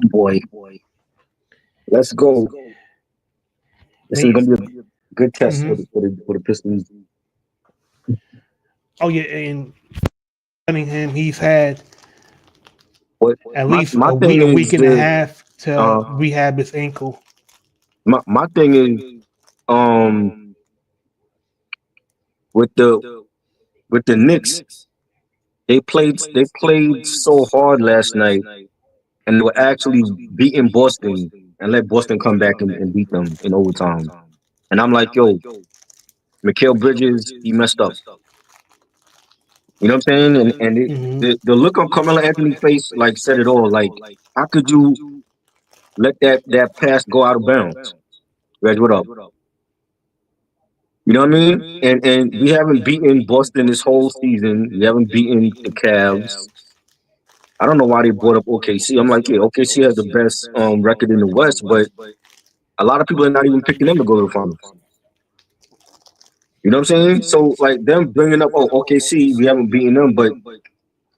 Boy, let's go. This is They, gonna be a good test mhm. for the Pistons. Oh yeah, and Cunningham, he's had But at my least my thing a week is and a this. half to Uh, rehab his ankle. my thing is um with the Knicks. They played so hard last night, and they were actually beating Boston and let Boston come back and beat them in overtime. And I'm like, yo, Mikal Bridges, he messed up. You know what I'm saying? Hmm. The look on Carmelo Anthony's face like said it all. Like, how could you let that pass go out of bounds? Reg, what up? You know what I mean? And we haven't beaten Boston this whole season. We haven't beaten the Cavs. I don't know why they brought up OKC. I'm like, yeah, OKC has the best record in the West, but a lot of people are not even picking them to go to the finals. You know what I'm saying? So like them bringing up, oh, OKC, we haven't beaten them, but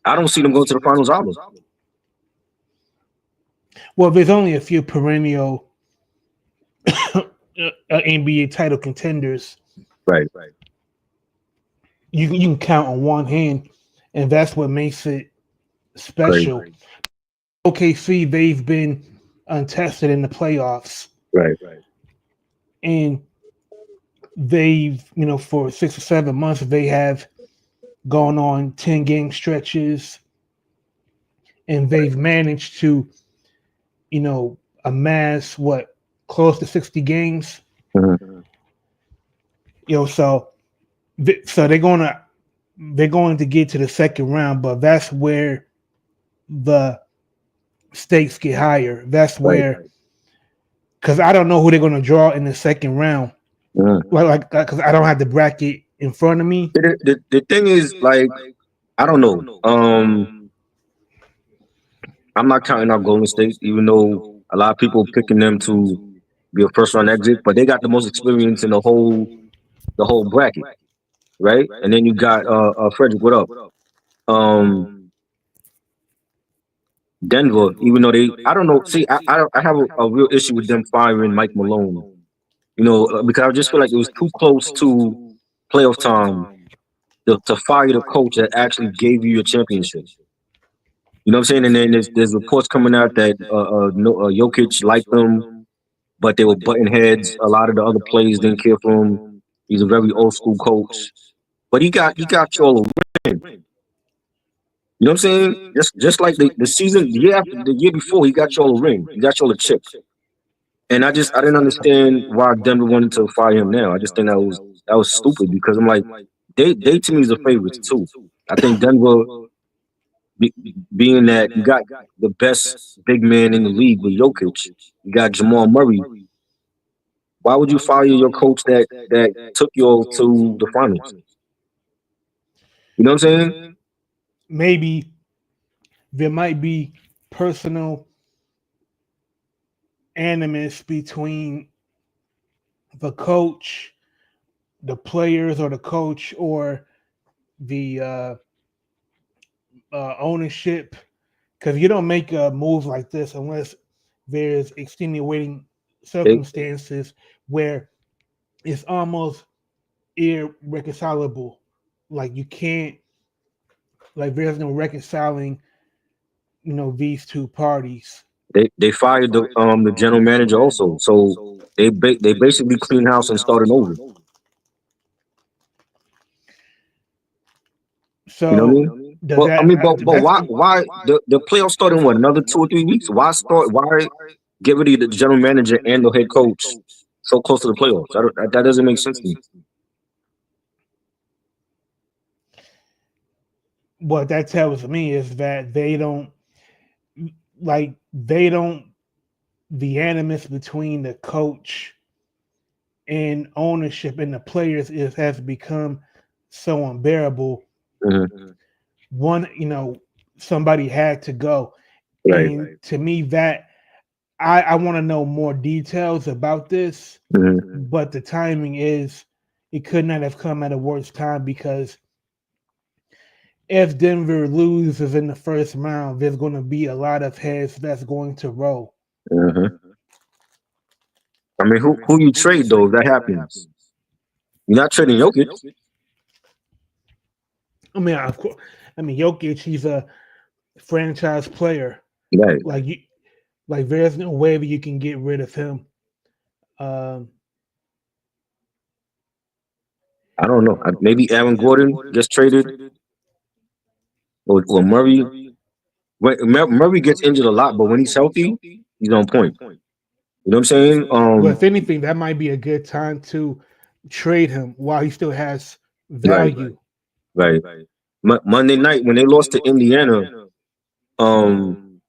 I don't see them going to the finals either. Well, there's only a few perennial NBA title contenders. Right. You can count on one hand, and that's what makes it Crazy. special. OKC, they've been untested in the playoffs, Right. and they've, for 6 or 7 months, they have gone on 10-game stretches, and they've managed to, amass what, close to 60 games. Mhm. So they're going to get to the second round, but that's where the stakes get higher. That's Right. where, because I don't know who they're going to draw in the second round. Mhm. Because I don't have the bracket in front of me. The thing is, like, I don't know. I'm not counting out Golden State, even though a lot of people picking them to be a first round exit, but they got the most experience in the whole bracket, right? And then you got Frederick, what up? Um Denver, even though I don't know. See, I have a real issue with them firing Mike Malone. Because I just feel like it was too close to playoff time to fire the coach that actually gave you your championship. You know what I'm saying? And then there's reports coming out that no, Jokic liked them, but they were butting heads. A lot of the other players didn't care for him. He's a very old school coach, but he got you all a win. You know what I'm saying? Just like the season, the year before, he got you all a ring. He got you all a chip. And I didn't understand why Denver wanted to fire him now. I just think that was stupid because I'm like they to me is the favorites too. I think Denver be, being that you got the best big man in the league with Jokic, you got Jamal Murray. Why would you fire your coach that took you all to the finals? You know what I'm saying? Maybe there might be personal animus between the coach, the players, or the coach, or the ownership. Because you don't make a move like this unless there's extenuating They circumstances where it's almost irreconcilable. Like you can't, like there's no reconciling, these two parties. they fired the general manager also, so they basically clean house and starting over. You know what I So mean? does But I that mean, but why the playoffs start in what, another 2 or 3 weeks? Why get rid of the general manager and the head coach so close to the playoffs? That doesn't make sense to me. what that tells me is that they don't the animus between the coach and ownership and the players has become so unbearable. Hmm. One, somebody had to go, Right. and to me, that I want to know more details about this, Hmm. but the timing is it could not have come at a worse time because if Denver loses in the first round, there's going to be a lot of heads that's going to roll. Mhm. I mean, who you trade though? If that happens, you're not trading Jokic. I mean, of course, I mean Jokic, he's a franchise player. Right. Like you, like there's no way that you can get rid of him. Um, I don't know. Maybe Aaron Gordon gets traded, or Murray. Murray gets injured a lot, but when he's healthy, he's on point. You know what I'm saying? well, if anything, that might be a good time to trade him while he still has Right, value. right. Monday night when they lost to Indiana, um,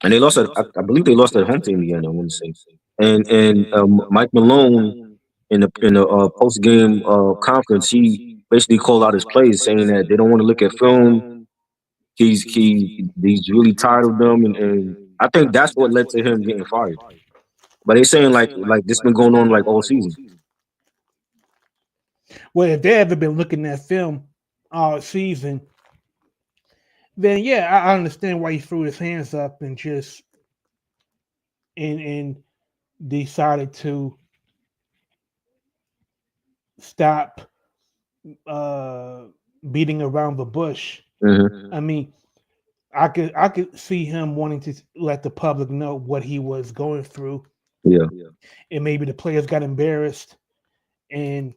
and they lost at I believe they lost at home to Indiana. I want to say, and Mike Malone in the post game conference, he basically called out his players saying that they don't want to look at film. He's really tired of them, and I think that's what led to him getting fired. But they're saying like this been going on like all season. Well, if they haven't been looking at film all season, then yeah, I understand why he threw his hands up and just and decided to stop uh, beating around the bush. Hmm. I mean, I could see him wanting to let the public know what he was going through, Yeah, and maybe the players got embarrassed, and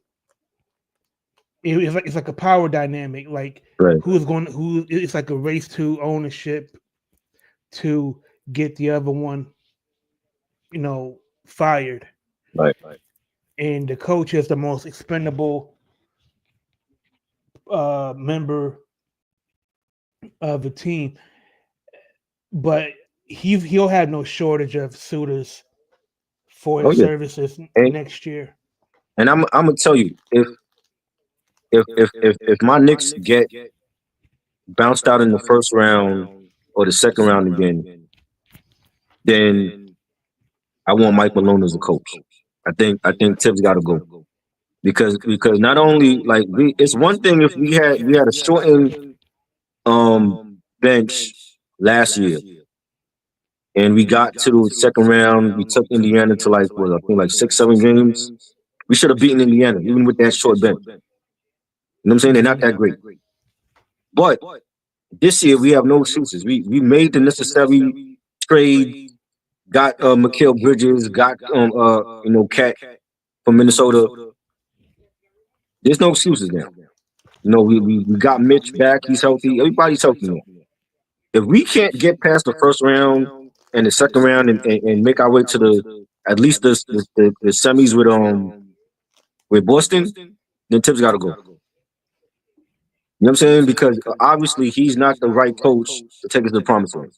it's like a power dynamic. Like right, who? It's like a race to ownership to get the other one, fired. right. And the coach is the most expendable member of the team, but he'll have no shortage of suitors for Oh his yeah, services and next year. I'm gonna tell you if my Knicks get bounced out in the first round or the second round again, then I want Mike Malone as a coach. I think Tibbs got to go because not only like it's one thing if we had a shortened um bench last year and we got to the second round. We took Indiana to like what I think like 6-7 games. We should have beaten Indiana even with that short bench. You know what I'm saying? They're not Mhm. that great, but this year we have no excuses. We made the necessary trade. Got Mikal Bridges. Got Cat from Minnesota. There's no excuses now. We got Mitch back. He's healthy. Everybody's healthy now. If we can't get past the first round and the second round and make our way to the at least the semis with Boston, then Tibbs got to go. You know what I'm saying? Because obviously he's not the right coach to take us to the promised land.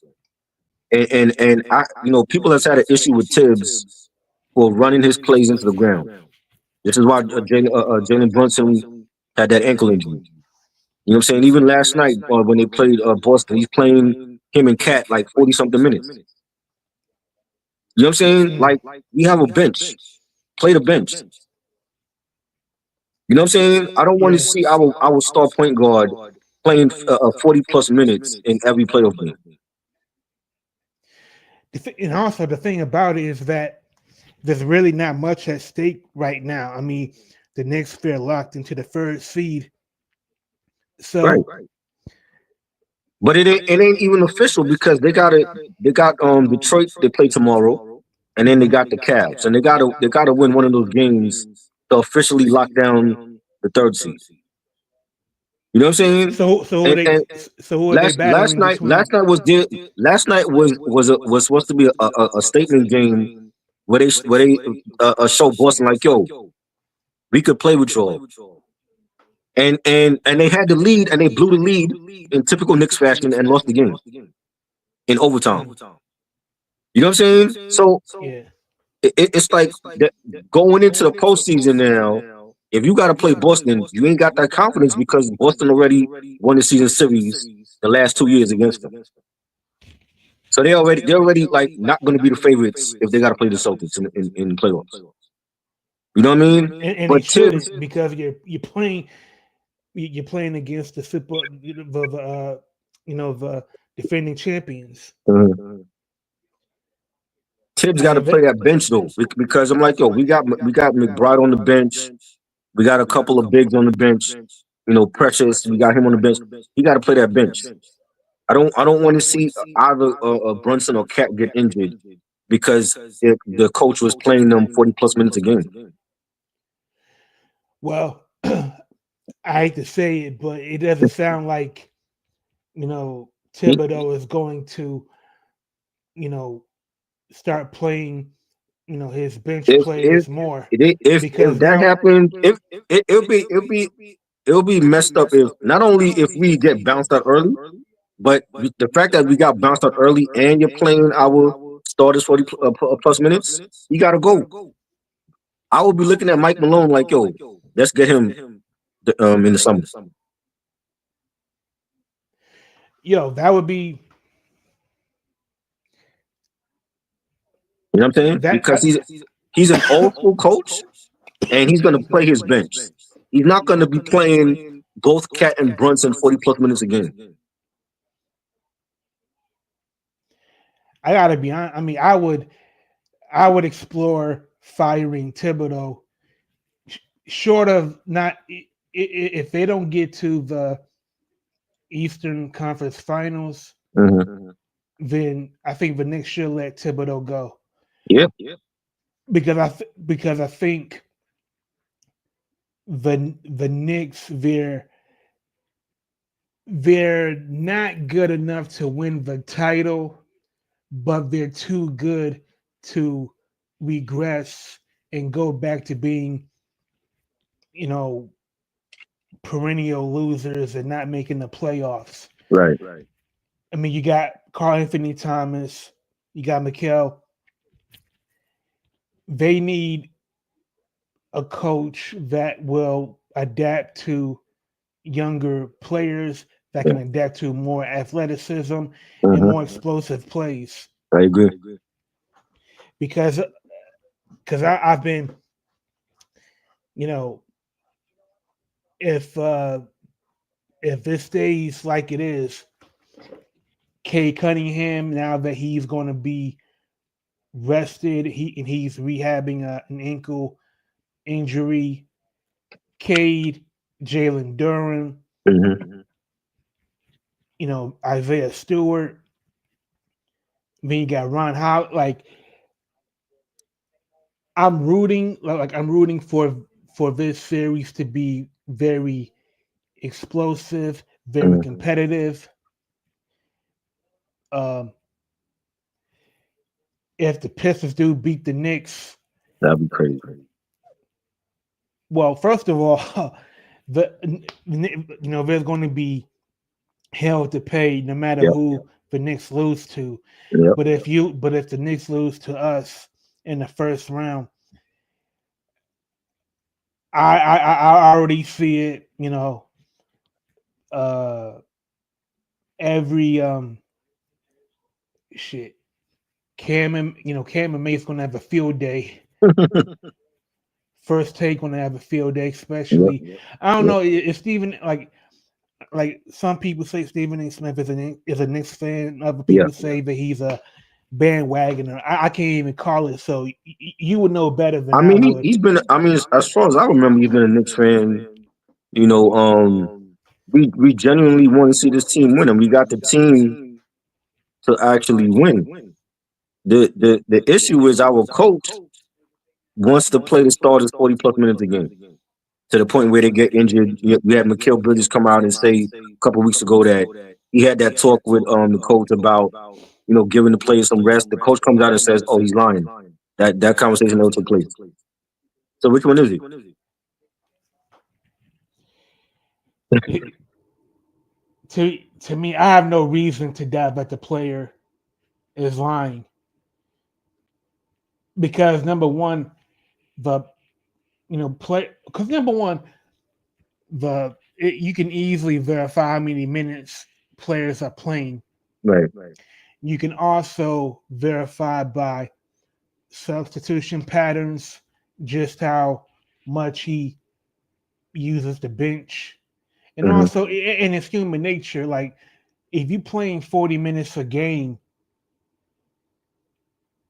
And I people have had an issue with Tibbs for running his plays into the ground. This is why Jalen Brunson had that ankle injury. You know what I'm saying? Even last night when they played Boston, he's playing him and Cat like 40 something minutes. You know what I'm saying? Mm. Like we have a bench. Play the bench. You know what I'm saying? I don't want to Yeah. see our star point guard playing 40 plus minutes in every playoff game. And also the thing about it is that there's really not much at stake right now. I mean, the Knicks feel locked into the third seed, Right. so But it ain't even official because they got Detroit they play tomorrow and then they mhm. got the Cavs and they gotta win one of those games to officially lock down the third seed. You know what I'm saying? So And and who are they last battling night between? last night was supposed to be a statement game where they show Boston like yo we could play with y'all and they had the lead and they blew the lead in typical Knicks fashion and lost the game in overtime. Mm, You know what I'm saying? So yeah. it's like going into the postseason now. If you got to play Boston, you ain't got that confidence because Boston already won the season series the last 2 years against them. So they're already like not going to be the favorites if they got to play the Celtics in playoffs. You know what I mean? And they But Tibbs, shouldn't because you're playing. you're playing against the super, the defending champions. Mhm. Tibbs got to And play that bench though, because I'm like, yo, we got McBride on the bench. We got a couple of bigs on the bench. Precious. We got him on the bench. He got to play that bench. I don't want to see either Brunson or Cat get injured because the coach was playing them 40 plus minutes a game. well, I hate to say it, but it doesn't sound like He- Thibodeau is going to you know start playing his bench If if players more if because that now happened, if it'll be messed up if not only if we get bounced out early, but the fact that we got bounced out early and you're playing our starters 40 plus minutes, you got to go. I will be looking at Mike Malone like, yo, let's get him in the summer. that would be You know what I'm saying? that Because he's an old school coach and he's going to play his bench. He's not going to be playing both Cat and Brunson 40 plus minutes a game. I gotta be honest. I mean, I would explore firing Thibodeau, short of not if they don't get to the Eastern Conference Finals, Mm-hmm. then I think the Knicks should let Thibodeau go Yeah. because I think the Knicks they're not good enough to win the title, but they're too good to regress and go back to being, you know, perennial losers and not making the playoffs. Right. I mean, you got Carl Anthony Thomas, you got Mikal. They need a coach that will adapt to younger players that Yeah. can adapt to more athleticism and more Mm-hmm. explosive plays. I agree. Because I've been, you know, if this stays like it is, Kay Cunningham, now that he's going to be rested, he's rehabbing an ankle injury. Cade, Jalen Duran, Mm-hmm. Isaiah Stewart. Then you got Ron Howard. Like I'm rooting for this series to be very explosive, very Mm-hmm. competitive. Um, if the Pistons do beat the Knicks, That'd be crazy. well, first of all, there's going to be hell to pay no matter Yep. who the Knicks lose to. Yep. But if the Knicks lose to us in the first round, I already see it. Uh, every shit. Cam and Mate's gonna have a field day. First take gonna have a field day, Yep. especially. I don't know if Stephen like some people say Stephen A. Smith is a Knicks fan. Other Yeah. people say that he's a bandwagoner. I can't even call it. So you would know better than I I mean, would. he's been. I mean, as far as I remember, he's been a Knicks fan. You know, we genuinely want to see this team win, and we got the team to actually win. The issue is our coach wants to play the starters 40 plus minutes a game to the point where they get injured. We had Mikal Bridges come out and say a couple weeks ago that he had that talk with the coach about giving the players some rest. The coach comes out and says, "Oh, he's lying." That conversation never took place. So which one is he? To me, I have no reason to doubt that the player is lying because number one, the play because number one, you can easily verify how many minutes players are playing. Right. You can also verify by substitution patterns just how much he uses the bench. And Mhm. also, and it's human nature. Like if you playing 40 minutes a game,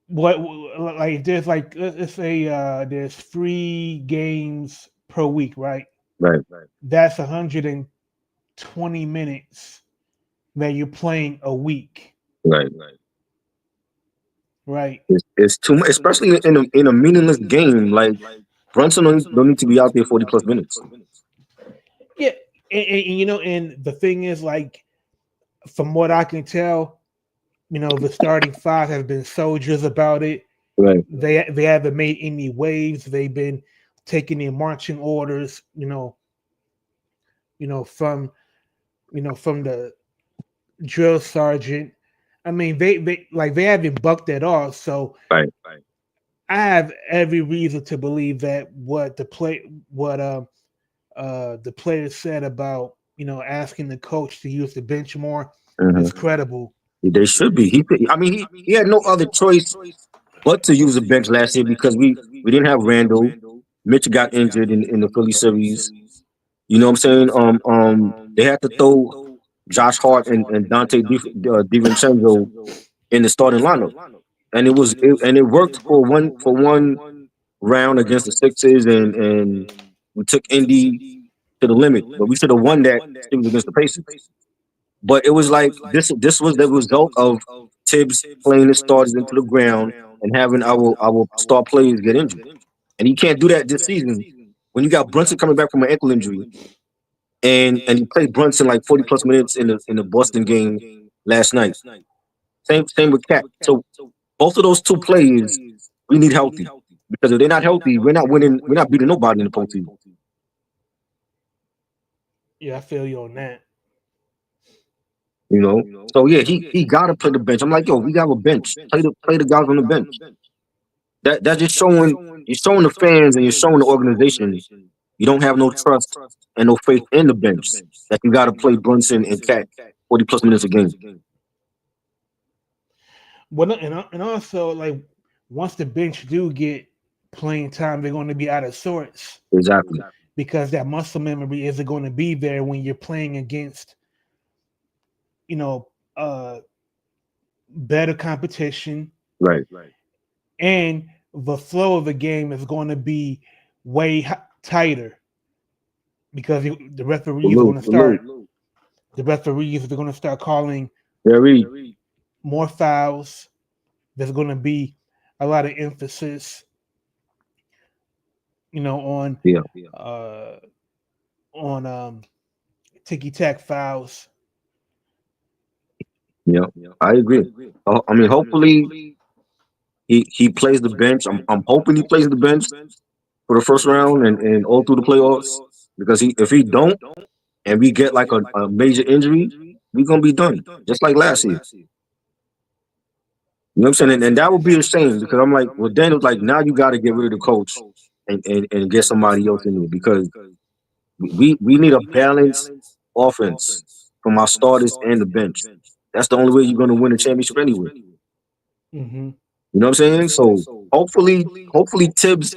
what like there's like let's say there's 3 games per week, right? Right, That's 120 minutes that you're playing a week, right. right? It's too much, especially in a meaningless game. Like Brunson don't need to be out there 40 plus minutes. Yeah, and and the thing is, like, from what I can tell, the starting five have been soldiers about it. Right. They haven't made any waves. They've been taking their marching orders, from from the drill sergeant. I mean, they haven't bucked at all. So Right. I have every reason to believe that what the players said about asking the coach to use the bench more is Hmm. credible. They should be. I mean, he had no other choice but to use a bench last year because we didn't have Randall. Mitch got injured in the Philly series. You know what I'm saying? They had to throw Josh Hart and Dante DiVincenzo in the starting lineup, and it worked for one round against the Sixers, and we took Indy to the limit, but we should have won that series against the Pacers. But it was like this was the result of Tibbs playing the starters into the ground and having our star players get injured. And he can't do that this season when you got Brunson coming back from an ankle injury and he played Brunson like 40 plus minutes in the Boston game last night. Same with Cat. So both of those two players we need healthy. Because if they're not healthy, we're not winning, we're not beating nobody in the postseason. Yeah, I feel you on that. You know? So yeah, he gotta play the bench. I'm like, yo, we got a bench. Play the guys on the bench. That's just showing you're showing the fans and you're showing the organization you don't have no trust and no faith in the bench that you got to play Brunson and Cat 40 plus minutes a game. Well, and also, like, once the bench do get playing time, they're going to be out of sorts Exactly. because that muscle memory isn't going to be there when you're playing against you know uh better competition, Right. and the flow of the game is going to be way tighter because the referees are going Salute. to start. The referees are going to start calling Very. more fouls. There's going to be a lot of emphasis, on Yeah. uh, ticky tack fouls. Yeah. I agree. I mean, hopefully he plays the bench. I'm hoping he plays the bench for the first round and all through the playoffs because if he don't and we get like a major injury, we're gonna be done just like last year. You know what I'm saying? And that would be a shame because I'm like, well, then it's like now you got to get rid of the coach and get somebody else in there because we need a balanced offense from our starters and the bench. That's the only way you're going to win a championship anyway. Mm-hmm. You know what I'm saying? So hopefully Tibbs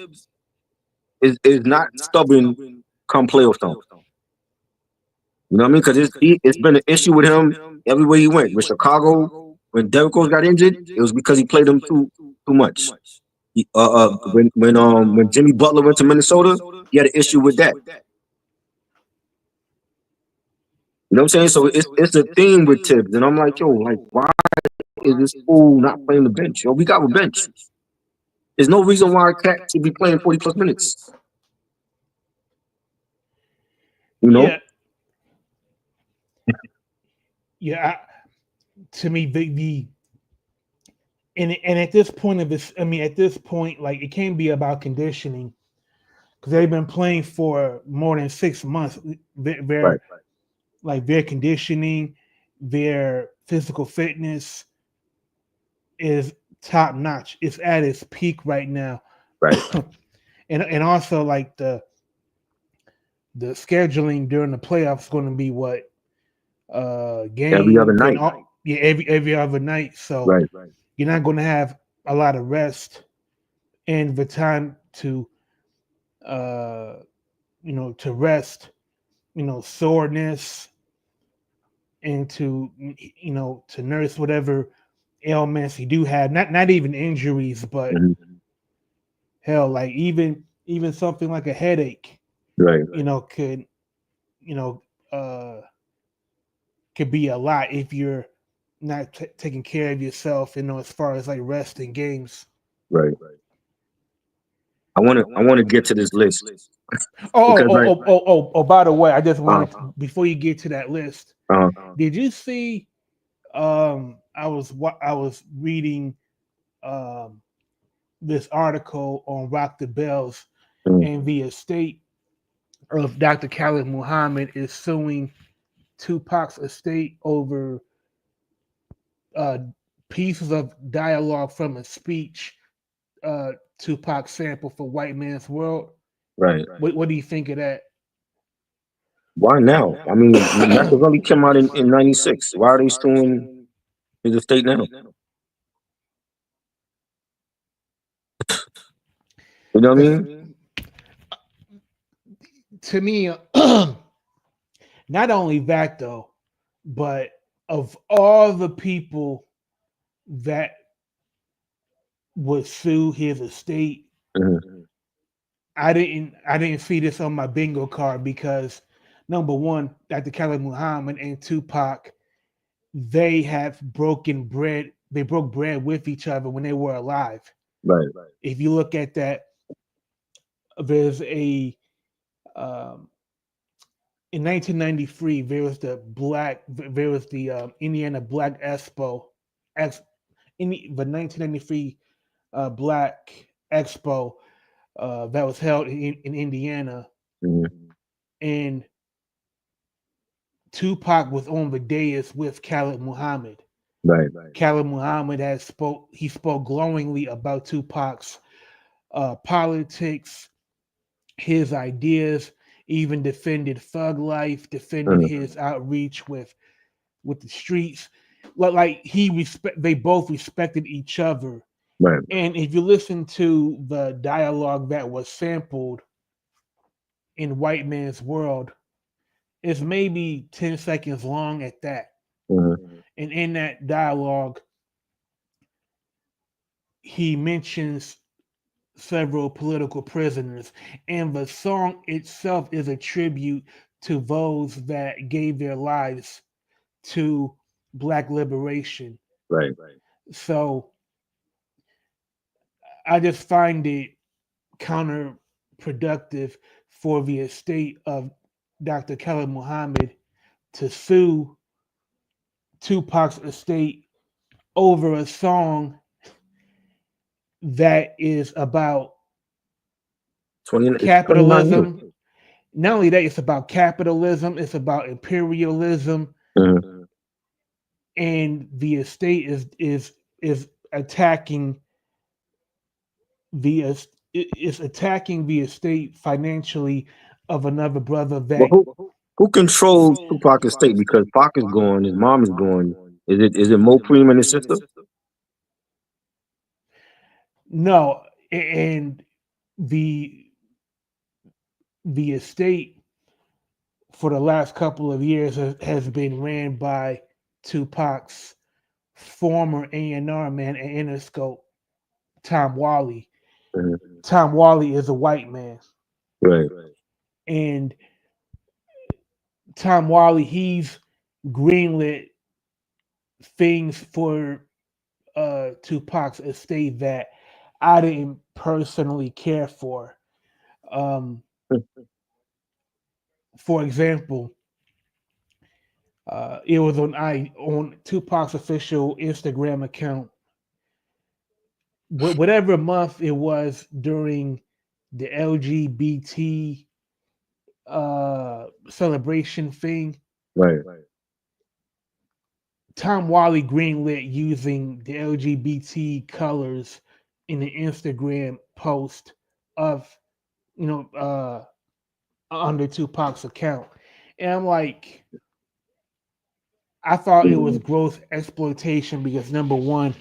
is not stubborn come playoff time. You know what I mean? Because it's been an issue with him everywhere he went. With Chicago, when Derrick Rose got injured, it was because he played him too much. When Jimmy Butler went to Minnesota, he had an issue with that. You know what I'm saying? So it's a theme with Tibbs, and I'm like, yo, like, why is this fool not playing the bench? Yo, we got a bench. There's no reason why Cat should be playing 40 plus minutes. You know? Yeah, yeah. To me, the and at this point of this, I mean, at this point, like, it can't be about conditioning because they've been playing for more than 6 months. Right. They're like their conditioning, their physical fitness is top notch. It's at its peak right now, Right. and also like the scheduling during the playoffs is going to be what Every other games and night. all, yeah, every other night. So Right. you're not going to have a lot of rest and the time to uh to rest soreness and to nurse whatever ailments you do have. Not even injuries, but Mhm. hell, like even something like a headache, Right. could you know uh could be a lot if you're not taking care of yourself, as far as like rest and games. Right. I want to get to this list Oh, because oh, like oh, oh, oh, oh, by the way, I just uh wanted before you get to that list, uh did you see I was reading um this article on Rock the Bells, mm, and the estate of Dr. Khalid Muhammad is suing Tupac's estate over uh pieces of dialogue from a speech Tupac sample for White Man's World. right. What do you think of that? Why now? I mean, Machiavelli came out in '96. Why are they suing his estate now? You know what I Because mean? to me, not only that though, but of all the people that would sue his estate, Hmm. I didn't see this on my bingo card because number one, Dr. Khalid Muhammad and Tupac, they have broken bread. They broke bread with each other when they were alive. Right. If you look at that, there's a um, in 1993 there was the Indiana Black Expo, ex, in the 1993 Black Expo that was held in Indiana, Hmm. and Tupac was on the dais with Khalid Muhammad. Right. Khalid Muhammad spoke glowingly about Tupac's politics, his ideas, even defended thug life, defended Hmm. his outreach with the streets. Like they both respected each other. Right. And if you listen to the dialogue that was sampled in White Man's World, it's maybe 10 seconds long at that. Hmm. And in that dialogue, he mentions several political prisoners, and the song itself is a tribute to those that gave their lives to Black liberation. Right. So I just find it counterproductive for the estate of Dr. Khalid Muhammad to sue Tupac's estate over a song that is about 20. It's 29 years. capitalism. Not only that, it's about capitalism, it's about imperialism, Hmm. and the estate is attacking the is attacking the estate financially of another brother Well, that who controls Tupac estate? Because Pac is gone, his mom is gone. Is it Mo Preem and his sister? no, and the the estate for the last couple of years has been ran by Tupac's former A&R man at Interscope, Tom Wally. Hmm. Tom Wally is a white man, Right. and Tom Wally, he's greenlit things for Tupac's estate that I didn't personally care for. Um, for example, it was on Tupac's official Instagram account. Whatever month it was during the LGBT celebration thing, Right. Tom Wally greenlit using the LGBT colors in the Instagram post of you know under Tupac's account, and I'm like, I thought it was gross exploitation because number one,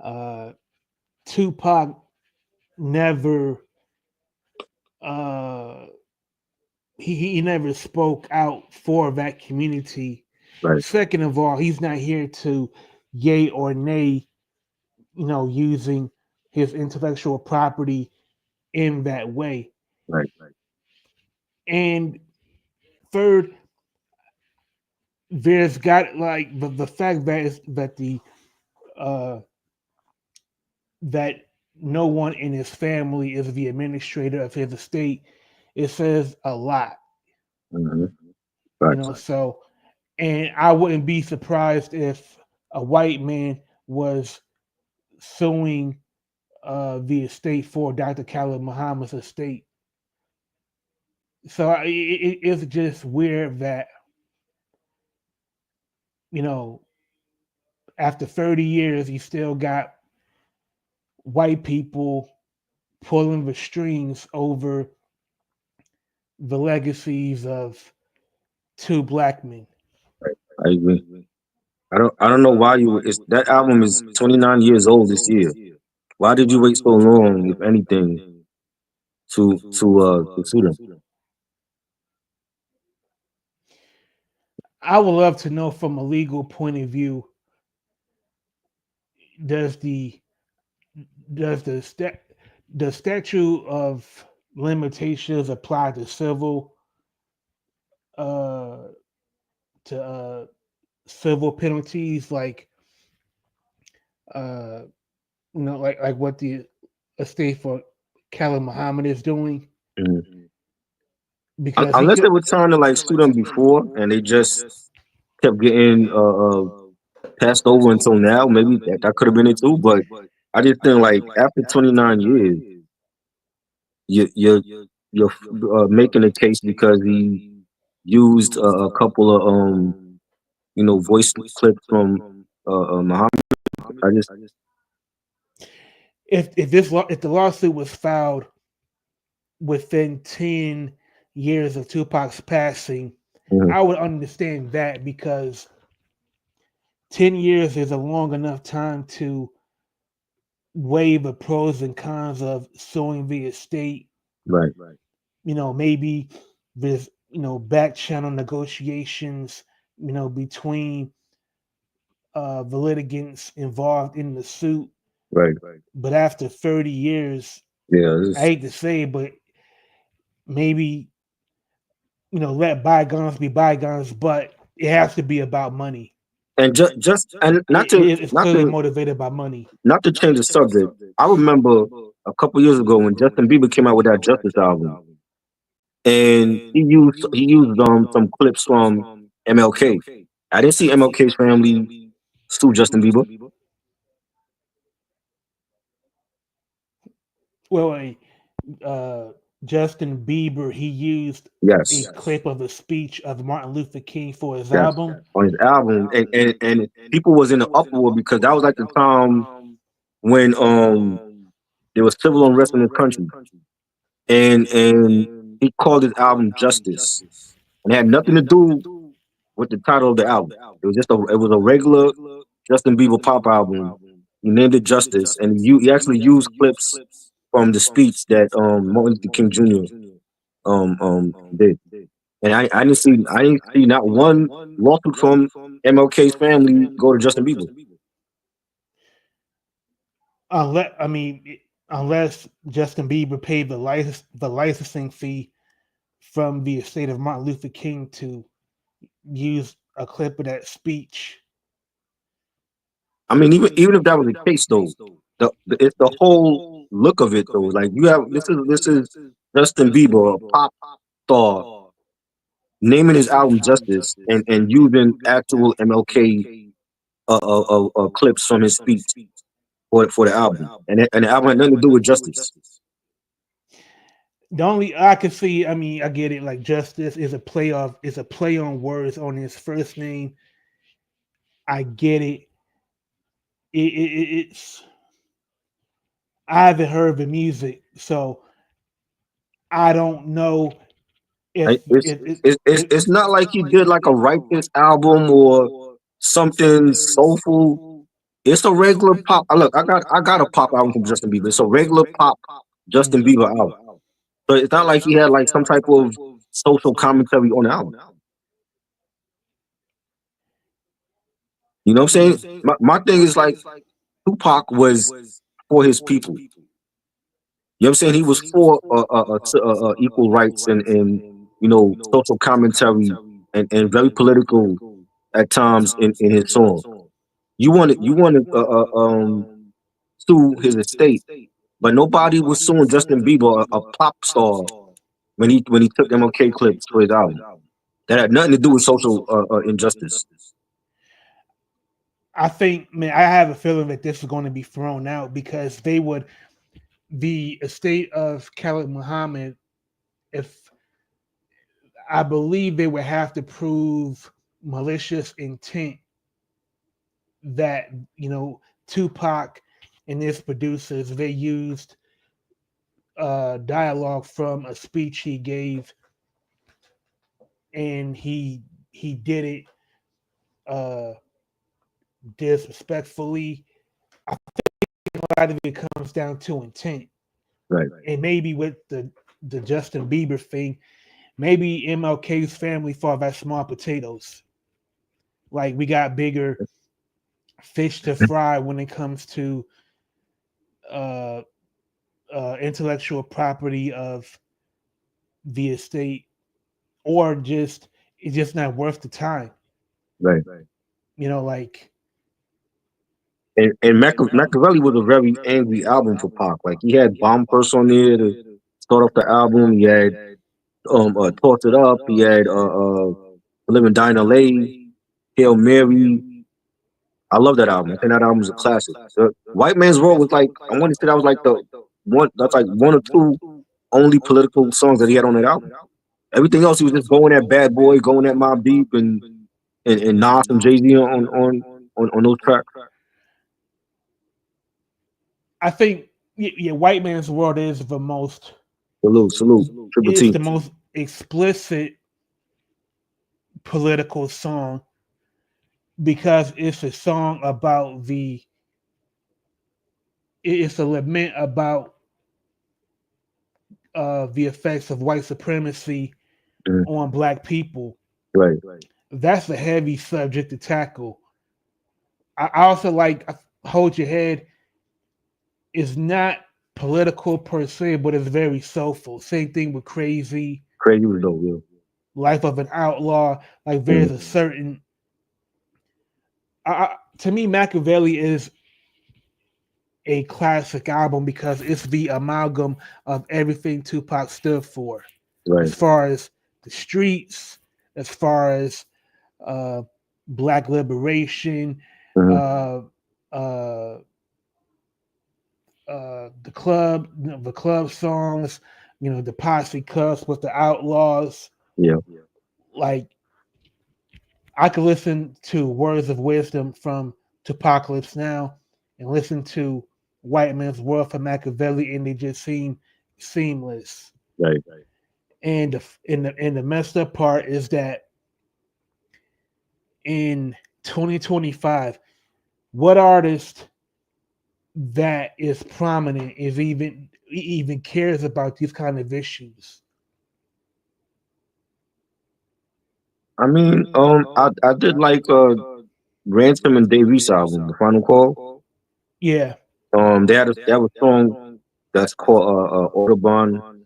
uh, Tupac never uh, he never spoke out for that community. Right, Second of all, he's not here to yay or nay, using his intellectual property in that way. right, And third, there's got like the fact that is that the uh that no one in his family is the administrator of his estate. It says a lot, mm-hmm. you Right, know. So, and I wouldn't be surprised if a white man was suing the estate for Dr. Khalid Muhammad's estate. So it's just weird that you know after 30 years you still got white people pulling the strings over the legacies of two black men. right. I agree. I don't know why you. It's that album is 29 years old this year. Why did you wait so long, if anything, to sue them? I would love to know from a legal point of view, does the does the statute of limitations apply to uh to civil penalties like uh like what the estate for Khalid Muhammad is doing? Mhm. Because he Unless could. they were trying to like sue them before, and they just kept getting passed over until now. Maybe that could have been it too. But I just think like after 29 years, you you're making a case because he used a couple of voice clips from Muhammad. I just If the lawsuit was filed within 10 years of Tupac's passing, mhm, I would understand that because 10 years is a long enough time to weigh the pros and cons of suing the estate. right. Maybe there's back channel negotiations, between the litigants involved in the suit. Right. But after 30 years, Yeah. I hate to say it, but maybe let bygones be bygones, but it has to be about money. And just and It's clearly motivated by money. not to change the subject. I remember a couple years ago when Justin Bieber came out with that Justice album, and he used some clips from MLK. I didn't see MLK's family sue Justin Bieber. Well, Justin Bieber, he used a Yes, clip of a speech of Martin Luther King for his yes, album. on his album, and people was in the uproar because that was like the time when there was civil unrest in the country, and he called his album Justice, and it had nothing to do with the title of the album. It was a regular Justin Bieber pop album. He named it Justice, and he actually used clips from the speech that Martin Luther King Jr. Did. And I didn't see not one lawsuit from MLK's family go to Justin Bieber. Unless Justin Bieber paid the licensing fee from the estate of Martin Luther King to use a clip of that speech. I mean, even if that was the case, though, it's the whole look of it, though. Like you have this is Justin Bieber, a pop star, naming his album Justice and using actual MLK clips from his speech for the album, and the album had nothing to do with justice. The only I can see, I get it. Like Justice is a play on words on his first name. I get it. It's I haven't heard the music, so I don't know Like, if it's not like he did like a righteous album or something soulful. It's a regular pop. Look, I got a pop album from Justin Bieber. It's a regular pop Justin Bieber album. So it's not like he had like some type of social commentary on the album. You know what I'm saying? My thing is like Tupac was for his people. You know what I'm saying? He was for equal rights and social commentary and very political at times in his song. You wanted sue his estate, but nobody was suing Justin Bieber, a pop star, when he took MLK clips for his album. That had nothing to do with social injustice. I think, man, I have a feeling that this is going to be thrown out because the estate of Khalid Muhammad, if I believe they would have to prove malicious intent that, Tupac and his producers, they used dialogue from a speech he gave, and he did it uh, disrespectfully. I think a lot of it comes down to intent, Right. and maybe with the Justin Bieber thing, maybe MLK's family thought that's small potatoes. Like, we got bigger fish to fry when it comes to uh, intellectual property of the estate, or just it's just not worth the time. Right. Like, And Machiavelli was a very angry album for Pac. Like he had Bomb First on there to start off the album. He had Toss It Up. He had Live and Die in LA, Hail Mary. I love that album. I think that album was a classic. White Man's World was like, I want to say that was like the one that's like one or two only political songs that he had on that album. Everything else he was just going at Bad Boy, going at Mobb Deep and Nas and Jay-Z on those tracks. I think, yeah, White Man's World is the most Salute. Triple it's T. the most explicit political song because it's a song about it's a lament about the effects of white supremacy on Black people. Right. That's a heavy subject to tackle. I also like Hold Your Head is not political per se, but it's very soulful. Same thing with Crazy. Crazy was dope, yeah. Life of an Outlaw. Like, there's a certain to me, Machiavelli is a classic album because it's the amalgam of everything Tupac stood for. Right. As far as the streets, as far as Black liberation, the club songs, the Posse Cuss with the Outlaws. Yeah. Like, I could listen to Words of Wisdom from Tupacalypse Now and listen to White Man's World from Machiavelli, and they just seem seamless. Right. And the messed up part is that in 2025, what artist that is prominent is even cares about these kind of issues? I mean, I did like Ransom and Dave East album, The Final Call. Yeah. They had a song that's called Autobahn.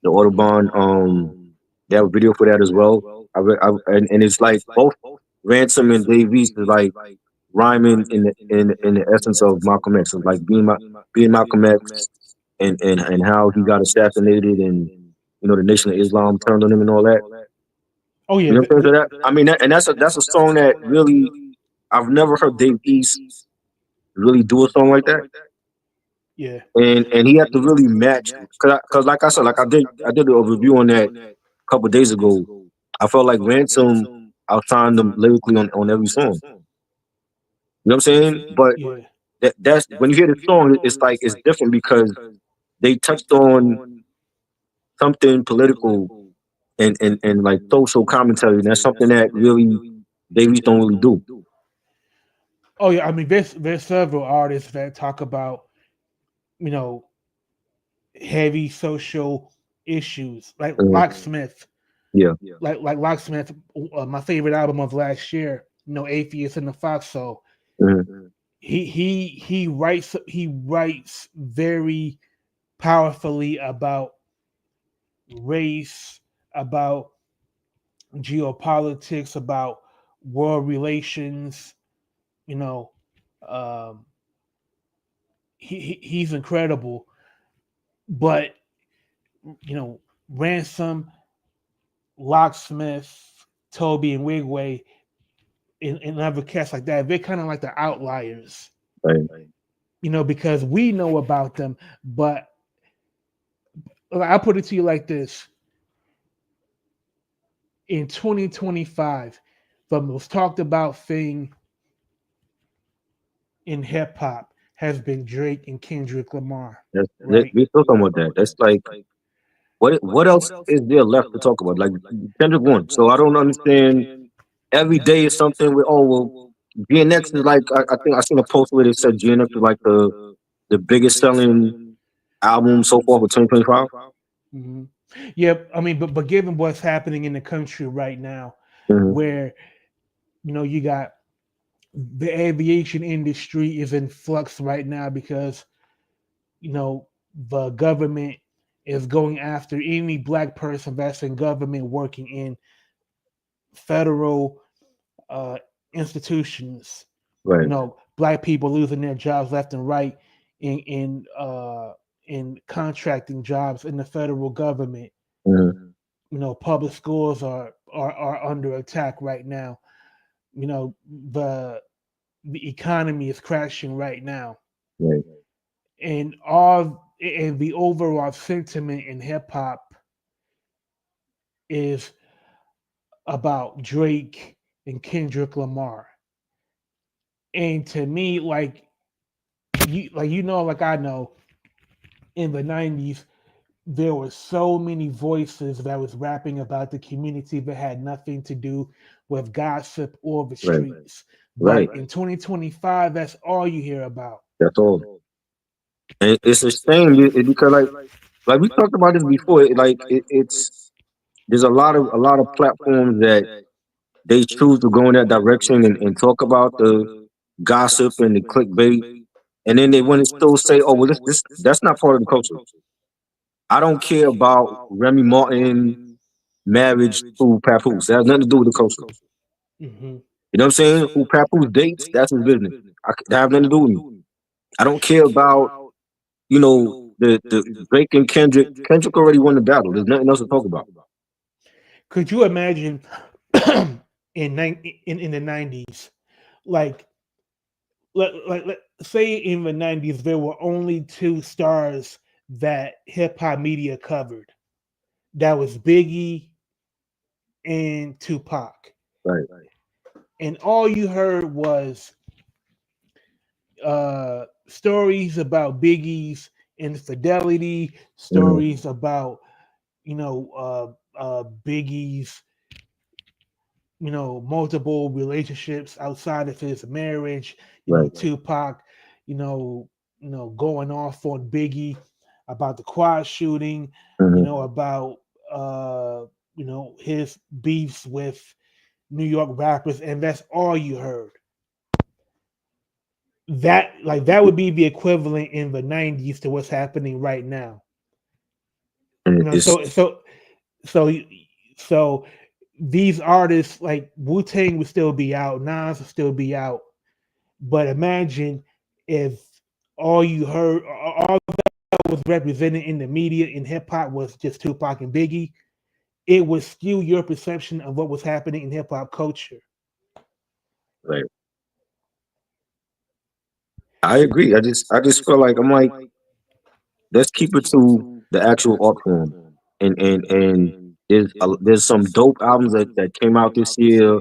The Autobahn. They have a video for that as well. And it's like both Ransom and Dave East is like rhyming in the essence of Malcolm X. It's like being Malcolm X and how he got assassinated and the Nation of Islam turned on him and all that. Oh yeah. You know what I'm saying? I mean, that's a song that really I've never heard Dave East really do a song like that. Yeah. And he had to really match because like I said, like I did a review on that a couple of days ago. I felt like Ransom outshined them lyrically on every song. You know what I'm saying? But that's when you hear the song, it's like it's different because they touched on something political and like social commentary. And that's something that really Davies don't really do. Oh yeah, I mean there's several artists that talk about heavy social issues like Locksmith. Yeah. Like Locksmith, my favorite album of last year. Atheist in the Foxhole. Mhm. He writes very powerfully about race, about geopolitics, about world relations. You know, um, he's incredible. But Ransom, Locksmith, Toby, and Wigway, and other cats like that, they're kind of like the outliers. Right. Because we know about them, but I'll put it to you like this: in 2025, the most talked about thing in hip hop has been Drake and Kendrick Lamar, right? We still talking about that. That's like what else is there left to talk about? Like Kendrick won, so I don't understand. Every day is something with GNX is like I think I seen a post where they said GNX is like the biggest selling album so far for 2025. hmm Yeah, I mean, but given what's happening in the country right now, Hmm. where you got the aviation industry is in flux right now because the government is going after any black person that's in government working in federal uh, institutions. Right. Black people losing their jobs left and right in contracting jobs in the federal government. Hmm. Public schools are under attack right now. The economy is crashing right now, Right. and the overall sentiment in hip hop is about Drake and Kendrick Lamar. And to me, like I know, in the 90s, there were so many voices that was rapping about the community that had nothing to do with gossip or the Right. streets. Right. But in 2025, that's all you hear about. That's all. And it's a shame because like we talked about this before. It's there's a lot of platforms that they choose to go in that direction and talk about the gossip and the clickbait, and then they want to still say, "Oh, well, this that's not part of the culture." I don't care about Remy Martin marriage to Papoose. That has nothing to do with the culture. hmm You know what I'm saying? Who Papoose dates, that's his business. That have nothing to do with me. I don't care about, the Drake and Kendrick. Kendrick already won the battle. There's nothing else to talk about. Could you imagine in the 90s, like let say in the 90s there were only two stars that hip hop media covered. That was Biggie and Tupac. Right. And all you heard was stories about Biggie's infidelity, Mhm. stories about Biggie's multiple relationships outside of his marriage. Right. Tupac, you know, going off on Biggie about the quad shooting. Mhm. About his beefs with New York rappers, and that's all you heard. That would be the equivalent in the 90s to what's happening right now. And You know, it's so so so so these artists like Wu Tang would still be out, Nas would still be out, but imagine if all you heard, all that was represented in the media in hip hop was just Tupac and Biggie. It would skew your perception of what was happening in hip hop culture. right. I agree. I just feel like I'm like, let's keep it to the actual art form. And there's some dope albums that came out this year.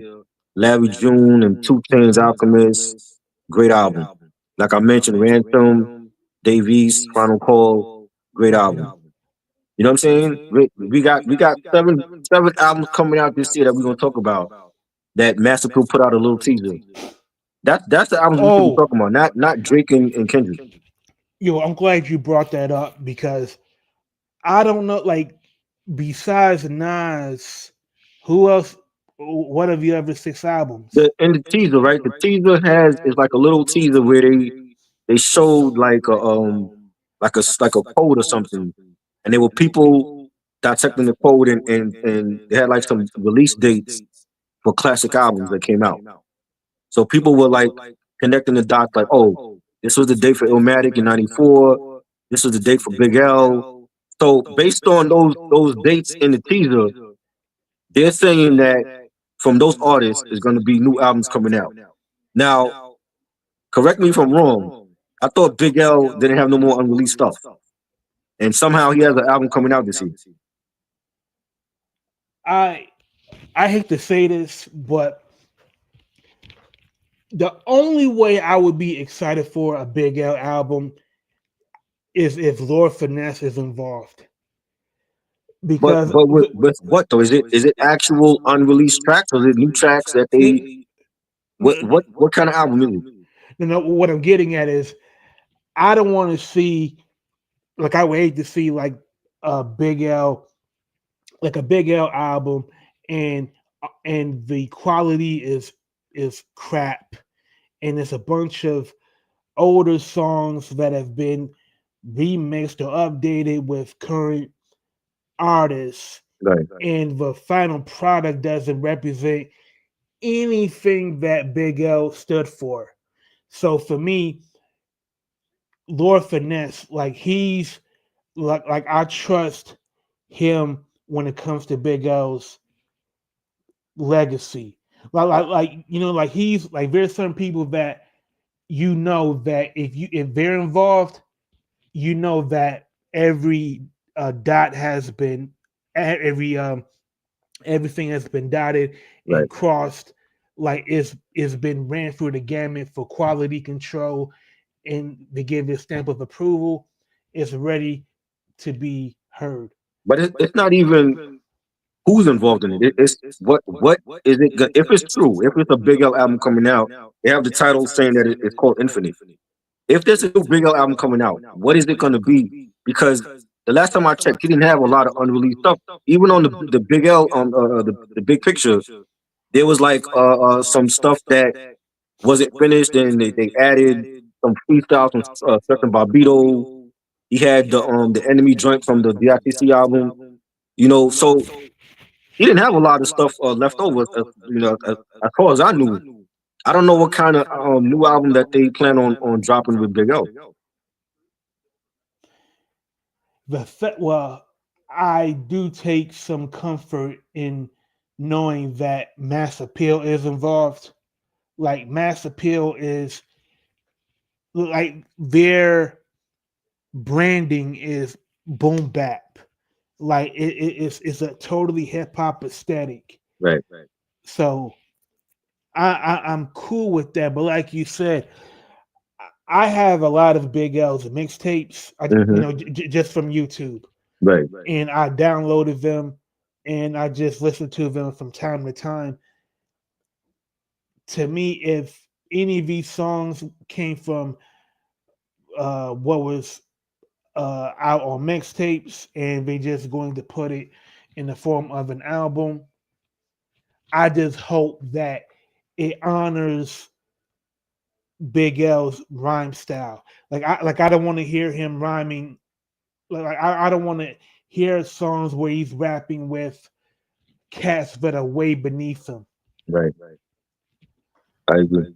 Larry June and Two Chainz Mhm. Alchemist, great album. Like I mentioned, Ransom, Davies, Final Call, great Mhm. album. You know what I'm saying? We got seven albums coming out this year that we're gonna talk about. That Master P put out a little teaser. That's the albums we should be Oh, talking about, not Drake and Kendrick. I'm glad you brought that up because I don't know, like, besides Nas. Who else? What of your other six albums? The teaser, right? The teaser has is like a little teaser where they showed like a code or something, and there were people dissecting the code, and they had like some release dates for classic albums that came out. So people were like connecting the dots, like, oh, this was the date for Illmatic in '94. This was the date for Big L. So based on those dates in the teaser, they're saying that from those artists is going to be new albums coming out. Now, correct me if I'm wrong. I thought Big L didn't have no more unreleased stuff, and somehow he has an album coming out this year. I I hate to say this, but the only way I would be excited for a Big L album is if Lord Finesse is involved. Because With what though? Is it actual unreleased tracks or is it new tracks that they what kind of album is it? what I'm getting at is I don't want to see, like, I would hate to see like a Big L, like a Big L album, and the quality is crap, and it's a bunch of older songs that have been remixed or updated with current artists, Right. and the final product doesn't represent anything that Big L stood for. So for me, Lord Finesse, like he's like I trust him when it comes to Big L's legacy. Like like he's like, there's some people that that if they're involved, that every dot has been every everything has been dotted Right. and crossed, like it's been ran through the gamut for quality control, and they give it a stamp of approval. It's ready to be heard. But it's not even who's involved in it. It's what is it? If it's true, if it's a Big L album coming out, they have the title saying that it's called Infinite. If there's a new Big L album coming out, what is it going to be? Because the last time I checked, he didn't have a lot of unreleased stuff. Even on the Big L the big picture, there was like some stuff that wasn't finished, and they added some freestyles from certain Barbito. He had the Enemy joint from the DITC album. So he didn't have a lot of stuff left over. As far as I knew, I don't know what kind of new album that they plan on dropping with Big L. Well, I do take some comfort in knowing that Mass Appeal is involved. Like, Mass Appeal is like, their branding is boom bap. Like it's a totally hip hop aesthetic. Right. So I'm cool with that. But like you said, I have a lot of Big L's mixtapes, just from YouTube, Right. and I downloaded them, and I just listened to them from time to time. To me, if any of these songs came from what was out on mixtapes, and they just going to put it in the form of an album, I just hope that it honors Big L's rhyme style. I don't want to hear him rhyming. I don't want to hear songs where he's rapping with cats that are way beneath him. Right. I agree.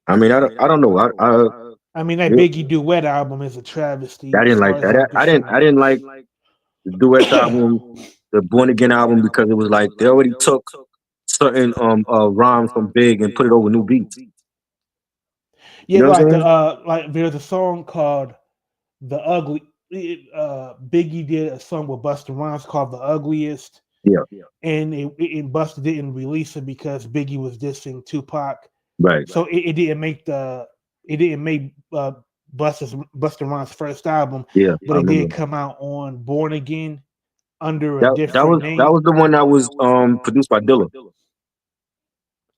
I mean, I don't know. I mean, that Biggie duet album is a travesty. I didn't like that. I didn't like the duet album, the Born Again album, because it was like they already took certain rhymes from Big and put it over new beats. Yeah, You know what I'm saying? like there's a song called "The Ugly." Biggie did a song with Busta Rhymes called "The Ugliest." Yeah. And Busta didn't release it because Biggie was dissing Tupac. Right. So it didn't make Busta Rhymes' first album. Yeah. But it did come out on Born Again under a different name. That was the one that was produced by Dilla.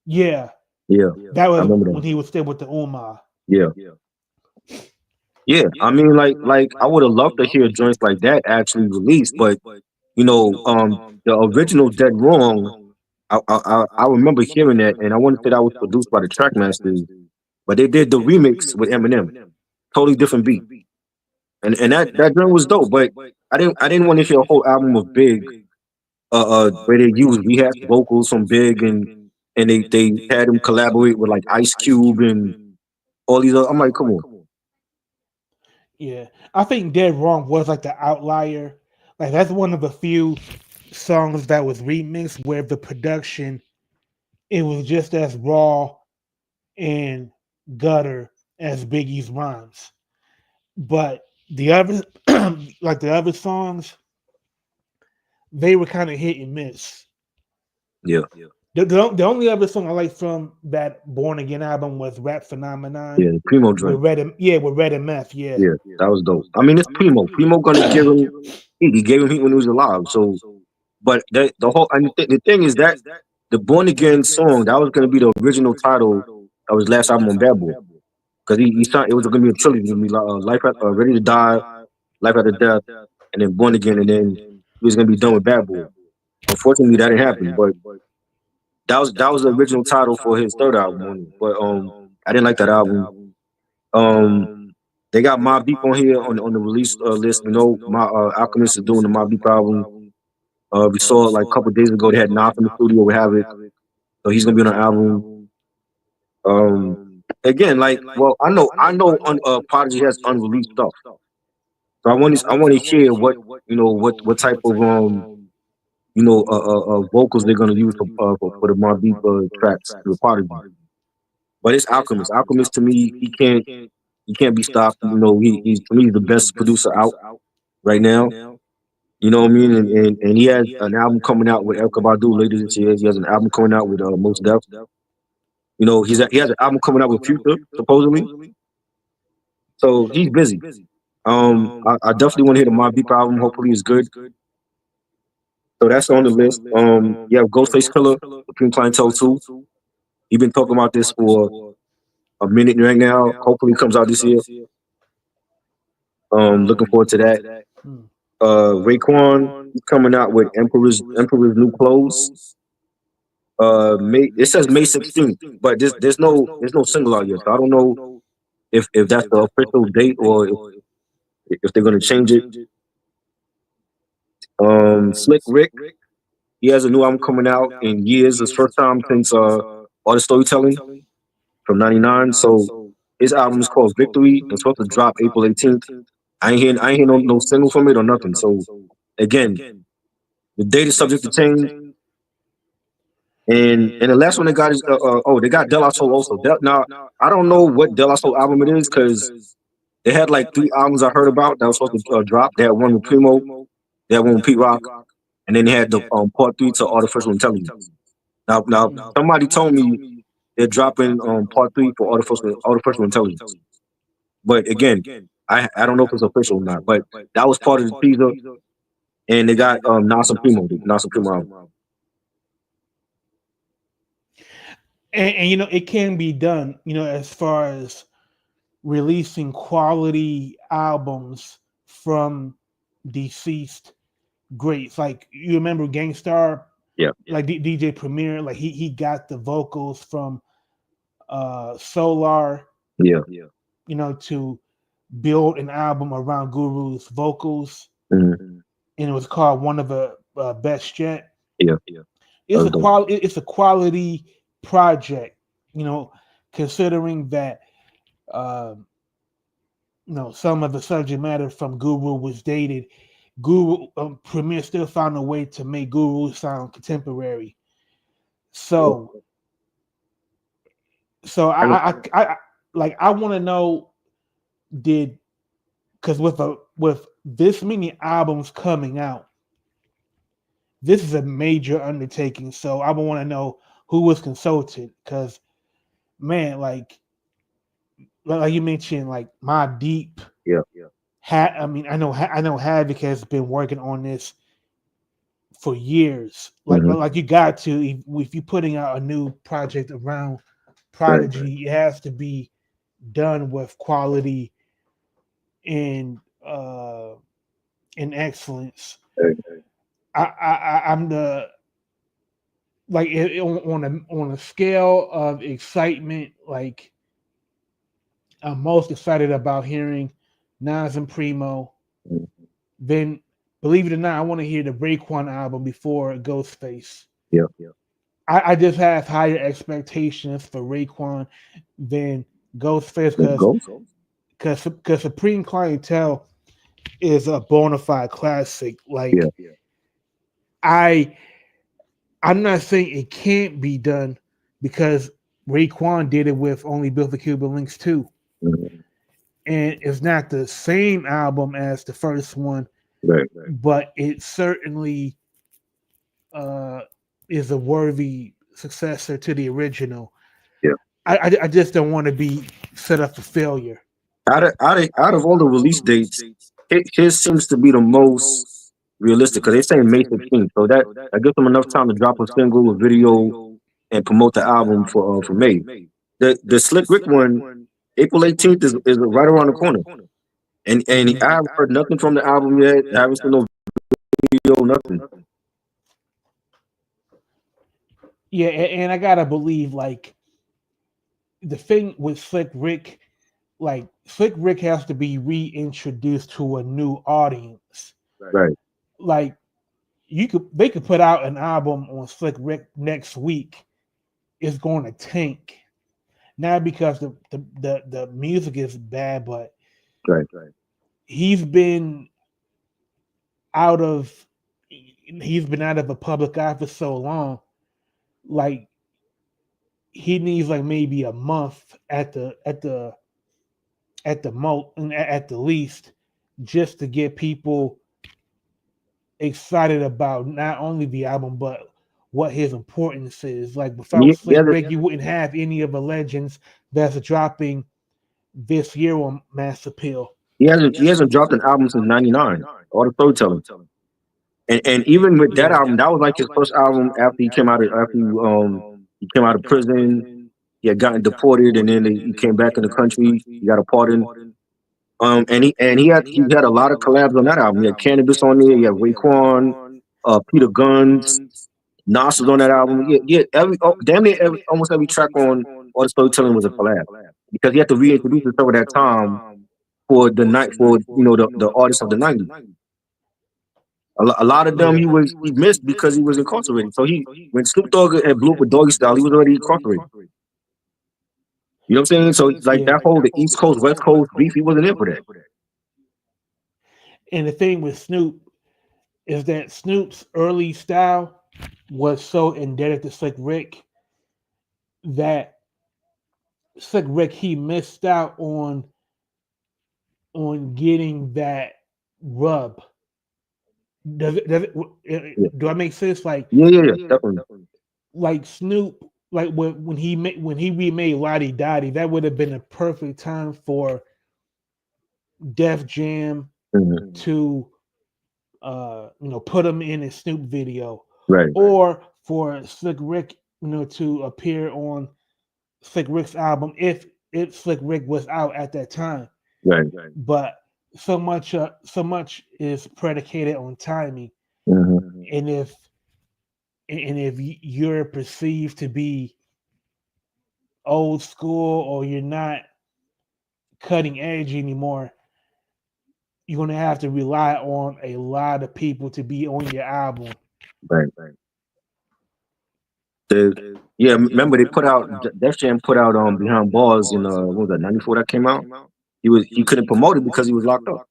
Yeah. Yeah. That was when he was still with the Umar. Yeah. Yeah. I mean, like I would have loved to hear joints like that actually released, but the original Dead Wrong. I remember hearing that, and I want to say that was produced by the Trackmasters, but they did the remix with Eminem, totally different beat, and that joint was dope. But I didn't want to hear a whole album of Big, where they used rehashed vocals from Big, and they had him collaborate with like Ice Cube and all these other. I'm like, come on, Yeah, I think Dead Wrong was like the outlier. Like that's one of the few songs that was remixed where the production it was just as raw and gutter as Biggie's rhymes. But the other, like the other songs, they were kind of hit and miss. yeah, The only other song I like from that Born Again album was Rap Phenomenon yeah, the Primo with joint. with Red and Meth, yeah. Yeah, that was dope. I mean, it's Primo. Primo gonna give him heat. He gave him heat when he was alive. So, but the whole and the thing is that the Born Again song that was gonna be the original title of his last album on Bad Boy, because he signed, it was gonna be a trilogy. It was gonna be Life Ready to Die, Life After Death, and then Born Again, and then he was gonna be done with Bad Boy. Unfortunately, that didn't happen. But that was the original title for his third album. But I didn't like that album. Um, they got Mobb Deep on here on the release list. My Alchemist is doing the Mobb Deep album. We saw it like a couple days ago. They had Nas in the studio with Havoc, so he's gonna be on the album. Again, like, well, I know, Prodigy has unreleased stuff, so I want to hear what type of vocals they're gonna use for the Mobb Deep tracks with Prodigy. But it's Alchemist. Alchemist to me, he can't be stopped. He's to me the best producer out right now. You know what I mean? And he has an album coming out with Erykah Badu later this year. He has an album coming out with Mos Def. He has an album coming out with Future supposedly. So he's busy. I definitely want to hear the Mobb Deep album. Hopefully it's good. So that's on the list. You have Ghostface Killer, Supreme Clientele 2. He's been talking about this for a minute right now. Hopefully it comes out this year. Looking forward to that. Hmm. Raekwon, he's coming out with Emperor's New Clothes. It says May 16th, but there's no single out yet. So I don't know if that's the official date or if they're gonna change it. Slick Rick, he has a new album coming out in years. It's first time since All the Storytelling from '99. So his album is called Victory. It's supposed to drop April 18th. I ain't hear no single from it or nothing. So again, the date is subject to change. And the last one they got is they got De La Soul also. Now I don't know what De La Soul album it is because they had like three albums I heard about that was supposed to drop. They had one with Primo, they had one with Pete Rock, and then they had the part three to Artificial Intelligence. Now somebody told me they're dropping part three for Artificial Intelligence. But again, I don't know if it's official or not. But that was part of the teaser, and they got Nas and Primo, the Nas and Primo album. And it can be done, as far as releasing quality albums from deceased greats. Like you remember Gangstar, Yeah, like DJ Premier, like he got the vocals from Solar, yeah, to build an album around Guru's vocals, mhm, and it was called One of the Best Yet. yeah. It's a quality. It's a quality project, considering that some of the subject matter from Guru was dated. Guru Premier still found a way to make Guru sound contemporary. So, I want to know, because with this many albums coming out, this is a major undertaking. So I want to know who was consulted, because man, like you mentioned, like Mobb Deep. Yeah. I know Havoc has been working on this for years. Mhm. Like you got to, if you're putting out a new project around Right. Prodigy, it has to be done with quality and excellence. Right. I'm the like on a scale of excitement, like I'm most excited about hearing Nas and Primo. Mm. Then, believe it or not, I want to hear the Raekwon album before Ghostface. Yeah. I just have higher expectations for Raekwon than Ghostface Let's go. because Supreme Clientele is a bona fide classic. Yeah. Like I I'm not saying it can't be done because Raekwon did it with Only Built for Cuban Links too. Mhm. And it's not the same album as the first one, Right. but it certainly uh, is a worthy successor to the original. Yeah. I just don't want to be set up for failure. Out of all the release dates, his seems to be the most realistic because they're saying May 15th, so that gives them enough time to drop a single, a video, and promote the album for May. The Slick Rick one, April 18th is right around the corner, and I haven't heard nothing from the album yet. I haven't seen no video, nothing. Yeah, and I gotta believe like the thing with Slick Rick, like Slick Rick has to be reintroduced to a new audience. Right. Like they could put out an album on Slick Rick next week. It's going to tank. Not because the music is bad, but Right. he's been out of he's been out of a public eye for so long. Like he needs like maybe a month at the most at the least just to get people excited about not only the album but what his importance is. Like And without Slick Rick, you wouldn't have any of the legends that's dropping this year on Mass Appeal. he hasn't dropped an album since '99. All the storytelling, and even with that Yeah. album, that was like his first album after he came out of prison. He had gotten deported, and then he came back in the country. He got a pardon. And he had a lot of collabs on that album. He had Cannabis on there. He had Raekwon, Peter Guns, Nas was on that album. Yeah. Damn near almost every track on All the Storytelling was a collab because he had to reintroduce himself at that time for the night for the artists of the '90s. A lot of them he missed because he was incarcerated. So when Snoop Dogg had blew up with Doggy Style, he was already incarcerated. You know what I'm saying? So like that whole the East Coast West Coast beef, he wasn't in for that. And the thing with Snoop is that Snoop's early style was so indebted to Slick Rick that Slick Rick he missed out on getting that rub. Yeah, Do I make sense? yeah, definitely. Like Snoop, like when he remade Lottie Dottie, that would have been a perfect time for Def Jam Mhm. to put him in a Snoop video, Right. or for Slick Rick to appear on Slick Rick's album if Slick Rick was out at that time. Right. But so much is predicated on timing, Mhm. and if you're perceived to be old school or you're not cutting edge anymore, you're gonna have to rely on a lot of people to be on your album. Right. The Yeah, remember they put out Def Jam put out Behind Bars in what was that '94 that came out. He couldn't promote it because he was locked up,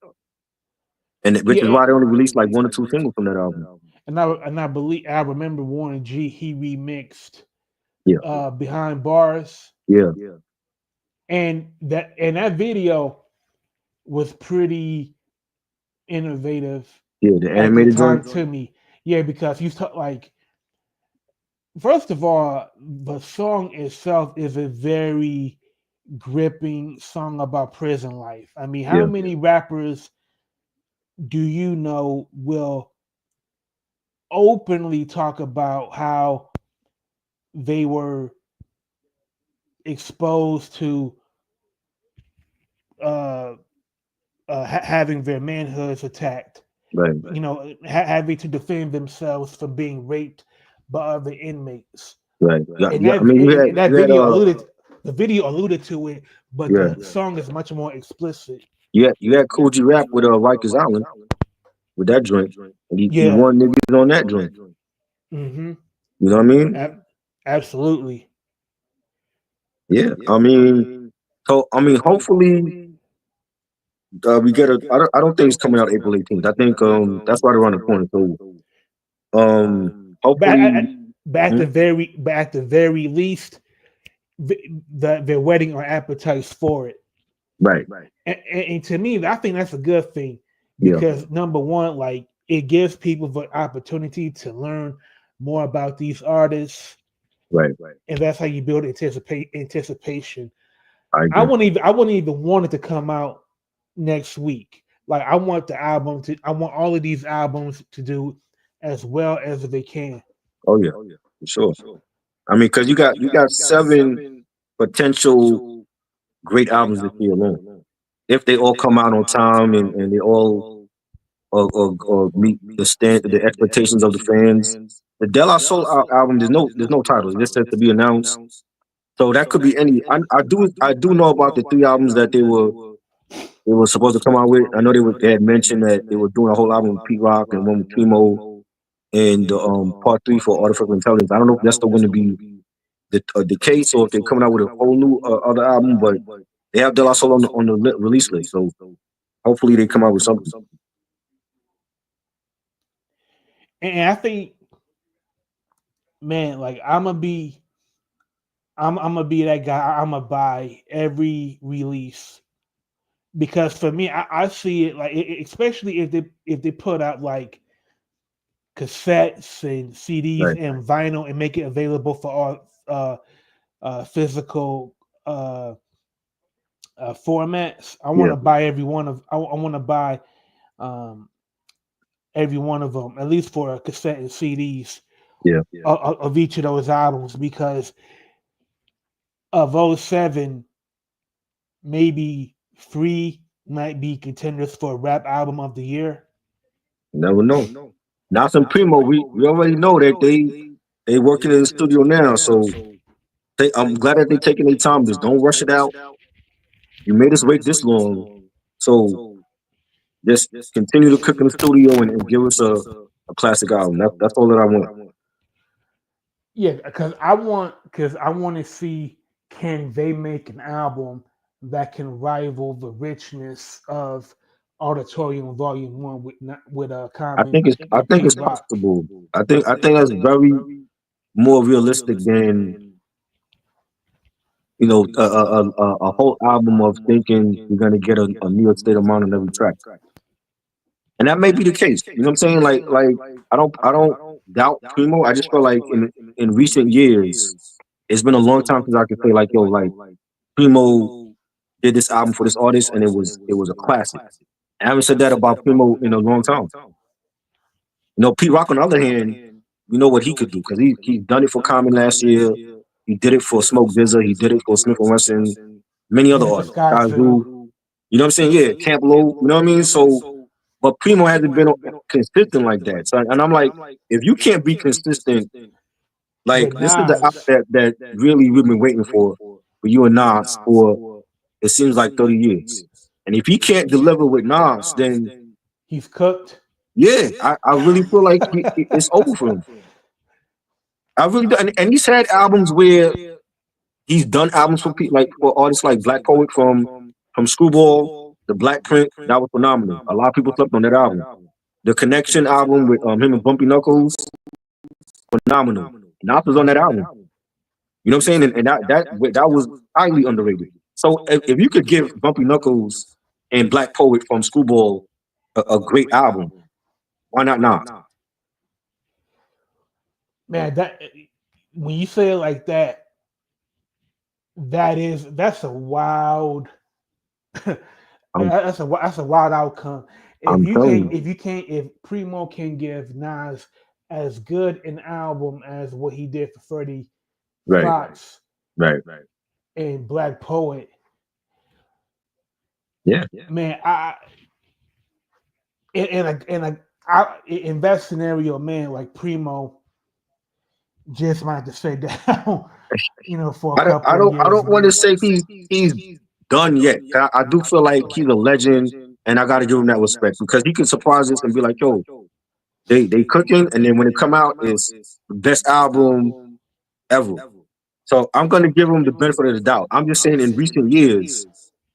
which is Yeah, why they only released like one or two singles from that album. and I believe I remember Warren G. He remixed Yeah, Behind Bars, yeah, and that video was pretty innovative yeah. The at the animated time joint. to me. Yeah, because you talk like first of all, the song itself is a very gripping song about prison life. I mean, how Yeah, many rappers do you know will openly talk about how they were exposed to uh, having their manhoods attacked? Right. Having to defend themselves from being raped by other inmates. Right. Yeah. And Yeah. I that mean, and that you had video alluded to it, but yeah, the song is much more explicit. you had Cool G Rap with Rikers Island with that joint, and he Yeah. won niggas on that joint. Mm-hmm. You know what I mean? Absolutely. Yeah. I mean, hopefully we get a. I don't think it's coming out April 18th. I think that's right around the corner. So But at, hopefully, at, but at hmm? the very least, they're whetting our appetites for it. Right. And to me, I think that's a good thing Yeah. because number one, like it gives people the opportunity to learn more about these artists, Right. and that's how you build anticipation. I I agree. wouldn't even want it to come out next week. Like I want all of these albums to do as well as they can. Oh yeah, for sure. I mean, because you got 7 potential great albums this year alone. If they all come out on time and they all meet the expectations of the fans. The De La Soul album, there's no title. It just says to be announced. So that could be any. I do know about the 3 albums that they were supposed to come out with. I know they had mentioned that they were doing a whole album with Pete Rock and one with Chemo and part 3 for Artificial Intelligence. I don't know if that's still going to be the case or if they're coming out with a whole new other album, but they have De La Soul on the release list. So hopefully they come out with something. And I think, man, like I'm gonna be that guy. I'm gonna buy every release because for me, I see it like, especially if they put out like cassettes and CDs Right. and vinyl and make it available for all physical formats. I want Yeah. to buy every one of. I want to buy um, every one of them, at least for a cassette and CDs Yeah. of each of those albums because of '07, maybe 3 might be contenders for rap album of the year. You never know. Nas and Primo, we already know that they working in the studio now. So I'm glad that they taking their time. Just don't rush it out. You made us wait this long. So just continue to cook in the studio and give us a classic album. That's all that I want. Yeah, because I want to see can they make an album that can rival the richness of Auditorium Volume One with Common I and think Pete it's Rock. possible. I think that's very more realistic than a whole album of thinking you're gonna get a New York State amount on every track. And that may be the case. You know what I'm saying? Like I don't doubt Primo. I just feel like in recent years, it's been a long time since I could say like, yo, like Primo did this album for this artist and it was a classic. I haven't said that about Primo in a long time. Pete Rock on the other hand, we know what he could do because he's done it for Common last year. He did it for Smoke DZA. He did it for Smith and Wesson. Many other Memphis artists, Guy Guys Zoo. who, you know what I'm saying? Yeah, Camp Low. You know what I mean? So, but Primo hasn't been consistent like that. So, and I'm like, if you can't be consistent, like With this is the album Nas, that really we've been waiting for you and Nas for it seems like 30 years. And if he can't deliver with Nas, then he's cooked. yeah, I really feel like it's over for him. I really do. And he's had albums where he's done albums for people like for artists like Black Poet from Screwball, the Black Print. That was phenomenal. A lot of people slept on that album. The Connection album with him and Bumpy Knuckles, phenomenal. Nas was on that album. You know what I'm saying? And that was highly underrated. So if you could give Bumpy Knuckles and Black Poet from Screwball a great album, why not Nas? Man, that when you say it like that, that's a wild I'm that's a wild outcome. I'm telling you, If Primo can give Nas as good an album as what he did for Freddie right, Fox right, and Black Poet, yeah, man, in that scenario, man, like Primo just might have to stay down, for a I couple of don't I years, don't want to man. say he's done yet. I do feel like he's a legend, and I got to give him that respect because he can surprise us and be like, "Yo, they cooking," and then when it come out, it's the best album ever. So I'm gonna give him the benefit of the doubt. I'm just saying, in recent years,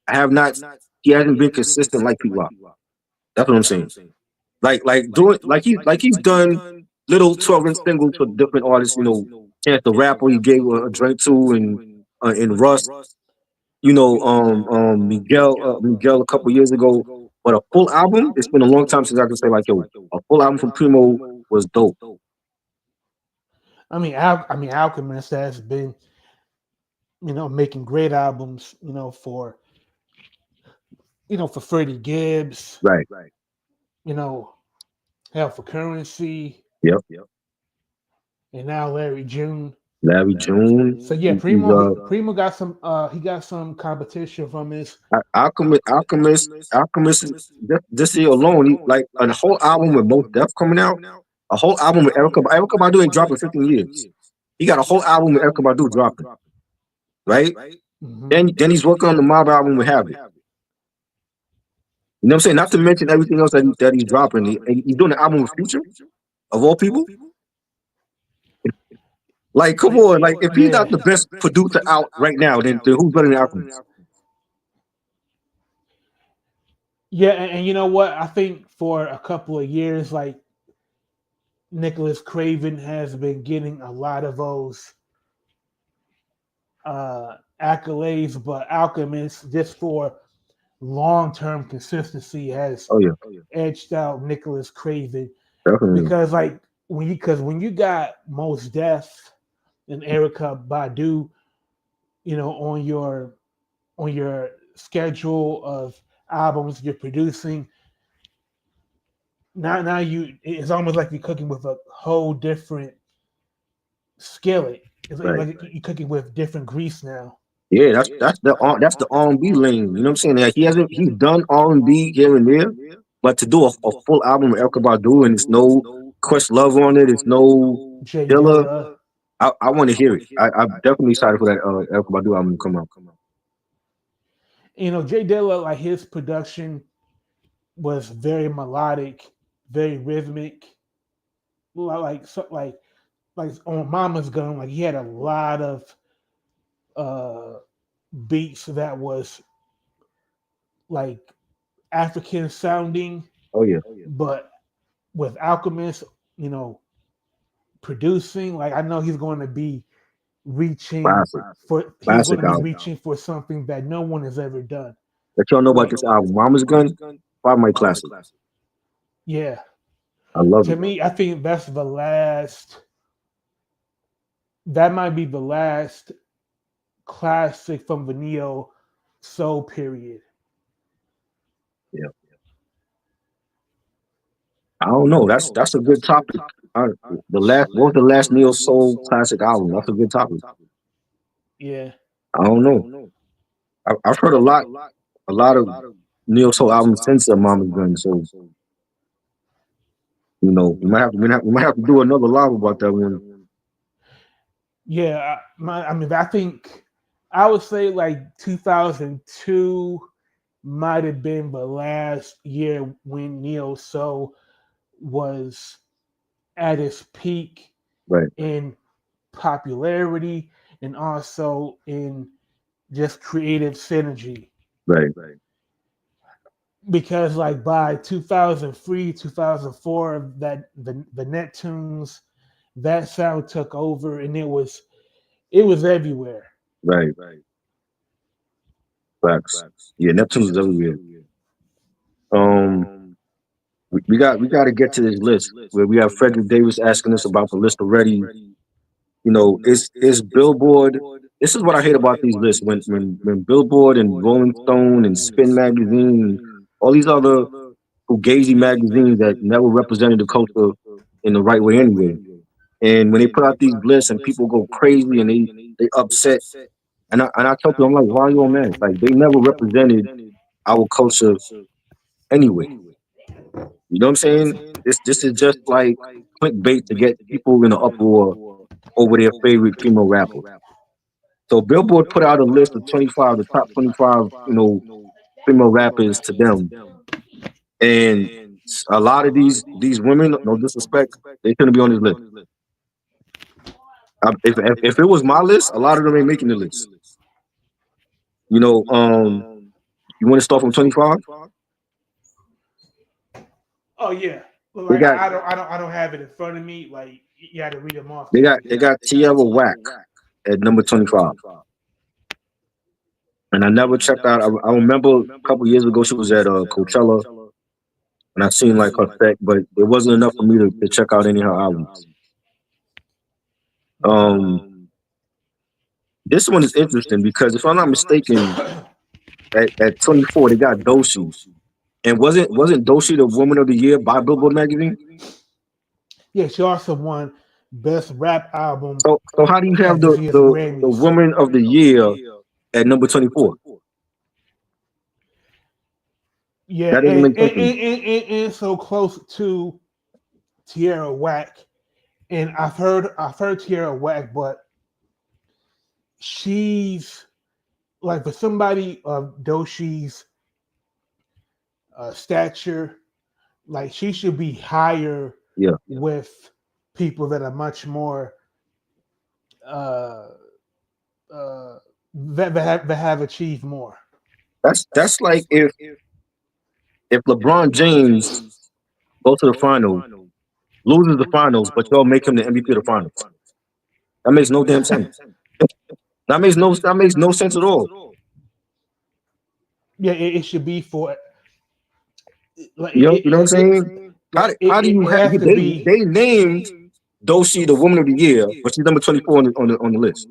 I have not. He hasn't been consistent like people are. That's what I'm saying. Like doing like he's done little 12-inch singles for different artists. Chance the Rapper he gave a drink to, and Russ. Miguel a couple years ago. But a full album, it's been a long time since I can say like, yo, a full album from Primo was dope. Alchemist has been, making great albums, for Freddie Gibbs, Right. you know, hell for Currency, Yep. and now Larry June. Larry June. So yeah, He's Primo got some he got some competition from his. Alchemist. This year alone, like a whole album with Most Def coming out, a whole album with Erica Badu ain't dropping 15 years. He got a whole album with Erica Badu dropping, right? Mhm. Then he's working on the Mob album with Habit. You know what I'm saying? Not to mention everything else that he's dropping. He's doing an album with Future of all people. Like, come on, like if he's Yeah. not the best producer out right now, then who's better than Alchemist? Yeah, and you know what? I think for a couple of years, like Nicholas Craven has been getting a lot of those accolades, but Alchemist, just for long term consistency, has Oh yeah, edged out Nicholas Craven definitely. because like when you got Most Def and Erica Badu, on your schedule of albums you're producing, now it's almost like you're cooking with a whole different skillet. It's Right. like you're cooking with different grease now. Yeah, that's the R&B lane. You know what I'm saying? Like he's done R&B here and there, but to do a full album with Erykah Badu and it's no Questlove on it, it's no Jay Dilla. Dilla, I want to hear it. I'm definitely excited for that Erykah Badu album to come out. Jay Dilla, like his production was very melodic, very rhythmic, like like on Mama's Gun, like he had a lot of uh beats that was like African sounding, Oh yeah, but with Alchemist, you know, producing, like I know he's going to be reaching classic, he's going classic to be album. reaching for something that no one has ever done. Let y'all know about Like this album, Mama's Gun, Five My Classic. yeah, I love to it. me, I think that's the last. That might be the last classic from the neo soul period. Yeah, I don't know. That's a good topic. Uh, what was the last neo soul classic album? That's a good topic. Yeah, I don't know. I've heard a lot of neo soul albums since Mama's Gun. So we might have to do another live about that one. yeah. I mean, I think I would say like 2002 might have been the last year when neo soul was at its peak Right, in popularity and also in just creative synergy. right, Because like by 2003, 2004, that the Neptunes, that sound took over and it was everywhere. right. Facts. Yeah, Neptune's is everywhere. Um, we got to get to this list where we have Frederick Davis asking us about the list already. Is Billboard? This is what I hate about these lists when Billboard and Rolling Stone and Spin Magazine and all these other fugazi magazines that never represented the culture in the right way anyway. And when they put out these lists and people go crazy and they upset, and I tell people, I'm like, why are you all mad? Like they never represented our culture anyway. You know what I'm saying? This is just like clickbait to get people in an uproar over their favorite female rapper. So Billboard put out a list of 25, the top 25, female rappers to them, and a lot of these women, no disrespect, they shouldn't be on this list. If it was my list, a lot of them ain't making the list. You know, you want to start from 25? Oh yeah. Well, They like got I don't have it in front of me. Like you had to read them off they to got me. they got Tierra Whack at number 25. And I never checked out. I remember a couple years ago she was at Coachella, and I seen like her set, but it wasn't enough for me to check out any of her albums. Um, this one is interesting because if I'm not mistaken, at 24 they got Doshi, and wasn't Doshi the Woman of the Year by Billboard magazine? Yeah, she also won best rap album So how do you have at this year's the Grammys. Woman of the Year at number 24? Yeah, That doesn't make sense. and so close to Tierra Whack. And I've heard Tierra Whack, but she's like for somebody of Doshi's stature, like she should be higher Yeah, with people that are much more uh, that have achieved more. that's like if LeBron James goes to the final, loses the finals, but y'all make him the MVP of the finals. That makes no damn sense. That makes no sense at all. Yeah, it should be for like You know what I'm saying? How do you it have has to be. they named Doshi the Woman of the Year, but she's number 24 on the list.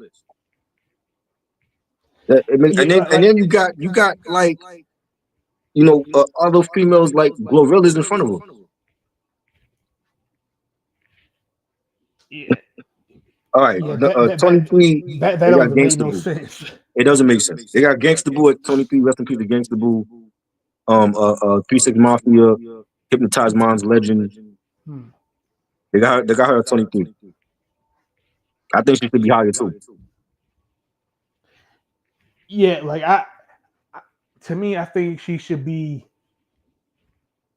And then you got like other females like Glorilla's in front of her. Yeah, All right, yeah, 23 that they don't got even make Gangsta no Boo. sense. It doesn't make sense. They got Gangsta Boo at 23. Rest in peace to Gangsta Boo. 3 6 Mafia, Hypnotized Minds Legend. Hmm. They got her at 23. I think she should be higher too. Yeah, like to me, I think she should be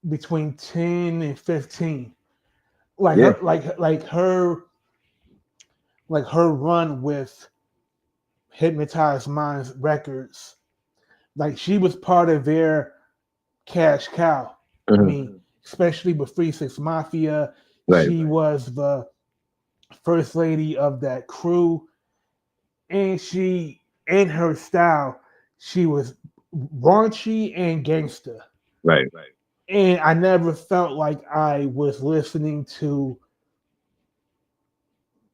between 10 and 15. Like Yeah, her run with Hypnotized Minds Records. Like she was part of their cash cow. I hmm, mean, especially with 3 6 Mafia, right. she was the first lady of that crew, and she in her style, she was raunchy and gangster. Right. And I never felt like I was listening to,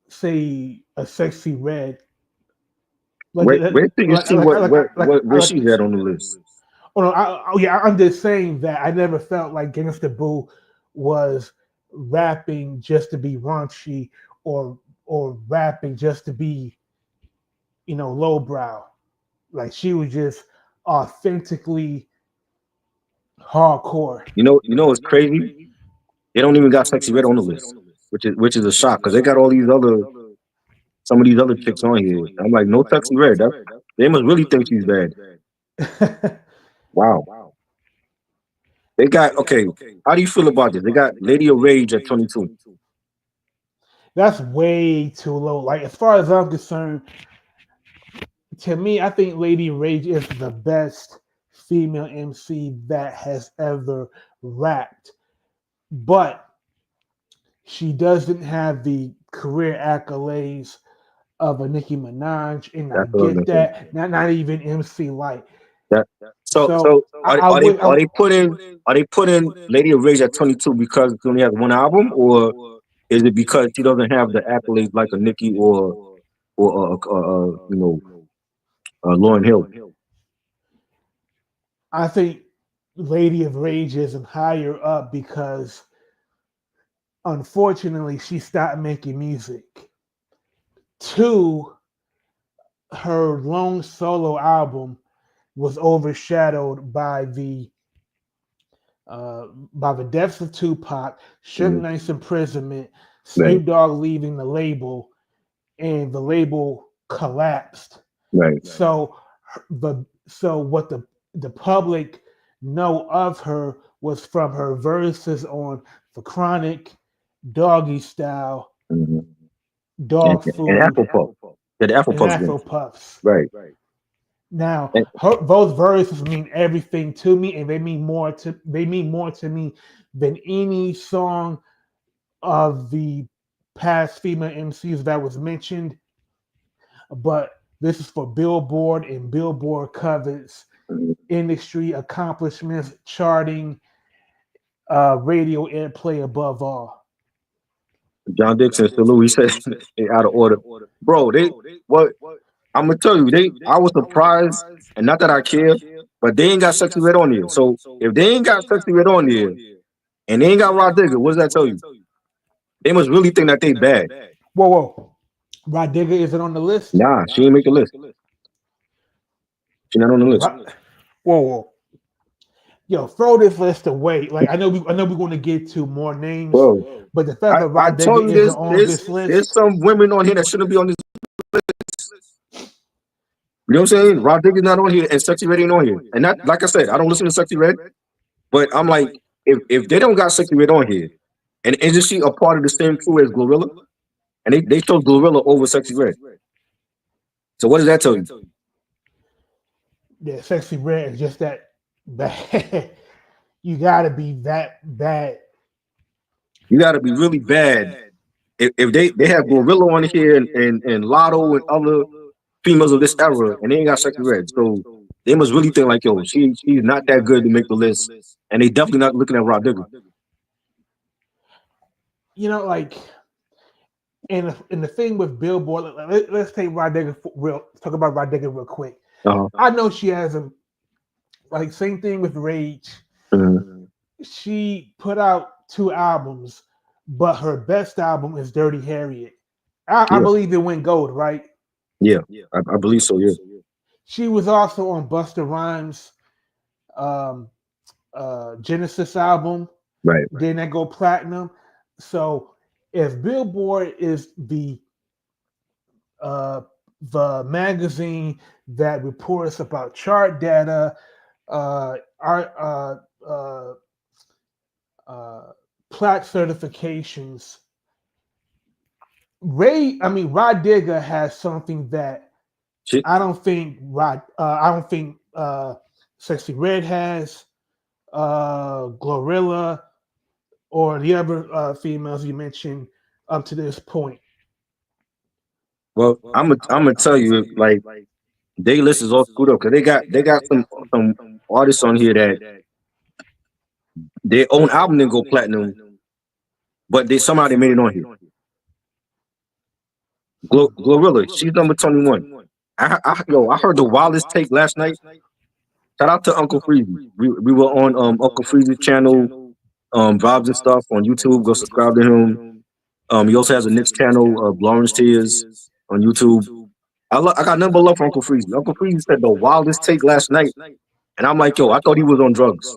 say, a Sexy Red. Where do you see where Like she's at on the list? oh no, yeah, I'm just saying that I never felt like Gangsta Boo was rapping just to be raunchy or rapping just to be, lowbrow. Like she was just authentically hardcore. You know what's crazy? They don't even got Sexy Red on the list, which is a shock because they got all these other some of these other chicks on here. I'm like, no Sexy Red. They must really think she's bad. Wow. They got okay. How do you feel about this? They got Lady of Rage at 22. That's way too low. Like as far as I'm concerned, to me, I think Lady Rage is the best female MC that has ever rapped. But she doesn't have the career accolades of a Nicki Minaj, and I That's what I was get gonna say. that. Not even MC Lyte. That, So I would. are they putting Lady of Rage at 22 because she only has one album, or is it because she doesn't have the accolades like a Nicki or Lauryn Hill? I think Lady of Rage isn't higher up because unfortunately she stopped making music. Two, her long solo album was overshadowed by the by the deaths of Tupac, Suge Mhm. Knight's imprisonment, Right, Snoop Dogg leaving the label, and the label collapsed. right. So what the public know of her was from her verses on The Chronic, Doggy Style, Mm-hmm. Dog And Food, Afro Puff. Yeah, the Afro and Puff's Afro good. Puffs. Right. Now, And, those verses mean everything to me, and they mean more to me than any song of the past female MCs that was mentioned. But this is for Billboard, and Billboard covers mhm. industry accomplishments, charting, radio airplay above all. John Dixon, salute. He said they out of order. Bro, they what I'm gonna tell you, I was surprised, and not that I care, but they ain't got Sexy Red on here. So if they ain't got Sexy Red on here and they ain't got Rod Digger, what does that tell you? They must really think that they bad. Whoa, whoa. Rod Digger isn't on the list? Nah, she ain't make the list. She not on the list. Whoa, whoa. Yo, throw this list away. Like I know we're going to get to more names, Bro, but the fact that I Rod Digger told you isn't this. on this There's list, some women on here that shouldn't be on this. You know what I'm saying? Rod Digger's not on here and Sexy Red ain't on here. And that, like I said, I don't listen to Sexy Red, but I'm like, if they don't got Sexy Red on here, and isn't she a part of the same crew as Glorilla? And they chose Glorilla over Sexy Red. So what does that tell you? yeah, Sexy Red is just that bad. You got to be that bad. You got to be really bad. If they have Glorilla on here and Lotto and other females of this era, and they ain't got Sexy Red, so they must really think like, yo, she's not that good to make the list, and they definitely not looking at Rod Digger. You know, like, and the thing with Billboard, let's take Rod Digger talk about Rod Digger real quick. Uh-huh. I know she has a like same thing with Rage. Mhm. She put out 2 albums, but her best album is Dirty Harriet. I Yeah, believe it went gold, right? yeah, I believe so. Yeah, She was also on Busta Rhymes' um, Genesis album. right. Didn't that go platinum? So if Billboard is uh, the magazine that reports about chart data, art, uh, plaque certifications. Rod Digger has something that She, I don't think Sexy Red has, Glorilla, or the other females you mentioned up to this point. well, I'm gonna tell you, like, they list is all screwed up because they got some artists on here that their own album didn't go platinum, but they somehow they made it on here. Glorilla, she's number 21. I heard the wildest take last night. Shout out to Uncle Freezy. We were on Uncle Freezy's channel, vibes and stuff on YouTube. Go subscribe to him. He also has a Knicks channel, Lawrence Tears on YouTube. I got number love for Uncle Freezy. Uncle Freezy said the wildest take last night, and I'm like, yo, I thought he was on drugs.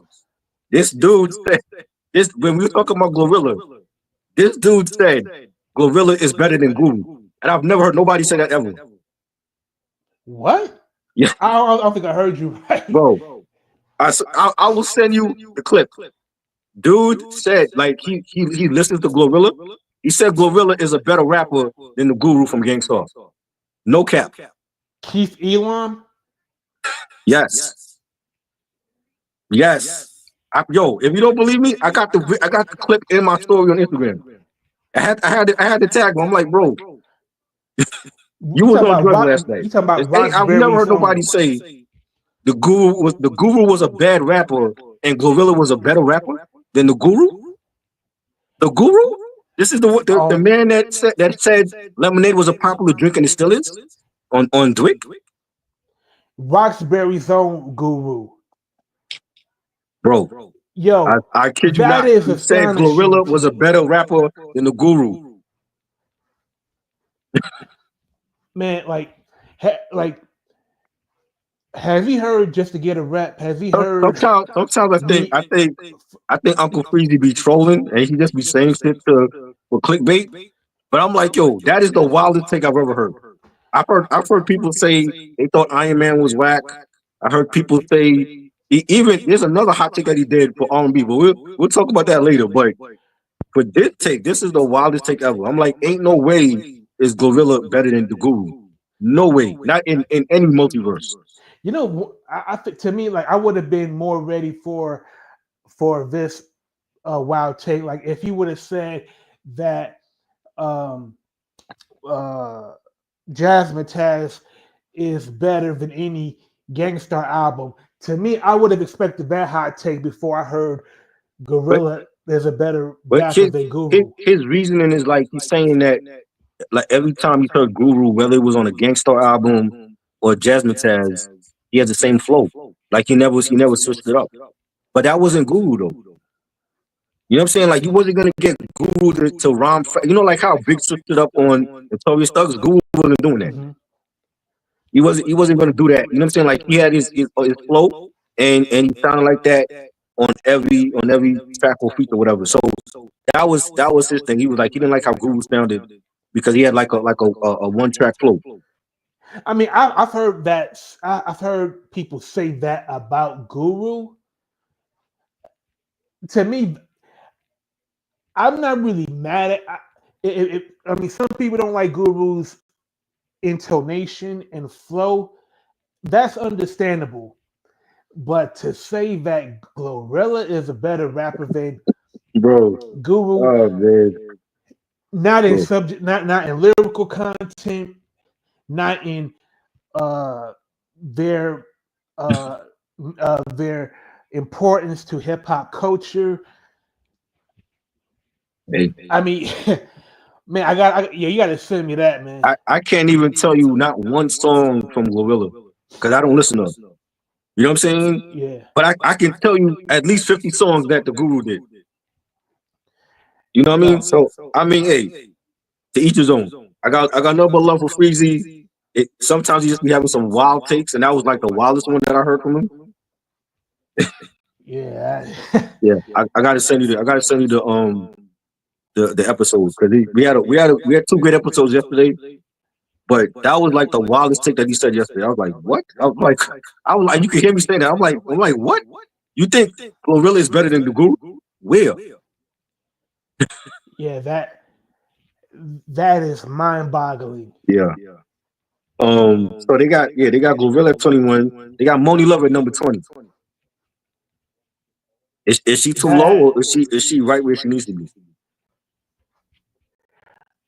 This dude said this when we were talking about Glorilla. This dude said Glorilla is better than Guru, and I've never heard nobody say that ever. What? Yeah, I don't think I heard you right. bro. I will send you the clip. Dude said like he listens to Glorilla. He said Glorilla is a better rapper than the Guru from Gangstar. No cap. Keith Elam. Yes. Yes. Yo, if you don't believe me, I got the clip in my story on Instagram. I had to tag him. I'm like, bro, you was on drugs last night. You talking about I've never Roxbury's heard nobody own? say the Guru was a bad rapper and Glorilla was a better rapper than the Guru. The Guru? This is the Oh, man that said lemonade was a popular drink and it still is on Dwick, Roxbury's own Guru. bro. Yo, I kid you that not. is He said astonishing Glorilla to was a me, better rapper than the Guru. man. Like Have you heard Just to Get a Rep? Have you heard Sometimes me? I think Uncle Freezy be trolling and he just be saying shit to for clickbait. But I'm like, yo, that is the wildest take I've ever heard. I've heard people say they thought Iron Man was whack. I heard people say even there's another hot take that he did for R&B, but we'll talk about that later. But for this take, this is the wildest take ever. I'm like, ain't no way is Gorilla better than the Guru. No way, not in any multiverse. You know, I think to me, like I would have been more ready for this wild take. Like if he would have said that um, Jasmine Taz is better than any Gangstar album. To me, I would have expected that hot take before I heard But Gorilla is a better but rapper than Guru. his reasoning is like he's saying that like every time he heard Guru, whether it was on a Gangstar album or Jasmine Taz, he has the same flow. Like he never switched it up. But that wasn't Guru though. You know what I'm saying? Like you wasn't gonna get Guru to rhyme. You know, like how Big switched it up on Notorious Thugs. Guru wasn't doing that. Mhm. He wasn't gonna do that. You know what I'm saying? Like he had his flow, and he sounded like that on every track or feature or whatever. So that was his thing. He was like he didn't like how Guru sounded because he had like a one track flow. I mean, I've heard that. I've heard people say that about Guru. To me, I'm not really mad at. I mean, some people don't like Guru's intonation and flow. That's understandable. But to say that Glorilla is a better rapper than Bro, Guru, oh man, not in bro. subject, not in lyrical content, not in uh, their uh, their importance to hip hop culture. Hey, I mean, man, yeah, you got to send me that, man. I can't even tell you not one song from Glorilla because I don't listen to them. You know what I'm saying? Yeah, But I can tell you at least 50 songs that the Guru did. You know what I mean? well, So I mean, hey, to each his own. I got no but love for Freezy. Sometimes he just be having some wild takes, and that was like the wildest one that I heard from him. yeah, Yeah, I gotta send you the episodes because we had two great episodes yesterday, but that was like the wildest take that he said yesterday. I was like, what? I was like, you can hear me saying that. I'm like, what? You think Glorilla is better than the Guru? Where? yeah. That is mind-boggling. Yeah. So they got Glorilla at 21. They got Moni Love at number 20. Is she too low That or is she right where she needs to be?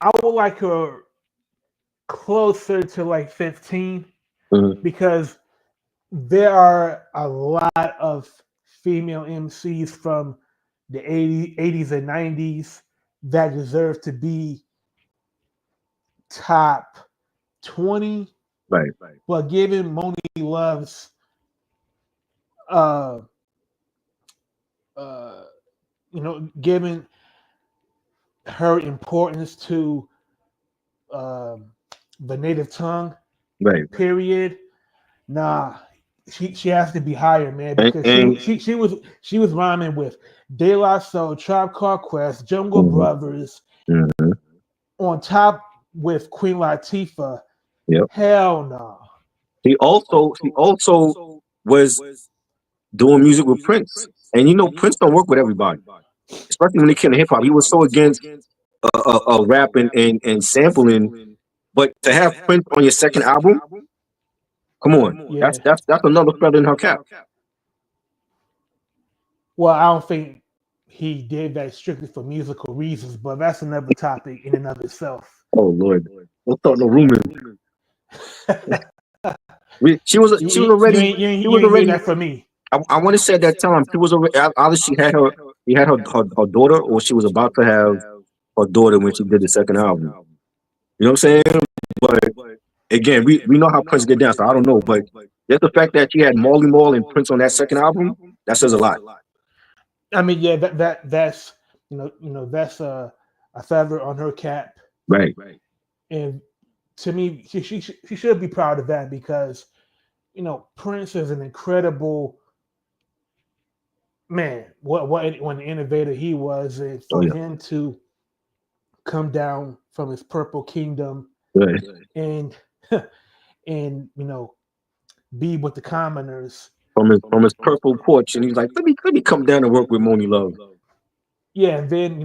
I would like her closer to like 15 Mhm. because there are a lot of female MCs from the 80s and 90s that deserve to be top 20. Right. But given Moni Love's uh uh given her importance to the native tongue, Right. period. Nah, she has to be higher, man, because And she was rhyming with De La Soul, Tribe Called Quest, Jungle mhm, Brothers, mhm, on top with Queen Latifah. yep. Hell no. He also was doing music with Prince. And you know Prince don't work with everybody, especially when it came to hip hop. He was so against rapping and sampling, but to have Prince on your second album, come on, Yeah. that's another feather in her cap. Well, I don't think he did that strictly for musical reasons, but that's another topic in and of itself. Oh Lord, don't start no rumors. She was You ain't hear already. that from me. I want to say at that time she was already either she had her daughter or she was about to have her daughter when she did the second album. You know what I'm saying? But again, we know how Prince get down, so I don't know. But just the fact that she had Marley Marl and Prince on that second album, that says a lot. I mean, yeah, that's that's a feather on her cap, Right. and to me, she should be proud of that because Prince is an incredible man. What an innovator he was, and Oh for yeah, him to come down from his purple kingdom right. and and be with the commoners. From his purple porch, and he's like, let me come down and work with Moni Love. Yeah, and then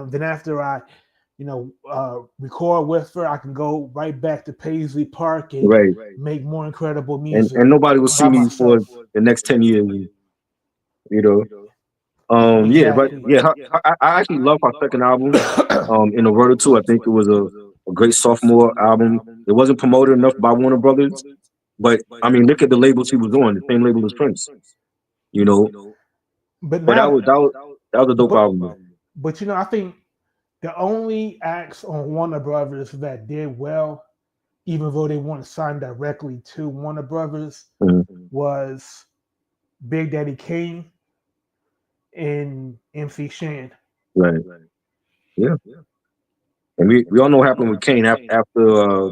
then after I record with her, I can go right back to Paisley Park and Right. make more incredible And music nobody will see by me for myself. the next 10 years. You know. Yeah, but Exactly. yeah, I actually love her second album. In a word or two, I think it was a great sophomore album. It wasn't promoted enough by Warner Brothers, but I mean, look at the labels he was on, the same label as Prince. You know, But but that now, was that was that was a dope but album. Though. but I think the only acts on Warner Brothers that did well, even though they weren't signed directly to Warner Brothers, Mhm. was Big Daddy Kane and MC Shan. Right. Yeah. And we all know what happened with Kane after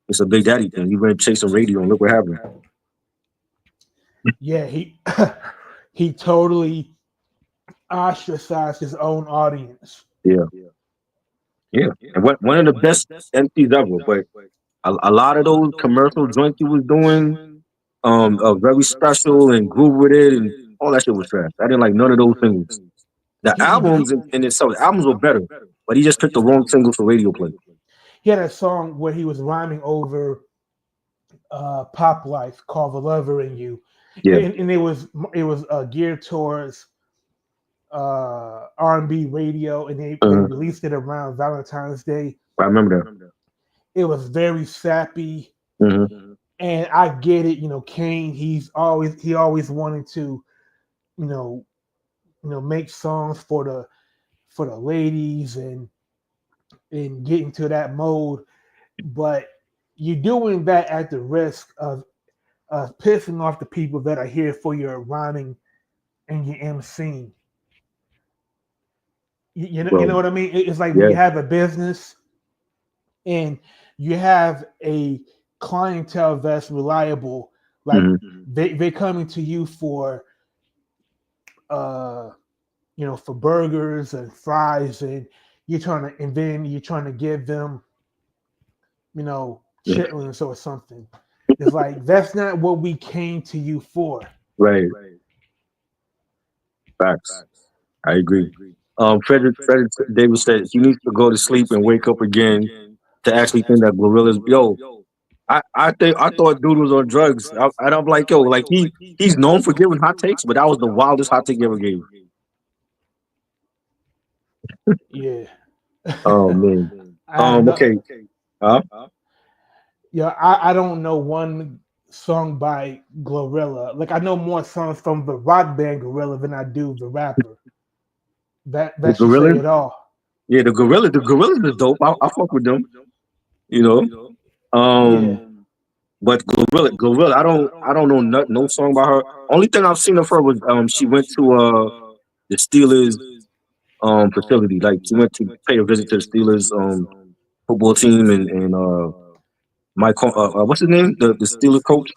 it's a Big Daddy thing. He went chasing radio, and look what happened. Yeah, he he totally ostracized his own audience. Yeah. Yeah. And one of the best MCs ever, but a lot of those commercial joints he was doing, very special and groove with it, and all that shit was trash. I didn't like none of those singles. The albums in itself, the albums were better, but he just picked the wrong singles for radio play. he had a song where he was rhyming over pop life called "The Lover in You," Yeah, and it was geared towards R&B radio, and they uh released it around Valentine's Day. I remember It was very sappy, that. and I get it. Kane, he always wanted to, you know, make songs for the ladies and get into that mode, but you're doing that at the risk of pissing off the people that are here for your rhyming and your MCing. You know Well, what I mean? It's like when yeah, you have a business and you have a clientele that's reliable, like hmm they coming to you for uh for burgers and fries, and you're trying to give them yeah, chitlins or something. It's like that's not what we came to you for. right. Facts. I agree. Frederick Davis said he needs to go to sleep and wake up again to actually think that Glorilla's. Yo, I thought dude was on drugs, and I'm like, yo, like he's known for giving hot takes, but that was the wildest hot take he ever gave. Yeah. Oh man. I know. Okay. Huh? Yeah, I don't know one song by Glorilla. Like I know more songs from the rock band Gorilla than I do the rapper. The That should say Gorillas. it all. Yeah, the Gorillas is dope. I fuck with them. You know. Yeah. But Glorilla, I don't know no song by her. Only thing I've seen of her was she went to the Steelers facility. Like she went to pay a visit to the Steelers football team and Mike what's his name? The Steelers coach?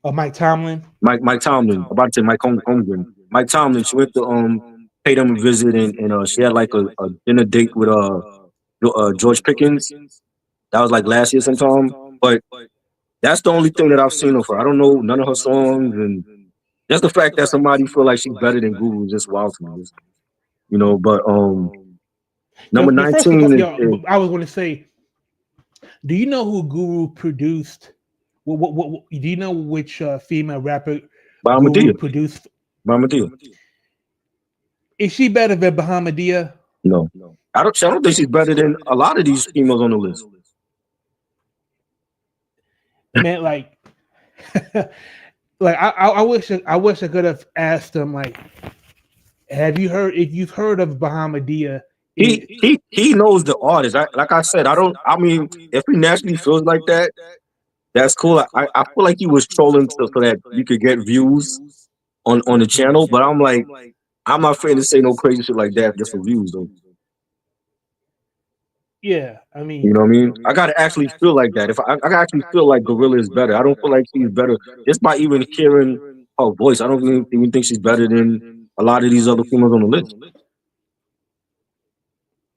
Mike Tomlin. Mike Tomlin. I'm about to say Mike Holmgren. Mike Tomlin, she went to pay them a visit and she had like a dinner date with George Pickens. That was like last year sometime. But that's the only thing that I've seen of her. I don't know none of her songs, and just the fact that somebody feel like she's better than Google is just wild to me. But number Yo, first of 19 all, is I was going to say, do you know who Guru produced? Do you know which female rapper Guru Bahamadia. produced? Bahamadia. Is she better than Bahamadia? No. I don't think she's better than a lot of these females on the list. Man, like, like I wish I could have asked them like, have you heard if you've heard of Bahamadia? He knows the artist. Like I said, I don't. I mean, if he naturally feels like that, that's cool. I feel like he was trolling so that you could get views on the channel. But I'm like, I'm not afraid to say no crazy shit like that just for views though. Yeah, I You mean, know what I mean? I gotta actually feel like that. If I gotta actually feel like Gorilla is better. I don't feel like she's better just by even hearing her voice. I don't even think she's better than a lot of these other females on the list.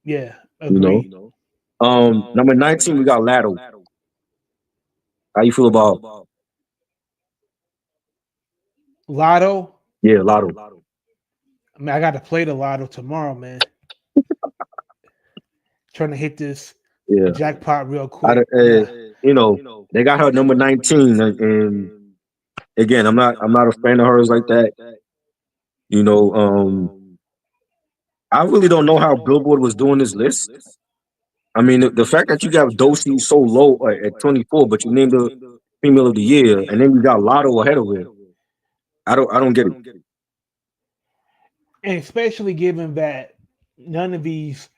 yeah, You know. agreed. Number 19, we got Lato. How you feel about Lotto. yeah, Lotto? I mean, I got to play the lotto tomorrow, man. Trying to hit this Yeah, jackpot real I, quick. Yeah. you know they got her number 19, and again, I'm not a fan of hers like that. You know, I really don't know how Billboard was doing this list. I mean, the fact that you got Doshi so low at 24, but you named her female of the year, and then you got Lotto ahead of her. I don't get it. And especially given that none of these,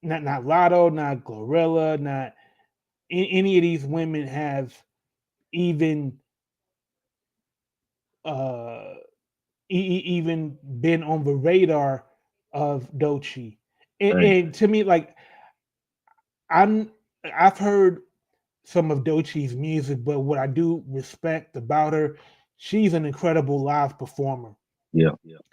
not Lotto, not Glorilla, not any of these women have even uh even been on the radar of Dochi. Right, And to me, like I'm I've heard some of Dochi's music, but what I do respect about her, she's an incredible live performer. yeah,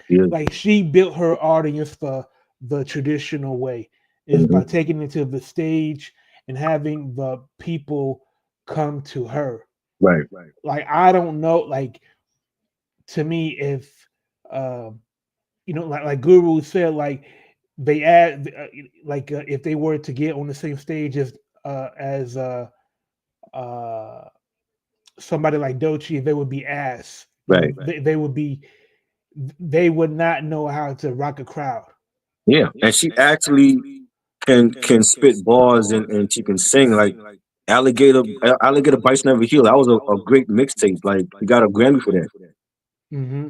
yeah, Like she built her audience the traditional way is hmm by taking it to the stage and having the people come to her. right, Like I don't know, like to me, if uh, like Guru said, like they add, if they were to get on the same stage as uh, somebody like Dochi, they would be ass. right. They would be, they would not know how to rock a crowd. Yeah, and she actually can spit bars, and she can sing like Alligator Bites Never Heal. That was a great mixtape. Like he got a Grammy for that. Hmm.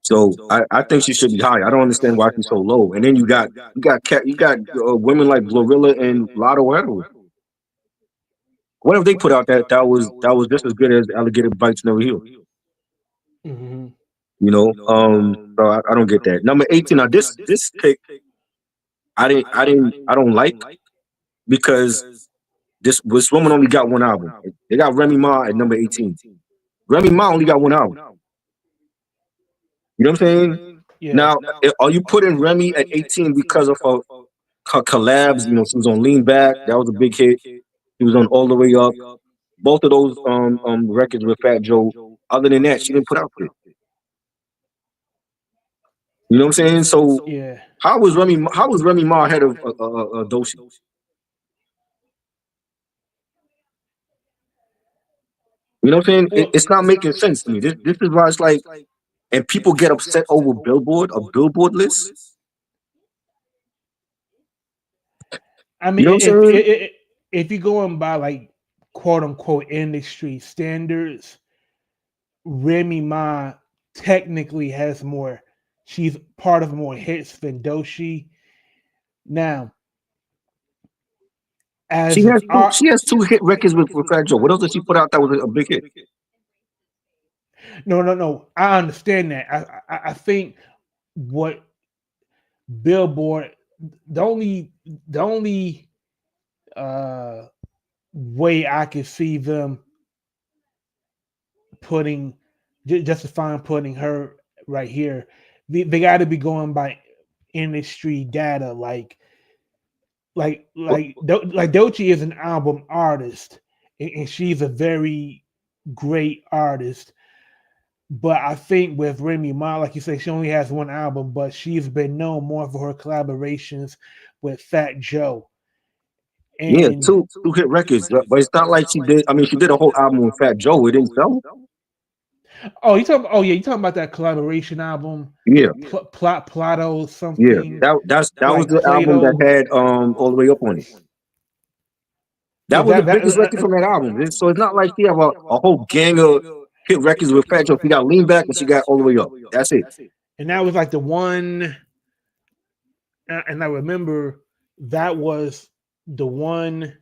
So I think she should be high. I don't understand why she's so low. And then you got women like Glorilla and Lotto Edwards. What if they put out that was just as good as Alligator Bites Never Heal? Hmm. You know, so I don't get that. Number 18. Now this pick I don't like because this woman only got one album. They got Remy Ma at number 18. Remy Ma only got one album. You know what I'm saying? Yeah. Now, are you putting Remy at 18 because of her collabs? You know, she was on Lean Back. That was a big hit. She was on All the Way Up. Both of those records with Fat Joe. Other than that, she didn't put out shit. You know what I'm saying? So Yeah. how was Remy Ma ahead of Doshi? You know what I'm saying? Well, It's not making sense to me. This is why it's like, and people get upset over a Billboard list. I You mean, know what I'm saying? if you're going by like quote unquote industry standards, Remy Ma technically has more. She's part of more hits than Doshi. Now, She as an has two. art, She has two hit records with Fat Joe. What else did she put out that was a big hit? no, no, no. I understand that. I think what Billboard, the only uh way I could see them putting justifying putting her right here, they got to be going by industry data. What- Like Doechii is an album artist, and she's a very great artist. But I think with Remy Ma, like you say, she only has one album, but she's been known more for her collaborations with Fat Joe. Yeah, And two hit records, but it's not like she did. I mean, she did a whole album with Fat Joe. It didn't sell. you talking about that collaboration album, Yeah, Plato yeah. something That was like the album that Plato. had All the Way Up on it. Yeah, That was the biggest record from that album. So it's not like she have a whole gang of hit records with Fat Joe. She got Lean Back and she got All the Way Up. That's it. and that was like the one. And I remember that was the one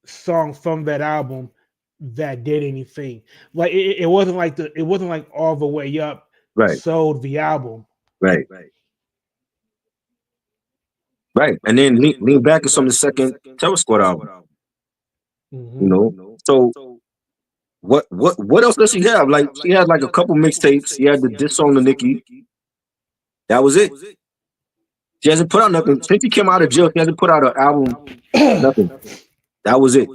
song from that album that did anything. Like it wasn't like all the way up Right, sold the album. right. right, and then lean back is from the second Terror Squad album. You Mm-hmm. know, so what else does she have? Like she had like a couple mixtapes. She had the diss song to Nicki. That was it. She hasn't put out nothing since she came out of jail. She hasn't put out an album. Nothing. That was it.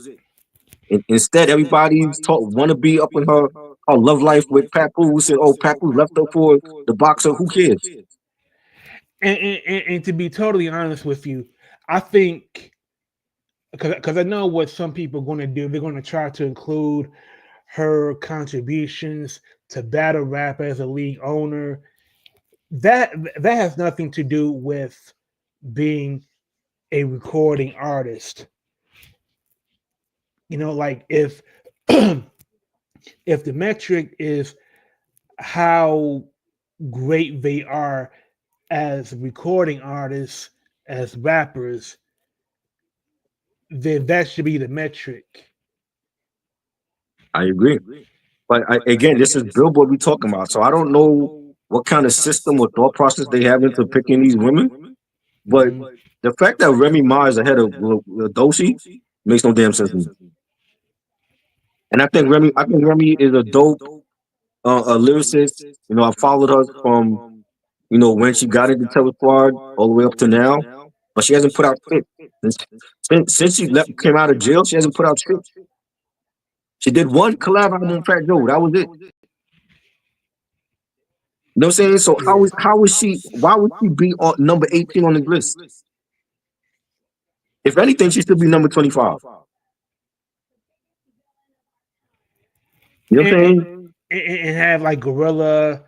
Instead, everybody's want to be up in her love life with Papoose. Said, "Oh, Papoose left her for the boxer. Who cares?" And to be totally honest with you, I think because I know what some people are going to do. They're going to try to include her contributions to battle rap as a league owner. That has nothing to do with being a recording artist. You know, like if if the metric is how great they are as recording artists, as rappers, then that should be the metric. I agree. But again, this is Billboard we talking about. So I don't know what kind of system or thought process they have into picking these women. But Mhm. the fact that Remy Ma is ahead of Doshi makes no damn sense to me. And I think Remy is a dope a lyricist. You know, I followed her from when she got into Terror Squad all the way up to now, but she hasn't put out shit since since she came out of jail. She hasn't put out shit. She did one collab album on Fat Joe. That was it. You know what I'm saying? So Yeah. how is she? Why would she be on number 18 on this list? If anything, she should be number 25. You know what I'm And, saying? and have like Gorilla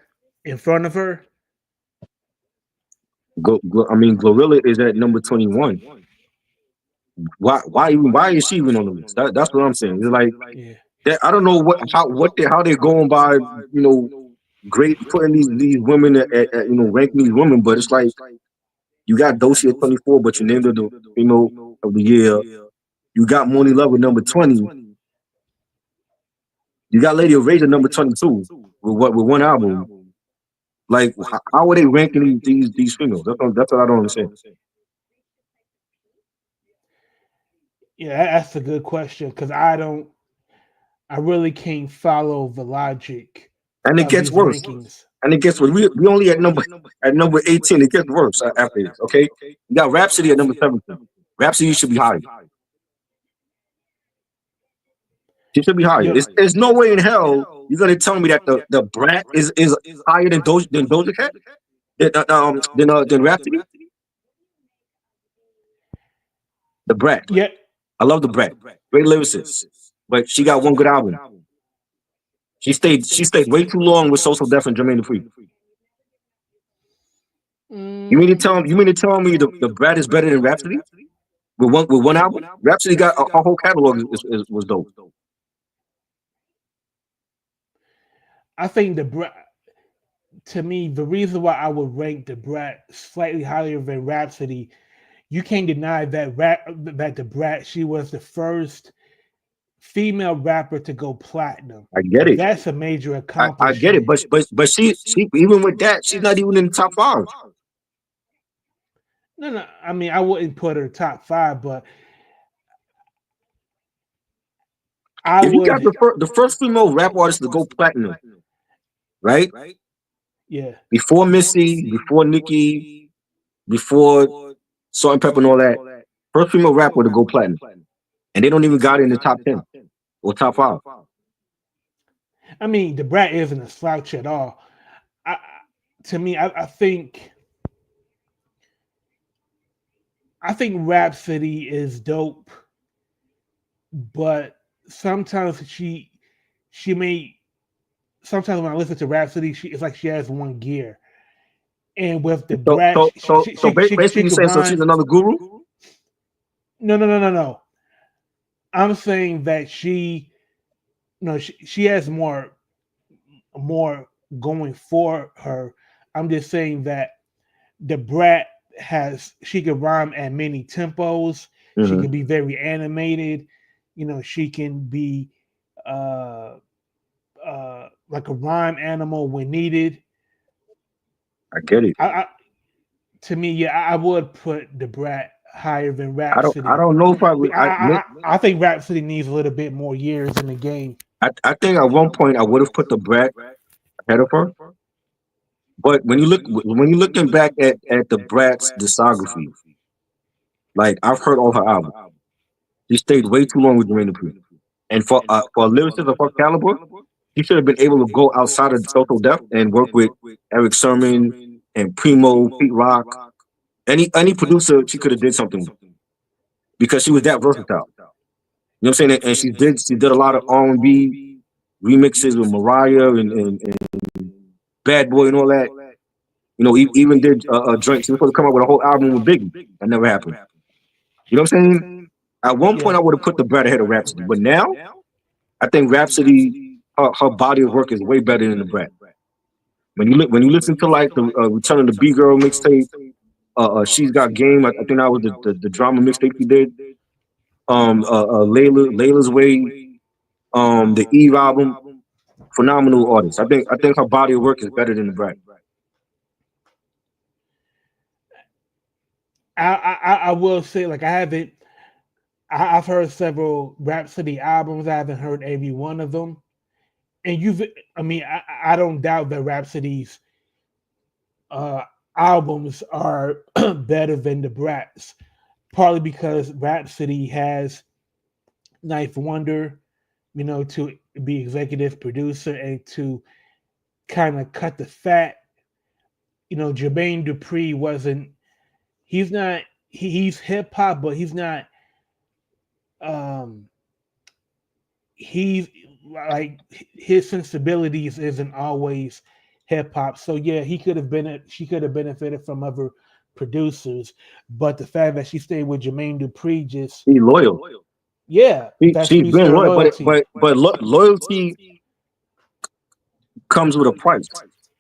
in front of her. I mean, Glorilla is at number 21. Why is she even on the list? That's what I'm saying. It's like Yeah. I don't know how they're going by. You know, great putting these women ranking these women, but it's like you got Doshi at 24, but you named her the female of the year. You got Moni Love at number 20. You got Lady of Rage at number 22 with one album. Like how are they ranking these females? That's what I don't understand. Yeah, that's a good question because I don't. I really can't follow the logic And it of gets these worse. rankings. And it gets worse. We only at number 18. It gets worse after this. Okay, you got Rhapsody at number 17. Rhapsody should be higher. She should be higher. Yo, There's no way in hell you're gonna tell me that the Brat is higher than Doja Cat than Rhapsody. The Brat. yeah, I love the Brat. Great lyricist, but she got one good album. She stayed way too long with Social Def and Jermaine Dupri. You mean to tell me the Brat is better than Rhapsody with one album? Rhapsody got a whole catalog was dope. I think the Brat. To me, the reason why I would rank the Brat slightly higher than Rhapsody, you can't deny that the Brat, she was the first female rapper to go platinum. I get it. That's a major I get it. accomplishment. But she even with that, she's not even in the top five. No, no. I mean, I wouldn't put her top five, but I If you got would. the first female rap artist to go platinum, right? Yeah. Before Missy, before Nicki, before Salt and Pepper and all that, first female rapper to go platinum, and they don't even got it in the top 10 or top five. I mean, the Brat isn't a slouch at all. I, to me, I think Rhapsody is dope, but sometimes she may sometimes when I listen to Rhapsody, it's like she has one gear. And with the So Brat, so so so basically, she you could saying so she's rhyme. another guru? No, no, no, no, no. I'm saying that she has more going for her. I'm just saying that the Brat she can rhyme at many tempos. She Mm-hmm. can be very animated. She can be uh like a rhyme animal when needed. I get it. I to me, yeah, I would put the Brat higher than I Rhapsody. don't know if I would. I think Rhapsody needs a little bit more years in the game. I think at one point I would have put the Brat ahead of her. But when you're looking back at the Brat's discography, like I've heard all her albums. She stayed way too long with Jermaine Dupri. And for a lyricist of her caliber, she should have been able to go outside of Social Def and work with Eric Sermon and Primo, Pete Rock, any producer she could have did something with because she was that versatile. You know what I'm saying? And she did a lot of R&B remixes with Mariah and Bad Boy and all that. You know, even did a joint. She was supposed to come up with a whole album with Biggie. That never happened. You know what I'm saying? At one point, I would have put the Brat ahead of Rhapsody, but now I think Rhapsody, her body of work is way better than the Brat. When you listen to like the Return of the B Girl mixtape, She's Got Game. I think that was the drama mixtape he did. Layla's Way, the Eve album, phenomenal artist. I think her body of work is better than the Brat. I will say, like, I've heard several Rhapsody albums. I haven't heard every one of them. And I don't doubt that Rhapsody's albums are better than the Brat's, partly because Rhapsody has Knife Wonder, to be executive producer and to kind of cut the fat. Jermaine Dupri he's hip hop, but he's not he's like his sensibilities isn't always hip hop. So yeah, she could have benefited from other producers, but the fact that she stayed with Jermaine Dupri just She's loyal. Yeah, that She's speaks been to her loyal, loyalty. but loyalty comes with a price.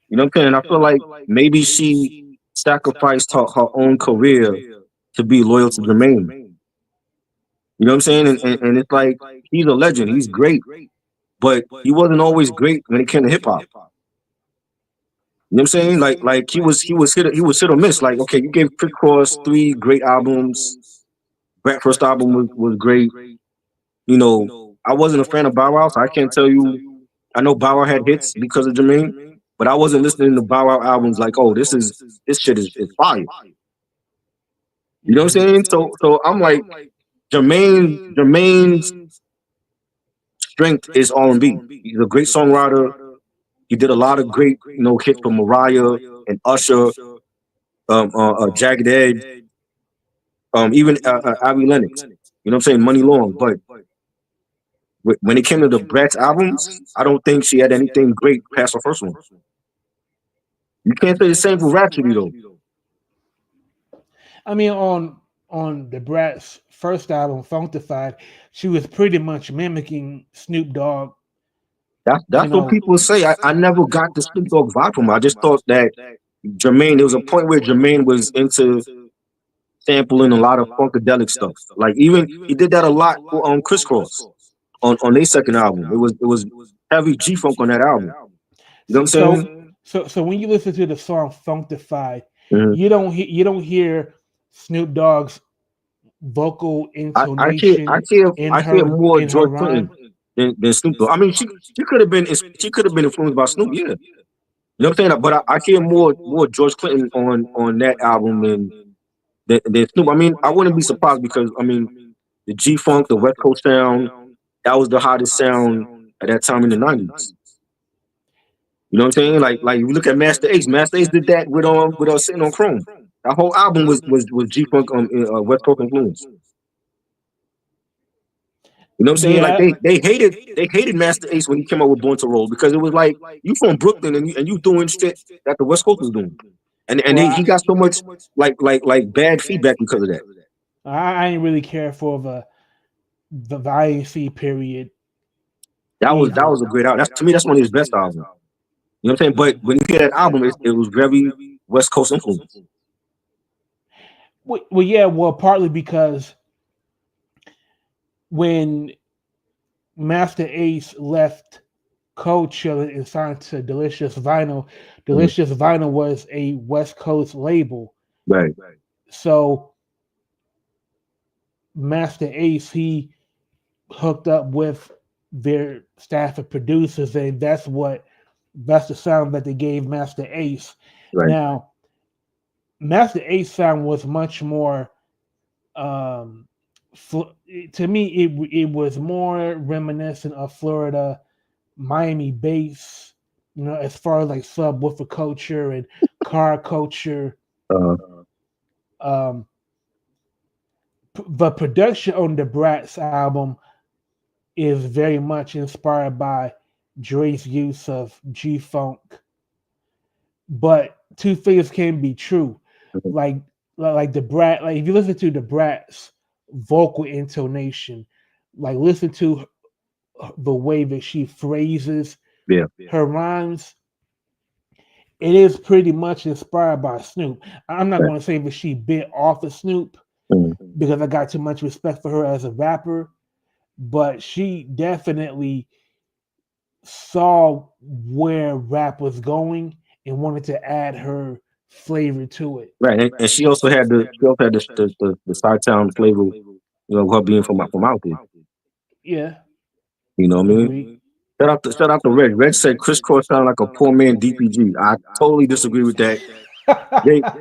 You know what I'm saying? I feel like maybe she sacrificed her own career to be loyal to Jermaine. You know what I'm saying? And it's like he's a legend. He's great, but he wasn't always great when it came to hip hop. You know what I'm saying? Like he was hit or miss. Like okay, you gave Crick Cross 3 great albums. Brat first album was great. You know, I wasn't a fan of Bow Wow, so I can't tell you. I know Bow Wow had hits because of Jermaine, but I wasn't listening to Bow Wow albums like, oh, this shit is fire. You know what I'm saying? So I'm like, Jermaine's strength is R&B. He's a great songwriter. He did a lot of great, hits for Mariah and Usher, Jagged Edge, even Avi Lennox. You know what I'm saying? Money Long. But when it came to the Brat's albums, I don't think she had anything great past her first one. You can't say the same for Rhapsody though. I mean, on the Brat's first album, Funktified, she was pretty much mimicking Snoop Dogg. That's what people say. I never got the Snoop Dogg vibe from her. I just thought that Jermaine, there was a point where Jermaine was into sampling a lot of funkadelic stuff. Like even he did that a lot on Criss Cross on their second album. It was heavy G funk on that album. You know what I'm saying? So when you listen to the song Funktified, Mm-hmm. you don't hear Snoop Dogg's vocal intonation. I hear more George Clinton than Snoop Dogg. I mean, she could have been influenced by Snoop, yeah. You know what I'm saying? But I hear more George Clinton on that album than Snoop. I mean, I wouldn't be surprised because I mean, the G Funk, the West Coast sound, that was the hottest sound at that time in the '90s. You know what I'm saying? Like you look at Master Ace. Master Ace did that with Sitting on Chrome. That whole album was G Funk West Coast influence. You know what I'm saying? Yeah. Like they hated Master Ace when he came out with Born to Roll because it was like you from Brooklyn and you doing shit that the West Coast was doing, and he got so much like bad feedback because of that. I didn't really care for the INC period. That was a great album. To me, that's one of his best albums. You know what I'm saying? But when you hear that album, it was very West Coast influence. Well, yeah. Well, partly because when Master Ace left Cold Chillin' and signed to Delicious Vinyl, Delicious Vinyl was a West Coast label. Right. So Master Ace, he hooked up with their staff of producers, and that's the sound that they gave Master Ace. Right. Now, Master Ace sound was much more um to me it was more reminiscent of Florida, Miami bass, as far as like subwoofer culture and car culture. Uh, Um the production on the Bratz album is very much inspired by Dre's use of G Funk, but two things can be true. Like like the Brat, like if you listen to the Brat's vocal intonation, like listen to the way that she phrases yeah. her rhymes, it is pretty much inspired by Snoop. I'm not Right. going to say that she bit off of Snoop Mm. because I got too much respect for her as a rapper, but she definitely saw where rap was going and wanted to add her flavor to it. Right. And she also had the Sci-Town flavor, her being from out there. Yeah, You know what I mean? agreed. Shout out to Red. Red said Chris Cross sounded like a poor man DPG. I totally disagree with that.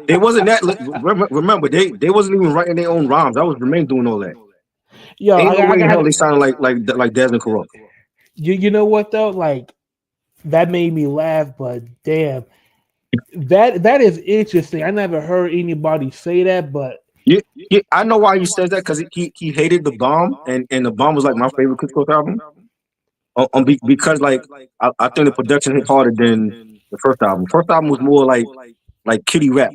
They wasn't that. Remember, they wasn't even writing their own rhymes. That was Jermaine doing all that. Yo, Ain't no way in hell they I sounded like Daz and Corrupt. you know what though? Like that made me laugh, but damn, that is interesting. I never heard anybody say that, but Yeah, yeah, I know why he says that because he hated the bomb, and the bomb was like my favorite Chris Cross album. Because like I think the production hit harder than the first album. First album was more like kiddie rap.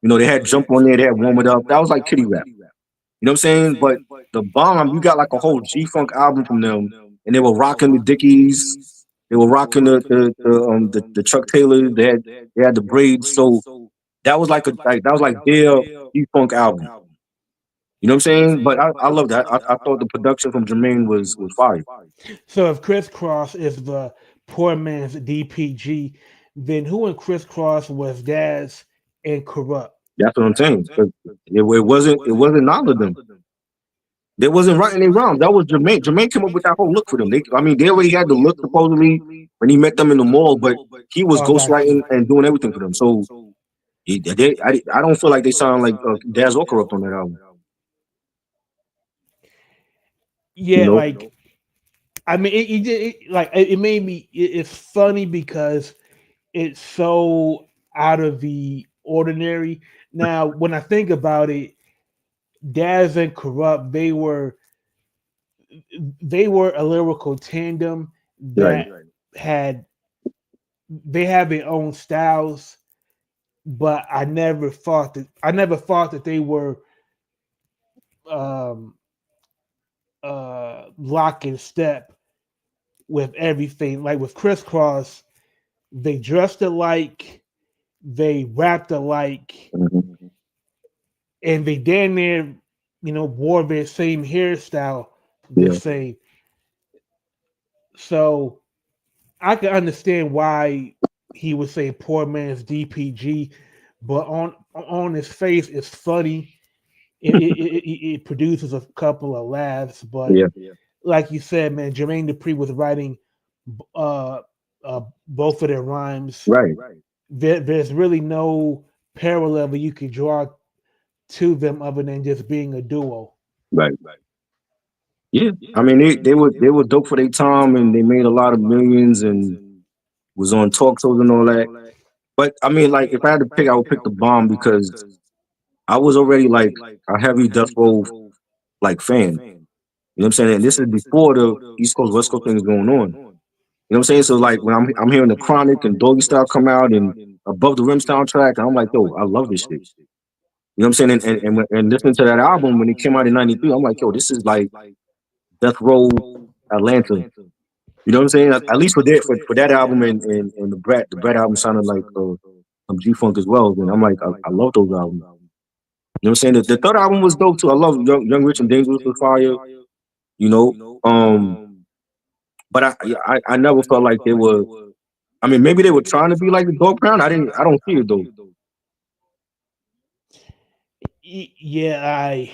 They had jump on there, they had warm it up. That was like kiddie rap. You know what I'm saying? But the bomb, you got like a whole G Funk album from them, and they were rocking the Dickies. They were rocking the Chuck Taylors. They had the braids. So that was like their G Funk album. You know what I'm saying? But I love that. I thought the production from Jermaine was fire. so if Crisscross is the poor man's DPG, then who in Crisscross was Daz and Corrupt? That's what I'm saying. 'Cause it wasn't none of them. They wasn't writing their rhymes. That was Jermaine. Jermaine came up with that whole look for them. They already had the look supposedly when he met them in the mall, but he was Oh, I got you. ghostwriting and doing everything for them. So I don't feel like they sound like Daz or Corrupt on that album. You Yeah, know, like I mean, it made me. It's funny because it's so out of the ordinary. Now, when I think about it, Daz and Corrupt, they were a lyrical tandem right, that had they have their own styles, but I never thought that they were um lock in step with everything. Like with Crisscross, they dressed alike, they rapped alike, mhm, and they damn near, wore their same hairstyle the yeah, same. So I can understand why he would say poor man's DPG, but on his face, it's funny. It produces a couple of laughs, but yeah, like you said, man, Jermaine Dupri was writing uh, both of their rhymes. right, There's really no parallel that you could draw to them other than just being a duo. right. Yeah, I mean they were dope for their time, and they made a lot of millions and was on talk shows and all that. But I mean, like if I had to pick, I would pick the bomb because I was already like a heavy Death Row like fan. You know what I'm saying? And this is before the East Coast West Coast thing is going on. You know what I'm saying? So like when I'm hearing the Chronic and Doggy Style come out and Above the Rim soundtrack, and I'm like, yo, I love this shit. You know what I'm saying? And listening to that album when it came out in '93, I'm like, yo, this is like Death Row Atlanta. You know what I'm saying? At least for that album and the Brat album sounded like some G Funk as well. And I'm like, I love those albums. You know what I'm saying? The third album was dope too. I love Young Rich and Dangerous was fire. You know, um, but I never felt like they were. I mean, maybe they were trying to be like the Dog Pound. I don't see it though. Yeah,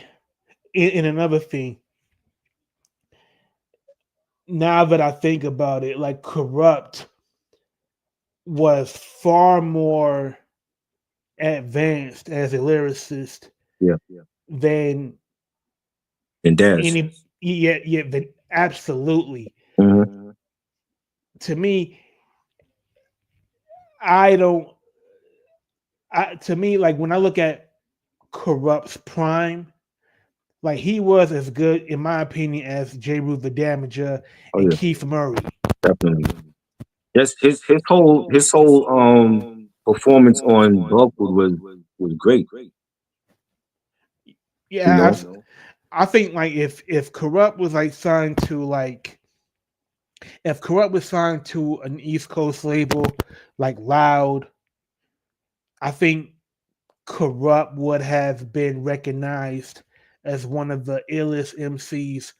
and another thing, now that I think about it, like Corrupt was far more advanced as a lyricist Yeah, than and Daz. any yeah, than absolutely. Hmm. To me, I don't to me, like when I look at Corrupt's prime, like he was as good, in my opinion, as J. Rue the Damager Oh and yeah, Keith Murray. definitely. Yes, his whole performance on Dogwood was great. You Yeah, know, I think like if Corrupt was like signed to like if Corrupt was signed to an East Coast label like Loud, I think Corrupt would have been recognized as one of the illest MCs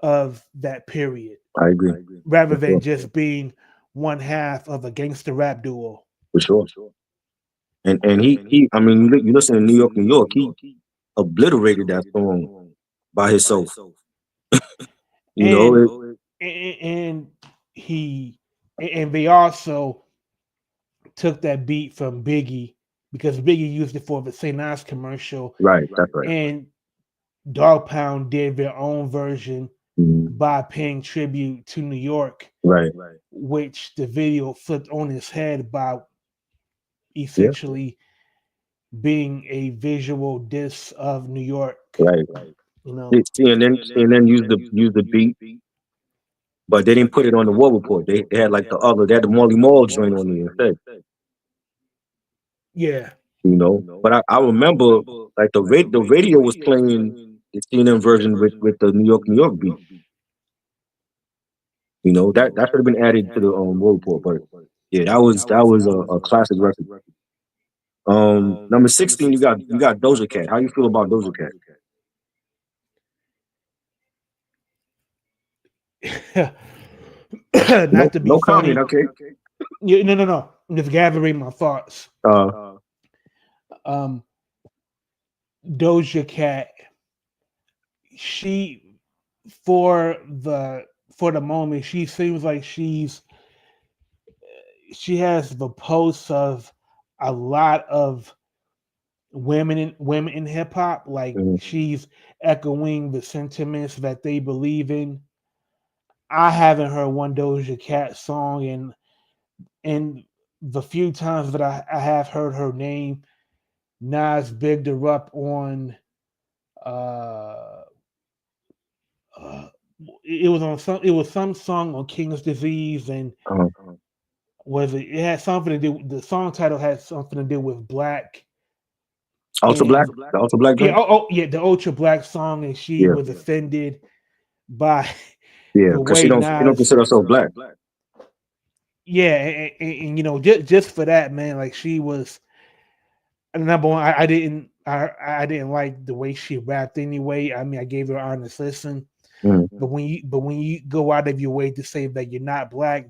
of that period, I agree rather for than sure, just being one half of a gangster rap duo. for sure. And he I mean, you listen to New York, he obliterated that song by himself. You know, And and he and they also took that beat from Biggie because Biggie used it for the St. Nas commercial, right, that's right. and Dog Pound did their own version Mhm. by paying tribute to New York, Right. which the video flipped on his head by Yeah. essentially being a visual diss of New York. Right. You know, CNN used the beat, but they didn't put it on the War Report. They had like they had the Molly Mall joint on it instead. yeah, You know, but I remember like the radio was playing the CNN version with the New York beat. You know, that should have been added to the War Report, but yeah, that was a classic record. Number 16, you got Doja Cat. How you feel about Doja Cat? not No, to be no comment. funny. Okay. No, no, no. I'm just gathering my thoughts. Uh, Um, Doja Cat, she for the for the moment, she seems like she has the pulse of a lot of women in hip hop. Like mhm. she's echoing the sentiments that they believe in. I haven't heard one Doja Cat song, and the few times that I have heard her name, Nas bigged her up on uh, uh it was some song on King's Disease, and uh, was it had something to do, the song title had something to do with black, Ultra Black, and the Ultra Black yeah, joint. yeah, the ultra black song, and she Yeah, was offended by yeah, the because she way don't Nas, consider herself black. yeah, and you know, just for that, man, like she was number one. I didn't like the way she rapped anyway. I mean, I gave her an honest listen, Mm. but when you go out of your way to say that you're not black,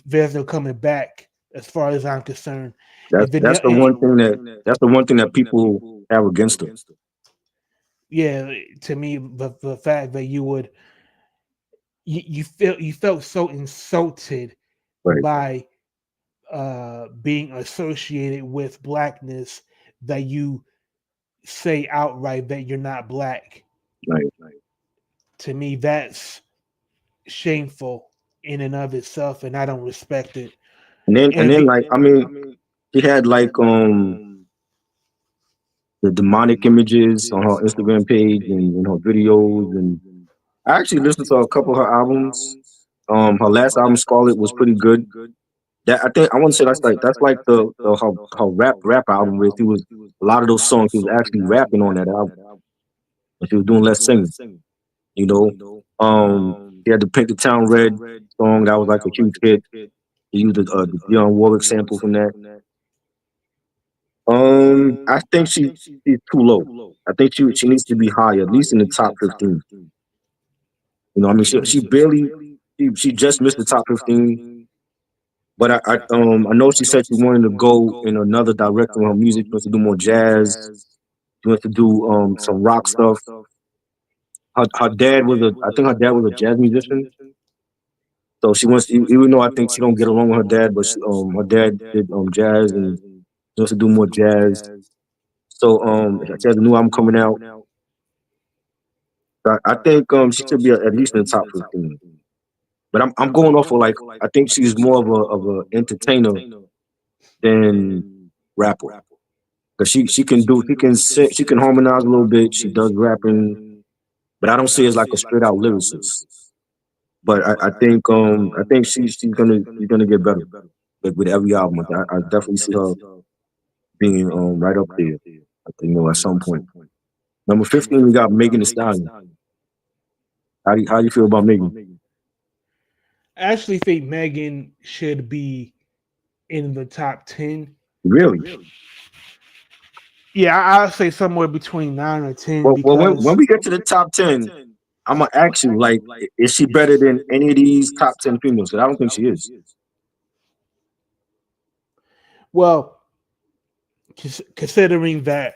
there's no coming back as far as I'm concerned. That's And then that's the one thing that people have against her. yeah, to me, the fact that you felt so insulted Right, by being associated with blackness that you say outright that you're not black. right. To me, that's shameful in and of itself, and I don't respect it. And then like I mean, she had like the demonic images on her Instagram page and in her videos, and I actually listened to a couple of her albums. Her last album, Scarlet, was pretty good. That I think I want to say that's like her rap album where she was a lot of those songs she was actually rapping on that album, and she was doing less singing. You know, she had the Paint the Town Red song that was like a huge hit. He used the Dionne Warwick sample from that. I think she's too low. I think she needs to be higher, at least in the top 15. You know, I mean, she barely she just missed the top 15, But I know she said she wanted to go in another direction with her music. She wants to do more jazz. She wants to do some rock stuff. Her dad was a I think her dad was a jazz musician. So she wants, even though I think she don't get along with her dad, but her dad did jazz and she wants to do more jazz. So she has a new album coming out. I think she should be at least in the top 15. But I'm going off of like I think she's more of a entertainer than rapper. Cause she can harmonize a little bit. She does rapping, but I don't see her as like a straight out lyricist. But I think she's gonna get better with every album. I definitely see her being right up there. I think, at some point. Number 15, we got Megan Thee Stallion. How do you feel about Megan? I actually think Megan should be in the top 10. Really? Yeah, I'll say somewhere between 9 or 10 Well, when because, we get to the top 10, I'm gonna ask you, like, is she better than any of these top 10 females? 'Cause I don't think she is. well, considering that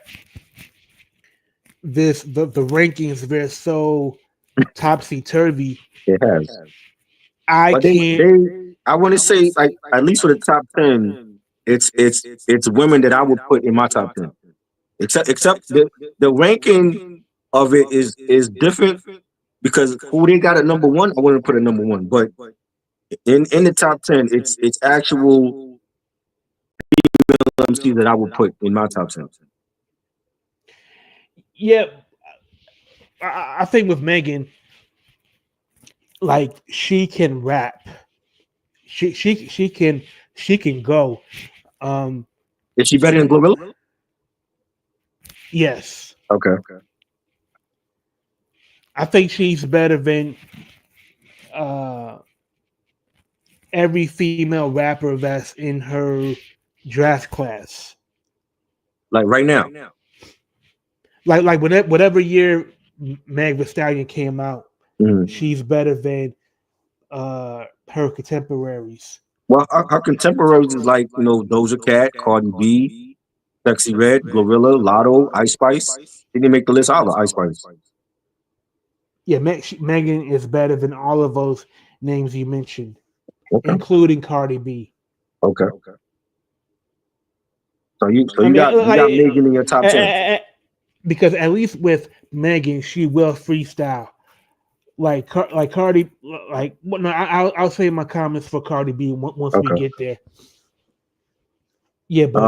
the rankings, they're so topsy turvy, It has, I but can't. I want to say, like, at least for the top 10, it's women that I would put in my top 10. Except the ranking of it is different because who they got at number one, I wouldn't put at number one. But in the top 10, it's actual MC that I would put in my top 10. Yeah, I think with Megan, like she can rap, she can go. Um, Is she better than Glorilla? yes, Okay. I think she's better than uh, every female rapper that's in her draft class. Like right now. Like whatever year Meg Thee Stallion came out, Mhm. she's better than her contemporaries. Well, our contemporaries is like, Doja Cat, Cardi B, Sexy Red, Glorilla, Lotto, Ice Spice. She didn't make the list either, Ice Spice. Yeah, Megan is better than all of those names you mentioned, Okay. including Cardi B. Okay. So I mean, you got Megan in your top 10. because at least with Megan, she will freestyle. Like Cardi, like no, I'll say my comments for Cardi B once we Okay. get there. Yeah, but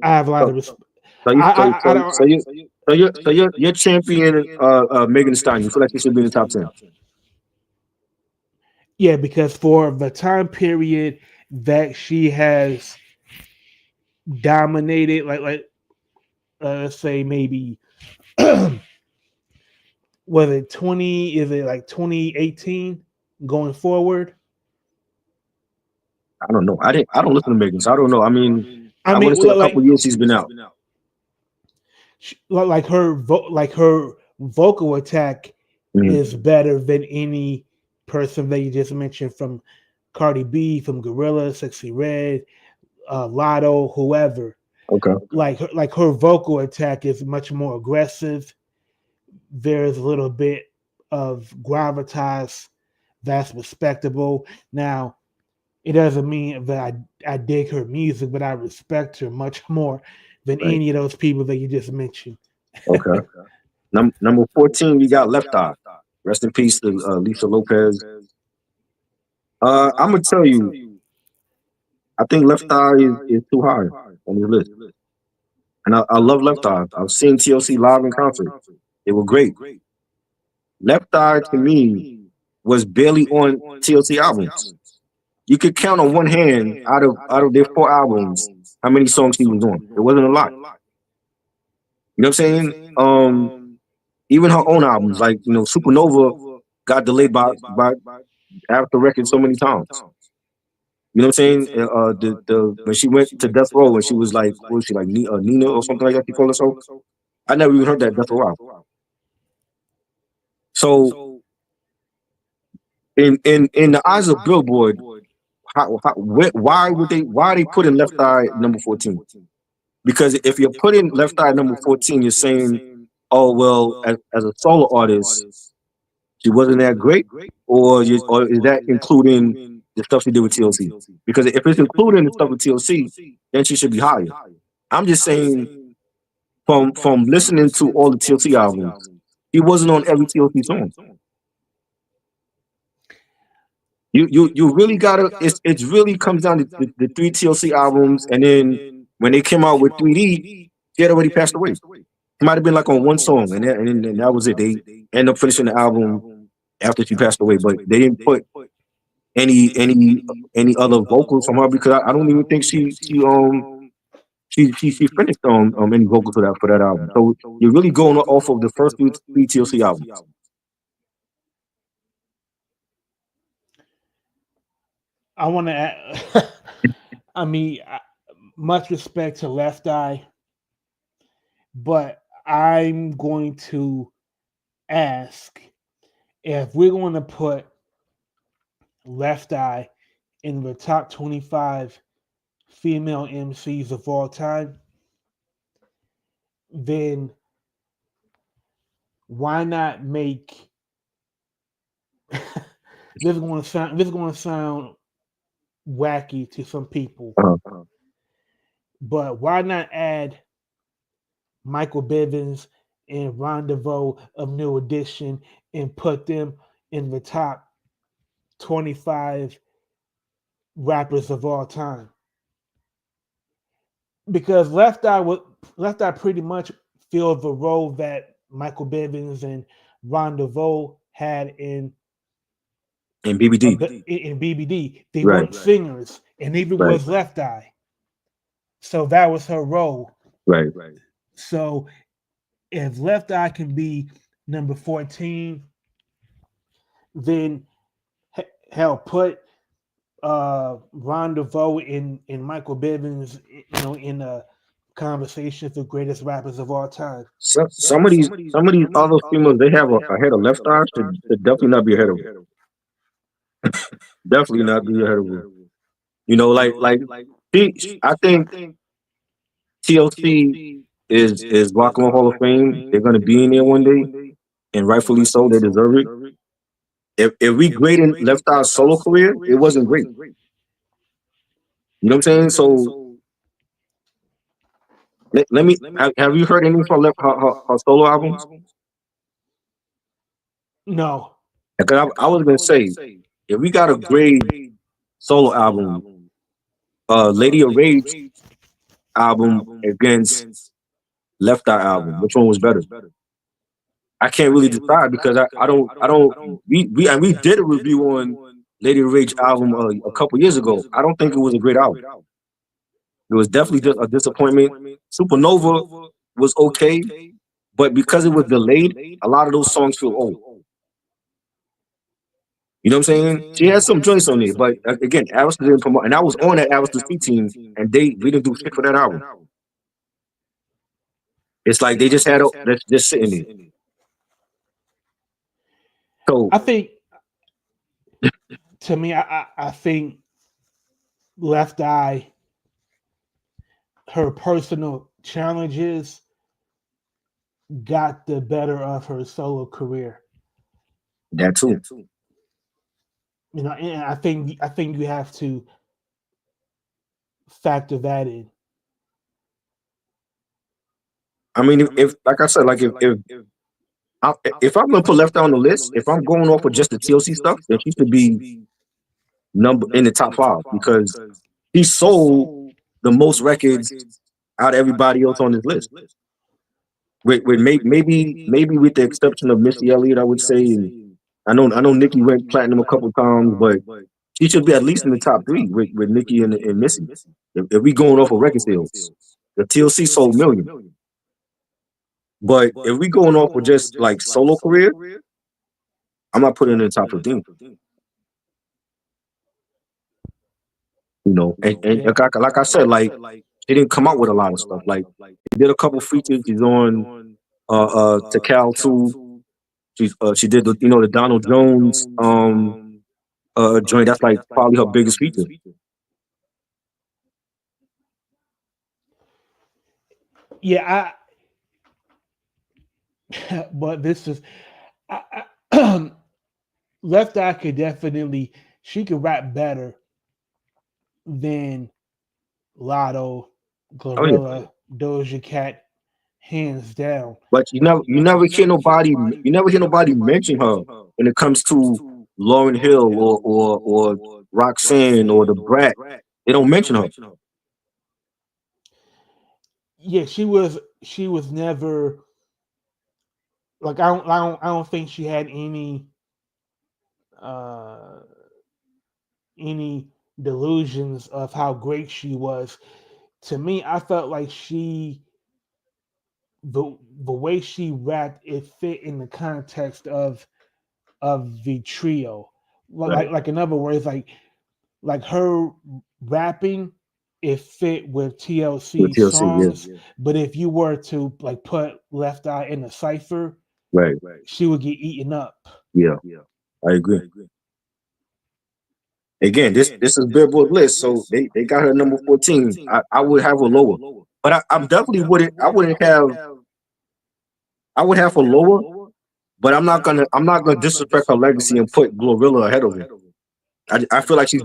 I have a lot So of respect. so you so I so don't. so you you're champion Megan Thee Stallion. You feel like she should be in the top 10. Yeah, because for the time period that she has dominated, let's say maybe was it 20? Is it like 2018 going forward? I don't know. I don't listen to Megan, so I don't know. I mean, I I mean, want to say a couple years she's been out. like her vocal attack Mhm. is better than any person that you just mentioned from Cardi B, from Gorilla, Sexy Red, Lotto, whoever. Okay. Like her vocal attack is much more aggressive. There's a little bit of gravitas that's respectable. Now, it doesn't mean that I dig her music, but I respect her much more than Right. any of those people that you just mentioned. Okay. Number 14, we got Left Eye. Rest in peace to Lisa Lopez. I'm gonna tell you, I think Left Eye is too high on the list, and I love Left Eye. I've seen TLC live in concert. They were great. Left Eye to me was barely on TLC albums. You could count on one hand out of their 4 albums how many songs he was on. It wasn't a lot. You know what I'm saying? Even her own albums, like Supernova, got delayed by after record so many times. You know what I'm saying? The when she went to Death Row and she was like, what was she like, Nina or something like that? She called herself. I never even heard that Death Row album. So in the eyes of Billboard, why are they putting Left Eye number 14? Because if you're putting Left Eye number 14, you're saying, oh well, as a solo artist, she wasn't that great, or is that including the stuff she did with TLC? Because if it's including the stuff with TLC, then she should be higher. I'm just saying from listening to all the TLC albums, he wasn't on every TLC song. You really gotta. It really comes down to the three TLC albums, and then when they came out with 3D, she had already passed away. It might have been like on one song, and that was it. They ended up finishing the album after she passed away, but they didn't put any other vocals from her because I don't even think she finished any vocals for that album. So you're really going off of the first three TLC albums. I want to add, I mean, much respect to Left Eye, but I'm going to ask if we're going to put Left Eye in the top 25 female MCs of all time, then why not make this is going to sound wacky to some people, but why not add Michael Bivins and Rendezvous of New Edition and put them in the top 25 rappers of all time? Because Left Eye pretty much filled the role that Michael Bivins and Rendezvous had in BBD. In BBD. They weren't singers, and neither was Left Eye. So that was her role. Right. So if Left Eye can be number 14, then hell, put Rendezvous in Michael Bivins, in the conversations of greatest rappers of all time. Some of these other females, they have ahead of Left Eye should definitely not be ahead of her. Definitely not be ahead of her. I think TLC is Rock and Roll Hall of Fame. They're gonna be in there one day, and rightfully so. They deserve it. If we graded Left Eye's solo career, it wasn't great. You know what I'm saying? So let me. Have you heard anything from her solo albums? No. Because I was gonna say, if we got a grade solo album, Lady of Rage album against Left Eye album, which one was better? I can't really decide because I don't. We did a review on Lady of Rage album a couple years ago. I don't think it was a great album. It was definitely just a disappointment. Supernova was okay, but because it was delayed, a lot of those songs feel old. You know what I'm saying? She had some joints on it, but again, Alistair didn't promote, and I was on that Alistair Street team, and we didn't do shit for that album. It's like they just had just sitting there. So I think, to me, I think Left Eye, her personal challenges got the better of her solo career. That too. And I think you have to factor that in. I mean, if like I said, like if I'm gonna put Left Eye on the list, if I'm going off of just the TLC stuff, then she should be number in the top 5 because he sold the most records out of everybody else on this list. With maybe with the exception of Missy Elliott, I would say. And I know Nicki went platinum a couple times, but she should be at least in the top 3 with Nicki and Missy. If we going off of record sales, the TLC sold millions. But if we going off with just like solo career, I'm not putting it in the top 15. You know, and like I said, like she didn't come out with a lot of stuff. Like she did a couple features. She's on Takal too. She did the Donald Jones joint. That's like probably her biggest feature. Yeah, but this is I, Left Eye could definitely she could rap better than Lotto, Oh yeah. Glorilla, Doja Cat, hands down. But you never hear nobody mention her when it comes to Lauryn Hill or Roxanne or the Brat. They don't mention her. Yeah, she was never like I don't think she had uh any delusions of how great she was. To me, I felt like the way she rapped, it fit in the context of the trio. Right. Like in other words, like her rapping, it fit with With TLC TLC, yeah. songs. But if you were to like put Left Eye in a cipher, Right. she would get eaten up. Yeah. I agree. Again, this is Billboard list, so they got her number 14. I would have her lower. But I'm definitely wouldn't I would have her lower, but I'm not gonna disrespect her legacy and put Glorilla ahead of her. I feel like she's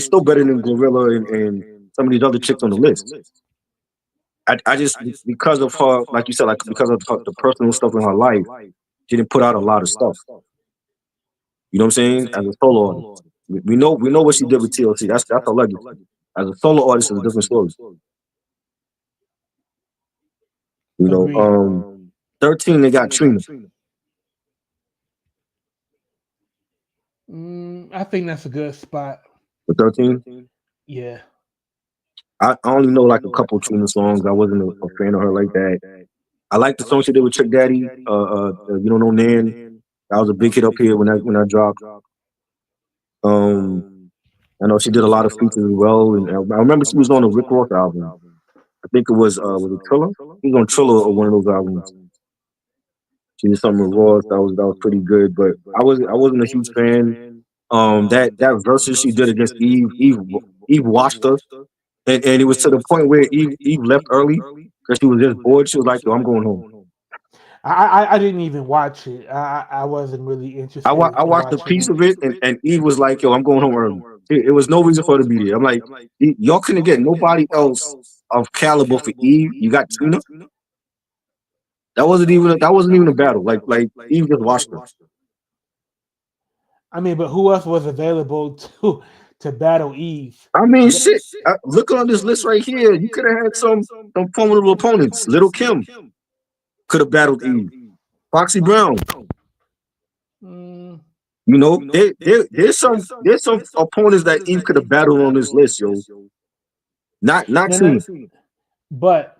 still better than Glorilla and some of these other chicks on the list. I just because of her, like you said, like because of the personal stuff in her life, she didn't put out a lot of stuff. You know what I'm saying? As a solo artist, we know what she did with TLC. That's her legacy. As a solo artist, it's a different story. You know, Agreed. 13 they got Trina. I think that's a good spot. For 13, Yeah. I only know like a couple Trina songs. I wasn't a fan of her like that. I like the song she did with Trick Daddy. You don't know Nan. That was a big hit up here when I dropped. Um, I know she did a lot of features as well, and I remember she was on a Rick Ross album. I think it was it Triller? He was on Triller or one of those albums. She did something with Ross that was pretty good, but I wasn't a huge fan. That verses she did against Eve watched her, and it was to the point where Eve left early because she was just bored. She was like, "Yo, I'm going home." I didn't even watch it. I wasn't really interested I in watched a watching piece it. of it, and Eve was like, "Yo, I'm going home early." It was no reason for her to be there. I'm like, y'all couldn't get nobody else of caliber for Eve. You got Tina. That wasn't even a battle. Like Eve just watched her. I mean, but who else was available to battle Eve? I mean, shit. Look on this list right here. You could have had some formidable opponents. Little Kim could have battled Eve. Foxy Brown. Mm, You know, there's some opponents that Eve could have battled on this list, yo. Not no, no, Tina. but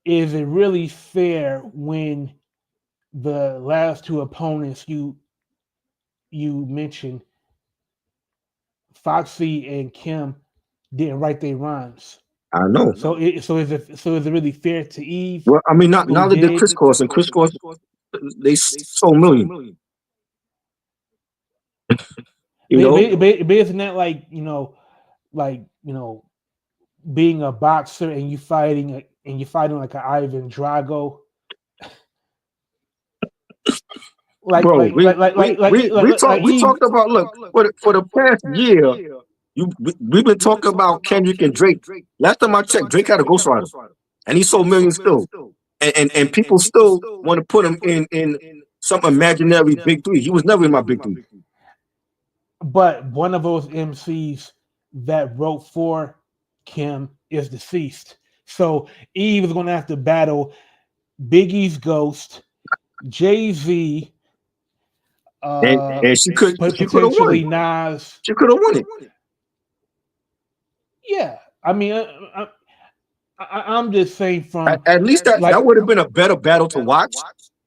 is it really fair when the last two opponents you mentioned, Foxy and Kim, didn't write their rhymes? I know. So is it really fair to Eve, Well, I mean, not who now that they're did? crisscross and crisscross, they sold million. You know, But isn't that like being a boxer and you fighting like an Ivan Drago, bro. We Eve. talked about look for the past year. We've been talking about Kendrick and Drake. Last time I checked, Drake had a ghostwriter, and he sold millions still. And people still want to put him in some imaginary big three. He was never in my big three. But one of those MCs that wrote for Kim is deceased. So Eve is going to have to battle Biggie's Ghost, Jay-Z, And she could have won. potentially Nas. She could have won it. Yeah. I mean, I'm just saying from At least that would have been a better battle to watch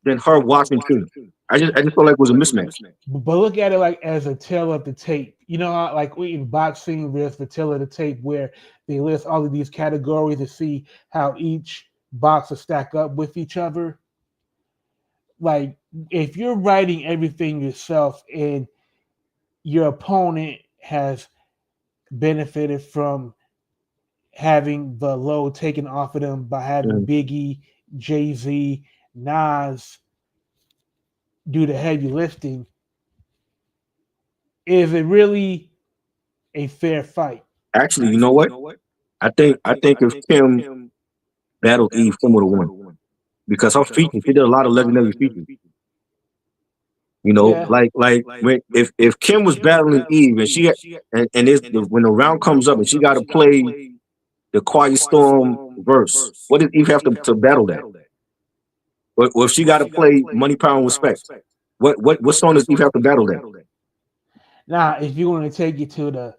than her watching Trina. I just felt like it was a mismatch. But look at it like as a tale of the tape. You know how like we in boxing, there's the tale of the tape where they list all of these categories to see how each boxer stack up with each other. like if you're writing everything yourself and your opponent has benefited from having the load taken off of them by having Mhm. Biggie, Jay-Z, Nas do the heavy lifting, is it really a fair fight? Actually, you know what? I think if Kim battled Eve, Kim would have won because her features. She did a lot of legendary features. You know, Yeah. like when if Kim was battling Eve and she and when the round comes up and she got to play the Quiet Storm verse, what does Eve have to battle that? Or if she got to play Money, Power, and Respect, what song does Eve have to battle that? Now, if you want to take it to the,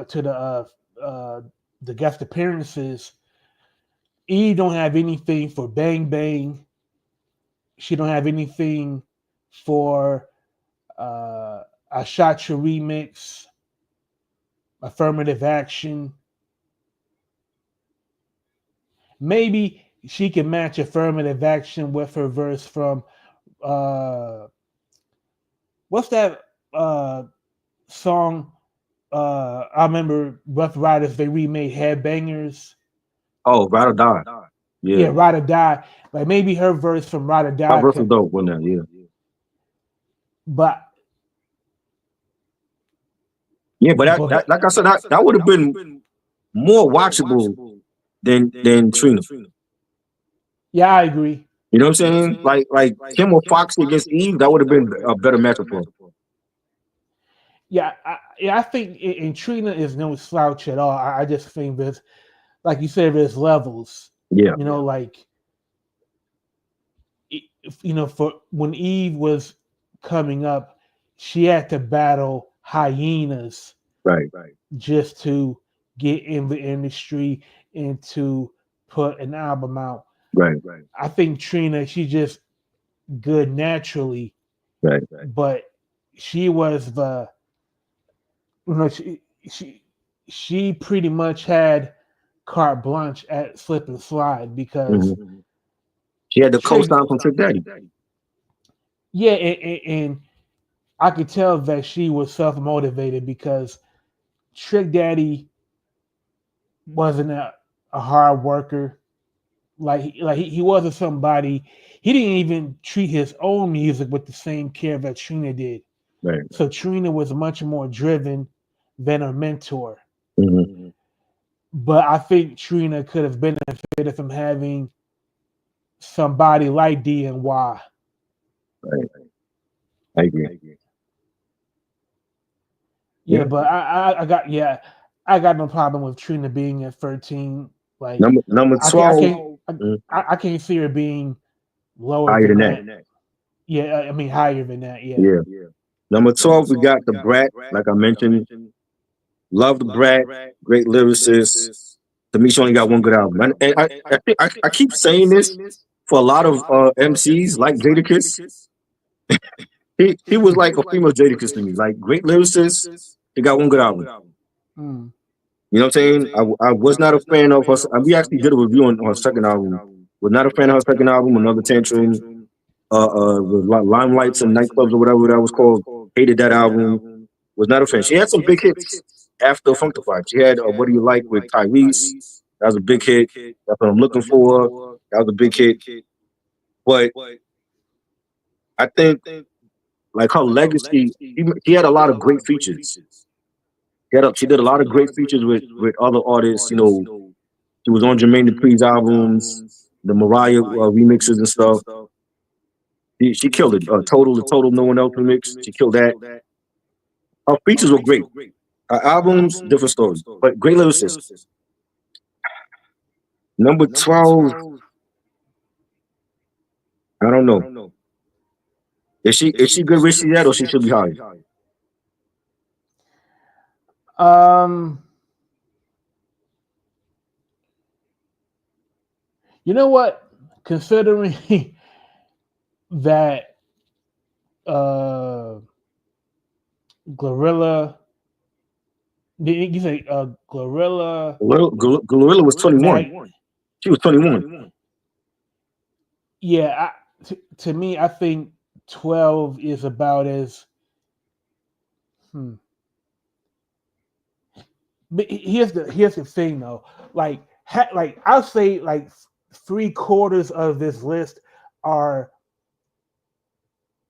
to uh the guest appearances, E don't have anything for Bang Bang. She don't have anything for a Shot Your remix, Affirmative Action. Maybe she can match Affirmative Action with her verse from uh what's that song? I remember Rough Riders, they remade Headbangers. Oh, Ride or Die. Yeah, Yeah, Ride or Die. Like maybe her verse from Ride or my Die verse was could, dope. When that, yeah, but yeah, but that but like I said, that would have been more watchable than Trina. yeah, I agree. You know what I'm saying? Like Kim or Foxy against Eve, that would have been a better matchup for her. Yeah, I think and Trina is no slouch at all. I just think there's, like you said, there's levels. Yeah, Like for when Eve was coming up, she had to battle hyenas right, just to get in the industry and to put an album out. right, I think Trina, she's just good naturally, right. but she was the she she she pretty much had carte blanche at Slip and Slide because Hmm. She had the Trick, co-sign from Trick Daddy. yeah, and I could tell that she was self motivated because Trick Daddy wasn't a hard worker. He wasn't somebody. He didn't even treat his own music with the same care that Trina did. Right. So Trina was much more driven than her mentor. Hmm. But I think Trina could have benefited from having somebody like DNY. Right. I agree. Yeah, Yeah. but I got no problem with Trina being at 13. Like Number I can't I 12, can't I, mm, I can't see her being lower higher than than that. that. Yeah, I mean higher than that. Yeah. Yeah. Number 12, we got the Brat, like I mentioned. Love the Brat, great lyricist. To me, she only got one good album. And I keep saying this for a lot of MCs like Jadakiss. He was like a female Jadakiss to me. Like great lyricist, he got one good album. Mm. You know what I'm saying? I was not a fan of her. We actually did a review on her second album. Was not a fan of her second album, Another Tantrum. The Limelights and Nightclubs or whatever that was called. Hated that album. Was not a fan. She had some big hits after Funkdafied. She had What Do You Like with Tyrese. That was a big hit. That's what I'm looking for. That was a big hit. But I think like her legacy, she had a lot of great features. She did a lot of great features with other artists. You know, she was on Jermaine Dupri's albums, the Mariah remixes and stuff. She killed it. The Total, No One Else remix. She killed that. Her features were great. Her albums, different story, but great lyricist. Number 12, I don't know. Is she good where she's at or she should be higher? Um, you know what? Considering that uh Glorilla, did you say Glorilla Glorilla was 21. Mag? She was 21. Yeah, to me, I think 12 is about as. Hmm. But here's the thing though. Like I'll say like 3/4 of this list are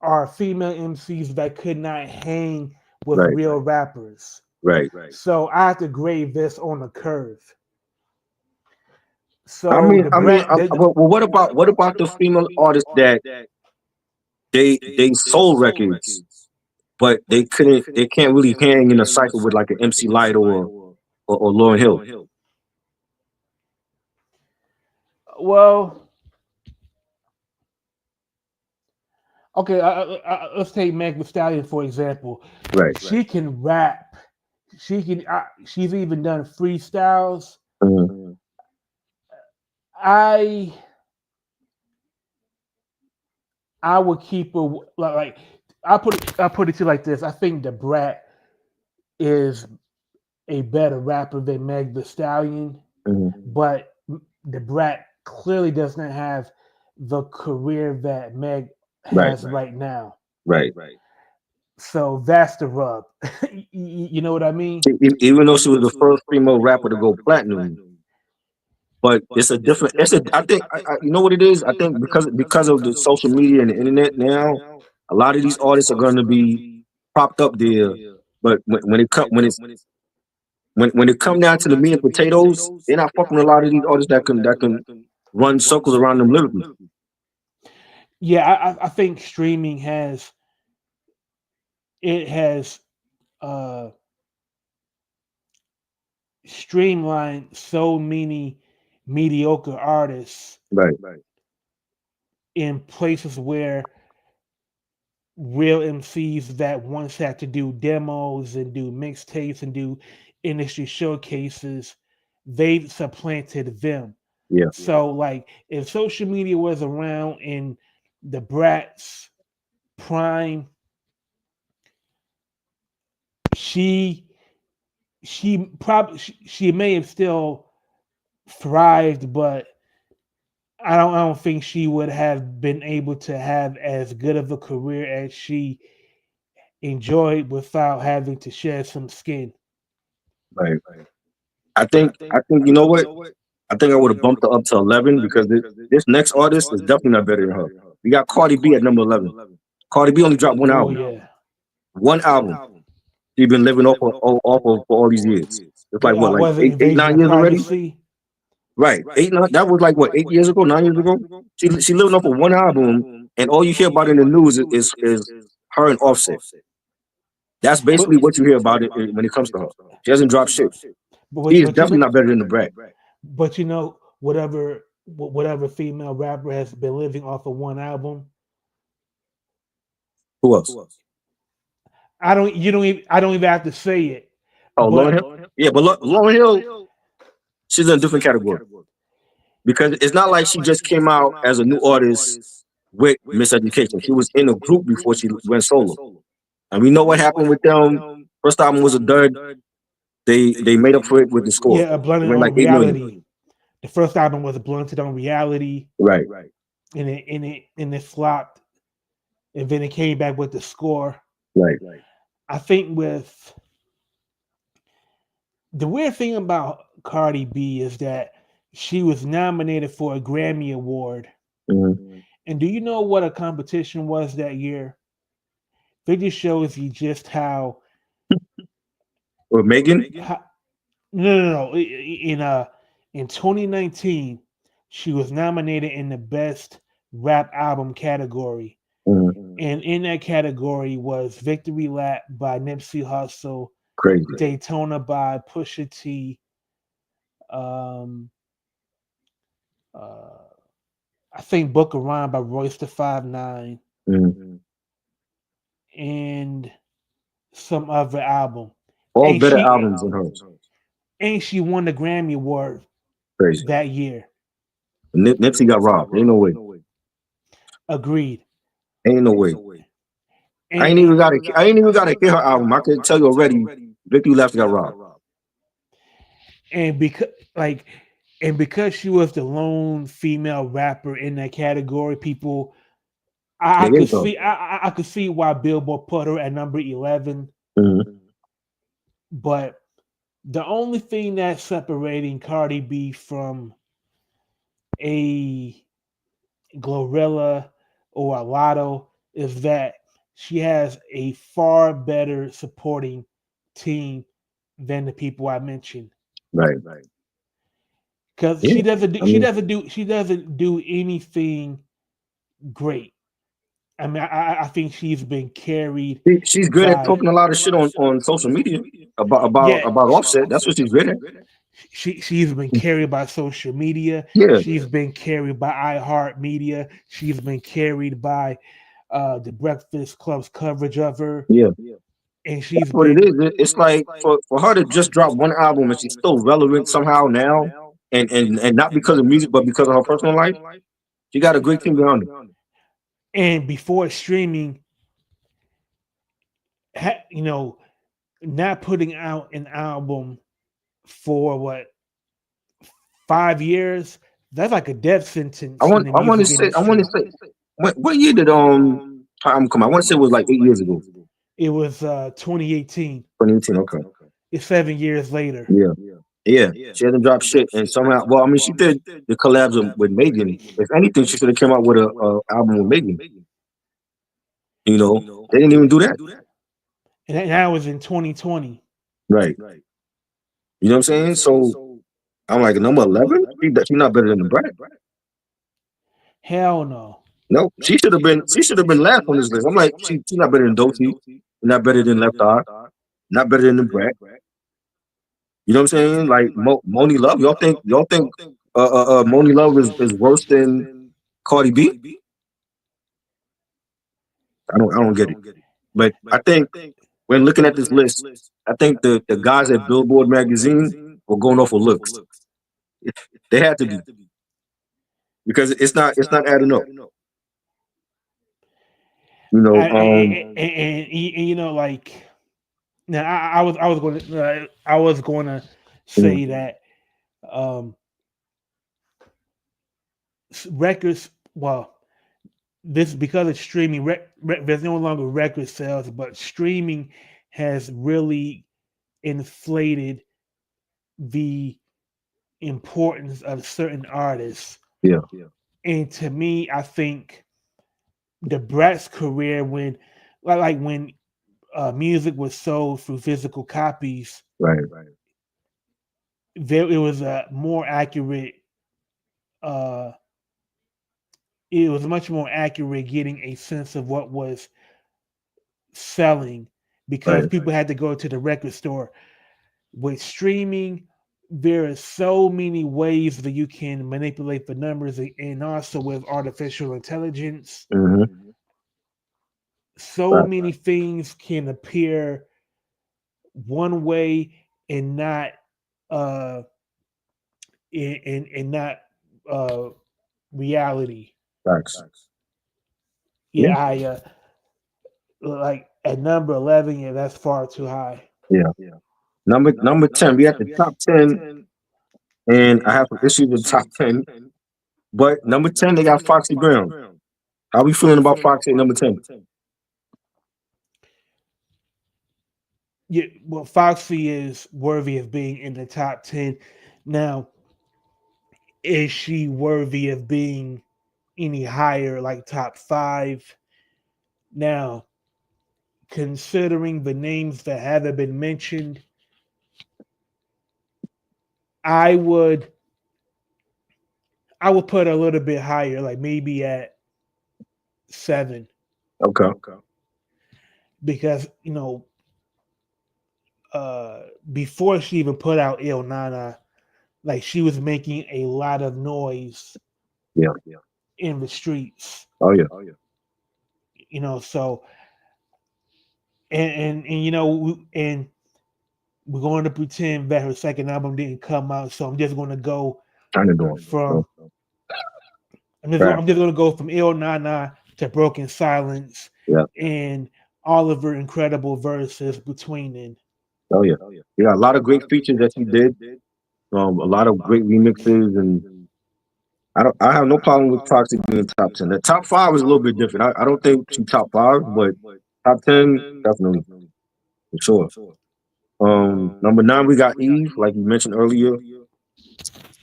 are female MCs that could not hang with Right. real rappers. Right. So I have to grade this on a curve. I So mean, the I mean, brand, well, what about the female artists that they sold records, but they can't really hang in a cycle with like an MC Lyte or Lauryn Hill. well, okay, let's take Meg Thee Stallion for example. Right. She can rap. She can. She's even done freestyles. Mhm. I I would keep her like I put it to you like this. I think the Brat is a better rapper than Meg Thee Stallion, Mhm. but the Brat clearly does not have the career that Meg Right. has right now. Right. So that's the rub. You know what I mean? Even though she was the first female rapper to go platinum, but it's a different. It's a. I think. You know what it is. I think because of the social media and the internet now, a lot of these artists are going to be propped up there. But when it come down to the meat and potatoes, they're not fucking with a lot of these artists that can run circles around them lyrically. Yeah, I think streaming has it has uh streamlined so many mediocre artists Right. in places where real MCs that once had to do demos and do mixtapes and do industry showcases, they've supplanted them. Yeah. So, like, if social media was around in the Brat's prime, she she may have still thrived, but I don't think she would have been able to have as good of a career as she enjoyed without having to shed some skin. Right. I think you know what? I think I would have bumped her up to 11 because this next artist is definitely not better than her. We got Cardi B at number 11. Cardi B only dropped one Oh album. yeah, One album. She's been living off of for all these years. It's like what, like was it eight, Invasion 9 of years already? Privacy? Right. 8, 9. That was like what, 8 years ago, 9 years ago? She living off of one album, and all you hear about in the news is her and Offset. That's But basically what you hear about it when it comes to her. She hasn't dropped shit. She is but you definitely know not better than the Brat. but you know whatever female rapper has been living off of one album. Who else? I don't even have to say it, Oh, Lauryn but Hill. Yeah, but Lauryn Hill, she's in a different category because it's not like she just came out as a new artist with Miseducation. She was in a group before she went solo, and we know what happened with them. First album was a dud. They made up for it with the score. yeah, a It blunted went on like 8 million. reality. The first album was blunted on reality, Right. and it flopped, and then it came back with the score. Right. I think with the weird thing about Cardi B is that she was nominated for a Grammy Award. Mm-hmm. And do you know what a competition was that year? It just shows you just Or Megan. how no. In 2019, she was nominated in the best rap album category. Mm-hmm. And in that category was Victory Lap by Nipsey Hussle, Crazy. Daytona by Pusha T, um, uh, I think Book of Rhyme by Royce the 5'9", Mm-hmm. and some other album. All And better albums than hers. she won the Grammy Award Crazy. that year. Nipsey got robbed. Ain't no way. Agreed. Ain't no way. I And ain't even got to. I ain't even got to hear her album. I can tell you already. Victory Left got robbed. and because because she was the lone female rapper in that category, people I It could is though. see I could see why Billboard put her at number 11, Mhm. but the only thing that's separating Cardi B from a Glorilla or a Lotto is that she has a far better supporting team than the people I mentioned. Right. Because Yeah. I mean, she doesn't do anything great. I mean, I think she's been carried she's good at by talking a lot of shit on social media yeah. about Offset. That's what she's good at. She's been carried by social media. Yeah. She's been carried by iHeartMedia. She's been carried by the Breakfast Club's coverage of her, Yeah. and That's she's what it been is. It's like for her to just drop one album and she's still relevant somehow now, and not because of music, but because of her personal life. She got a great team behind her. and before streaming, you know, not putting out an album for what 5 years. That's like a death sentence in the music I want to industry. say, what year did time come out? I want to say it was like 8 years ago. It was 2018. 2018. Okay. It's 7 years later. Yeah. Yeah. She hasn't dropped shit, and somehow, well, I mean, she did the collabs with Megan. If anything, she should have came out with a album with Megan. You know, they didn't even do that. And that was in 2020. Right. You know what I'm saying? So I'm like number 11. She's not better than the Brat. Hell no. No, she should have been. She should have been last on this list. I'm like, she's not better than Doty. Not better than Left Eye. Not better than the Brat. You know what I'm saying? Like Moni Love. Y'all think Moni Love is worse than Cardi B? I don't get it. But I think when looking at this list, I think the guys at Billboard magazine were going off of looks. They had to be because it's not adding up. You know, And you know, like now, I was going to say that um, records. Well, this because of streaming. There's no longer record sales, but streaming has really inflated the importance of certain artists. yeah, And to me, I think the Brat's career, when like when music was sold through physical copies, right, it was a more accurate. Uh, it was much more accurate getting a sense of what was selling because right, people had to go to the record store. With streaming, there are so many ways that you can manipulate the numbers, and also with artificial intelligence, mm-hmm, so right, many things can appear one way and not uh and not uh reality. facts. Yeah, Yeah, I like at number 11, yeah, that's far too high. yeah. Number 10. We at the top 10, and I have some issues with top 10. But number 10, they got Foxy Brown. How we feeling about Foxy at number 10? Yeah, well, Foxy is worthy of being in the top 10. Now, is she worthy of being any higher, like top 5? Now, considering the names that haven't been mentioned, I would I would put a little bit higher, like maybe at 7, Okay, because before she even put out Il Nana, like she was making a lot of noise yeah, in the streets. oh yeah, So and and we're going to pretend that her second album didn't come out. So I'm just going to go kind of doing. from Right, I'm just going to go from Il Nana to Broken Silence yeah, and all of her incredible verses between them. oh yeah. You got a lot of great features that she did. A lot of great remixes, and I have no problem with Toxic being top 10. The top five is a little bit different. I don't think she's top five, but top 10 definitely for sure. Number nine we got Eve, like you mentioned earlier.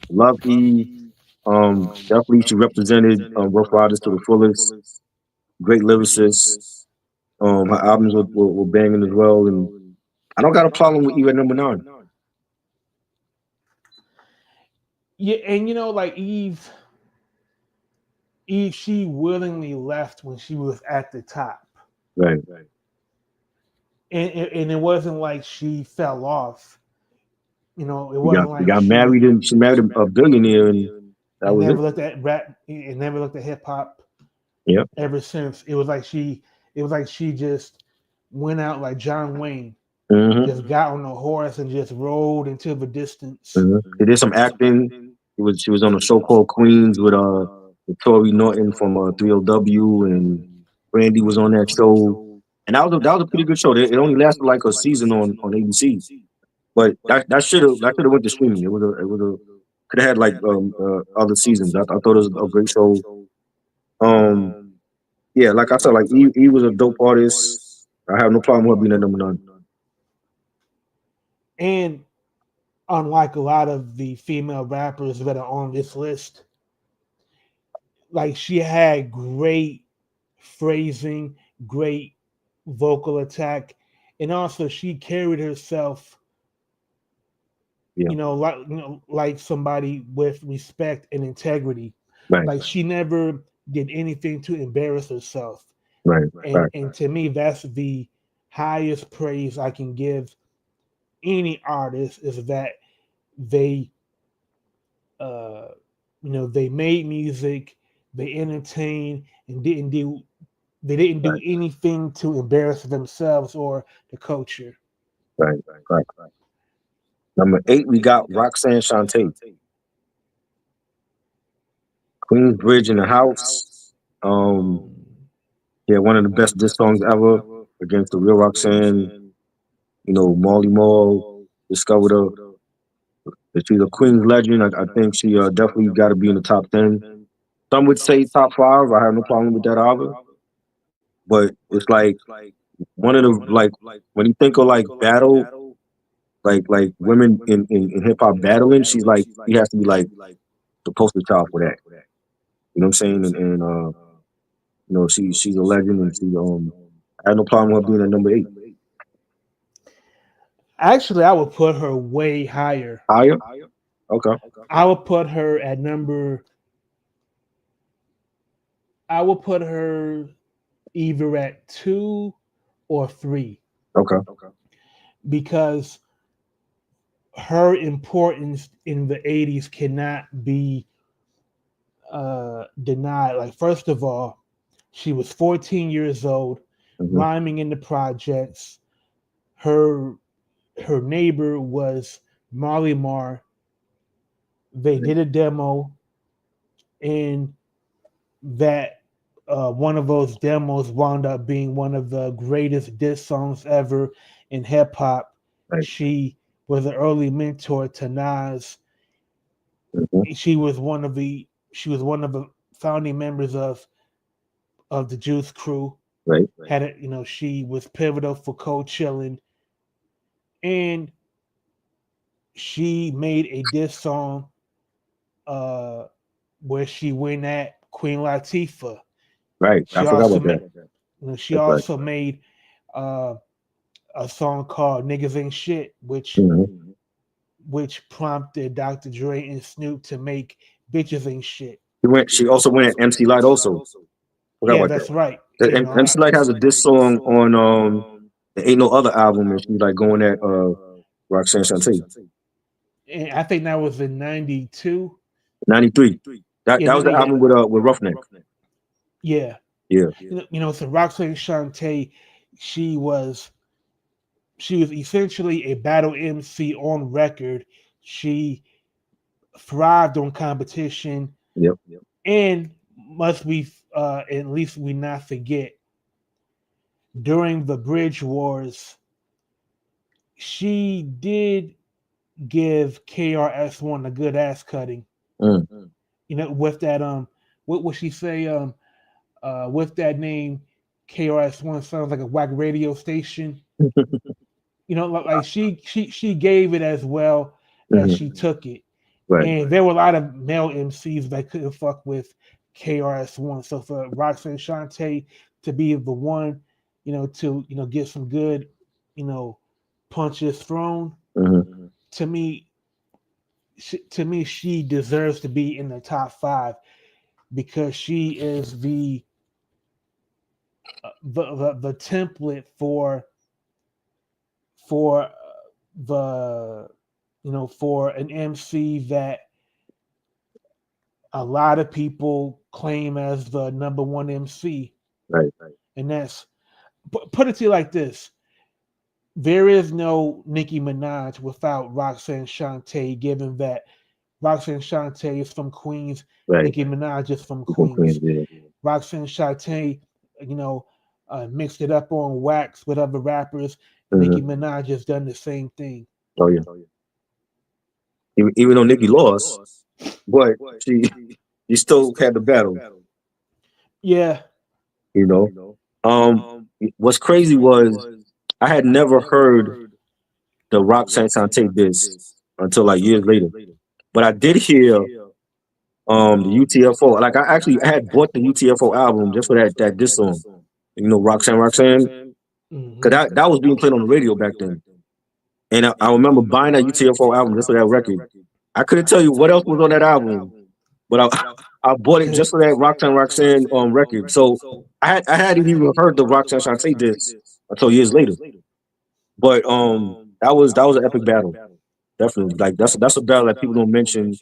Love Eve. Definitely she represented Rough Riders to the fullest. Great lyricist. Her albums were banging as well, and I don't got a problem with Eve at number nine. Yeah, and like Eve, she willingly left when she was at the top, Right. and it wasn't like she fell off. It She got wasn't she like got married and she married a billionaire, and that and was it. never looked at rap and never looked at hip hop Yeah. ever since. It was like she just went out like John Wayne, hmm just got on a horse and just rode into the distance. She did some acting. She was on a show called Queens with Tori Norton from 3LW, and Brandy was on that show, and that was a pretty good show. It only lasted like a season on ABC, but that should have went to streaming. It was a could have had like other seasons. I thought it was a great show. Um, yeah, like I said, like he was a dope artist. I have no problem with her being at number nine. And unlike a lot of the female rappers that are on this list, like she had great phrasing, great vocal attack, and also she carried herself, Yeah, like somebody with respect and integrity. right, Like she never did anything to embarrass herself. right, right, And to me, that's the highest praise I can give any artist is that they uh they made music, they entertained, and didn't do right, anything to embarrass themselves or the culture. right, right. Number eight, we got Roxanne Shante, Queen's Bridge in the House. Um, yeah, one of the best diss songs ever against the real Roxanne. Marley Marl discovered her. That she's a Queen's legend. I think she definitely got to be in the top 10. Some would say top five. I have no problem with that either. But it's like one of the like when you think of like battle, like women in hip hop battling, she has to be like the poster child for that. You know what I'm saying? And she's a legend, and I have no problem with her being at number eight. Actually, I would put her way higher. Higher? Okay. I would put her at I would put her either at 2 or 3 Okay. because her importance in the 80s cannot be denied. Like, first of all, she was 14 years old, hmm rhyming in the projects. Her her neighbor was Marley Marr. They did a demo, and that one of those demos wound up being one of the greatest diss songs ever in hip hop. Right. She was an early mentor to Nas. hmm She was one of the founding members of the Juice Crew. Right. Had it, she was pivotal for Cold Chillin', and she made a diss song uh, where she went at Queen Latifah. Right. I She forgot also about made that. she That's right. also made uh, a song called "Niggas Ain't Shit," hmm which prompted Dr. Dre and Snoop to make "Bitches Ain't Shit." She also went at MC Lyte also. Forgot Yeah, about that's that. right. And MC Lyte has a diss song on there ain't no other album, and she's like going at Roxanne Shante. And I think that was in '92. 93. That Yeah, was the yeah, album with Roughneck. yeah. Yeah. So Roxanne Shante, she was she was essentially a battle MC on record. She thrived on competition, Yep. and must we at least we not forget during the Bridge Wars, she did give KRS One a good ass cutting. Mm. with that what would she say with that name KRS-One sounds like a whack radio station. Like she gave it as well as she Hmm. took it. Right. And there were a lot of male MCs that couldn't fuck with KRS-One. So for Roxanne Shante to be the one, to get some good, punches thrown, Hmm. to me, she deserves to be in the top five because she is the template for the for an MC that a lot of people claim as the number one MC, Right. and that's put it to you like this: there is no Nicki Minaj without Roxanne Shante, given that Roxanne Shante is from Queens, Right. Nicki Minaj is from You can Queens. yeah. Roxanne Shante, you know, mixed it up on wax with other rappers. Nicki Hmm. Minaj has done the same thing. Oh yeah. Even though Nikki lost, but she still had the battle. Yeah. You know. Um, what's crazy was I had never heard the Roxanne Sante diss until like years later, but I did hear the UTFO. Like I had bought the UTFO album just for that diss song. Roxanne, because Hmm. that was being played on the radio back then. And I remember buying that UTFO album just for that record. I couldn't tell you what else was on that album, but I bought it just for that Roxanne record. So I hadn't even heard the Roxanne Shante diss until years later. But that was an epic battle. Definitely. Like that's a battle that people don't mention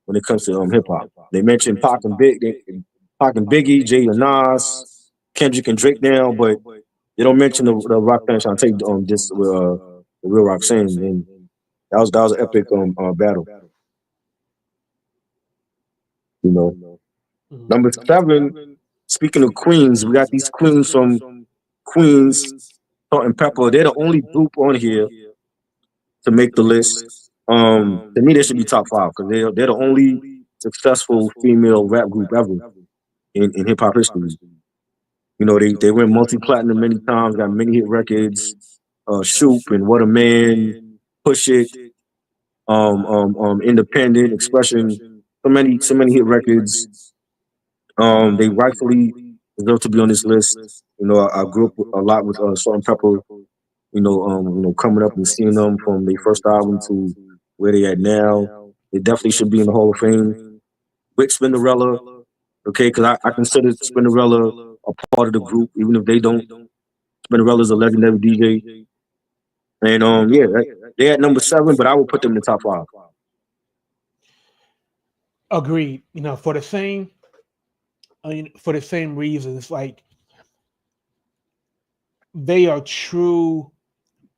when it comes to hip hop. They mention Pac and Biggie, Jay and Nas, Kendrick and Drake now, but they don't mention the Roxanne Shante the real Roxanne. And that was an epic battle. You know. Number Hmm. 7, speaking of queens, we got these queens from Queens, Salt and Pepper. They're the only group on here to make the list. To me, they should be top 5 because they're the only successful female rap group ever in hip hop history. They went multi platinum many times, got many hit records. Shoop and What a Man, Push It, Independent, Expression, so many hit records. They rightfully deserve to be on this list. I grew up a lot with Salt and Pepper. Coming up and seeing them from their first album to where they at now. They definitely should be in the Hall of Fame. With Spinderella, okay, because I consider Spinderella a part of the group, even if they don't. Spinderella's a legendary DJ, and yeah, they at number 7, but I would put them in the top 5. Agreed. For the same reasons, like they are true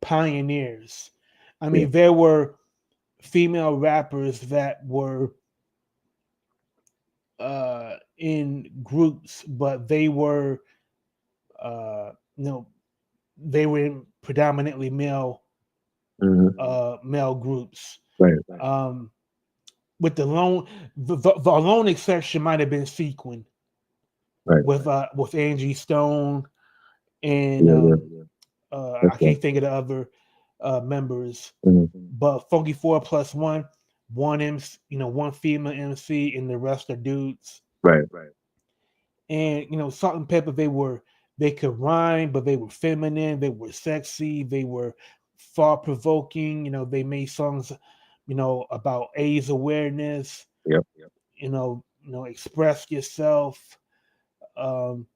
pioneers. I Yeah, mean, there were female rappers that were in groups, but uh, you know, they were in predominantly hmm, male groups. right, Um, with the lone exception might have been Sequin right, with Angie Stone and yeah, yeah, I that's right. can't think of the other members, Hmm. but Funky 4+1, one female MC and the rest are dudes. Right, And Salt and Pepper, they could rhyme, but they were feminine, they were sexy, they were thought provoking. They made songs, about AIDS awareness. yep, Express yourself. Um,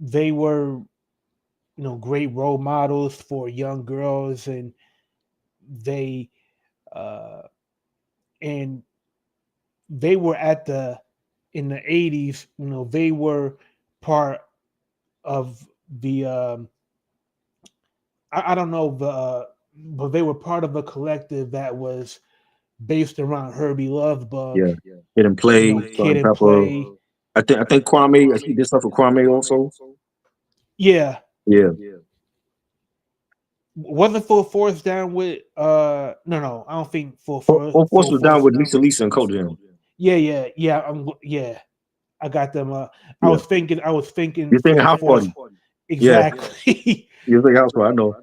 they were great role models for young girls, and they uh, and they were in the 80s. They were part of the I don't know but they were part of a collective that was based around Herbie yeah. Lovebug, Hit and Play, Salt Kid and and Pepper. Play. I think Kwame. He did stuff for Kwame also. Yeah, Yeah, wasn't Full Force down with no, I don't think Full Force Full was down Force. with Lisa and Cold Jam. yeah. Yeah. I got them. I Yeah. was thinking. I was thinking You're for thinking the House fourth. Party. Yeah. Exactly. You're thinking House Party. I know.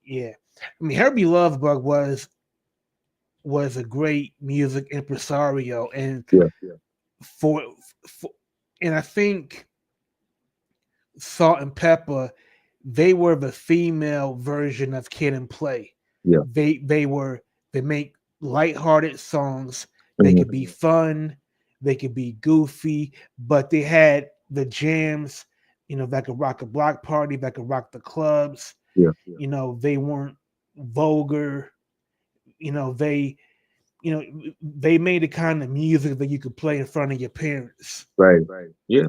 Yeah. I mean, Herbie Lovebug was a great music impresario, and Yeah. for, for and I think Salt and Pepper, they were the female version of Kid and Play. Yeah. They make lighthearted songs. They Hmm. could be fun, they could be goofy, but they had the jams, that could rock a block party, that could rock the clubs. Yeah. They weren't vulgar. You know, they they made the kind of music that you could play in front of your parents. Right. Yeah.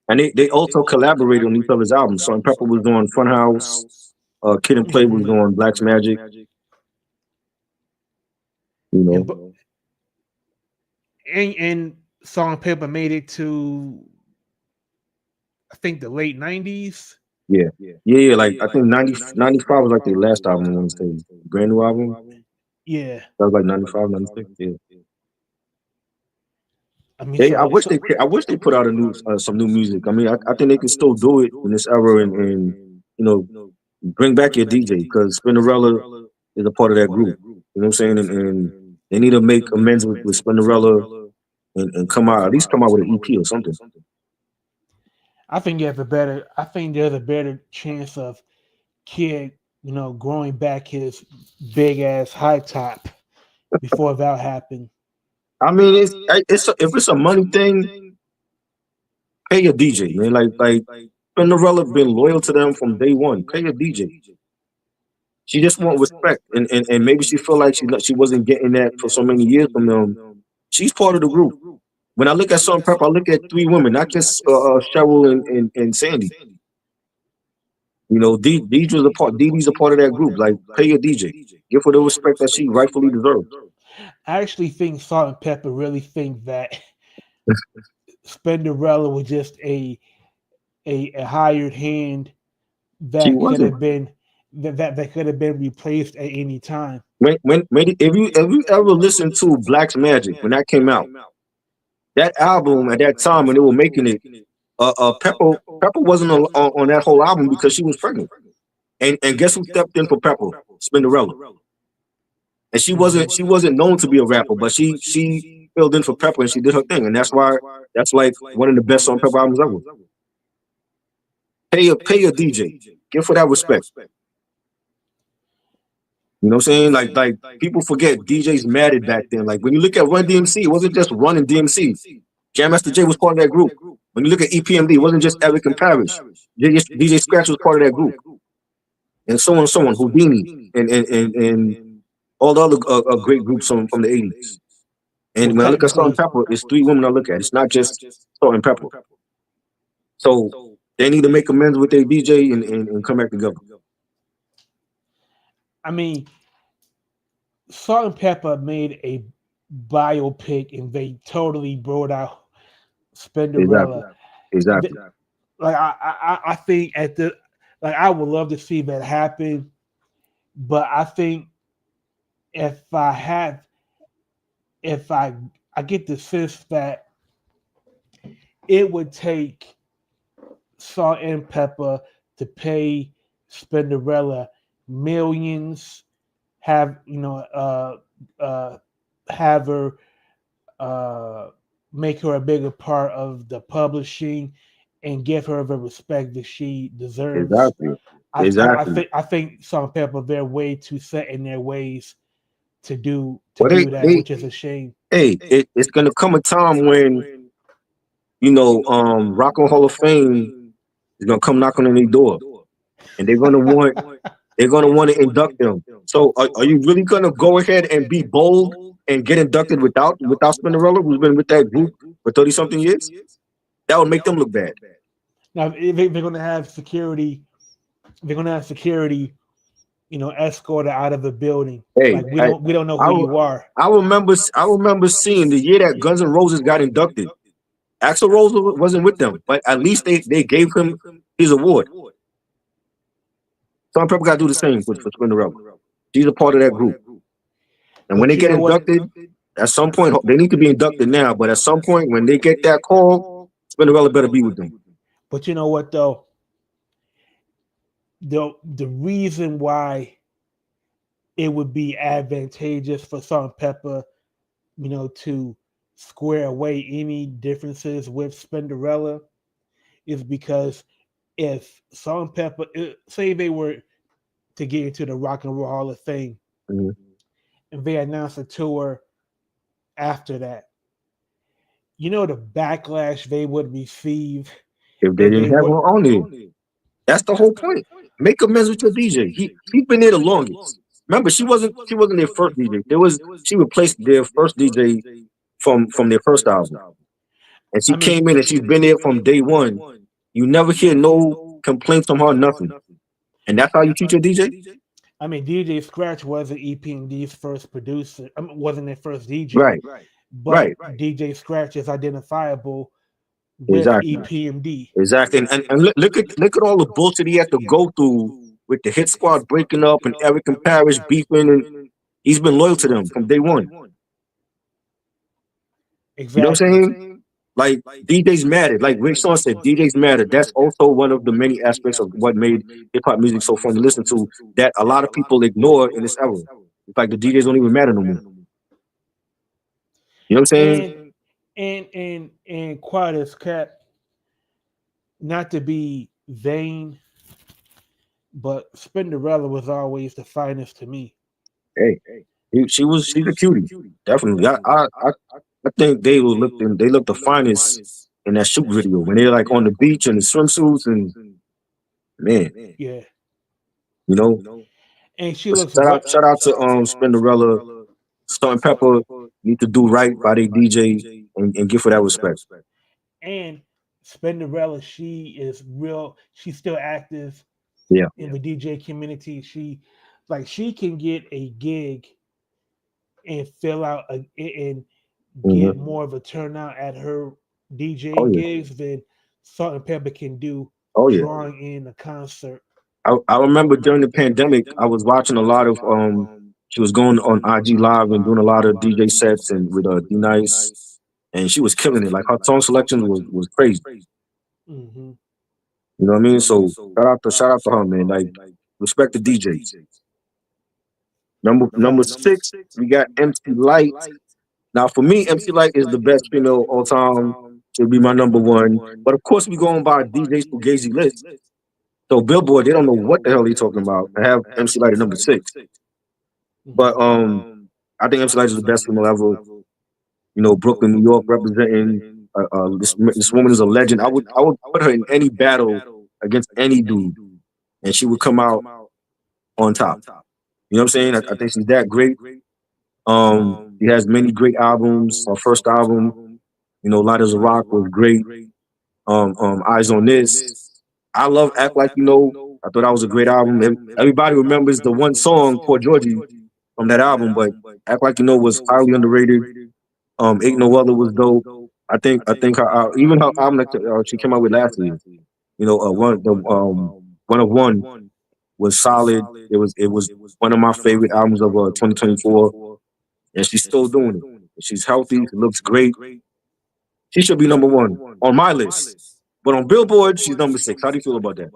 And they also collaborated on each other's albums. Salt and Pepper was on Funhouse. Kid and Play was Mhm. on Black's Magic. You Yeah, know. but and Song Paper made it to I think the late '90s. Yeah. Yeah. Like I think 95 was like their last album. I want to say brand new album. Yeah, That was like 95, 96. Yeah. I mean, They, I wish they put out a new some new music. I mean, I think they can still do it in this era and you know bring back your DJ because Spinderella is a part of that group. You know what I'm saying? And they need to make amends with Spinderella and come out at least come out with an EP or something. I think there's a better chance of Kid, growing back his big ass high top before that happened. I mean, if it's a money thing, pay your DJ, man. Like Spinderella been loyal to them from day one. Pay your DJ. She just want respect, and maybe she feel like she wasn't getting that for so many years from them. She's part of the group. When I look at Salt and Pepper, I look at three women, not just Cheryl and Sandy. You know, Deidre's a part. Dee Dee's a part of that group. Like, pay your DJ, give her the respect that she rightfully deserves. I actually think Salt and Pepper really think that Spinderella was just a hired hand She that could wasn't. have been that could have been replaced at any time. If you ever listened to Black's Magic when that came out, that album at that time when they were making it, Pepper wasn't on that whole album because she was pregnant. And guess who stepped in for Pepper? Spinderella. And she wasn't known to be a rapper, but she filled in for Pepper and she did her thing, and that's like one of the best on Pepper albums ever. Pay your DJ, give her that respect. You know what I'm saying? Like people forget DJs mattered back then. Like when you look at Run DMC, it wasn't just Run and DMC. Jam Master Jay was part of that group. When you look at EPMD, it wasn't just Eric and Parrish. DJ Scratch was part of that group, and so on and so on. Houdini and all the other great groups from the '80s. Well, And when I look at Salt and technically, Pepper, it's three women I look at. It's not just Salt and Pepper. So they need to make amends with their DJ and come back together. I mean, Salt and Pepper made a biopic and they totally brought out Exactly. Spinderella. Exactly. Like I think at the like I would love to see that happen, but I think if I have if I get the sense that it would take Salt and Pepper to pay Spinderella millions, have have her uh, make her a bigger part of the publishing, and give her the respect that she deserves. Exactly. Exactly. I think Salt and Pepper they're way too set in their ways to Well, do that, which is a shame. it's gonna come a time when Rock and Hall of Fame is gonna come knocking on their door, and they're gonna want to induct them. So, are you really gonna go ahead and be bold and get inducted without Spinderella, who's been with that group for 30 something years? That would make them look bad. Now, if they're going to have security, they're going to have security, escorted out of the building. Hey, Like we don't know I, who you are. I remember seeing the year that Guns N' Roses got inducted. Axl Rose wasn't with them, but at least they gave him his award. Some people got to do the same for Spinderella. She's a part of that group, and when But they you get know what? inducted, At some point, they need to be inducted now. But at some point, when they get that call, Cinderella better be with them. But you know what though? The reason why it would be advantageous for Salt and Pepper, to square away any differences with Spinderella is because if Salt and Pepper, say they were to get into the Rock and Roll Hall of Fame, Mhm. and they announced a tour after that, the backlash they would receive If they if didn't they have were. her on there, that's the whole point. Make amends with your DJ. He's been there the longest. Remember, she wasn't their first DJ. She replaced their first DJ from their first album, and she I mean, came in and she's been there from day one. You never hear no complaints from her, nothing. And that's how you treat your DJ? DJ Scratch wasn't EPMD's first producer. Wasn't their first DJ, Right, but right. DJ Scratch is identifiable with Exactly. EPMD. Exactly. And look at all the bullshit he had to go through with the Hit Squad breaking up and Eric and Parrish beefing, and he's been loyal to them from day one. You know what I'm Exactly. saying? Like DJs mattered. Like Rick Sean said, DJs mattered. That's also one of the many aspects of what made hip hop music so fun to listen to that a lot of people ignore in this era. In fact, the DJs don't even matter no more. You know what I'm And saying? and quiet as cat, not to be vain, but Spinderella was always the finest to me. Hey, she's a cutie, definitely. I think they look the finest in that shoot video when they're like on the beach in the swimsuits and man, Yeah, you know. and she But looks shout out to Spinderella, Salt and Pepper need to do right by their DJ and give her that respect. and Spinderella. She is real. She's still active Yeah. in the DJ community. She can get a gig and fill out and Hmm. get more of a turnout at her Oh DJing yeah. gigs than Salt and Pepper can do Oh yeah. drawing in a concert. I remember during the pandemic, I was watching a lot of she was going on IG Live and doing a lot of DJ sets and with D Nice, and she was killing it. Like her song selection was crazy. Hmm. You know what I mean? So shout out to her, man. Like respect the DJs. Number Facts. 6, we got MC Lyte. Now for me, MC Lyte is the best female all time. She'll be my number one. But of course, we going by DJ's Fugazi list. So Billboard, they don't know what the hell they talking about. I have MC Lyte at number 6. But Hmm. I think MC Lyte is the best female ever. You know, Brooklyn, New York, representing. This woman is a legend. I would put her in any battle against any dude, and she would come out on top. You know what I'm saying? I think she's that great. She has many great albums. Her first album, Light as a Rock was great. Eyes on This. I love Act Like You Know. I thought that was a great album. Everybody remembers the one song, Poor Georgie, from that album, but Act Like You Know was highly underrated. Ain't No Other was dope. I think even her album that she came out with last year, one of one was solid. It was one of my favorite albums of 2024, and she's still doing it. She's healthy. She looks great. She should be number one on my list, but on Billboard, she's number 6. How do you feel about that?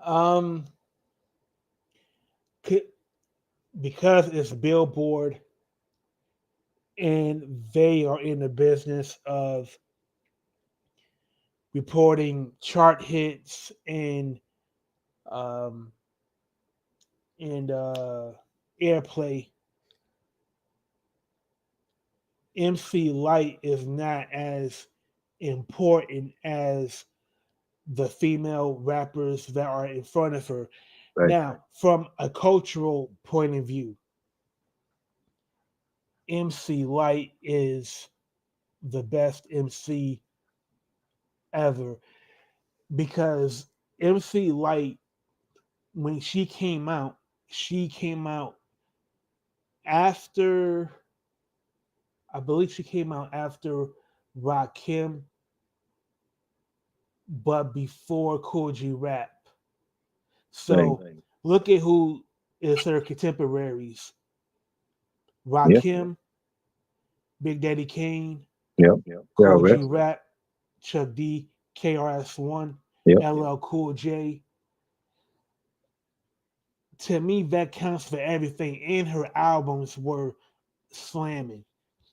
Um, because it's Billboard and they are in the business of reporting chart hits um, and airplay. MC Lyte is not as important as the female rappers that are in front of her. Right. Now, from a cultural point of view, MC Lyte is the best MC ever because MC Lyte, when she came out after, I believe she came out after Rakim, but before Cool G Rap. Right. So look at who is her contemporaries. Yeah. Rakim, Big Daddy Kane, Yeah. Yeah. Cool Right. G Rap, Chuck D, KRS-One, Yeah. LL Cool J. To me, that counts for everything. And her albums were slamming.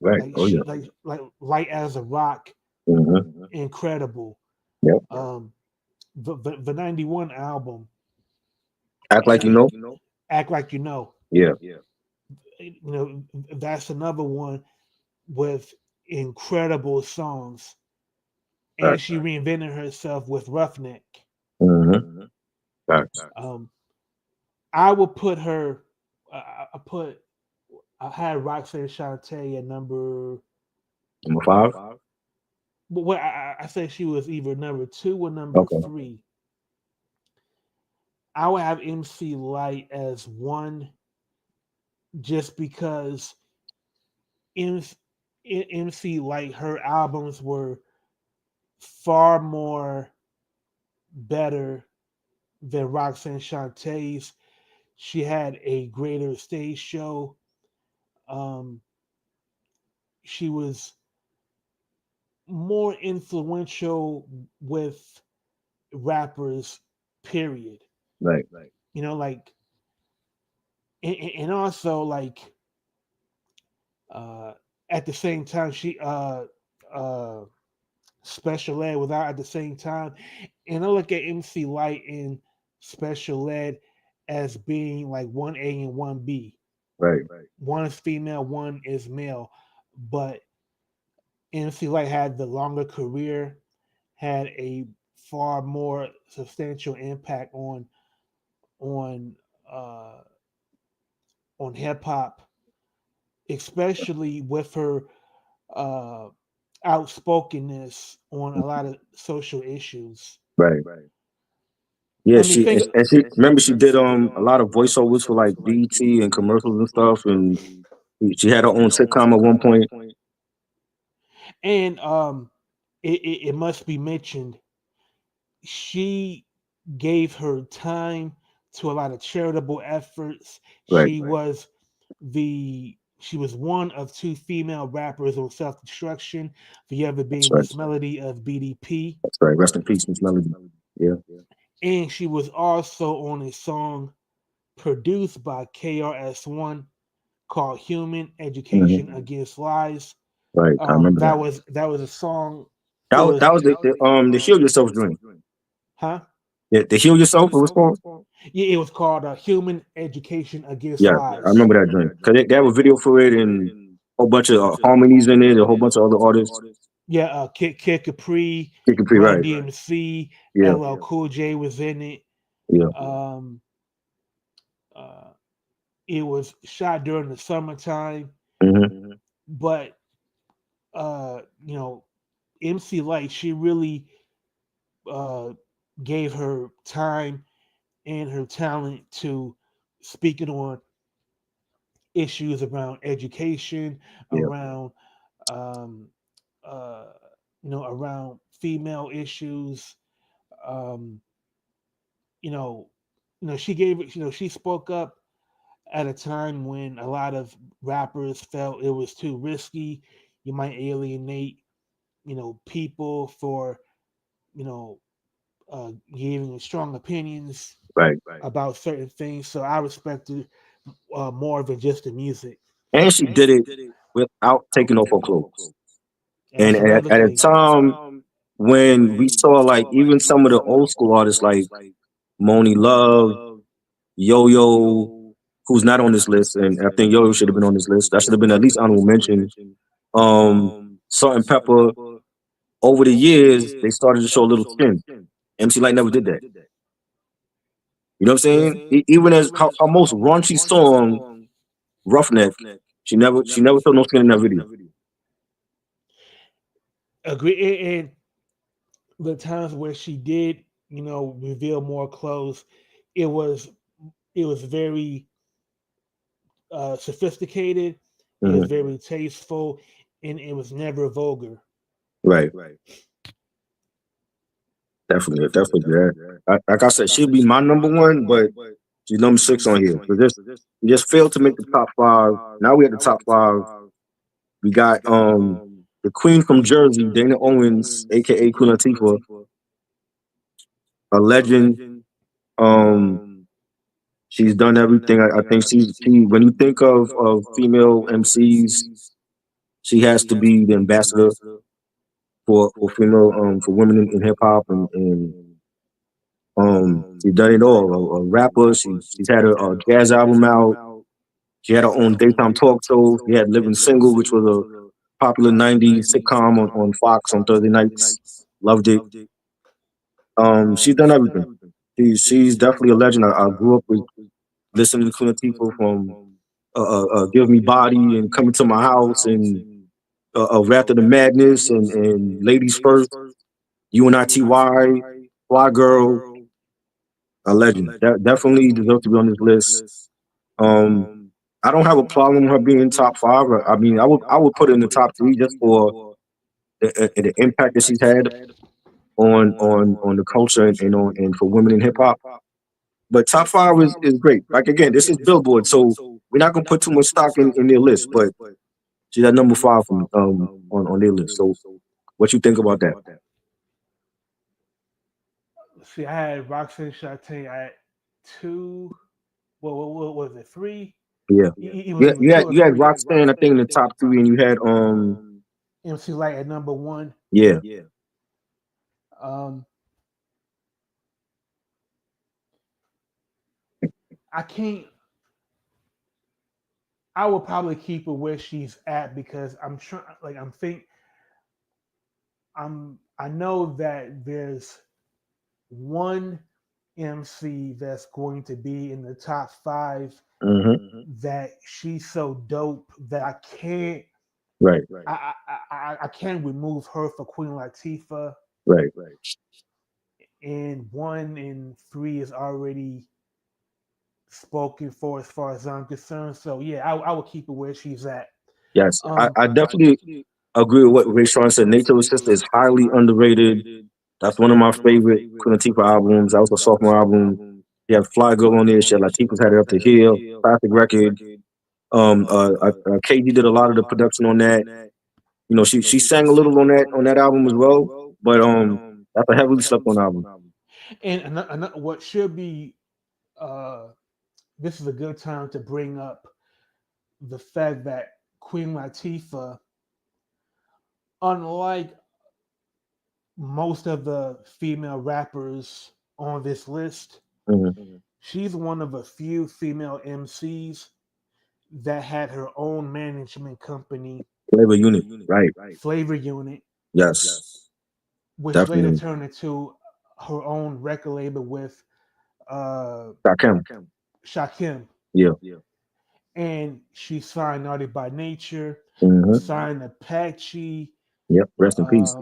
Right. Like Oh yeah. she like Light as a Rock, Mm-hmm. incredible. Yep. Um the 91 album, Act like you know. Act Like You Know. Yeah. You know, that's another one with incredible songs. And Facts. she reinvented herself with Roughneck. Mm-hmm. Facts. Um, I would put her. I put. I had Roxanne Shante at number. Number five. But what I say she was either number two or number Okay. three. I would have MC Lyte as one, just because M- MC Lyte, her albums were far more better than Roxanne Shantae's. She had a greater stage show. Um, she was more influential with rappers, period. Right. You know, like, and also like, uh, at the same time, uh, Special Ed was out at the same time. And I look at MC Lyte and Special Ed as being like 1A and 1B. Right. One is female, one is male. But MC Lyte had the longer career, had a far more substantial impact on uh, on hip hop, especially with her uh, outspokenness on a lot of social issues. Right. Yeah. I mean, She think and she remember she did a lot of voiceovers for like BET and commercials and stuff, and she had her own sitcom at one point. and it must be mentioned, she gave her time to a lot of charitable efforts. Right. She was one of two female rappers on Self Destruction, the other That's being right. Miss Melody of BDP. That's right. Rest in peace, Miss Melody. Yeah. And she was also on a song produced by KRS-One called Human Education Hmm. Against Lies. Right. I remember that. That was a song. It That was, was the Heal Yourself joint. huh? Yeah, the Heal Yourself. It was called. Yeah, it was called Human Education Against Yeah, I Lies. remember that joint because they have a video for it and a whole bunch of harmonies in it, a whole bunch of other artists. Yeah, Kid Capri, Kick it pretty Run right. DMC, Yeah. LL Cool J was in it. Yeah. Um, uh, it was shot during the summertime, Hmm. but you know, MC Lyte, she really uh, gave her time and her talent to speaking on issues around education, Yeah. around um, uh, around female issues. Um, you know, she gave it. She spoke up at a time when a lot of rappers felt it was too risky. You might alienate, people for you know giving strong opinions Right. about certain things. So I respected more than just the music. And she did it without taking off her clothes. And That's another at a thing. time when we saw like even some of the old school artists like Moni Love, Yo Yo, who's not on this list, and I think Yo Yo should have been on this list. That should have been at least honorable mention. Salt and Pepper. Over the years, they started to show a little skin. MC Lyte never did that. You know what I'm Yeah, saying? Even as her most raunchy song, Roughneck, she never showed no skin in that video. agree. And the times where she did, reveal more clothes, it was very sophisticated. It was Hmm. very tasteful, and it was never vulgar. Right. Definitely. Yeah. Like I said, she'll be my number one, but She's number 6 on here. So we just failed to make the top 5. Now we at the top 5. We got the Queen from Jersey, Dana Owens, aka Queen Latifah, a legend. She's done everything. I think she when you think of female MCs, she has to be the ambassador for female for women in hip hop, and she's done it all. A rapper, she's had a jazz album out. She had her own daytime talk show. She had Living Single, which was a popular '90s sitcom on Fox on Thursday nights. Loved it. She's done everything. She's definitely a legend. I grew up with listening to Latifah from Give Me Body and Coming to My House and Wrath of the Madness and Ladies First, UNITY, Fly Girl, a legend. That definitely deserves to be on this list. I don't have a problem with her being in top 5. I mean, I would put her in the top 3 just for the impact that she's had on the culture and for women in hip hop. But top 5 is great. Like again, this is Billboard, so we're not gonna put too much stock in their list. But she's at number 5 from on their list. So what you think about that? See, I had Roxanne Shante at 2. What was it? 3? Yeah, It was either 2 or you had 3. Roxanne, I think, in the top 3, and you had MC Lyte at number 1. yeah. I can't. I will probably keep her where she's at because I'm trying. Like I know that there's one MC that's going to be in the top 5 that she's so dope that I can't. Right. I can't remove her for Queen Latifah. Right. And 1 and 3 is already spoken for as far as I'm concerned. So yeah, I will keep it where she's at. Yes, I definitely agree with what Ray Sean said. Nature of Sister is highly underrated. That's one of my favorite Queen Latifah albums. That was a sophomore album. She had Fly Girl on there. She had Latifah's Had It Up to Here, classic record. KG did a lot of the production on that. You know, she sang a little on that album as well. But that's a heavily slept on album. And what should be this is a good time to bring up the fact that Queen Latifah, unlike most of the female rappers on this list, she's one of a few female MCs that had her own management company. Flavor Unit, right. Flavor Unit. Yes. Which definitely later turned into her own record label with Shakim. Yeah. And she signed Naughty by Nature, signed Apache. Yep, rest in peace.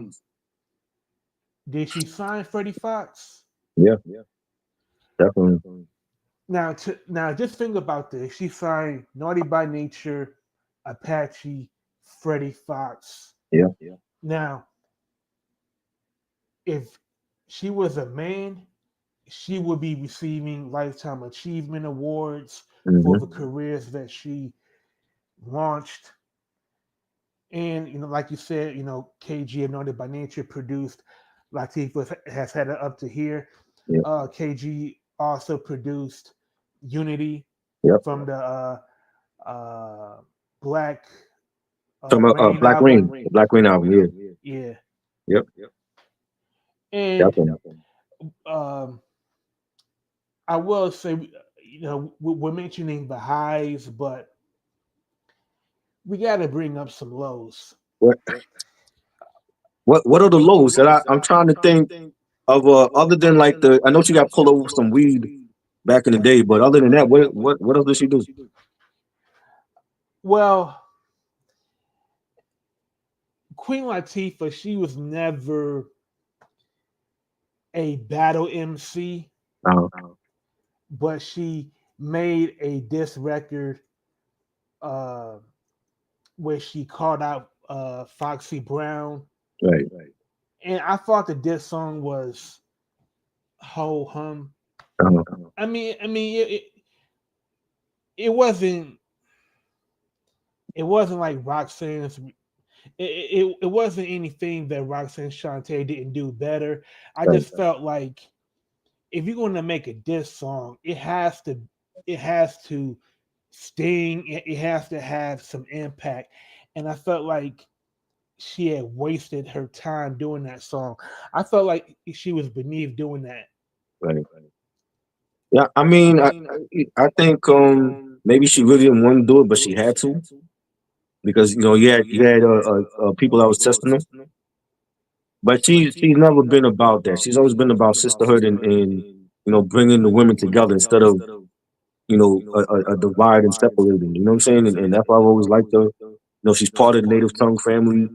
Did she sign Freddie Fox? Yeah, definitely. Now, just think about this. She signed Naughty by Nature, Apache, Freddie Fox. Yeah. Now, if she was a man, she would be receiving Lifetime Achievement Awards for the careers that she launched. And, you know, like you said, you know, KG and Naughty by Nature produced Latifah Has Had It Up to Here. Yep. KG also produced Unity from the Black Black Rain. Black Rain album, yeah. Yep. And I will say, you know, we're mentioning the highs, but we got to bring up some lows. What are the lows that I'm trying to think of? Other than like I know she got pulled over some weed back in the day, but other than that, what else did she do? Well, Queen Latifah, she was never a battle MC, but she made a diss record where she called out Foxy Brown. Right. And I thought the diss song was ho hum. I mean, it wasn't it wasn't like Roxanne's. It wasn't anything that Roxanne Shante didn't do better. I Right. just felt like if you're going to make a diss song, it has to sting. It has to have some impact, and I felt like she had wasted her time doing that song. I felt like she was beneath doing that. Right. Yeah, I mean, I think maybe she really didn't want to do it, but she had to because you had people that was testing her. But she's never been about that. She's always been about sisterhood and bringing the women together instead of a divide and separating. You know what I'm saying? And that's why I've always liked her. She's part of the Native Tongue family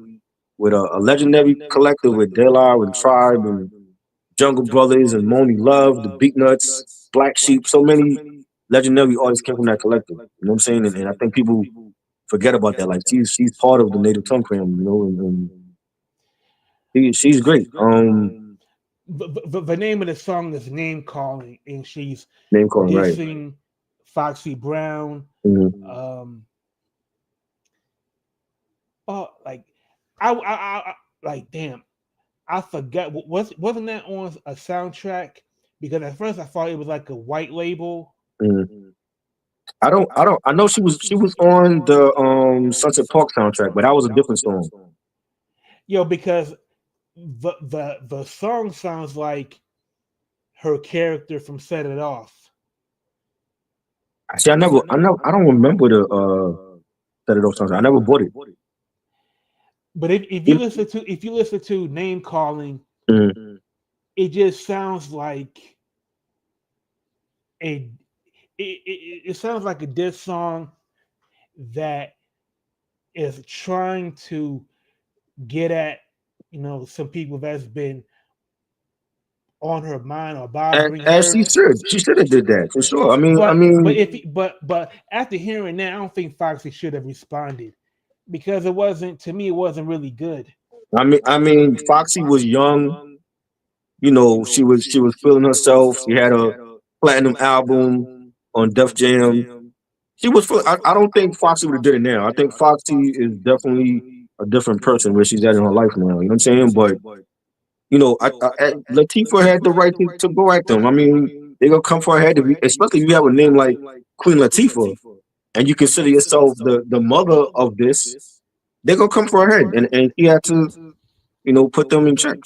with a legendary collective with De La and Tribe and Jungle Brothers and Moni Love, the Beatnuts, Black Sheep. So many legendary artists came from that collective. You know what I'm saying? And I think people forget about that. Like she's part of the Native Tongue family. And she's great. The name of the song is Name Calling, and she's Name calling, right? dissing Foxy Brown. Mm-hmm. Um, oh, like like damn, I forgot. Wasn't that on a soundtrack? Because at first I thought it was like a white label. Mm-hmm. I know she was on the Sunset Park soundtrack, but that was a different song. Because the song sounds like her character from Set It Off. See, I don't remember the Set It Off soundtrack. I never bought it. But if you listen to Name Calling, Mm-hmm. it just sounds like a it sounds like a diss song that is trying to get at some people that's been on her mind or bothering As her. she should have did that for sure. I But mean, but after hearing that, I don't think Foxy should have responded because it wasn't really good. I mean, Foxy was young. She was feeling herself. She had a platinum album on Def Jam. She was. I don't think Foxy would have did it now. I think Foxy is definitely a different person where she's at in her life now. You know what I'm saying? But Latifah had the right to go at them. I mean, they gonna come for her head, especially if you have a name like Queen Latifah, and you consider yourself the mother of this. They gonna come for her head, and she had to put them in check.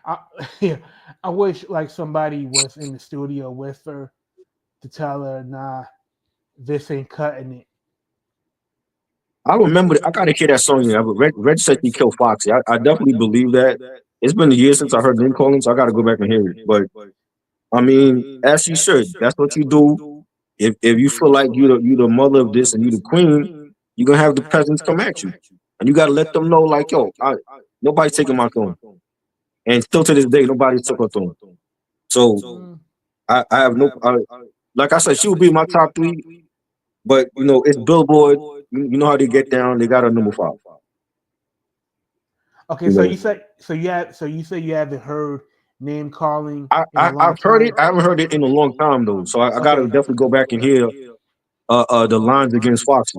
I, yeah, I wish like somebody was in the studio with her to tell her, nah, this ain't cutting it. I remember. I gotta hear that song. Yeah, but Red said he killed Foxy. I definitely believe that. It's been a year since I heard name calling, so I gotta go back and hear it. But I mean, as you should. That's what you do. If you feel like you the mother of this and you the queen, you're gonna have the peasants come at you, and you gotta let them know like, yo, nobody's taking my throne, and still to this day, nobody took her throne. So Mm. I have no. Like I said, she would be my top three, but it's Billboard. You know how they get down. They got a number five. Okay, You so know, you say you haven't heard Name Calling I, in a I long I've heard it. time. I haven't heard it in a long time though, so I gotta Okay. definitely go back and hear the lines against Foxy.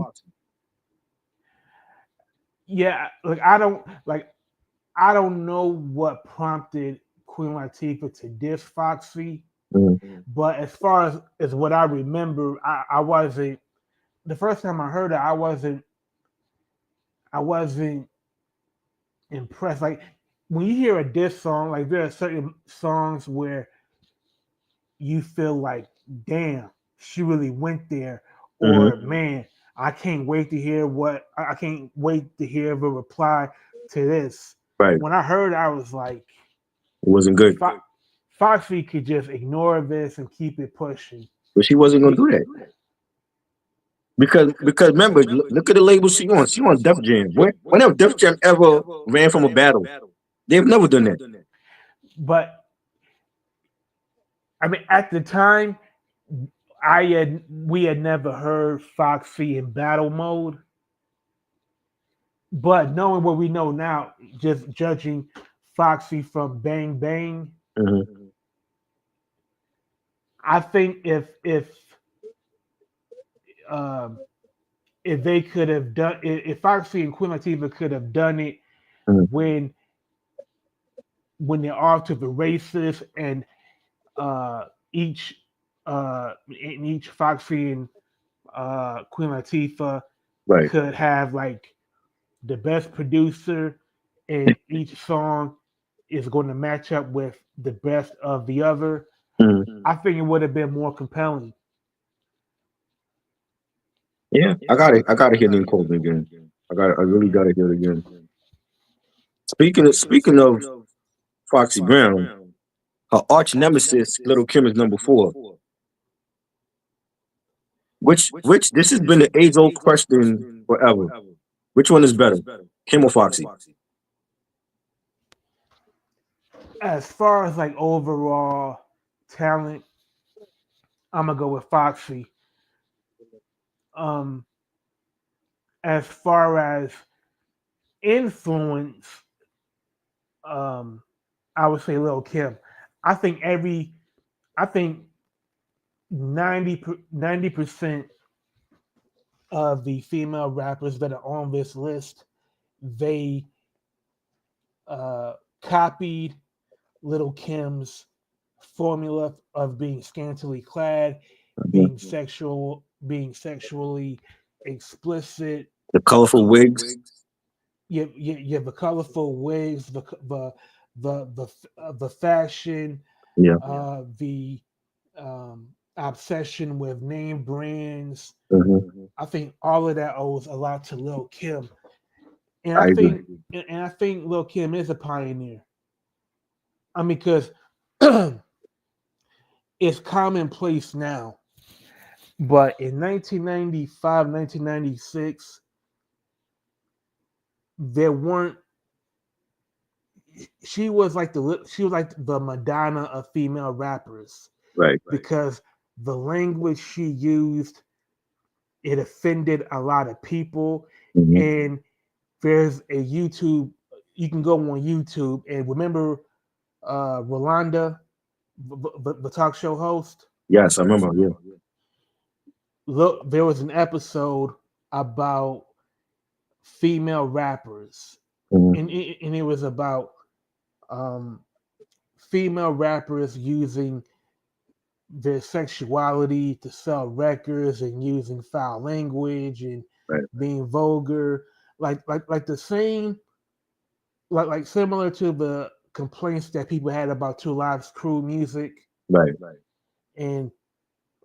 Yeah, I don't know what prompted Queen Latifah to diss Foxy, Mhm. but as far as what I remember, I wasn't the first time I heard it, I wasn't impressed. Like when you hear a diss song, like there are certain songs where you feel like, damn, she really went there, Mhm. or man, I can't wait to hear the reply to this. Right. When I heard it, I was like, It wasn't good, Fo- Foxy could just ignore this and keep it pushing. but she wasn't gonna do that because remember, look at the label she on. She on Def Jam. When have Def Jam ever ran from a battle? They've never done that. But I mean, at the time, we had never heard Foxy in battle mode. But knowing what we know now, just judging Foxy from Bang Bang, Hmm. I think if um, if they could have done, if Foxy and Queen Latifah could have done it Mhm. when they're off to the races, and uh, each in each Foxy and Queen Latifah Right. could have like the best producer, and each song is going to match up with the best of the other. Mhm. I think it would have been more compelling. Yeah, I got it. I got to hear Lynn Colton again. I really got to hear it again. Speaking of Foxy Brown, her arch nemesis, Little Kim, is number four. Which this has been an age old question forever. Which one is better, Kim or Foxy? As far as like overall talent, I'm gonna go with Foxy. Um, as far as influence, um, I would say Lil Kim. I think I think 90% of the female rappers that are on this list, they uh, copied Little Kim's formula of being scantily clad, Mhm. being sexually explicit. The colorful wigs. You have the colorful wigs, the fashion, Yeah. the obsession with name brands. Hmm. I think all of that owes a lot to Lil Kim, and I agree. I think Lil Kim is a pioneer. I mean, because it's commonplace now, but in 1995, 1996, there weren't. She was like the Madonna of female rappers Right. because the language she used, it offended a lot of people. Hmm. And there's a YouTube, you can go on YouTube and remember Rolanda, the talk show host. Yes, I remember. Yeah. Look, there was an episode about female rappers, Hmm. and it was about um, female rappers using their sexuality to sell records and using foul language and Right. being vulgar, like the same, like similar to the complaints that people had about Two Lives Crew music. Right. And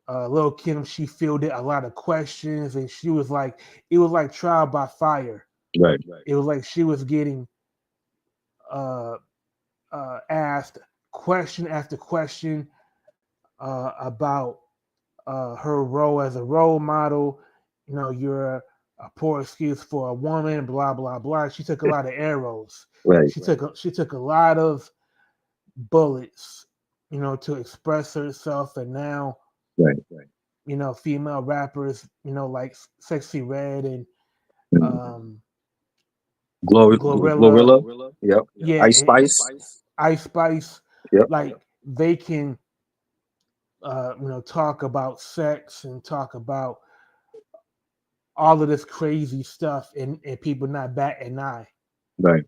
Lil Kim, she fielded a lot of questions, and she was like, it was like trial by fire. Right. It was like she was getting uh, asked question after question about her role as a role model. You know, you're a poor excuse for a woman, blah blah blah. She took a lot of arrows. Right. She took a lot of bullets, you know, to express herself. And now, Right. you know, female rappers, you know, like Sexy Red and Mhm. um, Glorilla, Glorilla. Yep. yeah, Ice Spice. Ice Spice, Yep. like they can, you know, talk about sex and talk about all of this crazy stuff, and people not bat an eye. Right.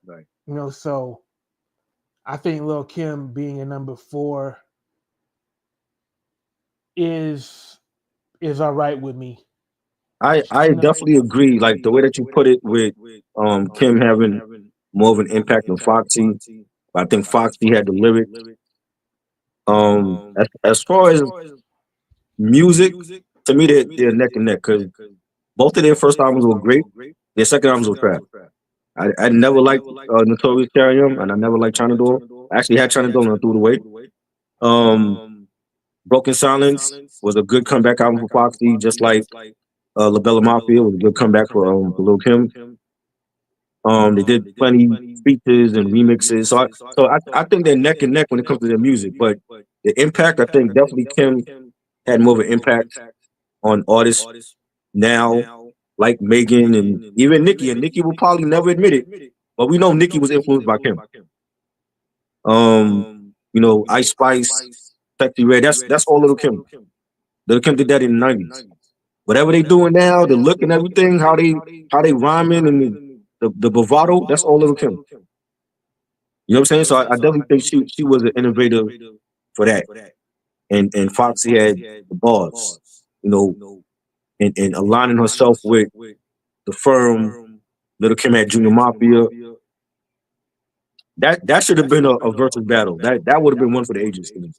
You know, so I think Lil Kim being a number four is all right with me. I You know, definitely agree. Like the way that you put it with Kim having more of an impact than Foxy. I think Foxy had the lyrics. As far as music, to me they're neck and neck because both of their first albums were great. Their second albums were crap. I never liked Notorious Carrium, and I never liked China Door. I actually had China Door and I threw it away. Um, Broken Silence was a good comeback album for Foxy, just like La Bella Mafia was a good comeback for Lil Kim. They did plenty features and remixes, so I think they're neck and neck when it comes to their music. But the impact, I think, definitely Kim had more of an impact on artists now, like Megan and even Nicki. And Nicki will probably never admit it, but we know Nicki was influenced by Kim. Ice Spice, Sexy Red. That's all Little Kim. Little Kim did that in the '90s. whatever they doing now, the look and everything, how they rhyming and the bravado, that's all Little Kim. You know what I'm saying? So I definitely think she was an innovator for that. And Foxy had the bars, you know, and aligning herself with the firm. Little Kim had Junior Mafia. That should have been a versus battle. That would have been one for the ages to me.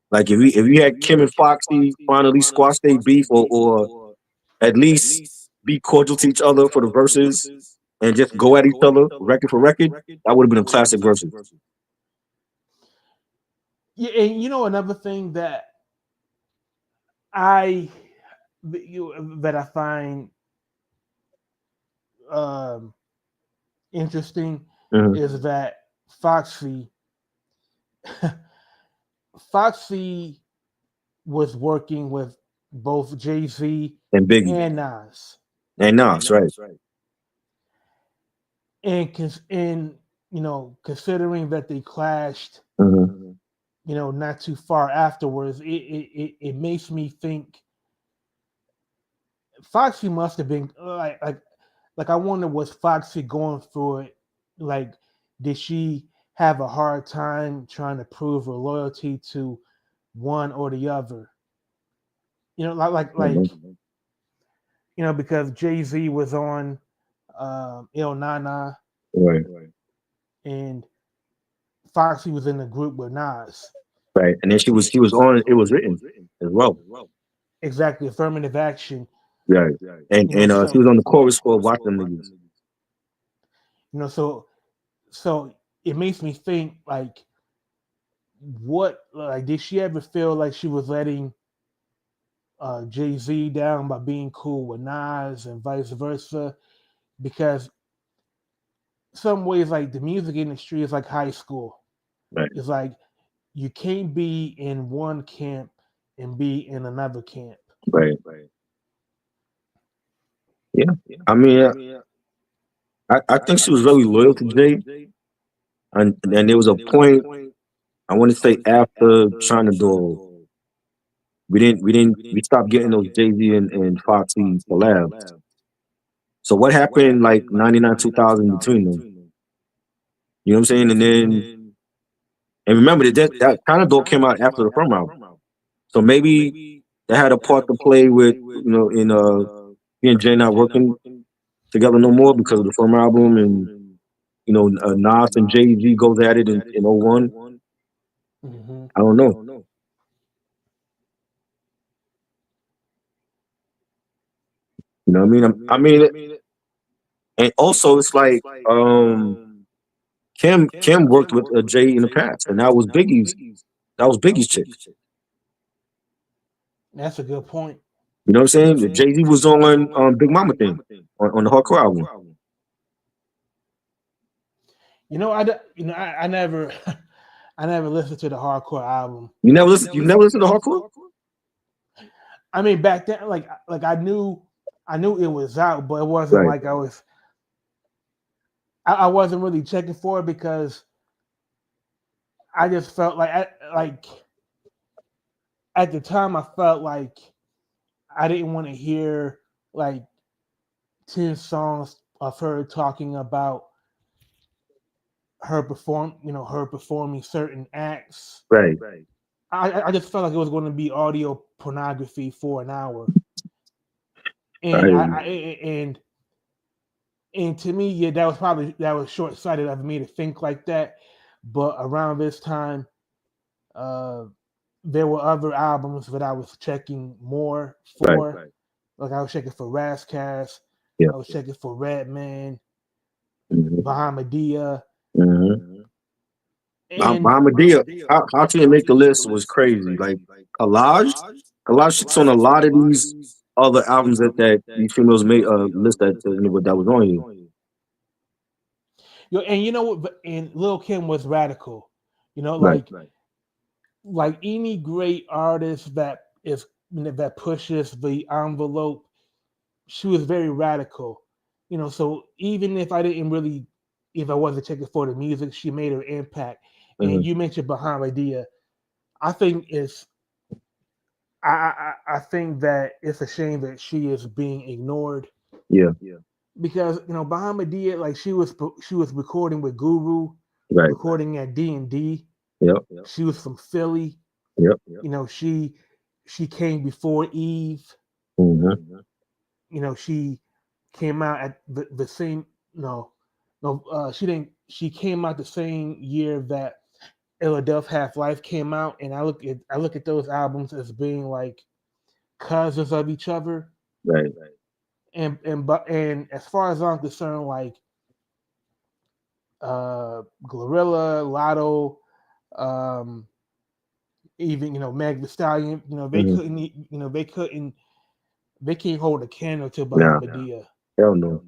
Like if we had Kim and Foxy finally squash their beef or at least be cordial to each other for the verses and just go at each other record for record, that would have been a classic versus. Yeah, and you know another thing that I that I find um, interesting Mm-hmm. is that Foxy Foxy was working with both Jay-Z And Biggie and Nas, and Nas, right? and considering that they clashed, Mm-hmm. not too far afterwards, it makes me think Foxy must have been like I wonder, was Foxy going through it? Like, did she have a hard time trying to prove her loyalty to one or the other? Mm-hmm. Because Jay-Z was on Nana, Right, and Foxy was in the group with Nas. right. And then she was on. It was written as well. Exactly, affirmative action. Right. And she So was on the chorus for Watch Them Niggas. so it makes me think, like, what, like, did she ever feel like she was letting Jay-Z down by being cool with Nas and vice versa? Because some ways, like, the music industry is like high school. Right. It's like you can't be in one camp and be in another camp. Right. Yeah. I mean, I think she was very loyal to Jay, and there was a point I want to say after China Doll, we stopped getting those Jay Z and Foxy collabs. So what happened like 99, 2000 between them? You know what I'm saying? And remember that China Doll came out after the firm album. So maybe they had a part to play with, in he and Jay not working together no more because of the firm album, and Nas and Jay Z goes at it in '01. Mm-hmm. I don't know. You know what I mean? And also it's like Kim worked with Jay in the past, and that was Biggie's chick. That's a good point. You know what I'm saying? Jay Z was on Big Mama thing on the hardcore album. I never, I never listened to the hardcore album. You never listen. You never listen to hardcore? I mean, back then, like I knew it was out, but it wasn't Right. like I wasn't really checking for it because I just felt like at the time I felt like I didn't want to hear like 10 songs of her talking about her performing certain acts. Right. I just felt like it was going to be audio pornography for an hour, and Right. and to me, yeah, that was short sighted of me to think like that. But around this time, there were other albums that I was checking more Right. for. Like I was checking for Razzcast, Yeah. I was checking for Redman, Mm-hmm. Bahamadia, Mm-hmm. and Bahamadia, how she didn't make the list was crazy. Like collage, collage shits on a lot of these other albums that these females made list that was on here. and you know what? And Lil Kim was radical. Right. Like any great artist that pushes the envelope, she was very radical. So even if if I wasn't checking for the music, she made her impact. And Mm-hmm. you mentioned Bahamadia. I think I think that it's a shame that she is being ignored Yeah, because Bahamadia, like she was recording with Guru, right. recording at D&D. Yep, She was from Philly. yep. She came before Eve. Mm-hmm. She came out at the same no no she didn't she came out the same year that Philadelphia Half Life came out, and I look at those albums as being like cousins of each other. Right. And as far as I'm concerned, like Glorilla, Lotto, um, even Meg the Stallion, they Mm-hmm. couldn't, they can't hold a candle to Nah, Bahamadia. hell no.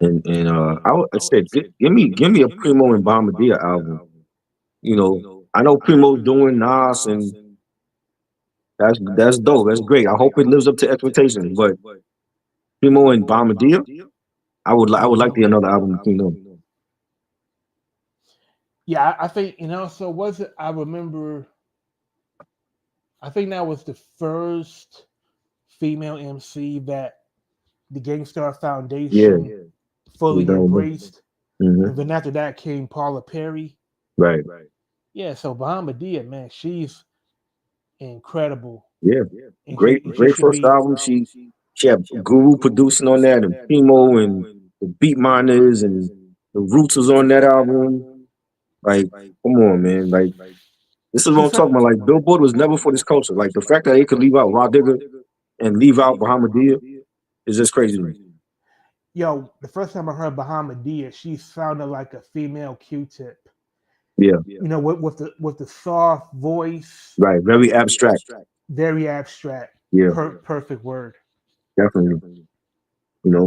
I said, give me a Primo and Bombardier album. I know Primo's doing Nas, and that's dope. That's great. I hope it lives up to expectations. But Primo and Bombardier, I would like the another album between them. Yeah, I think So was it? I remember. I think that was the first female MC that the Gangstar Yeah, Foundation we fully done. embraced, Mm-hmm. and then after that came Paula Perry. Right. Yeah, so Bahamadia, man, she's incredible, Yeah. and Great, she great should first be. album. She had Guru producing on that, and Primo and the Beat Miners and the Roots was on that album. Like, come on, man. Like, this is what She's I'm talking about. Like, Billboard was never for this culture. Like, the fact that they could leave out Rod Digger and leave out Bahamadia is just crazy to me. Yo, the first time I heard Bahamadia, she sounded like a female Q-Tip. Yeah, With the soft voice, right. Very abstract. very abstract, Yeah, perfect word. definitely.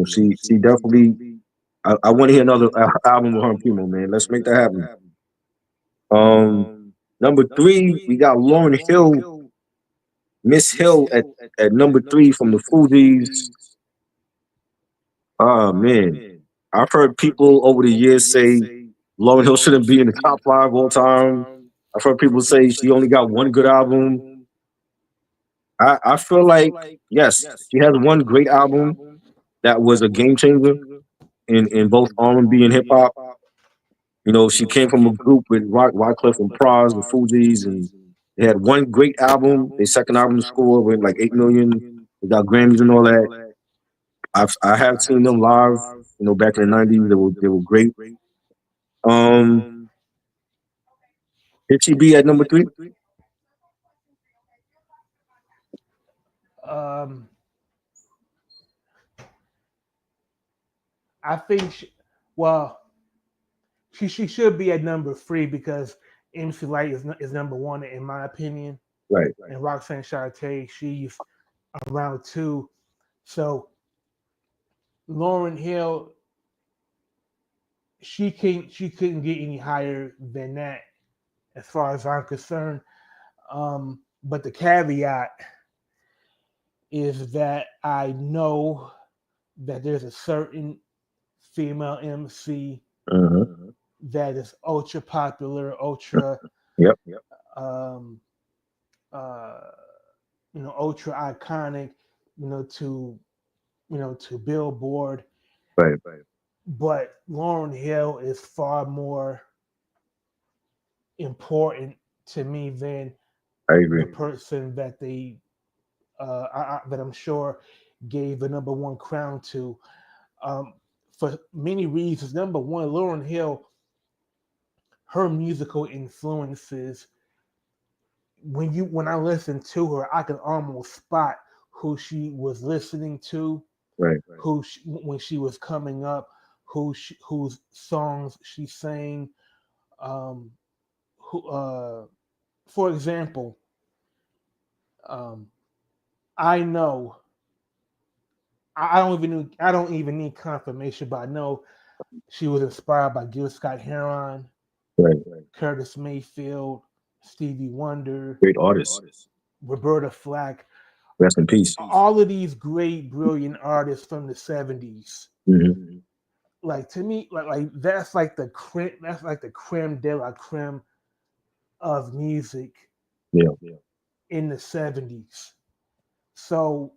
She definitely. I want to hear another album with her and Primo, man. Let's make that happen. Um, number three, we got Lauryn Hill, Miss Hill at number three from the Fugees. Oh man, I've heard people over the years say Lauryn Hill shouldn't be in the top five all time. I've heard people say she only got one good album. I feel like yes, she has one great album that was a game changer in both R&B and hip hop. She came from a group with Wycliffe and Pras, the Fugees, and they had one great album. Their second album score went like 8 million. They got Grammys and all that. I have seen them live. Back in the '90s, they were great. Um, did she be at number three? Um, I think, well, she should be at number three because MC Lyte is number one in my opinion, Right. and Roxanne Shante, she's around two. So Lauryn Hill, she couldn't get any higher than that as far as I'm concerned. But the caveat is that I know that there's a certain female MC Uh-huh. that is ultra popular, ultra Yep. um, uh, ultra iconic, to to Billboard. Right. But Lauryn Hill is far more important to me than I the agree. person that that I'm sure gave the number one crown to. Um, for many reasons. Number one, Lauryn Hill, her musical influences. When I listen to her, I can almost spot who she was listening to, Right. when she was coming up, whose songs she sang. Um, who, for example, um, I know I don't even need confirmation, but I know she was inspired by Gil Scott Heron, Right. Curtis Mayfield, Stevie Wonder, Great artist. Roberta Flack, Rest in peace. all of these great, brilliant artists from the '70s. Mm-hmm. Like to me, like that's like the creme. That's like the creme de la creme of music. Yeah. in the 70s. So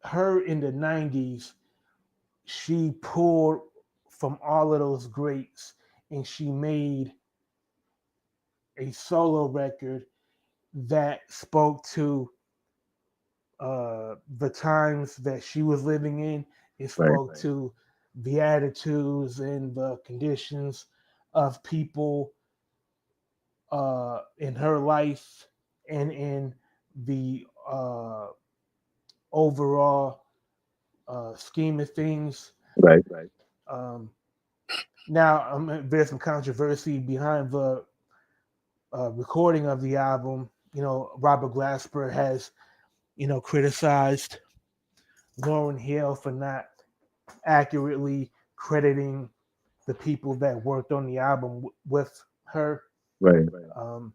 her in the 90s, she pulled from all of those greats and she made a solo record that spoke to the times that she was living in. It Right. spoke to the attitudes and the conditions of people in her life and in the overall scheme of things. Right. Um, now, there's some controversy behind the recording of the album. You know, Robert Glasper has, criticized Lauryn Hill for not accurately crediting the people that worked on the album with her. Right. Um,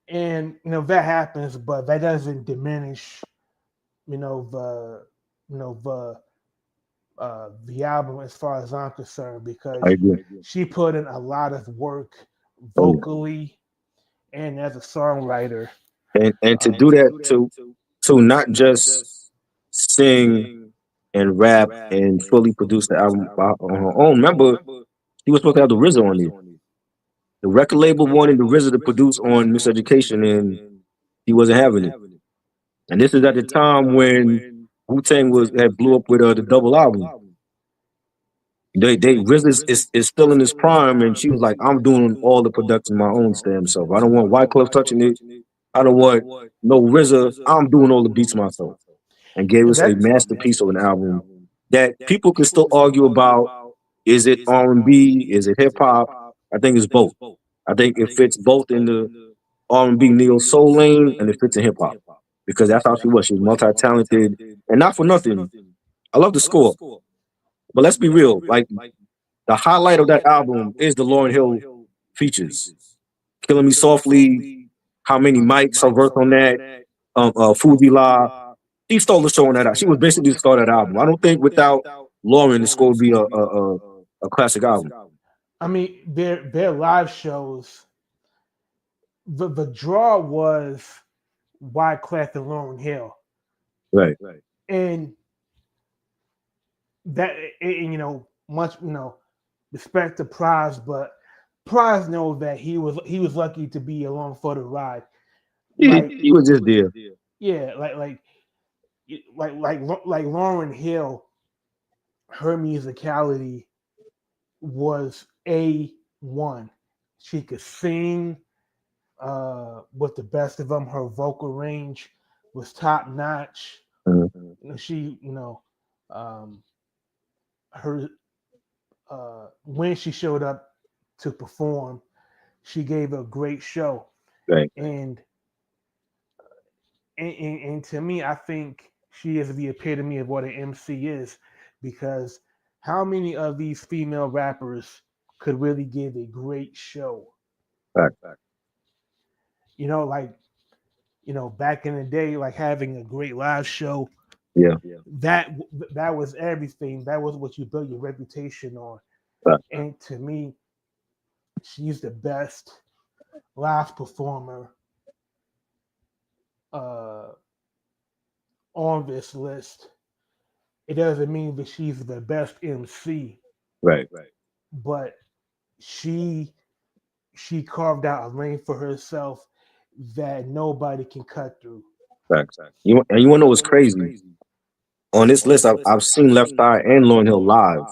and that happens, but that doesn't diminish, the the album as far as I'm concerned, I because agree. she put in a lot of work Oh yeah. vocally and as a songwriter. And to do that, to not just sing and rap and fully produce the album on her own. Remember, he was supposed to have the RZA on there. The record label wanted the RZA to produce on Miseducation, and he wasn't having it. And this is at the time when Wu Tang was had blew up with the double album. They RZA is still in his prime, and she was like, "I'm doing all the production my own damn self. I don't want Wyclef touching it. I don't want no RZA. I'm doing all the beats myself." And gave And us a that masterpiece of an album that people can still argue about. Is it R&B? Is it hip hop? I think it's both. I think it fits both in the R&B neo soul lane, and it fits in hip hop because that's how she was. She was multi talented, and not for nothing. I love the score, but let's be real. Like the highlight of that album is the Lauryn Hill features. "Killing Me Softly," "How Many Mics," her verse on that, "Fuji La." She stole the show on that. She was basically the star of that album. I don't think without Lauren, the score would be a classic album. I mean, their live shows. The draw was Wyclef and Lauryn Hill, Right. and that much respect to Prize, but Prize knows that he was lucky to be along for the ride. Like He was just there. yeah, like Lauryn Hill, her musicality was A1. She could sing with the best of them. Her vocal range was top notch. Mhm. She, um, her when she showed up to perform, she gave a great show. Right. And and to me, I think she is the epitome of what an MC is, because how many of these female rappers could really give a great show? Fact. Like back in the day, like having a great live show, Yeah. that that was everything. That was what you built your reputation on. Fact. And to me, she's the best live performer uh, on this list. It doesn't mean that she's the best MC, Right. but she she carved out a lane for herself that nobody can cut through. Fact. And you want to know what's crazy? On this list, I've seen Left Eye and Lauryn Hill live.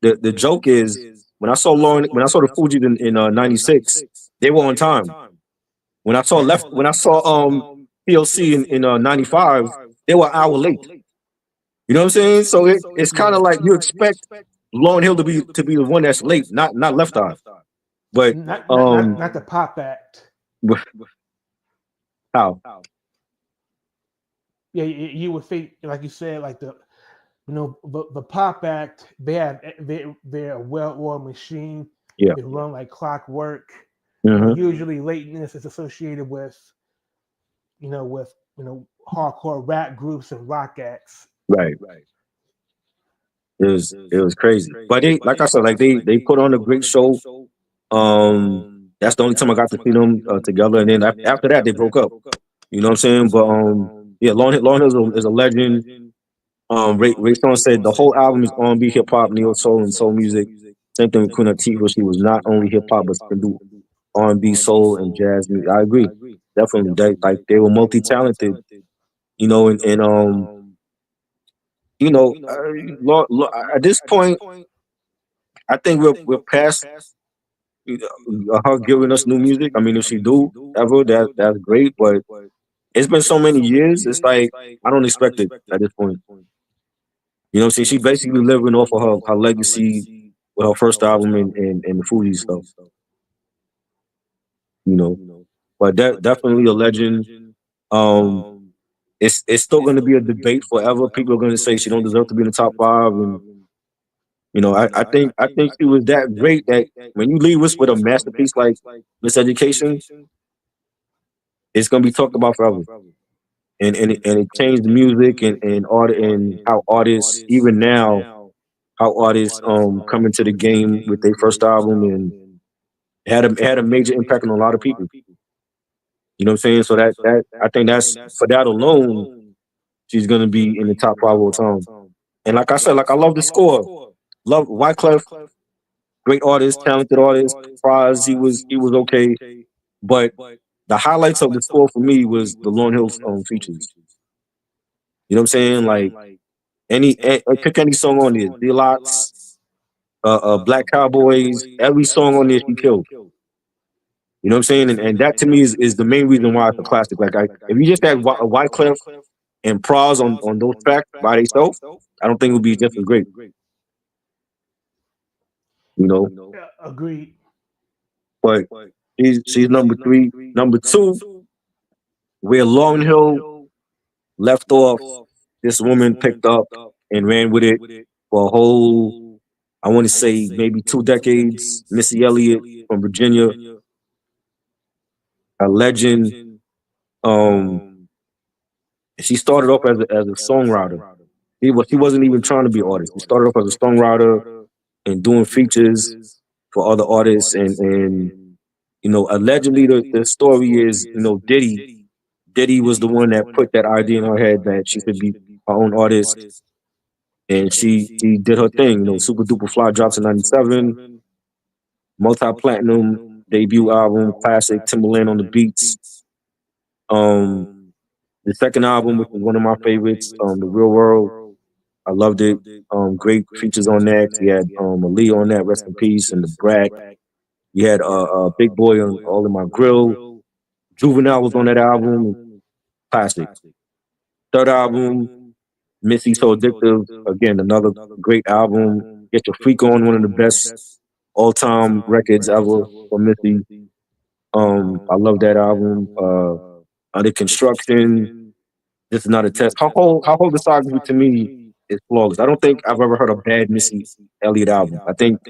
The joke is when I saw the Fugees in '96, they were on time. When I saw PLC in '95, they were an hour late. You know what I'm saying? So it's kind of like you expect Lauryn Hill to be the one that's late, not Left Eye. But Not the pop act. how? Yeah, you would think, like you said, like the pop act. They're a well-oiled machine. Yeah. They run like clockwork. Mm-hmm. Usually, lateness is associated with hardcore rap groups and rock acts. Right. It was crazy. But they, like I said, like they put on a great show. That's the only time I got to see them together. And then after that, they broke up. You know what I'm saying? But yeah, Lauryn Hill is a legend. Ray Sean said the whole album is R&B, hip hop, neo soul, and soul music. Same thing with Queen Latifah. She was not only hip hop, but she can do R&B, soul, and jazz music. I agree, definitely. They were multi talented. You know, and you know, at this point, I think we're past her giving us new music. I mean, if she do ever, that's great. But it's been so many years. It's like I don't expect it at this point. You know what I'm saying? She basically living off of her legacy with her first album and the Fuji stuff, you know. But that definitely a legend. Um it's still gonna be a debate forever. People are gonna say she don't deserve to be in the top five and you know, I think she was that great that when you leave us with a masterpiece like Miseducation, it's gonna be talked about forever. And it changed the music and art and how artists even now how artists come into the game with their first album and it had a major impact on a lot of people. You know what I'm saying? So that I think that's for that alone, she's gonna be in the top five all time. And like I said, like I love the score. Love Wyclef, great artist, talented artist. Prize, he was okay. But the highlights of the score for me was the Lauryn Hill features. You know what I'm saying? Like pick any song on there. Delox, Black Cowboys, every song on there she killed. You know what I'm saying? And that to me is the main reason why it's a classic. Like if you just had Wyclef and Pras on those tracks by themselves, I don't think it would be just as great. You know, Yeah, agreed. but she's number three. Number two, where Lauryn Hill left off, this woman picked up and ran with it for a whole, I want to say maybe 2 decades. Missy Elliott from Virginia, a legend. Um, she started off as a songwriter. He wasn't even trying to be an artist. He started off as a songwriter and doing features for other artists and you know, allegedly the story is, you know, Diddy was the one that put that idea in her head that she could be her own artist and she did her thing, you know, Super Duper Fly drops in '97, multi platinum debut album, classic, Timberland on the beats. Um the second album, which is one of my favorites, The Real World, I loved it. Great features on that. You had Ali on that, rest in peace, and the Brat. You had Big Boy on All in My Grill. Juvenile was on that album. Classic. Third album, Missy So Addictive. Again, another great album. Get Your Freak On, one of the best all time records ever for Missy. I love that album. Under Construction. This is not a test. How whole discography to me is flawless. I don't think I've ever heard a bad Missy Elliott album. I think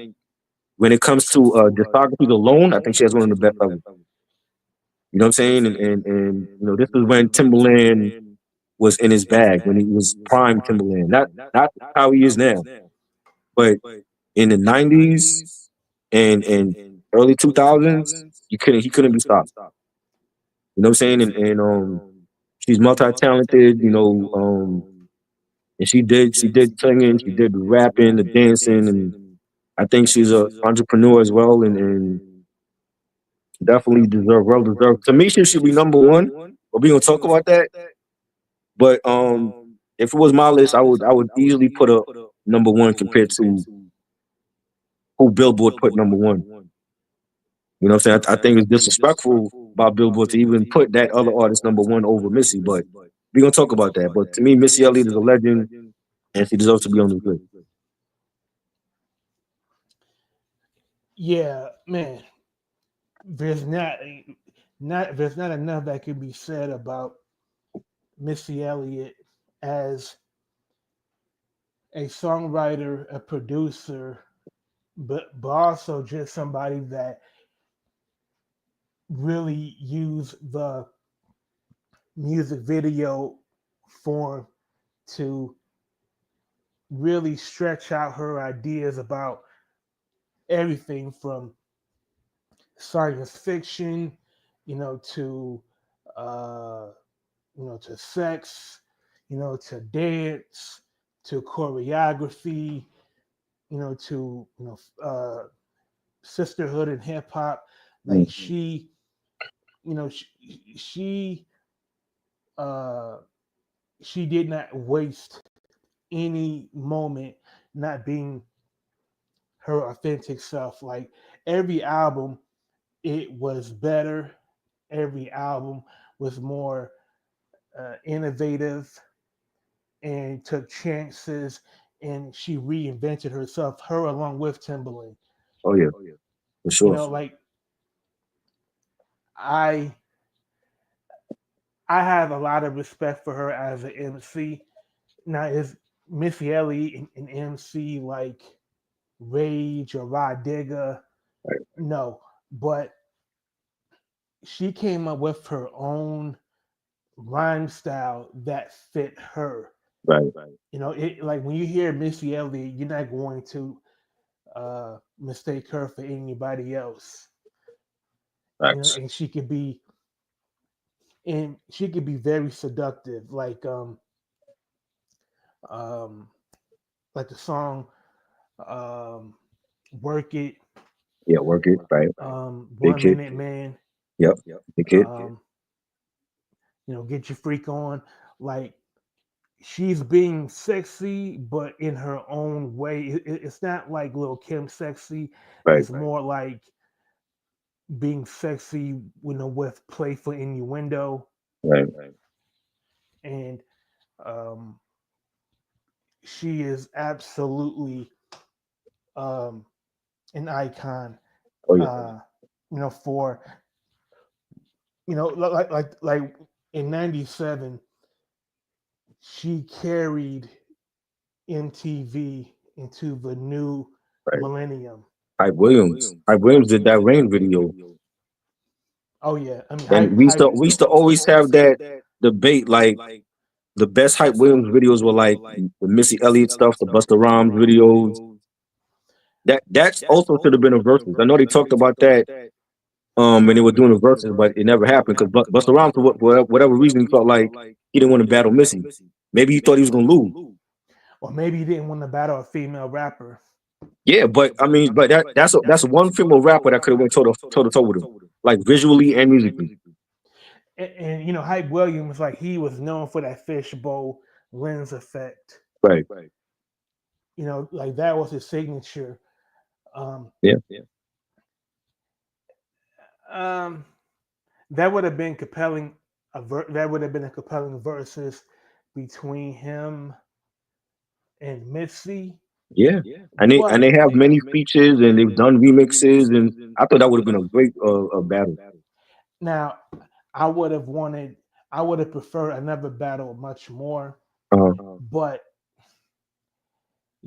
when it comes to discography alone, I think she has one of the best ever. You know what I'm saying? And you know, this is when Timberland was in his bag, when he was prime Timberland. Not how he is now. But in the '90s and early 2000s, he couldn't be stopped. You know what I'm saying? And she's multi talented, you know, and she did singing, she did the rapping, the dancing, and I think she's a entrepreneur as well and definitely well deserved. To me, she should be number one. But we gonna talk about that. But if it was my list, I would easily put a number one compared to who Billboard put number one. You know what I'm saying? I think it's disrespectful by Billboard to even put that other artist number one over Missy, but we're gonna talk about that. But to me, Missy Elliott is a legend and she deserves to be on this list. Yeah, man. There's not there's not enough that could be said about Missy Elliott as a songwriter, a producer, but also just somebody that really used the music video form to really stretch out her ideas about everything from science fiction, you know, to uh, to sex, to dance, to choreography, to sisterhood and hip hop. Like Mm. she, she uh, she did not waste any moment not being her authentic self. Like every album, it was better. Every album was more innovative and took chances, and she reinvented herself. Her along with Timbaland. Oh yeah, for You sure. know, like I I have a lot of respect for her as an MC. Now, is Missy Elliott an MC like Rage or Rod Digger? Right, No, but she came up with her own rhyme style that fit her. right. It like when you hear Missy Elliott, you're not going to mistake her for anybody else. Facts. And she could be very seductive, um, like the song um, "Work It," Yeah, work it. Right. Big "One kid. Minute Man," Yep. Big kid. um, "Get Your Freak On." Like she's being sexy, but in her own way. It's not like Lil Kim sexy. Right. It's more like being sexy, with playful innuendo, Right. and um, she is absolutely um, an icon. Oh yeah. Uh, for like in '97, she carried MTV into the new Right. millennium. Hype Williams. Hype Williams did that Rain video, Oh yeah, I mean, and hype, hype. we used to always have that debate. Like the best Hype Williams videos were like the Missy Elliott stuff, the Busta Rhymes videos. That's also should have been a versus. I know they talked about that. And they were doing the verses, but it never happened because Busta Rhymes, for whatever reason, he felt like he didn't want to battle Missy. Maybe he thought he was gonna lose. Or maybe he didn't want to battle a female rapper. Yeah, but I mean, but that's one female rapper that could have went toe to toe with him, like visually and musically. And Hype Williams, like he was known for that fishbowl lens effect. Right. Like that was his signature. Um, Yeah. um, that would have been compelling. That would have been a compelling versus between him and Missy. Yeah. And they But have many features and they've done remixes and I thought that would have been a great battle. now, I would have wanted. I would have preferred another battle much more. Uh, But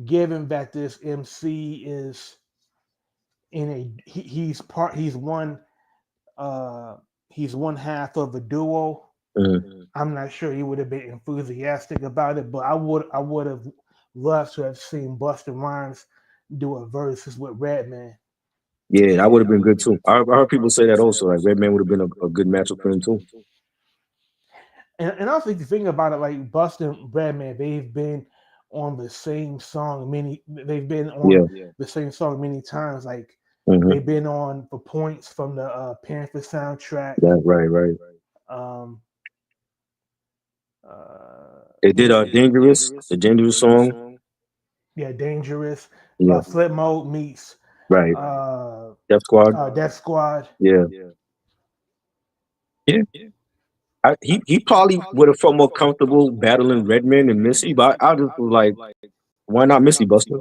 given that this MC is in uh he's one half of a duo. uh, I'm not sure he would have been enthusiastic about it, but I would have loved to have seen Busta Rhymes do a versus with Redman. yeah, that would have been good too. I heard people say that also. Like Redman would have been a good matchup for him too. And also if you think about it, like Busta and Redman, they've been on Yeah. the same song many times. Like Hmm. they've been on for points from the Panther soundtrack. Yeah. Right. Right. Um, uh, They what did is the Dangerous song. yeah, Dangerous. Yeah. Flip Mode meets Right. uh, Death Squad. Death Squad. Yeah. Yeah. He probably would have felt more comfortable battling Redman and Missy, but I just was like, why not Missy Buster?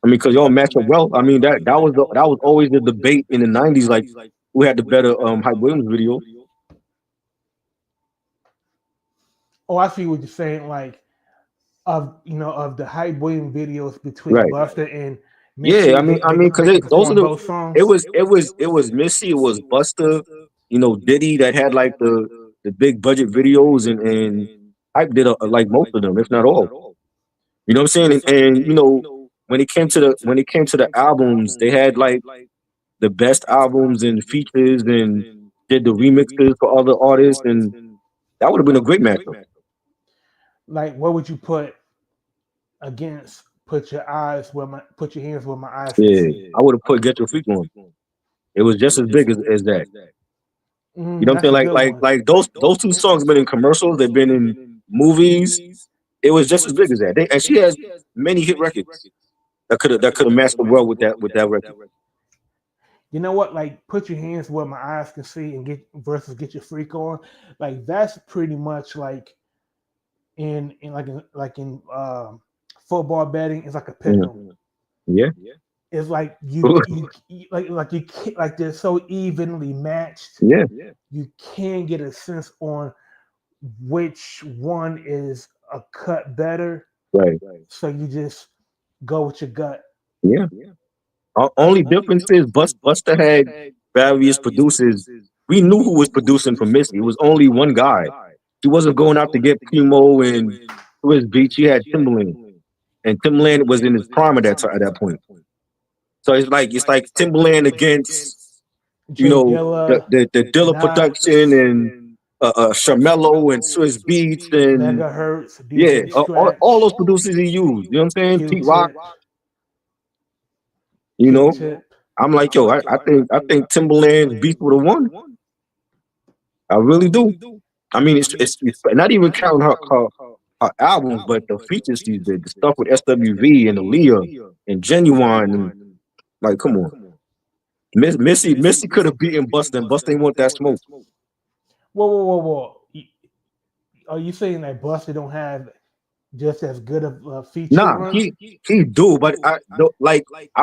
I mean, because y'all match up well. I mean, that was always the debate in the '90s. Like, who had the better Hype Williams video? Oh, I see what you're saying. Like of the Hype Williams videos between Right. Buster and Yeah. Missy, Because they those are perform both songs. it was Missy, it was Buster, Diddy that had like the big budget videos and Hype did like most of them, if not all. You know what I'm saying? And when it came to the albums, they had like the best albums and features and did the remixes for other artists, and that would have been a great matchup. Like, what would you put against put your hands where my eyes can Yeah, see? I would have put Get Your Freak On. It was just as big as that. You know what I'm That's saying? a good one. Like those two songs been in commercials. They've been in movies. It was just as big as that. And she has many hit records that could have matched the world with that record. You know what? Like, put your hands where my eyes can see and get your freak on. Like, that's pretty much like in football betting. It's like a pick 'em. Yeah. It's like you can't, like they're so evenly matched. Yeah. You can't get a sense on which one is a cut better. Right. So you just go with your gut. Yeah. Only difference is Buster had various producers. We knew who was producing for Missy. It was only one guy. He wasn't going out to get Primo and Swiss Beats. He had Timbaland, and Timbaland was in his prime at that point. So it's like Timbaland against Jay Dilla, the Dilla production and Sharmello and Swiss Beats and Megahertz, yeah, DJ all those Scratch, producers he used. You know what I'm saying? Pete Rock. Q-Tip, You know, Q-Tip. I'm like, yo, I think Timbaland's beats would have won. I really do. I mean, it's not even counting her albums, but the features she did, the stuff with SWV and Aaliyah and Genuine, and like, come on, Missy could have beaten Busta, and Busta ain't want that smoke. Whoa. Are you saying that Buster don't have just as good of a feature Nah, run? he do, but I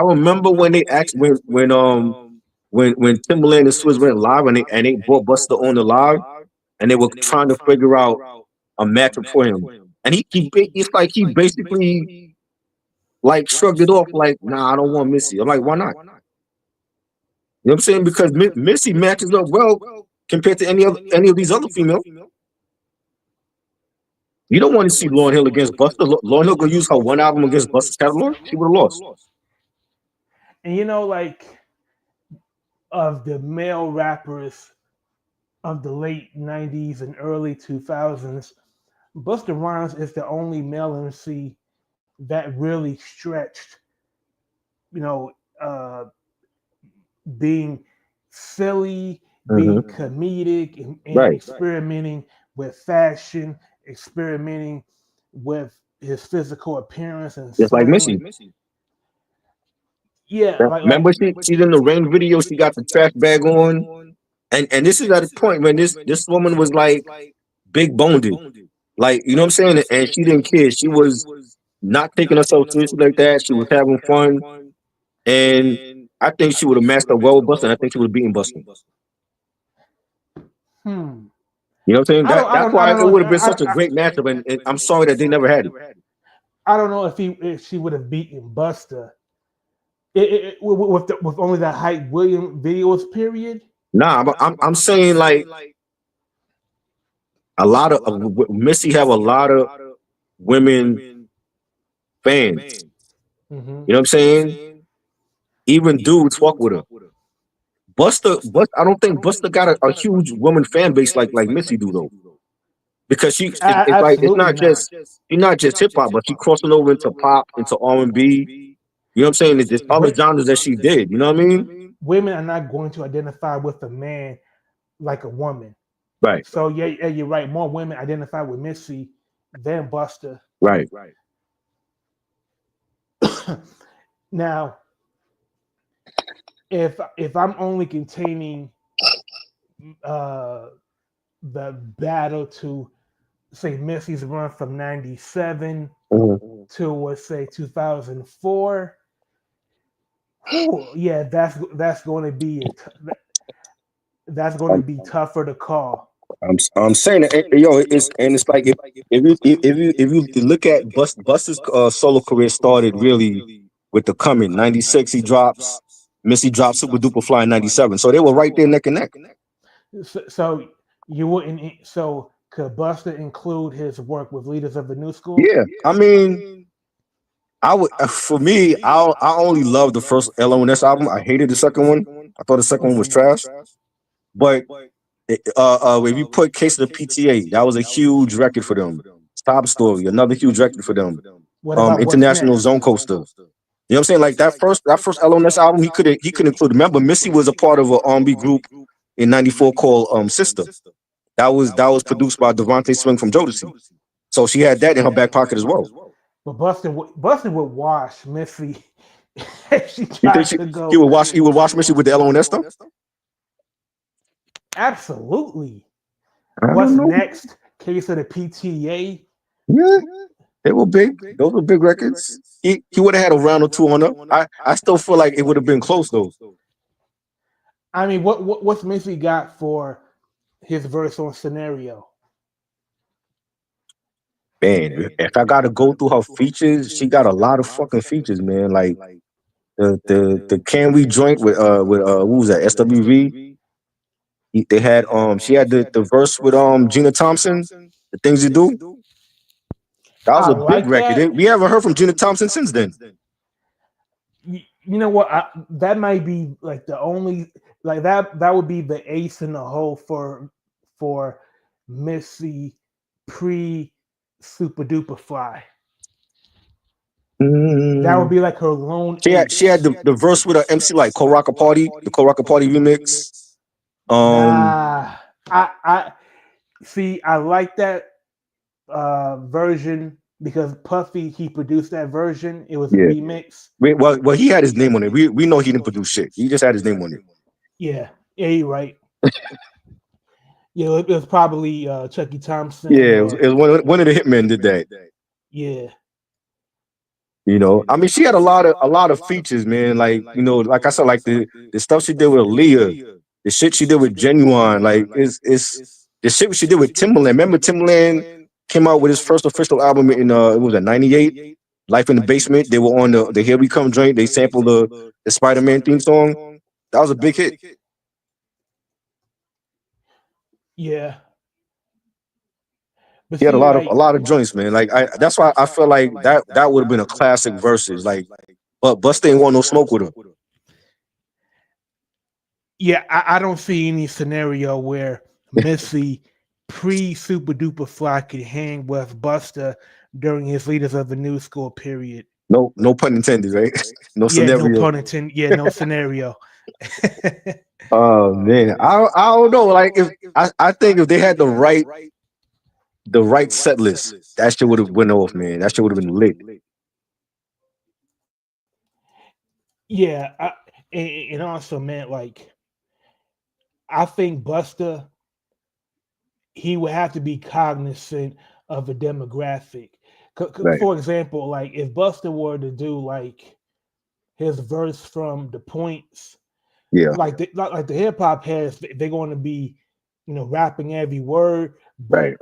remember when they asked when Timbaland and Swizz went live and they brought Busta on the live and they were trying to figure out a matchup for him, and it's like he basically like shrugged it off like, nah, I don't want Missy. I'm like, why not? You know what I'm saying? Because Missy matches up well compared to any of these other females. You don't want to see Lauryn Hill against Buster. Lauryn Hill gonna use her one album against Buster's catalog. She would have lost. And like of the male rappers of the late 90s and early 2000s, Busta Rhymes is the only male MC that really stretched, being silly, being comedic, and Right. experimenting with fashion, experimenting with his physical appearance and Just like slang. Missy. Yeah, Remember she's in the Rain video. She got the trash bag on, and this is at a point when this woman was like big boned, like, you know what I'm saying, and she didn't care. She was not taking herself seriously like that. She was having fun, and I think she would have matched up well with Busta. And I think she would have beaten Busta. You know what I'm saying? That's why it would have been such a great matchup, and I'm sorry that they never had it. I don't know if she would have beaten Busta with only the Hype Williams videos period. Nah, but I'm saying like a lot of Missy have a lot of women fans. You know what I'm saying? Even dudes fuck with her. Busta, I don't think Busta got a huge woman fan base like Missy do though, because it's like she's not just hip hop, but she crossing over into pop, into R&B. You know what I'm saying? There's other genres that she did. You know what I mean? Women are not going to identify with a man like a woman. Right. So yeah, you're right. More women identify with Missy than Busta. Right. Now, if I'm only containing the battle to say Missy's run from 97 to let's say 2004, yeah, that's going to be tougher to call. I'm saying that, it's like if you look at Busta's solo career started really with the Coming. 96 he drops, Missy drops Super Duper Fly in 97, so they were right there neck and neck. So you wouldn't. So could Busta include his work with Leaders of the New School? Yeah, I mean, I would. For me, I only love the first LONS album. I hated the second one. I thought the second one was trash. But if you put Case of the PTA, that was a huge record for them. Top Story, another huge record for them. What about What's International Next? Zone Coaster. You know what I'm saying? Like that first LONS album, he could include. Remember, Missy was a part of an R&B group in '94 called Sister. That was produced by Devontae Swing from Jodeci. So she had that in her back pocket as well. But Buster would wash Missy if she You think tried to go. he would watch Missy with the LONS stuff? Absolutely. I What's don't know. Next? Case of the PTA. Yeah, they were big. Those were big records. He would have had a round or two on her. I still feel like it would have been close though. I mean, what's Missy got for his verse on Scenario? Man, if I gotta go through her features, she got a lot of fucking features, man. Like the Can We joint with what was that, SWV? They had she had the verse with Gina Thompson, The Things You Do. That was I a big like record. that. We haven't heard from Gina Thompson since then. You know what? That might be like the only like that would be the ace in the hole for Missy pre Super Duper Fly. That would be like her lone. She had the verse with MC Lyte, the Co-Rocker Party remix. Nah, I see. I like that version because Puffy he produced that version. It was a remix. Well, he had his name on it. We know he didn't produce shit. He just had his name on it. Yeah, you're right. Yeah, it was probably Chucky Thompson. Yeah, it was one of the hitmen did that. Yeah. You know, I mean, she had a lot of features, man. Like, you know, like I said, like the stuff she did with Aaliyah, the shit she did with Genuine, like it's the shit she did with Timbaland. Remember Timbaland came out with his first official album in it was '98, Life in the Basement. They were on the Here We Come joint. They sampled the Spider-Man theme song. That was a big hit. Yeah. But he had a lot of joints, man. Like that's why I feel like that would have been a classic versus. Like, but Busta ain't want no smoke with her. Yeah, I don't see any scenario where Missy pre Super Duper Fly could hang with Busta during his Leaders of the New School period. No pun intended, right? No scenario. No pun intended. Yeah, no scenario. Oh man, I don't know. Like if I think if they had the right set list, that shit would have went off, man. That shit would have been lit. Yeah, and also, man, like I think Busta, he would have to be cognizant of a demographic. Right. For example, like if Busta were to do like his verse from The Points, like the hip hop heads, they're going to be, you know, rapping every word, but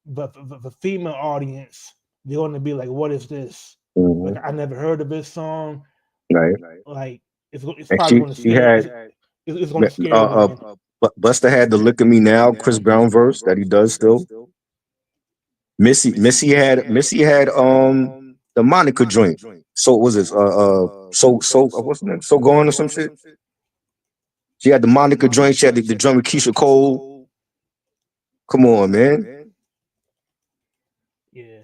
the female audience, they're going to be like, "What is this? Like I never heard of this song." Right. Like it's probably going to scare. It's going to scare women. But Busta had the "Look at Me Now" Chris Brown verse that he does still. Missy had the Monica joint. So what was this? What's the name? So Gone or some shit. She had the Monica joint. She had the joint with Keisha Cole. Come on, man. Yeah.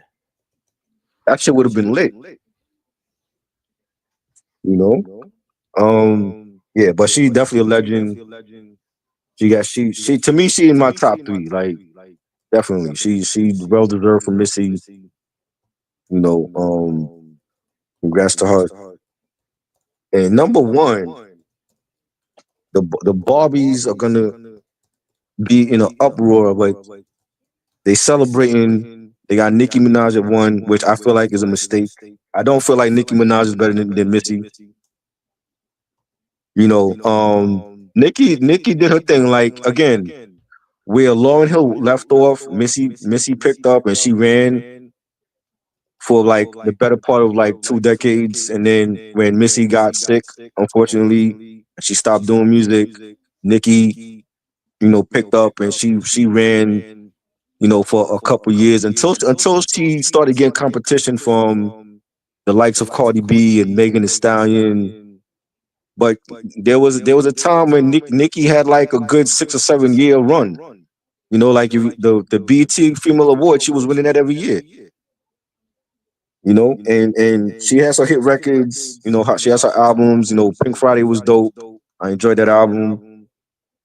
That shit would have been lit. You know? Yeah, but she's definitely a legend. She to me, she in my top 3. Like definitely. She well deserved for Missy. You know, congrats to her. And number 1, the Barbies are gonna be in an uproar, but they celebrating. They got Nicki Minaj at 1, which I feel like is a mistake. I don't feel like Nicki Minaj is better than Missy. You know, Nicki did her thing. Like again, where Lauryn Hill left off, Missy picked up and she ran for like the better part of like 2 decades. And then when Missy got sick, unfortunately, she stopped doing music. Nicki, you know, picked up and she ran, you know, for a couple years until she started getting competition from the likes of Cardi B and Megan Thee Stallion. But there was a time when Nicki had like a good 6 or 7 year run. You know, like if the BET Female Award, she was winning that every year. You know, and she has her hit records. You know, she has her albums. You know, Pink Friday was dope. I enjoyed that album.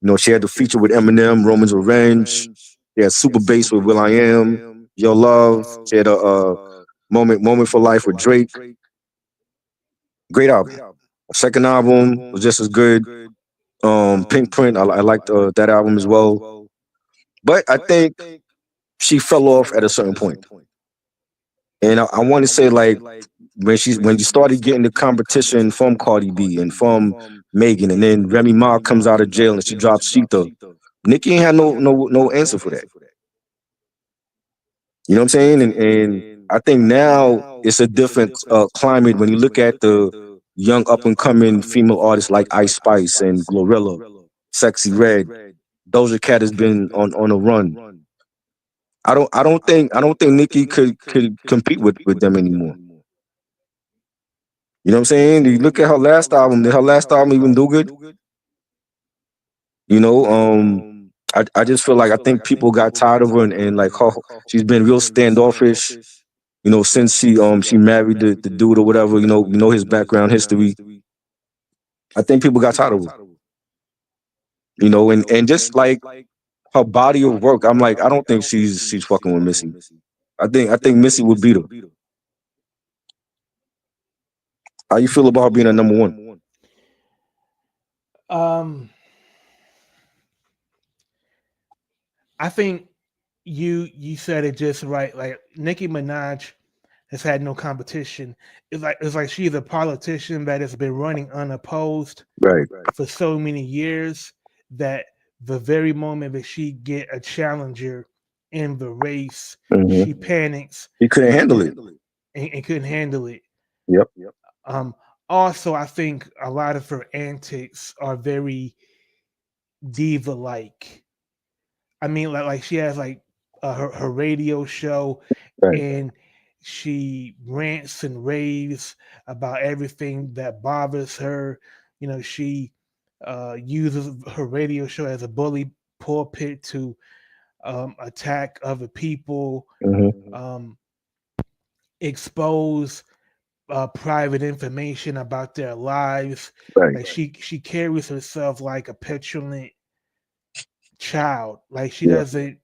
You know, she had the feature with Eminem, Roman's Revenge. She had Super Bass with Will I Am, Your Love. She had a Moment for Life with Drake. Great album. Second album was just as good. Pink Print, I liked that album as well. But I think she fell off at a certain point. And I want to say like when you started getting the competition from Cardi B and from Megan, and then Remy Ma comes out of jail and she drops Sheetha, Nicki ain't had no answer for that. You know what I'm saying? And I think now it's a different climate when you look at the young up and coming female artists like Ice Spice and Glorilla, Sexy Red. Doja Cat has been on a run. I don't think Nicki could compete with them anymore. You know what I'm saying? You look at her last album. Did her last album even do good? You know, I just feel like I think people got tired of her and like her, she's been real standoffish. You know, since she married the dude or whatever. You know his background history. I think people got tired of her. You know, and just like her body of work, I'm like, I don't think she's fucking with Missy. I think Missy would beat her. How you feel about her being a number one? Um, I think you said it just right. Like Nicki Minaj has had no competition. It's like she's a politician that has been running unopposed Right. for so many years that the very moment that she get a challenger in the race, Hmm. she panics He couldn't handle it. and couldn't handle it. Yep. Um, Also, I think a lot of her antics are very diva like. I mean, like she has like her radio show, Right. and she rants and raves about everything that bothers her. She uses her radio show as a bully pulpit to attack other people, Hmm. um, expose private information about their lives. Right. Like she carries herself like a petulant child. Like she Yeah. doesn't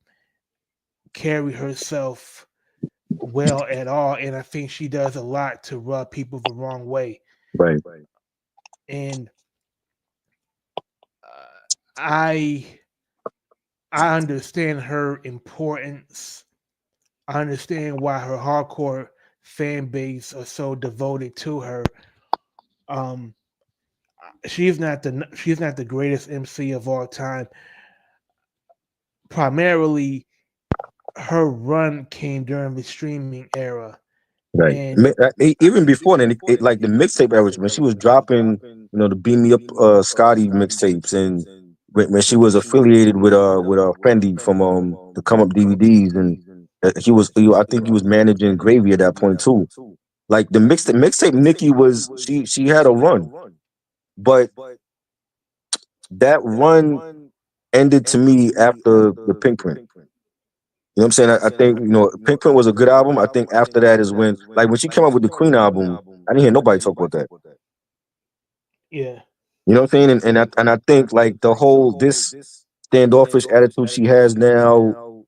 carry herself well at all, and I think she does a lot to rub people the wrong way. Right. And I I understand her importance. I understand why her hardcore fan base are so devoted to her. Um, she's not the greatest MC of all time. Primarily, her run came during the streaming era, Right. and Even before then, like the mixtape era when she was dropping, the Beam Me Up Scotty mixtapes, and when she was affiliated with Fendi from the Come Up DVDs, and I think he was managing Gravy at that point too. Like the mixtape Nicki was she had a run, but that run ended to me after the Pink Print. You know what I'm saying? I think, Pink Print was a good album. I think after that is when she came out with the Queen album, I didn't hear nobody talk about that. yeah, You know what I'm saying? And I think like the whole this standoffish attitude she has now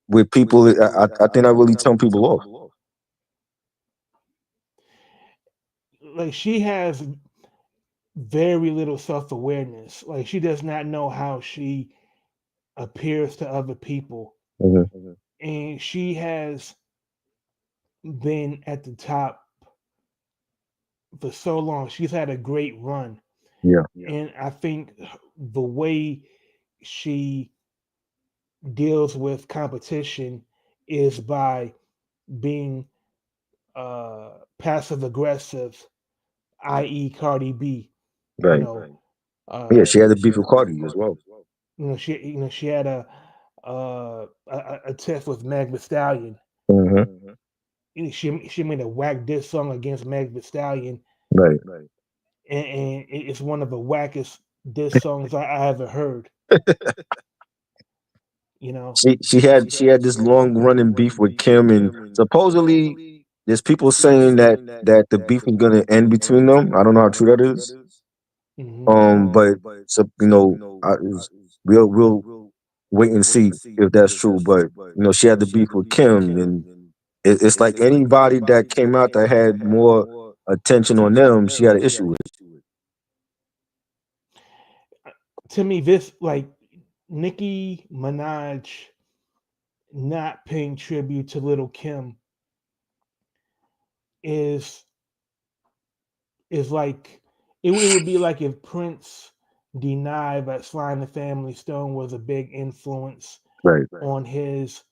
with people, I think I really turn people off. like she has very little self awareness. Like she does not know how she appears to other people, Hmm. and she has been at the top for so long. She's had a great run, Yeah. and I think the way she deals with competition is by being passive aggressive, i.e., Cardi B. You Right. know, Yeah, uh, she had the beef with Cardi as well. she had a tiff with Meg Thee Stallion. Hmm. She made a whack diss song against Meg Thee Stallion, Right. and it's one of the wackest diss songs I ever heard. You know. She had this long running beef with Kim, and supposedly there's people saying that the beef is gonna end between them. I don't know how true that is. Hmm. But so we'll wait and see if that's true. But she had the beef with Kim, and it's like anybody that came out that had more attention on them, she had an issue with. To me, this like Nicki Minaj not paying tribute to Little Kim is like it would be like if Prince denied that Sly and the Family Stone was a big influence Right, on his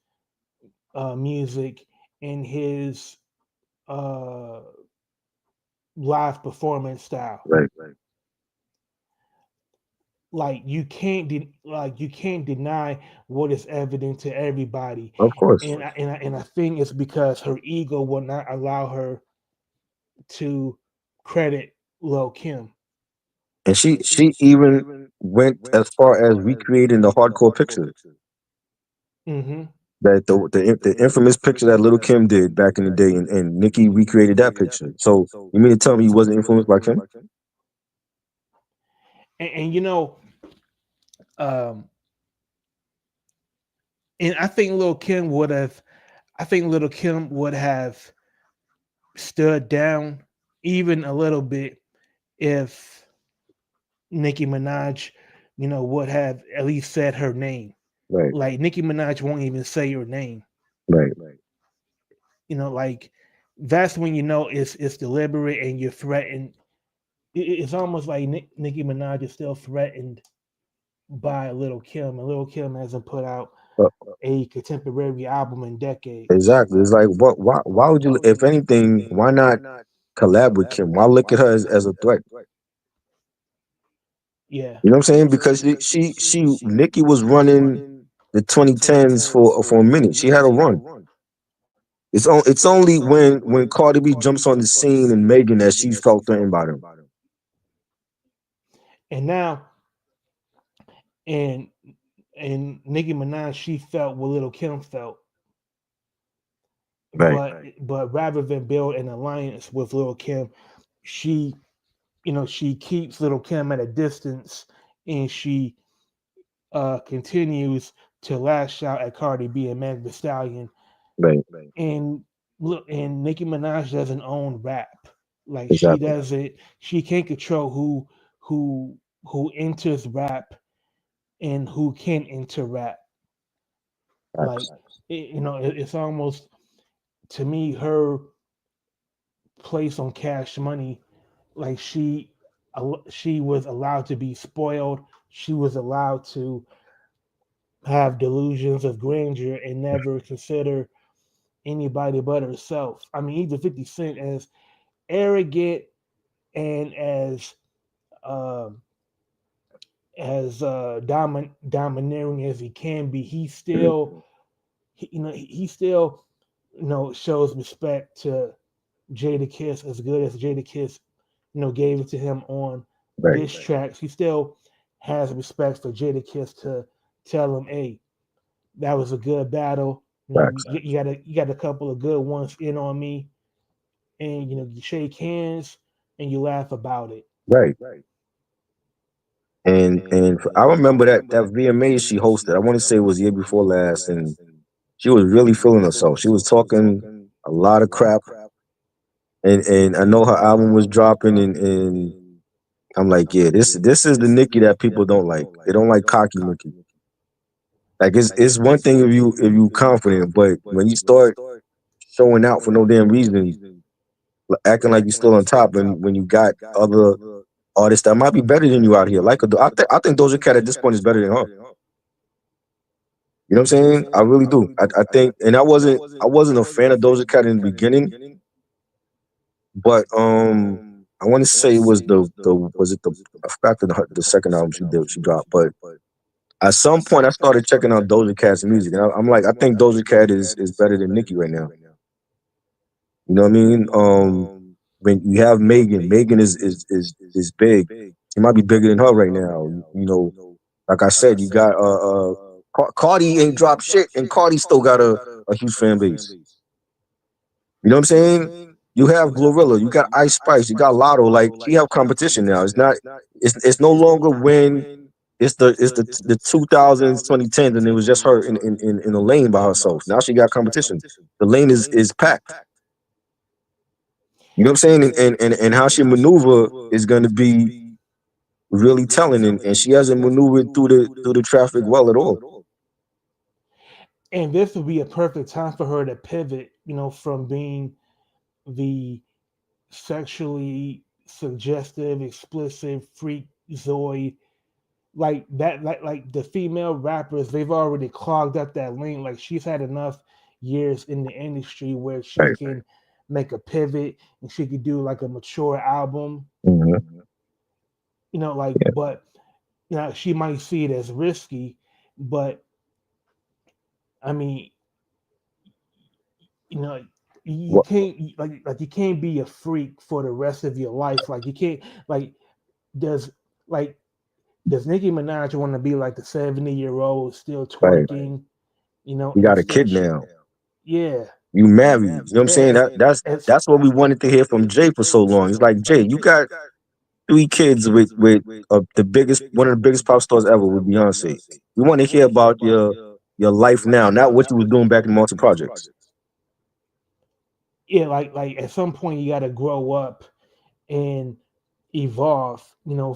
music and his uh, live performance style. right. Like you can't deny what is evident to everybody, Of course. and I think it's because her ego will not allow her to credit Lil Kim. And she even went as far as recreating the hardcore picture. Hmm. That the infamous picture that Little Kim did back in the day, and Nicki recreated that picture. So you mean to tell me he wasn't influenced by Kim? And um, and I think Little Kim would have stood down even a little bit if Nicki Minaj, would have at least said her name. Right, Like Nicki Minaj won't even say your name. right. Like that's when it's deliberate and you're threatened. It's almost like Nicki Minaj is still threatened by Little Kim, and Little Kim hasn't put out Uh, a contemporary album in decades. exactly. It's like what? Why would you? If anything, why not collab with Kim? Why look at her as a threat? Yeah. You know what I'm saying? Because Nicki was running the 2010s for a minute. She had a run. It's only when Cardi B jumps on the scene and Megan that she felt threatened by them. And now, and Nicki Minaj, she felt what Little Kim felt, Right, but rather than build an alliance with Little Kim, she she keeps Little Kim at a distance, and she continues to lash out at Cardi B and Meg Thee Stallion. right, And look, and Nicki Minaj doesn't own rap. Like exactly. she can't control who enters rap and who can enter rap. Like Facts. it's almost, to me, her place on Cash Money. Like she was allowed to be spoiled. She was allowed to have delusions of grandeur and never consider anybody but herself. I mean, even 50 Cent, as arrogant and um, domineering as he can be, he Mhm. still he still shows respect to Jada Kiss as good as Jada Kiss gave it to him on Right, diss tracks. He still has respect for Jada Kiss to tell him, hey, that was a good battle. facts. You got a couple of good ones in on me, and you shake hands and you laugh about it. Right. I remember that VMA she hosted. I want to say it was the year before last, and she was really feeling herself. She was talking a lot of crap, and I know her album was dropping, and I'm like, yeah, this is the Nicki that people don't like. They don't like cocky Nicki. Like it's one thing if you confident, but when you start showing out for no damn reason, acting like you're still on top, and when you got other artists that might be better than you out here, like I think Doja Cat at this point is better than her. You know what I'm saying? I really do. I think, and I wasn't a fan of Doja Cat in the beginning, but I want to say it was the was it the I forgot the second album she dropped, but at some point I started checking out Doja Cat's music, and I'm like, I think Doja Cat is better than Nicki right now. You know what I mean? when you have Megan, Megan is big. She might be bigger than her right now. You know, like I said, you got Cardi ain't dropped shit, and Cardi still got a huge fan base. You know what I'm saying? You have Glorilla, you got Ice Spice, you got Lotto. Like she have competition now. It's not. It's no longer when it's the 2000s, 2010s, and it was just her in a lane by herself. Now she got competition. The lane is packed. You know what I'm saying? And how she maneuver is going to be really telling, and she hasn't maneuvered through the traffic well at all. And this would be a perfect time for her to pivot, from being the sexually suggestive, explicit freak Zoe, like that, like the female rappers, they've already clogged up that lane. Like she's had enough years in the industry where she Right. can make a pivot and she could do like a mature album, Mm-hmm. like, Yeah. but she might see it as risky, but I mean, you know, you What? can't you can't be a freak for the rest of your life. Like you can't like does like does Nicki Minaj want to be like the 70-year-old still Right. twerking, You and got a still kid now. yeah, You married. You know what I'm yeah, saying? That's what we wanted to hear from Jay for so long. It's like, Jay, you got three kids with the biggest, one of the biggest pop stars ever with Beyonce. We want to hear about your life now, not what you was doing back in Multi Projects. yeah, like at some point you got to grow up and evolve,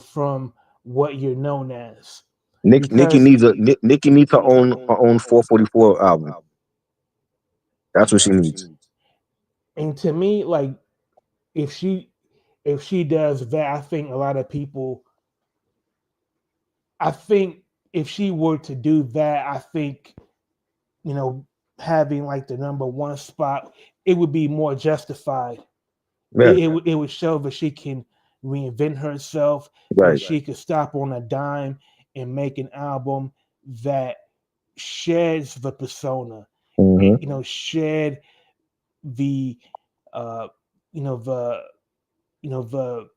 from what you're known as, Nikki because Nikki needs her own 444 album. That's what she needs. and to me, like if she if she does that, I think a lot of people. I think if she were to do that, I think you know having like the number one spot, it would be more justified. Yeah. It would show that she can reinvent herself, that Right. she could stop on a dime and make an album that sheds the persona, Mm-hmm. shed the uh, you know the the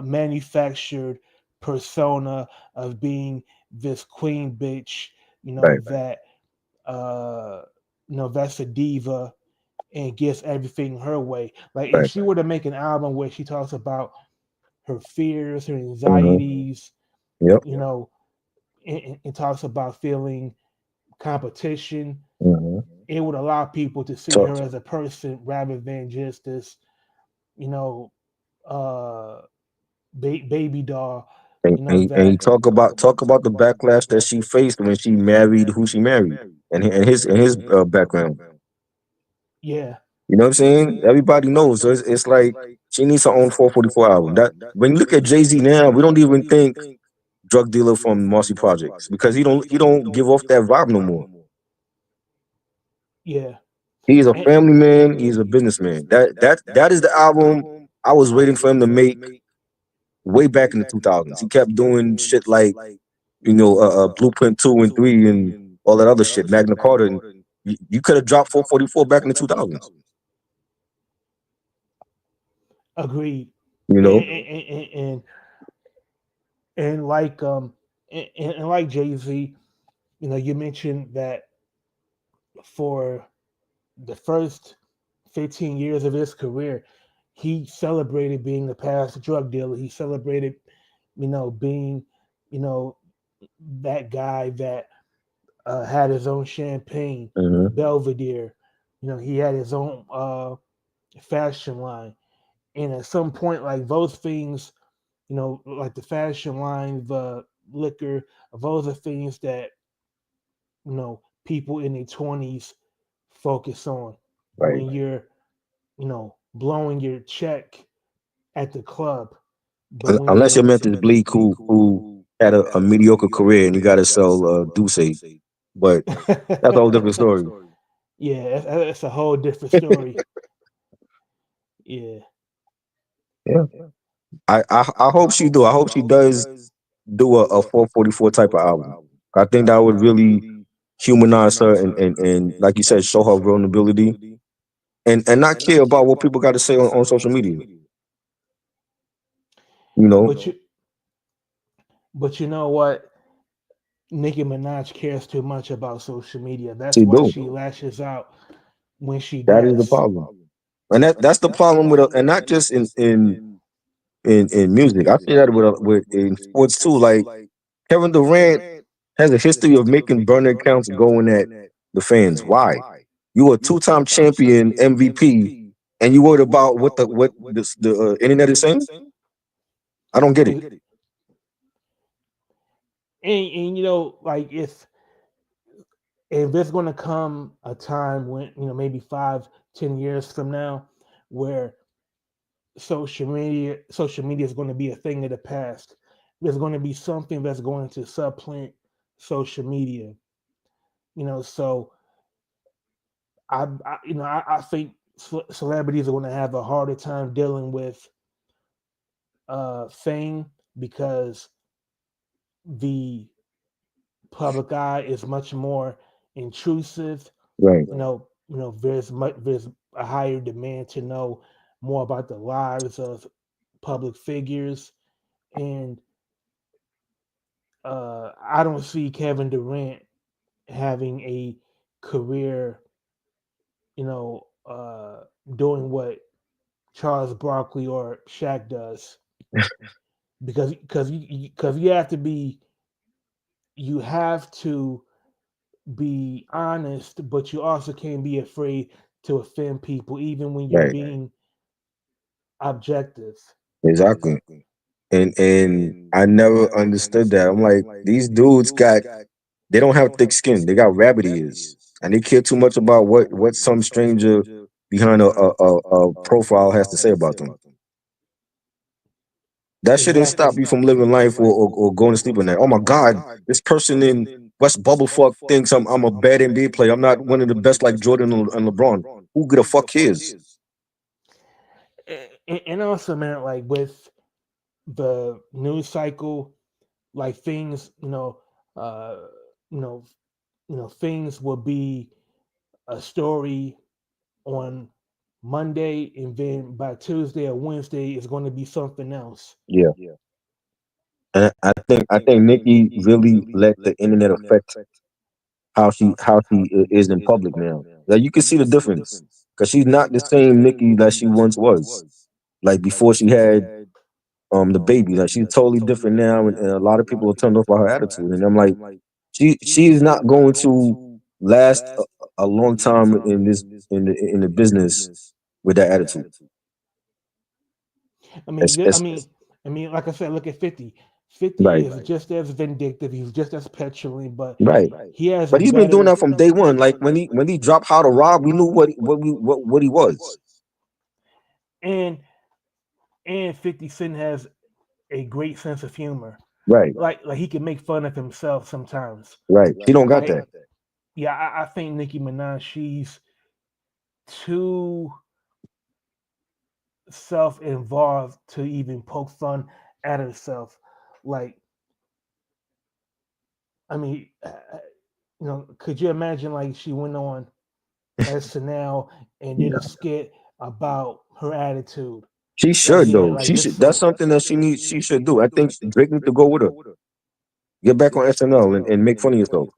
manufactured persona of being this queen bitch, Right. that uh, that's a diva and gets everything her way. Like if Right. she were to make an album where she talks about her fears, her Mm-hmm. anxieties, Yep. and talks about feeling competition, Mm-hmm. it would allow people to see So her as a person rather than just this, you know, uh, baby doll, and you that talk about the backlash that she faced when she married who she married, and his background. yeah, You know what I'm saying? Everybody knows. So it's like she needs her own 444 album. That when you look at Jay-Z now, we don't even think drug dealer from Marcy Projects because he don't give off that vibe no more. yeah. He is a family man. He's a businessman. That is the album I was waiting for him to make way back in the 2000s. He kept doing shit like Blueprint 2 and 3 and all that other shit, Magna Carta, and you could have dropped 444 back in the 2000s. Agreed. You And know, and like and like Jay Z, you mentioned that for the first 15 years of his career, he celebrated being a past drug dealer. He celebrated, being, you know, that guy that had his own champagne, hmm Belvedere. He had his own fashion line. And at some point, like those things, like the fashion line, the liquor, those are things that people in their 20s focus on right. when you're blowing your check at the club. But when Unless you're you're Memphis Bleak, who had a mediocre career and you got to sell Duce, but that's a whole different story. yeah, that's a whole different story. Yeah, Yeah, I hope she do. I hope she does do a 444 type of album. I think that would really humanize her and like you said, show her vulnerability and not care about what people got to say on social media. You know, But you but you know what? Nicki Minaj cares too much about social media. That's she why do. she lashes out when she That is the does. problem, and that's the problem with, and not just in music. I see that with in sports too. Like Kevin Durant has a history of making burner accounts going at the fans. Why? You a two-time champion MVP, and you worried about what the internet is saying? I don't get it. And, and you know, like if there's going to come a time when, you know, maybe 5, 10 years from now, where social media is going to be a thing of the past. There's going to be something that's going to supplant social media. You know, so I think celebrities are going to have a harder time dealing with fame, because the public eye is much more intrusive. Right. There's a higher demand to know more about the lives of public figures, and I don't see Kevin Durant having a career, you know, doing what Charles Barkley or Shaq does, because you have to be honest, but you also can't be afraid to offend people, even when you're Right. being objective. Exactly. And I never understood that. I'm like, these dudes got they don't have thick skin. They got rabbit ears, and they care too much about what some stranger behind a profile has to say about them. That shouldn't stop Exactly. you from living life or going to sleep at night. Oh my God, this person in West Bubblefuck thinks I'm a bad NBA player. I'm not one of the best like Jordan and LeBron. Who could a fuck cares? And also, man, like with the news cycle, like things, uh, you know, things will be a story on Monday, and then by Tuesday or Wednesday, it's going to be something else. Yeah, and I think Nikki really let the internet affect how she is in public now. Like you can see the difference because she's not the same Nikki that she once was. Like before she had the baby, like she's totally different now, and a lot of people are turned off by her attitude. And I'm like, she is not going to last a long time in this in the business with that attitude. I mean, It's, th- I it's mean, I mean, like I said, look at 50. 50 right, is just as vindictive. He's just as petulant, but right. he has a But he's been doing better. that from day one. Like when he dropped How to Rob, we knew what he was. and and 50 Cent has a great sense of humor. Right, Like he can make fun of himself sometimes. right. She don't got Like, that. yeah, I think Nicki Minaj, she's too self-involved to even poke fun at herself. Like, I mean, could you imagine like she went on SNL and did a skit about her attitude? She Like, should yeah, though. like She this should. That's so. something that she needs. She should do. I think Drake needs to go with her. Get back on SNL and make fun of yourself.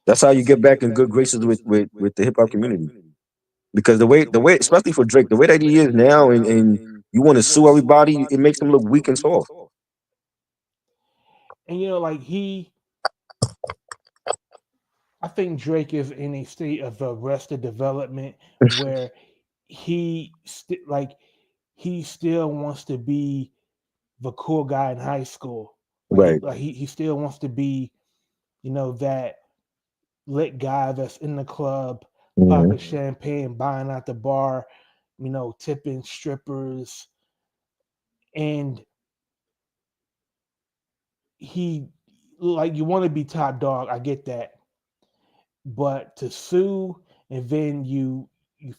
That's how you get back in good graces with the hip hop community. Because the way, especially for Drake, the way that he is now, and you want to sue everybody, it makes him look weak and soft. And like I think Drake is in a state of arrested development where like he still wants to be the cool guy in high school. Right. He still wants to be, that lit guy that's in the club, Hmm. popping champagne, buying out the bar, tipping strippers, and he like you want to be top dog. I get that, but to sue and then you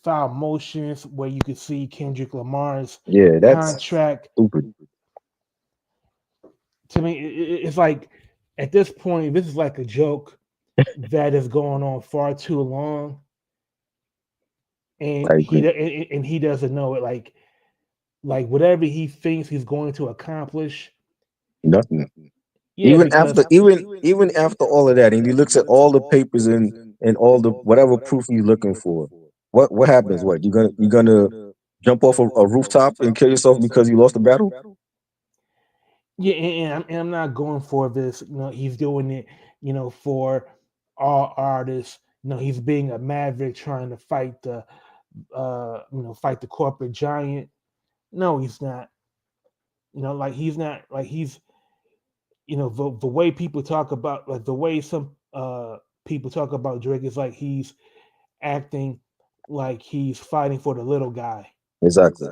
file motions where you could see Kendrick Lamar's Yeah, that's contract. stupid. To me, it's like at this point, this is like a joke that is going on far too long, and I agree. he doesn't know it. Like like whatever he thinks he's going to accomplish. Nothing. Yeah, Even because after even after all of that, and he looks at all the papers and all the whatever proof he's looking for, what happens? What you gonna jump off a rooftop and kill yourself because you lost the battle? yeah, and I'm not going for this. He's doing it. For all artists. He's being a maverick trying to fight the corporate giant. No, he's not. Like he's not. Like he's. The way people talk about, like the way some people talk about Drake is like he's acting like he's fighting for the little guy. Exactly.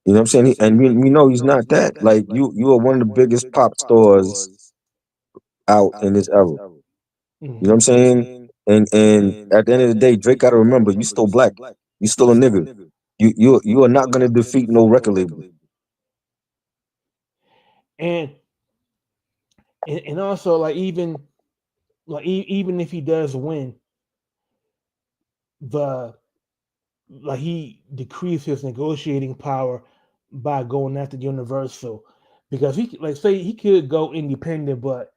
You know what I'm saying? And we know he's not that. Like you are one of the biggest pop stars out in this era. You know what I'm Hmm. saying? And at the end of the day, Drake gotta remember you still black. You still a nigga. You are not gonna defeat no record label. And and also like even if he does win, the like he decreased his negotiating power by going after Universal, because he like say he could go independent, but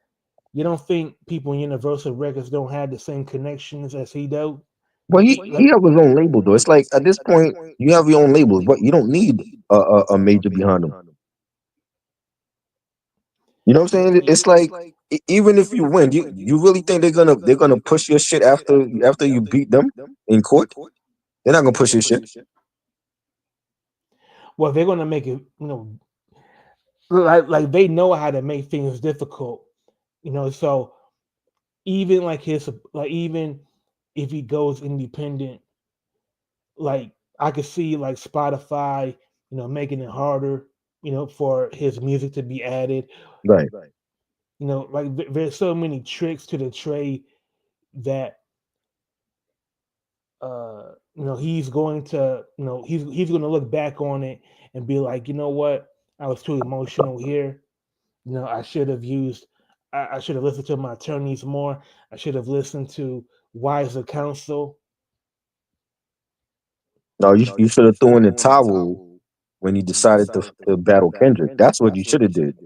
you don't think people in Universal Records don't have the same connections as he do? But he Like have his own label though. It's like at this point you have your own label, but you don't need a major behind him. You know what I'm saying? It's like even if you win, you really think they're gonna push your shit after you beat them in court? They're not gonna push your shit. well, they're gonna make it, like they know how to make things difficult, so even like his like even if he goes independent, like I could see like Spotify, making it harder, for his music to be added. Right. Like there's so many tricks to the trade that he's going to, he's going to look back on it and be like, you know what, I was too emotional here. I should have used, I should have listened to my attorneys more. I should have listened to wiser counsel. No, you should have thrown in the towel when you decided to battle Kendrick. That's what you should have did.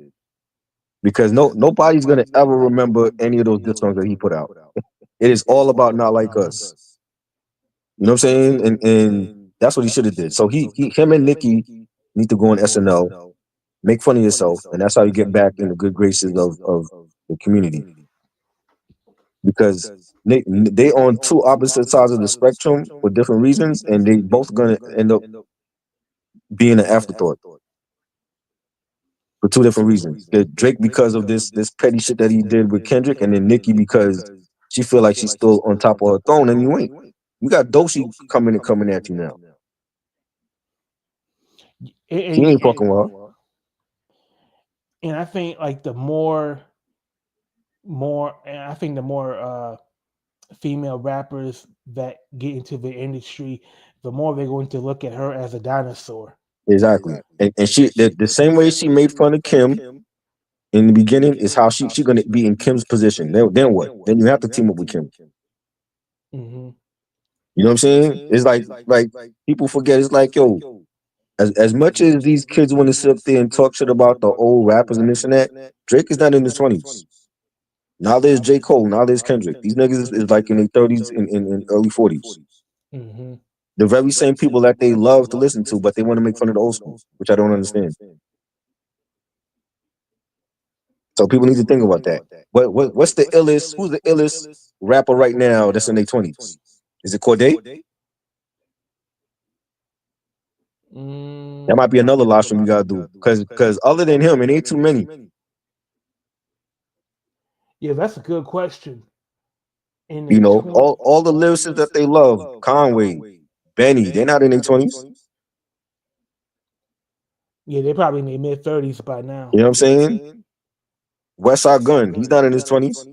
Because nobody's gonna ever remember any of those diss songs that he put out. It is all about not like us. You know what I'm saying? And that's what he should have did. So him and Nicki need to go on SNL, make fun of yourself, and that's how you get back in the good graces of the community. Because they on two opposite sides of the spectrum for different reasons, and they both gonna end up being an afterthought for two different reasons. Drake because of this petty shit that he did with Kendrick, and then Nicki because she feel like she's still on top of her throne, and you ain't. You got Doshi coming at you now. He and, ain't and, fucking with her. and I think like the more and I think the more female rappers that get into the industry, the more they're going to look at her as a dinosaur. Exactly. And she the same way she made fun of Kim in the beginning is how she gonna be in Kim's position. Then what? Then you have to team up with Kim. Hmm. You know what I'm saying? It's like people forget. It's like yo, as much as these kids want to sit up there and talk shit about the old rappers and this and that, Drake is not in his 20s. Now there's J. Cole. Now there's Kendrick. These niggas is like in their 30s and early 40s. Hmm. The very same people that they love to listen to, but they want to make fun of the old school, which I don't understand. So people need to think about that. What's the illest? Who's the illest rapper right now that's in their 20s? Is it Corday? That might be another live stream we gotta do. Cause other than him, it ain't too many. Yeah, that's a good question. In You the know, 20, all the lyricists that they love, Conway, Benny, they're not in their 20s. yeah, they're probably in their mid 30s by now. You know what I'm saying? West Side Gun, he's not in his 20s.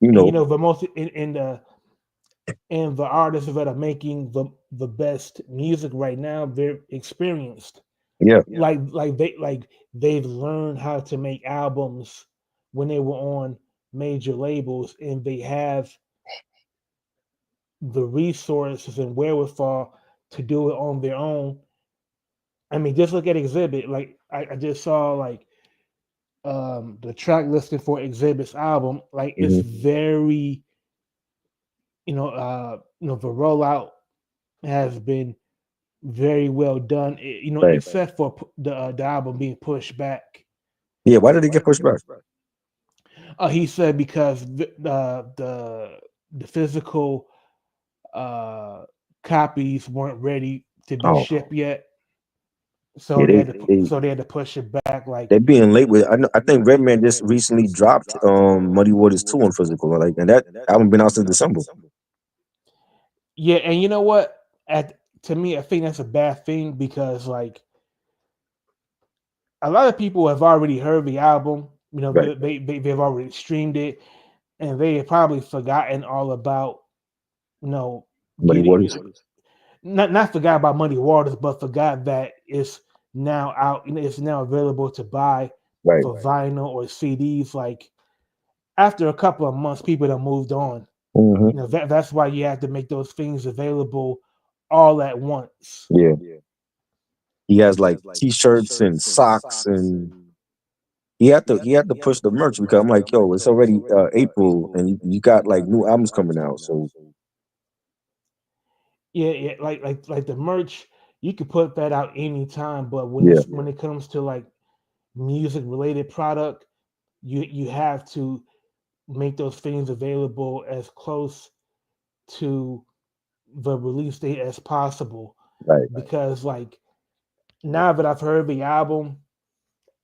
You And know, the most in the artists that are making the best music right now, they're experienced. yeah. They've learned how to make albums when they were on major labels, and they have the resources and wherewithal to do it on their own. I mean, just look at Exhibit. Like I just saw like the track listing for Exhibit's album. Like it's Hmm. very, the rollout has been very well done. Right. Except for the album being pushed back. Yeah. Why did it get pushed back? He said because the physical uh, copies weren't ready to be Oh, shipped yet, so yeah. they had to push it back. Like They being late with. I think Redman just recently dropped Muddy Waters 2 on physical. Like, and that album been out since December. yeah, and you know what? At To me, I think that's a bad thing because like a lot of people have already heard the album. Right. They've already streamed it, and they have probably forgotten all about you know Muddy getting Waters. not forgot about Muddy Waters, but forgot that it's now out. It's now available to buy Right. for vinyl or CDs. Like after a couple of months, people have moved on. Hmm. That's why you have to make those things available all at once. Yeah. He has like T-shirts and socks, and he had to push the merch because I'm like, yo, it's already April, and you got like new albums coming out. So Yeah, yeah, like the merch, you could put that out anytime, but yeah, when it comes to like music related product, you have to make those things available as close to the release date as possible right, because like now that I've heard the album,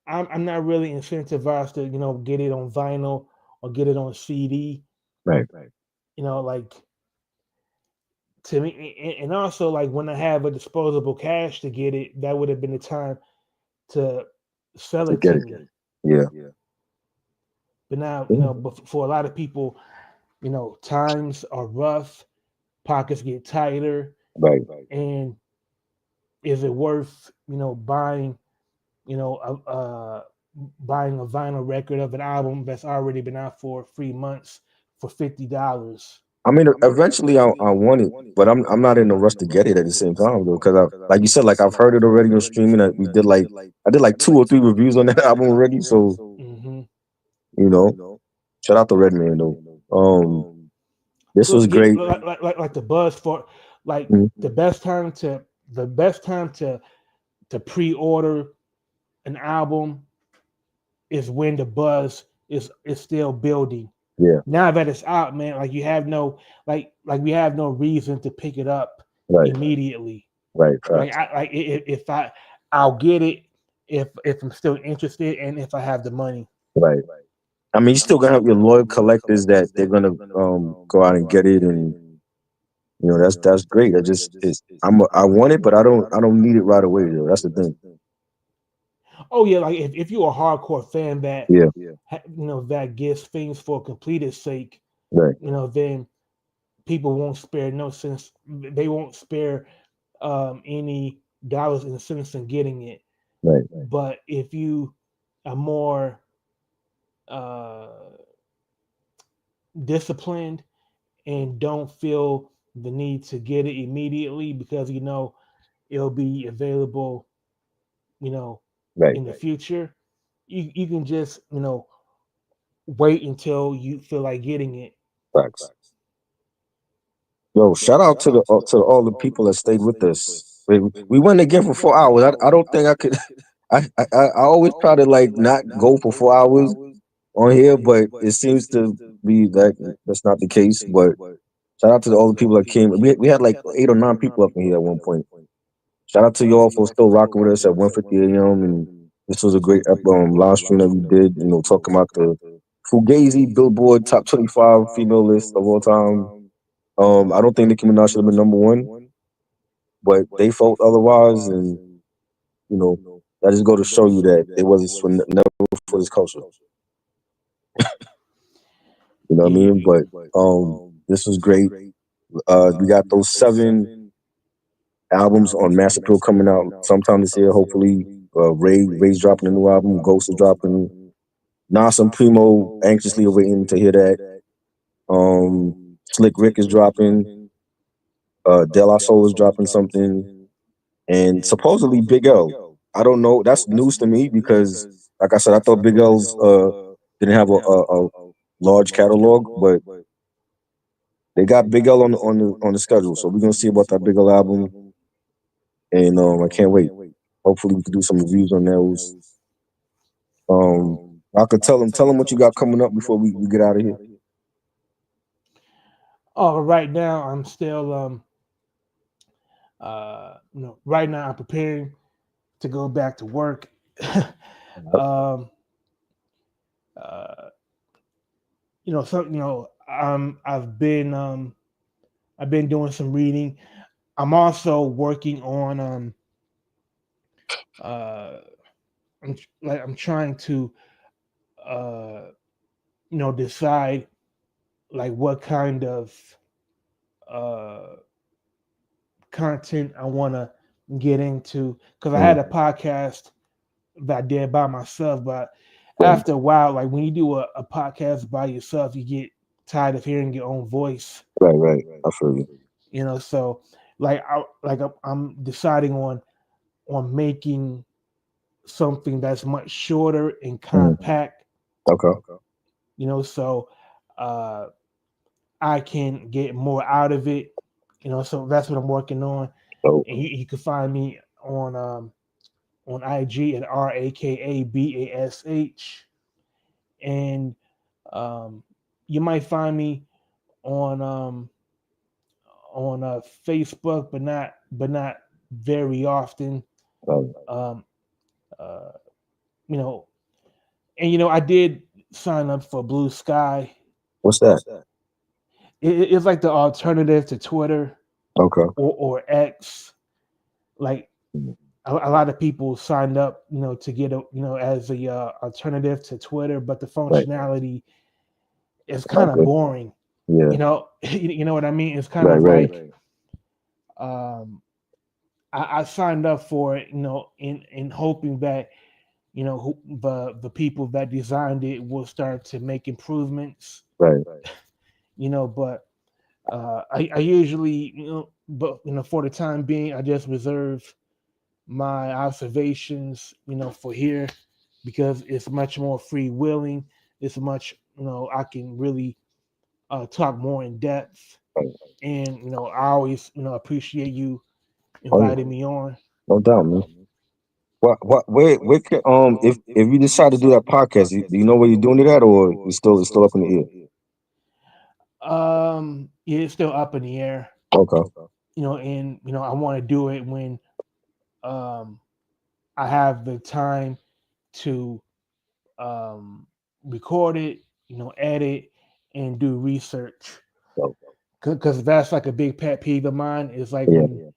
I'm not really incentivized to get it on vinyl or get it on CD. right. Like to me, and also like when I have a disposable cash to get it, that would have been the time to sell To it get to it, me. yeah, But now, yeah, but for a lot of people, times are rough, pockets get tighter, right. and is it worth, buying, buying a vinyl record of an album that's already been out for 3 months for $50? I mean, eventually I want it, but I'm not in a rush to get it at the same time though, because like you said, like I've heard it already on streaming. I did like 2 or 3 reviews on that album already, so Hmm. you know, shout out to Redman though. This was Yeah, great. like the buzz for like Mhm. the best time to pre-order an album is when the buzz is still building. Yeah, Now that it's out, man, like you have no like we have no reason to pick it up right, immediately. right, Like facts, if I'll get it if I'm still interested and if I have the money. right. I mean, you still gonna have your loyal collectors that they're gonna go out and get it, and that's great. I want it, but I don't need it right away though. That's the thing. Oh yeah, like if you're a hardcore fan that Yeah, that gets things for completed sake, right, then people won't spare no sense. They won't spare any dollars and cents in getting it. right, But if you are more uh, disciplined and don't feel the need to get it immediately because it'll be available, you know, right. in the future, you can just wait until you feel like getting it. Facts. Yo, shout out to all the people that stayed with us. We went again for 4 hours. I don't think I could. I always try to like not go for 4 hours on here, but it seems to be that that's not the case. But shout out to all the people that came. We had like 8 or 9 people up in here at one point. Shout out to y'all for still rocking with us at 1:50 a.m. And this was a great live stream that we did. Talking about the Fugazi Billboard Top 25 female list of all time. I don't think Nicki Minaj should have been #1, but they felt otherwise, and you know that just go to show you that it wasn't never for this culture. You know what I Yeah, mean? But this was great. We got those 7 albums on Mass Appeal coming out sometime this year. Hopefully, Ray's dropping a new album. Ghost is dropping. Nas and Primo anxiously awaiting to hear that. Slick Rick is dropping. De La Soul is dropping something, and supposedly Big L. I don't know. That's news to me because, like I said, I thought Big L's didn't have a large catalog, but they got Big L on the schedule. So we're gonna see about that Big L album, and I can't wait. Hopefully, we can do some reviews on those. I could tell them what you got coming up before we get out of here. Oh, right now I'm still right now I'm preparing to go back to work. um uh I've been doing some reading. I'm also working on uh I'm trying to uh decide like what kind of uh content I want to get into, because I had a podcast that I did by myself, but Right, after a while, like when you do a podcast by yourself, you get tired of hearing your own voice, right. I feel you. so I'm deciding on making something that's much shorter and Mhm. compact, Okay. so uh I can get more out of it, so that's what I'm working on. So, And you can find me on IG at RAKABASH, and you might find me on Facebook, but not very often. um, Um, uh, you know, and I did sign up for Blue Sky. what's that? It's like the alternative to Twitter Okay. or X. Like a lot of people signed up, to get as a alternative to Twitter, but the Right. functionality is kind of Okay. boring. Yeah. You know what I mean? It's kind Right. of Right. like um, I signed up for it, in hoping that the people that designed it will start to make improvements, Right. but I usually, but for the time being, I just reserve my observations, for here, because it's much more free willing. It's much, I can really talk more in depth, Right. and I always appreciate you Oh yeah. inviting me on. No doubt, man. Where can, if you decide to do that podcast, do you know where you're doing it at, or it's still up in the air? Yeah, it's still up in the air, Okay. and I want to do it when um I have the time to um record it, edit and do research, So, because that's like a big pet peeve of mine, is like yeah. when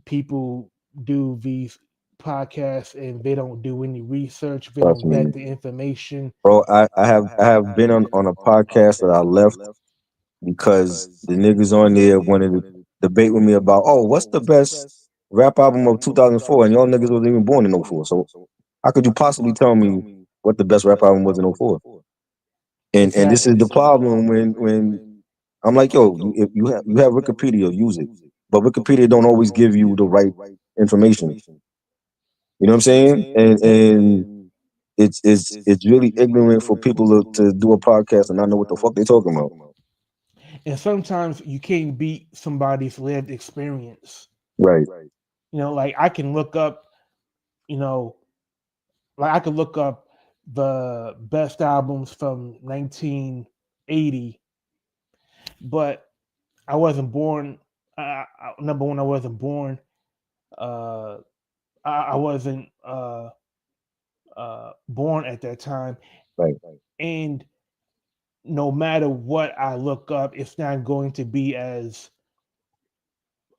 people do these podcasts and they don't do any research, they Trust don't vet me, the information. bro. I have been on a podcast that I left because the niggas on there wanted to debate with me about, oh, what's the best rap album of 2004, and y'all niggas wasn't even born in '04. So how could you possibly tell me what the best rap album was in '04? And this is Exactly. the problem when I'm like, yo, if you have Wikipedia, use it, but Wikipedia don't always give you the right information. You know what I'm saying? And it's really ignorant for people to do a podcast and not know what the fuck they talking about. And sometimes you can't beat somebody's lived experience. Right. Like I can look up, you know, like I could look up the best albums from 1980, but I wasn't born. Number one, I wasn't born. Uh, I wasn't born at that time, Right. and no matter what I look up, it's not going to be as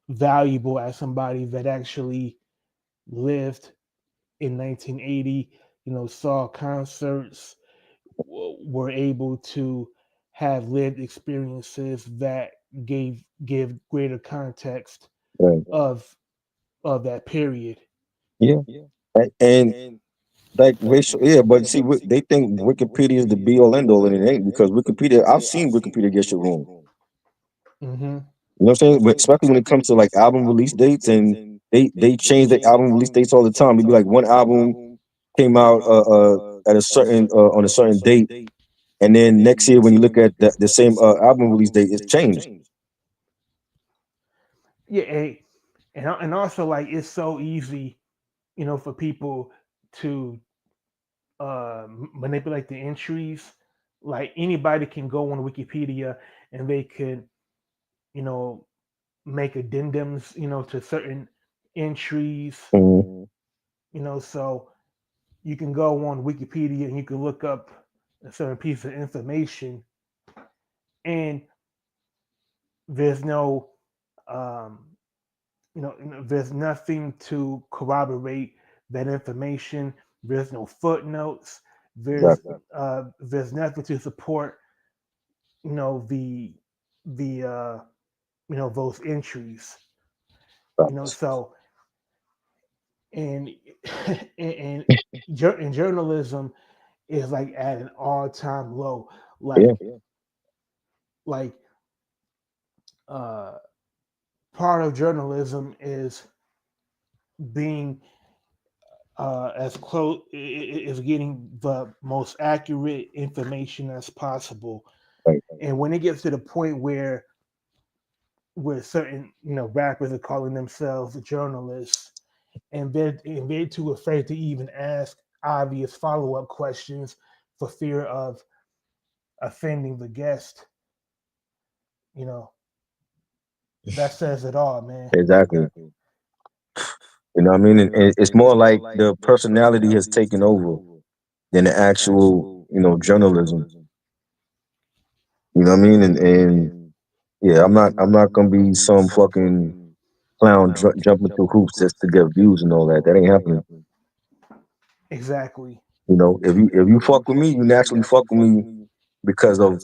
valuable as somebody that actually lived in 1980, saw concerts, were able to have lived experiences that give greater context Right. of that period. Yeah. And like racial, yeah, but see, they think Wikipedia is the be all end all, and it ain't, because Wikipedia. I've seen Wikipedia get shit wrong. Hmm. You know what I'm saying? But especially when it comes to like album release dates, and they change the album release dates all the time. It'd be like one album came out at a certain on a certain date, and then next year when you look at the same album release date, it's changed. Yeah, and also like it's so easy, for people to manipulate the entries. Like anybody can go on Wikipedia and they can, you know, make addendums, to certain entries. Mhm. So you can go on Wikipedia and you can look up a certain piece of information, and there's no, um, there's nothing to corroborate that information. There's no footnotes. Exactly. There's nothing to support, the those entries. Facts. So and and and journalism is like at an all-time low. Yeah. Like uh part of journalism is being as close is getting the most accurate information as possible. Right. And when it gets to the point where certain rappers are calling themselves journalists, and they're too afraid to even ask obvious follow-up questions for fear of offending the guest, you know that says it all, man. Exactly. You know what I mean? And it's more like the personality has taken over than the actual, journalism. You know what I mean? And yeah, I'm not gonna be some fucking clown jumping through hoops just to get views and all that. That ain't happening. Exactly. If you fuck with me, you naturally fuck with me because of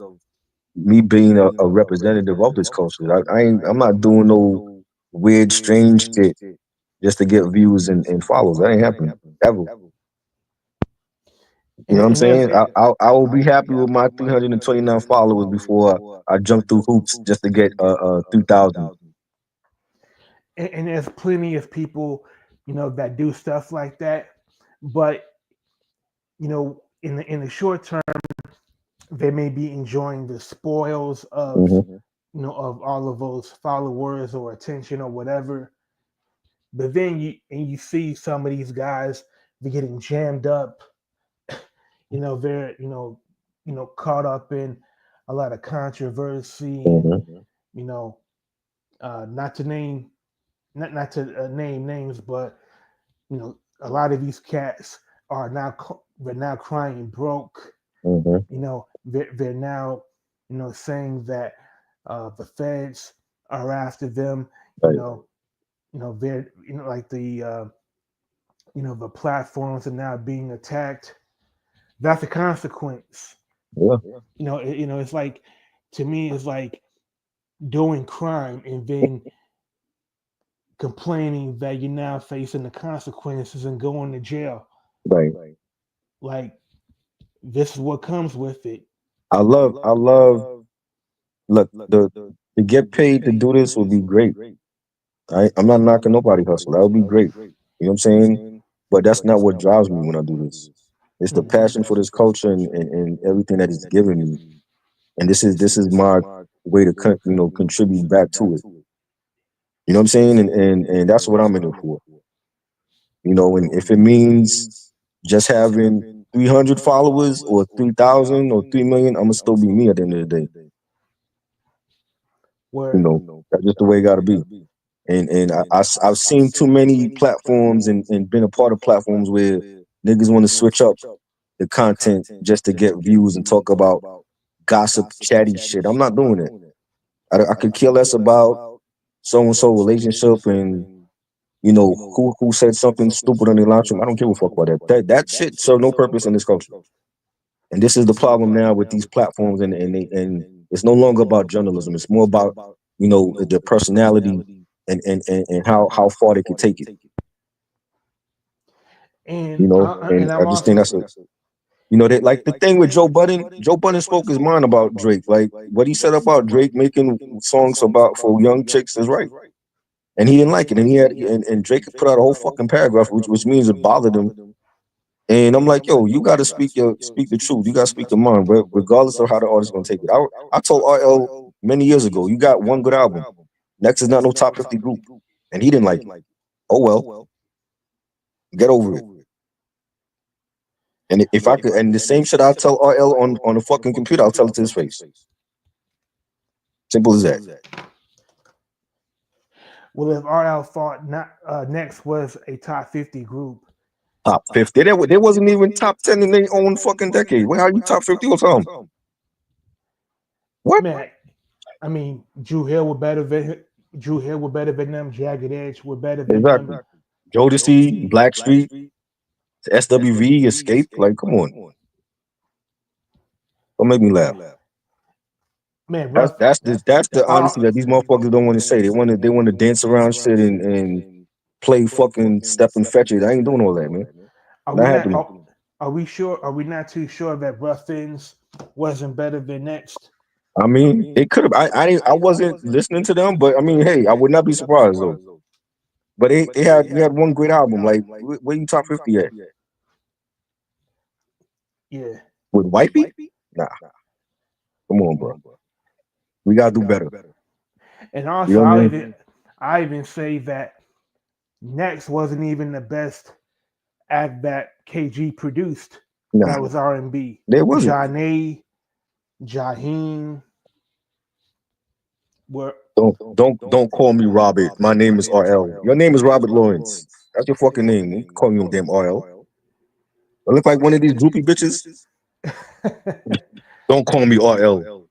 me being a representative of this culture. I'm not doing no weird, strange shit just to get views and follows. That ain't happening ever. You know what I'm And there's saying? I will be happy with my 329 followers before I jump through hoops just to get 3,000. and there's plenty of people, that do stuff like that. But in the short term, they may be enjoying the spoils of Hmm. of all of those followers or attention or whatever. But then you see some of these guys, they're getting jammed up. They're caught up in a lot of controversy, and Hmm. you know not to name not to name names, but a lot of these cats are now they're now crying broke. Hmm. They're now saying that the feds are after them. you Right. know they're like the platforms are now being attacked. That's a consequence. Yeah. It's like, to me, it's like doing crime and then complaining that you're now facing the consequences and going to jail. Right. Like, this is what comes with it. I love. Look, to get paid to do this would be great. I'm not knocking nobody hustle. That would be great. You know what I'm saying? But that's not what drives me when I do this. It's the Mhm. passion for this culture and everything that it's given me. And this is my way to contribute back to it. You know what I'm saying? And that's what I'm in it for. And if it means just having 300 followers or 3,000 or 3 million, I'm gonna still be me at the end of the day. You Word. know, that's just the way it got to be. And I've seen too many platforms and been a part of platforms where niggas want to switch up the content just to get views and talk about gossip, chatty shit. I'm not doing it. I could care less about so and so relationship and who said something stupid on the lunchroom. I don't give a fuck about that. That shit serve no purpose in this culture. And this is the problem now with these platforms, and it's no longer about journalism. It's more about the personality and how far they can take it. And And I'm I just think also that's it. You know, they like the thing with Joe Budden. Joe Budden spoke his mind about Drake. Like what he said about Drake making songs about for young chicks is right, and he didn't like it. And he had and Drake put out a whole fucking paragraph, which means it bothered him. And I'm like, yo, you got to speak the truth. You got to speak the mind, regardless of how the artist gonna take it. I told RL many years ago, you got one good album. Next is not no top 50 group, and he didn't like it. Oh well, get over it. And if I could, and the same shit I tell RL on the fucking computer, I'll tell it to his face. Simple as that. Well, if RL thought not Next was a top 50 group, Top 50. There wasn't even top 10 in their own fucking decade. Where are you top 50 or something? What? man, I mean, Drew Hill were better than them. Jagged Edge were better than Exactly. them. Jodeci, Blackstreet, SWV, Escape. Like, come on. Don't make me laugh. Man, That's the honesty that these motherfuckers don't want to say. They want to dance around shit and play fucking step and fetch it. I ain't doing all that, man. Are Not we not? happening. Are we sure? Are we not too sure that Ruffins wasn't better than Next? I mean, it could have. I wasn't listening to them, but I mean, hey, I would not be surprised though. But we had one great album. Like, where you top 50 at? Yeah. With Wifey? Nah, come on, bro. We gotta do better. And You also, know what I mean? I even say that Next wasn't even the best act that KG produced. Nah, That was R&B. there wasn't. Janae, Jaheim were. Don't call me Robert. My name is RL. Your name is Robert Lawrence. That's your fucking name. Don't call you no damn RL. I look like one of these groupie bitches. Don't call me RL.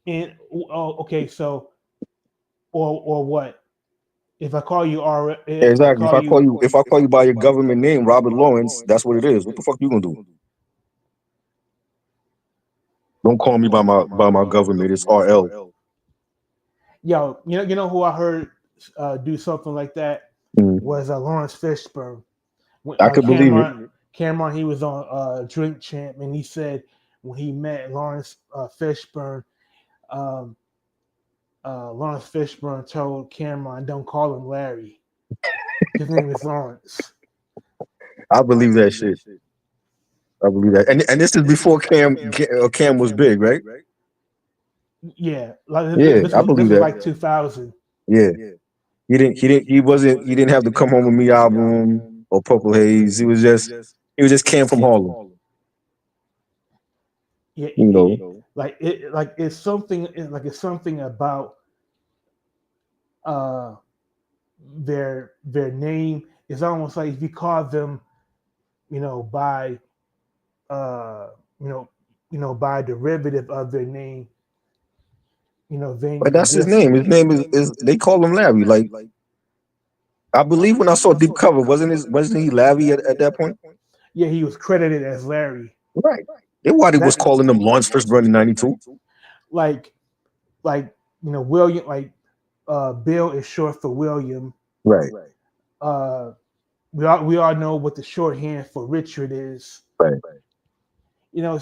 And okay, so or what? If I call you R, if I Exactly. call you, If I call you by your government name, Robert Lawrence, that's what it is. What the fuck you gonna do? Don't call me by my government. It's RL. yo, you know who I heard do something like that Mm. was Lawrence Fishburne. When, I could believe it. Cameron, he was on Drink Champ, and he said when he met Lawrence Fishburne, um, Lawrence Fishburne told Cameron, "Don't call him Larry. His name is Lawrence." I believe that shit. I believe that. And this is before Cam was big, right? Yeah, like Yeah, I this believe was that. like 2000. Yeah. He didn't have the Come Home with Me album or Purple Haze. He was just Cam from Harlem. Yeah, You know. like it's something about uh their name. It's almost like if you call them, by uh by derivative of their name, then But that's his name. His name is they call him Larry. Like I believe when I saw Deep Cover, wasn't he Larry at that point? yeah, he was credited as Larry. Right. Then why they was That calling him Lawrence Fishburne in '92? like William, Bill is short for William. Right. Uh, we all know what the shorthand for Richard is. Right.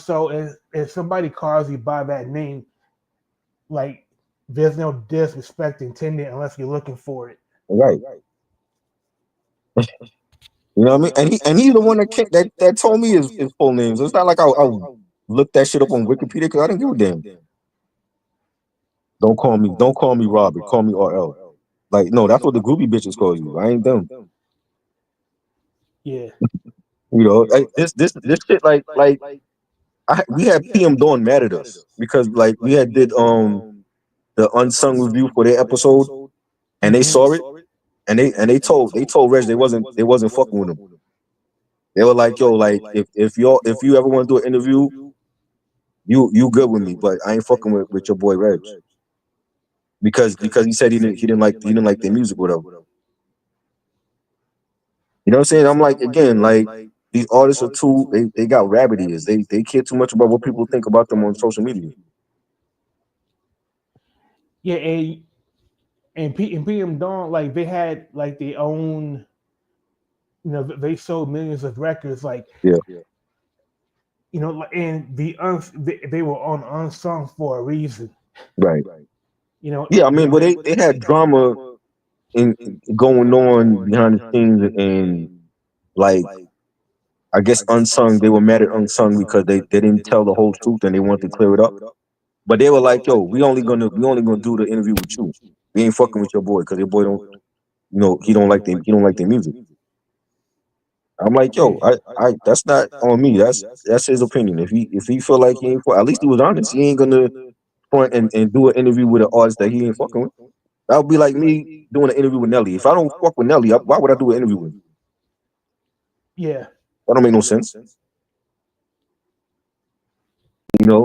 So if somebody calls you by that name, like there's no disrespect intended unless you're looking for it. Right. You know what I mean? And he's the one that told me his full name. So it's not like I looked that shit up on Wikipedia because I didn't give a damn. Don't call me Robert. Call me RL. Like, no, that's what the groupie bitches call you. I ain't them. Yeah. You know, this shit we had PM Dawn mad at us because like we had did the unsung review for their episode and they saw it and they told Reg they wasn't fucking with him. They were like, yo, like if you ever want to do an interview, you good with me, but I ain't fucking with your boy Reg. Because he said he didn't like their music, whatever. You know what I'm saying? I'm like, again, like these artists are they got rabbit ears. They care too much about what people think about them on social media. Yeah, and PM Dawn, like they had like their own they sold millions of records. Like, Yeah, and they were on unsung for a reason. right. You know, Yeah, I you mean, but know, they had drama going on behind the scenes, and like I guess unsung. They were mad at unsung because they didn't tell the whole truth and they wanted to clear it up. But they were like, "Yo, we only gonna do the interview with you. We ain't fucking with your boy because your boy don't, he don't like their music." I'm like, yeah, "Yo, I that's not on me. That's his opinion. If he feel like he ain't, at least he was honest. He ain't gonna front and do an interview with an artist that he ain't fucking with. That would be like me doing an interview with Nelly. If I don't fuck with Nelly, why would I do an interview with him? yeah, That don't make no sense.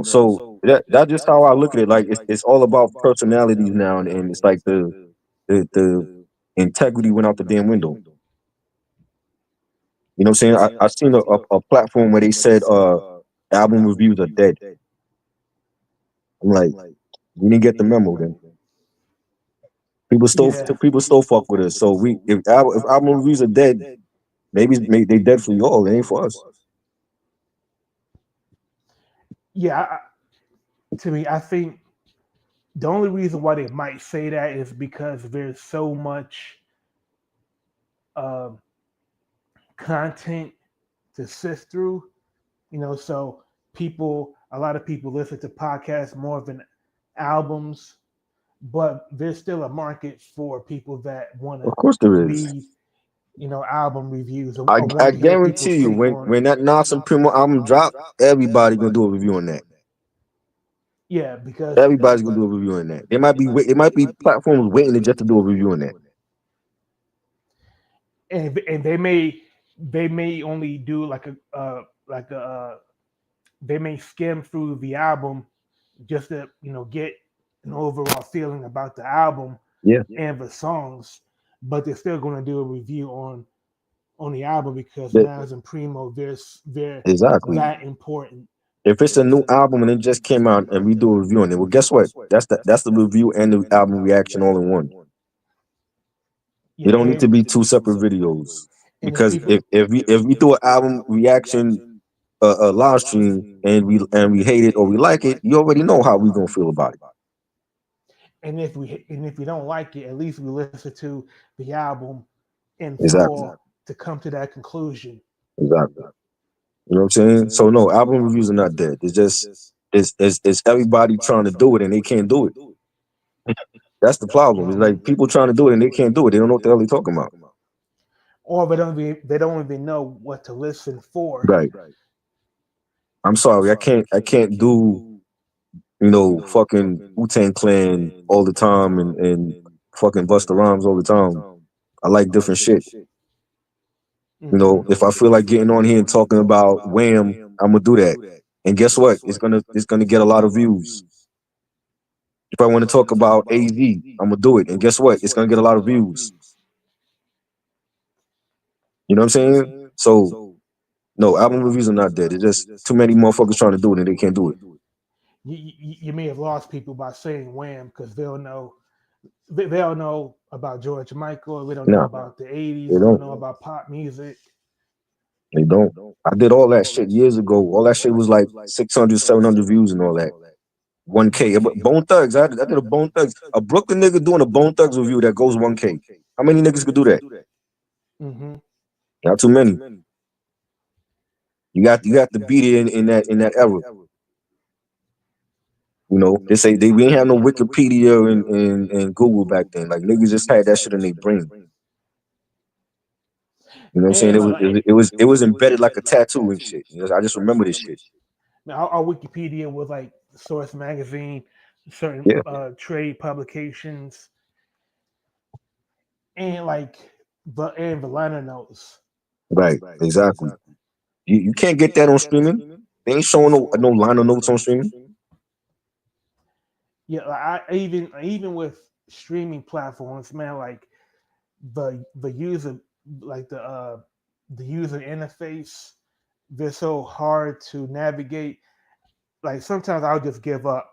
So that's just how I look at it. Like it's all about personalities now, and it's like the integrity went out the damn window. You know what I'm saying? I seen a platform where they said album reviews are dead. I'm like, we didn't get the memo then. yeah, People still fuck with us. So if album reviews are dead, maybe they dead for y'all. They ain't for us. yeah. To me, I think the only reason why they might say that is because there's so much um, content to sift through. So a lot of people listen to podcasts more than albums, but there's still a market for people that want Of to course there is. read, album reviews, I or want I to hear people guarantee you sing on. when that Nas and Primo album drop, everybody gonna do a review on that. Yeah, because Everybody's gonna do a review on that. There might be platforms waiting to just to do a review on that. and they may only do like a they may skim through the album just to get an overall feeling about the album Yeah, and the songs, but they're still going to do a review on the album because that- Nas and Primo they're exactly. that important. If it's a new album and it just came out and we do a review on it, well, guess what? That's the review and the album reaction all in one. Yeah, It don't need to be two separate videos and if because people if we do an album reaction live stream and we hate it or we like it, you already know how we gonna feel about it. and if we don't like it, at least we listen to the album in Exactly, full to come to that conclusion. exactly. You know what I'm saying? So no, album reviews are not dead. It's just it's everybody trying to do it and they can't do it. That's the problem. It's like people trying to do it and they can't do it. They don't know what the hell they talking about. Or they don't even know what to listen for. Right. I'm sorry. I can't do fucking Wu-Tang Clan all the time and fucking Busta Rhymes all the time. I like different shit. Hmm. If I feel like getting on here and talking about Wham, I'm gonna do that. And guess what? It's gonna get a lot of views. If I want to talk about AZ, I'm gonna do it. And guess what? It's gonna get a lot of views. You know what I'm saying? So no, album reviews are not dead. It's just too many motherfuckers trying to do it and they can't do it. You may have lost people by saying Wham because they'll know about George Michael. We don't know Nah, about the '80s. they We don't don't. know about pop music. They don't. I did all that shit years ago. All that shit was like 600, 700 views and all that. 1K. But Bone Thugs. I did a Bone Thugs. A Brooklyn nigga doing a Bone Thugs review that goes 1K. How many niggas could do that? Hmm. Not too many. You got to beat it in that era. They say we ain't have no Wikipedia and Google back then. Like niggas just had that shit in their brain. You know what I'm saying? And It was embedded like a tattoo and shit. I just remember this shit. our Wikipedia was like Source Magazine, certain Yeah, trade publications, and the liner notes. right. Exactly. You can't get that on streaming. They ain't showing no liner notes on streaming. Yeah, even with streaming platforms, man, like the user like the user interface, they're so hard to navigate. Like sometimes I'll just give up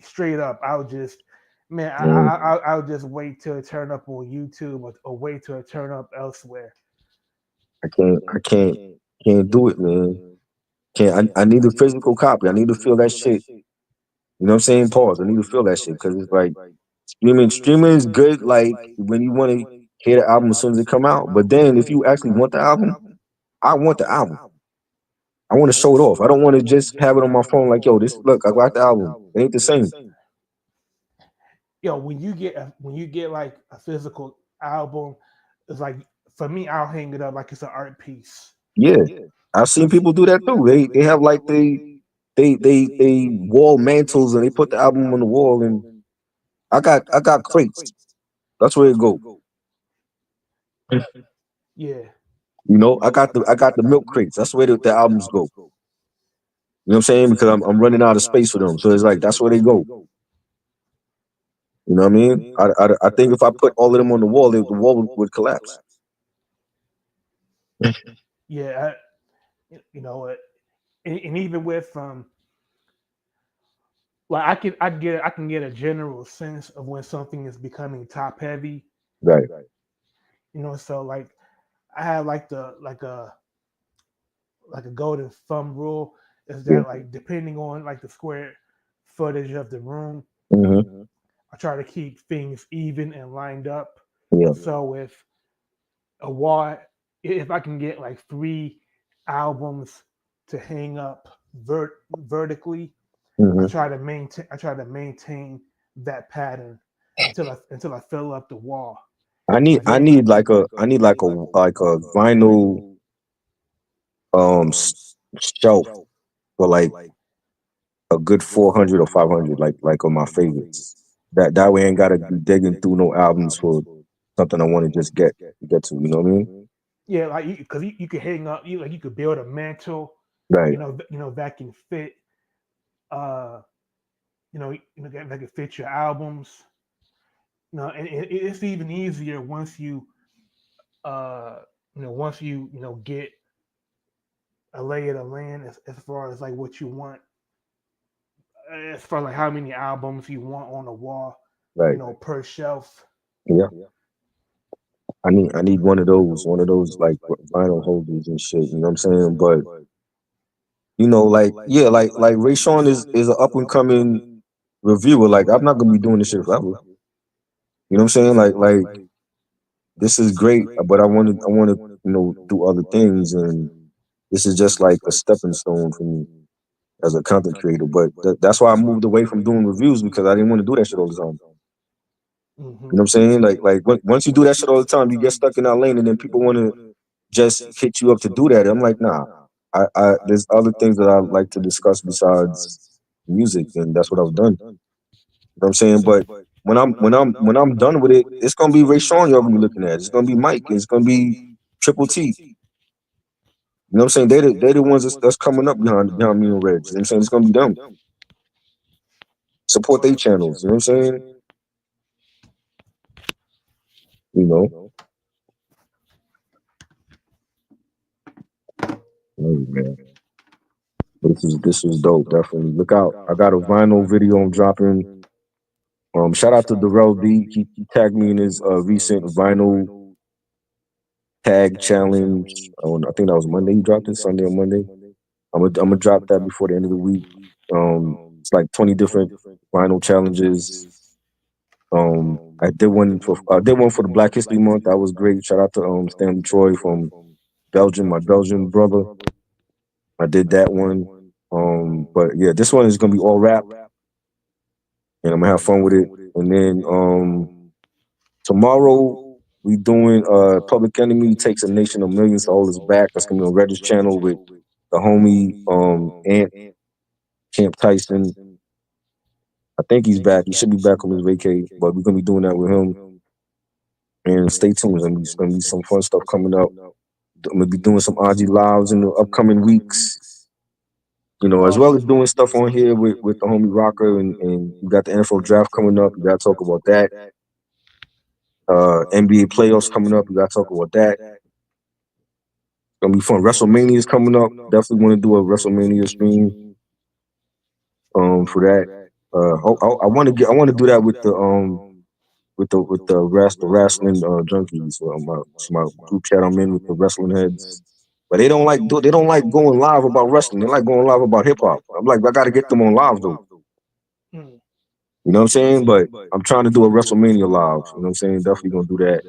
straight up. Mm. I'll just wait till it turn up on YouTube or wait till it turn up elsewhere. I can't do it, man. Can't. I need a physical copy. I need to feel that shit. You know what I'm saying? Pause. I need to feel that shit because it's like streaming is good. Like when you want to hear the album as soon as it come out. But then if you actually want the album, I want the album. I want to show it off. I don't want to just have it on my phone. Like, yo, this look, I got the album. It ain't the same. Yo, when you get like a physical album, it's like for me, I'll hang it up like it's an art piece. Yeah, I've seen people do that too. They have like they wall mantles and they put the album on the wall. And I got crates. That's where it go. Yeah, You know, I got the milk crates. That's where the albums go. You know what I'm saying? Because I'm running out of space for them. So it's like that's where they go. You know what I mean? I think if I put all of them on the wall, the wall would collapse. yeah, and even with like I can get a general sense of when something is becoming top heavy. Right. So like I have like a golden thumb rule is Yeah. that like depending on like the square footage of the room, Hmm. I try to keep things even and lined up. Yeah. So with a wall, if I can get like three albums to hang up vertically, Hmm. I try to maintain that pattern until I fill up the wall. I need But I then need like a vinyl um s- shelf for like a good 400 or 500 like on my favorites. That way I ain't gotta be digging through no albums for something I want to just get to. You know what I mean? yeah, like because you could hang up, you could build a mantle, Right. that can fit, uh, that can fit your albums. And it's even easier once uh, once get a lay of the land as far as like what you want, as far as like how many albums you want on the wall, Right. per shelf. Yeah. I need one of those like vinyl holders and shit. You know what I'm saying? But like yeah, like Ray Sean is an up and coming reviewer. Like I'm not gonna be doing this shit forever. You know what I'm saying? Like this is great, but I want to do other things, and this is just like a stepping stone for me as a content creator. But that's why I moved away from doing reviews because I didn't want to do that shit all the time. You Hmm. know what I'm saying? Once you do that shit all the time, you get stuck in that lane, and then people want to just hit you up to do that. I'm like, nah. There's other things that I like to discuss besides music, and that's what I've done. You know what I'm saying? But when I'm done with it, it's gonna be Ray Sean y'all gonna be looking at. It's gonna be Mike. It's gonna be Triple T. You know what I'm saying? They the ones that's coming up behind me and Reg. You know what I'm saying? It's gonna be them. Support their channels. You know what I'm saying? You know. Oh, man. This is dope. Definitely look out. I got a vinyl video I'm dropping. Shout out to Darrell D. He tagged me in his recent vinyl tag challenge. I think that was Monday. He dropped it Sunday or Monday. I'm gonna drop that before the end of the week. It's like 20 different vinyl challenges. I did one for the Black History Month. That was great. Shout out to Stanley Troy from Belgium, my Belgian brother. I did that one. But yeah, this one is gonna be all rap, and I'm gonna have fun with it. And then tomorrow we doing Public Enemy takes a nation of millions to hold us back. That's gonna be on Reddish channel with the homie Ant Camp Tyson. I think he's back. He should be back on his vacay, but we're gonna be doing that with him. And stay tuned. There's gonna be some fun stuff coming up. I'm gonna be doing some IG lives in the upcoming weeks. As well as Awesome. doing stuff on here with the homie Rocker, and we got the NFL draft coming up. We gotta talk about that. NBA playoffs coming up. We gotta talk about that. Gonna be fun. WrestleMania is coming up. Definitely want to do a WrestleMania stream. For that. I want to do that with the the wrestling junkies. My group chat I'm in with the wrestling heads. But they don't like going live about wrestling. They like going live about hip hop. I'm like, I gotta get them on live though. Mm. You know what I'm saying? But I'm trying to do a WrestleMania live. You know what I'm saying? Definitely gonna do that.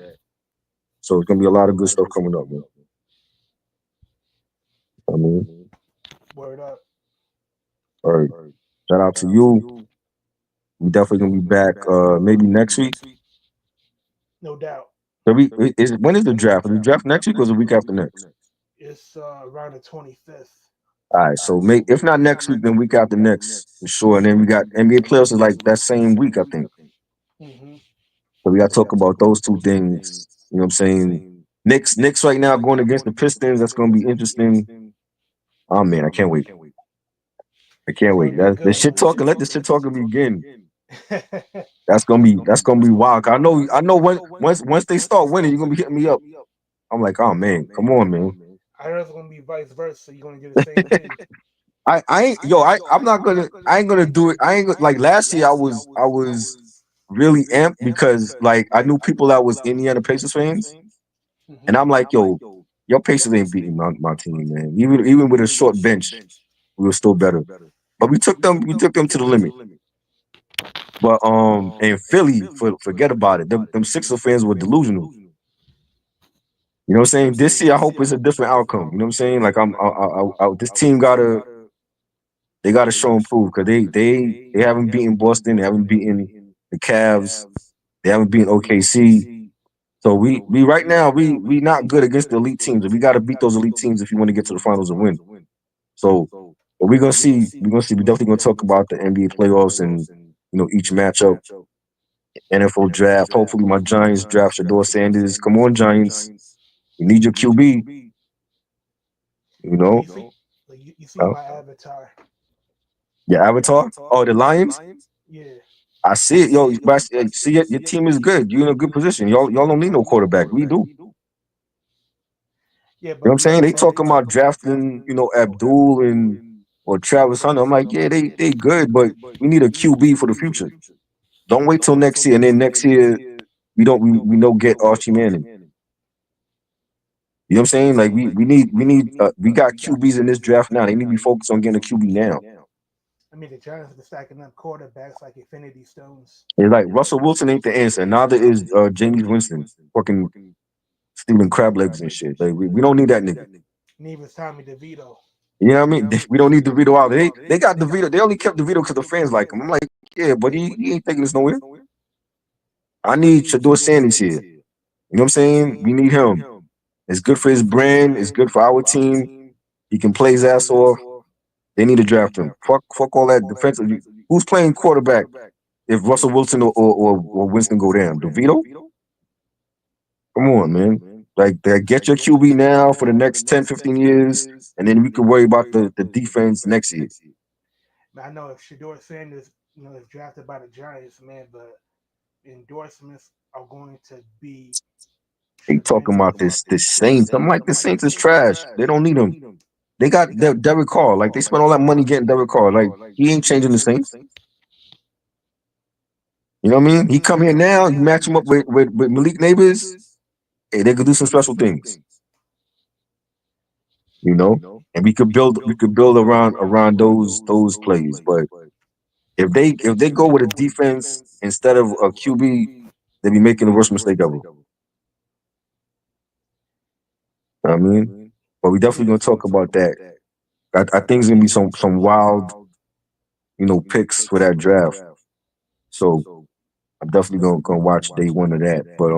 So it's gonna be a lot of good stuff coming up, man. I mean, Word up. all right. Shout out to you. We definitely gonna be back maybe next week. No doubt. So when is the draft? Is the draft next week or is it the week after next? It's around the 25th. All right, so if not next week, then week after next for sure. And then we got NBA playoffs is like that same week, I think. Mm-hmm. So we got to talk about those two things. You know what I'm saying? Knicks right now going against the Pistons. That's going to be interesting. Oh man, I can't wait. I can't It's wait. going to be a The good shit one. talking. Let the shit talking begin. That's gonna be wild. I know when once they start winning, you're gonna be hitting me up. I'm like, oh man, come on, man. I know it's going to be vice versa. You're going to get the same thing. I ain't yo. I'm not gonna. I ain't gonna do it. I ain't like last year. I was really amped because like I knew people that was Indiana Pacers fans, and Mm-hmm. I'm like, yo, your Pacers ain't beating my team, man. Even with a short bench, we were still better. But we took them to the limit. But and Philly, forget about it. Them Sixer fans were delusional. You know what I'm saying? This year, I hope it's a different outcome. You know what I'm saying? Like this team they gotta show and prove because they haven't beaten Boston, they haven't beaten the Cavs, they haven't beaten OKC. So we right now we not good against the elite teams. We got to beat those elite teams if you want to get to the finals and win. So but we're gonna see. We're gonna see. We definitely gonna talk about the NBA playoffs and each matchup, NFL draft. Hopefully, my Giants draft Shador Sanders. Come on, Giants. You need your QB. You Like know, you see uh, my avatar. your avatar. Oh, the Lions. Yeah. I see it, yo. But see it. Your team is good. You're in a good position. Y'all don't need no quarterback. We do. Yeah, You know what but I'm we saying? They also talking about drafting, Abdul and or Travis Hunter. I'm like, yeah, they good, but we need a QB for the future. Don't wait till next year, and then next year we don't get Archie Manning. You know what I'm saying? Like we got QBs in this draft now. They need to be focused on getting a QB now. I mean, the Giants have been stacking up quarterbacks like Infinity Stones. It's like Russell Wilson ain't the answer. Neither is James Winston, fucking stealing crab legs and shit. Like we don't need that nigga. Neither is Tommy DeVito. You know what I mean? We don't need DeVito out. They got DeVito. They only kept DeVito because the fans like him. I'm like, yeah, but he ain't taking us nowhere. I need Shador Sanders here. You know what I'm saying? We need him. It's good for his brand. It's good for our team. He can play his ass off. They need to draft him. Fuck all that defensive. Who's playing quarterback if Russell Wilson or Winston go down? DeVito? Come on, man. Like, get your QB now for the next 10, 15 years, and then we can worry about the defense next year. I know if Shador Sanders, is drafted by the Giants, man, the endorsements are going to be They talking about tremendous. this Saints. I'm like, the Saints is trash. They don't need him. They got Derek Carr. Like, they spent all that money getting Derek Carr. Like, he ain't changing the Saints. You know what I mean? He come here now, you match him up with Malik Neighbors, hey, they could do some special things. You know? And we could build around those plays. But if they go with a defense instead of a QB, they be making the worst mistake ever. You know what I mean? But we definitely gonna talk about that. I think it's gonna be some wild, picks for that draft. So I'm definitely gonna watch day one of that. But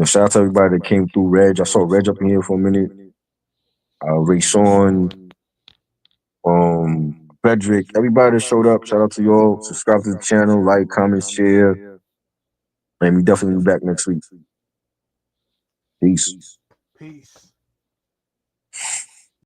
shout out to everybody that came through. Reg, I saw Reg up in here for a minute. Ray Sean, Frederick, everybody that showed up. Shout out to y'all. Subscribe to the channel, like, comment, share, and we definitely be back next week. Peace. Peace.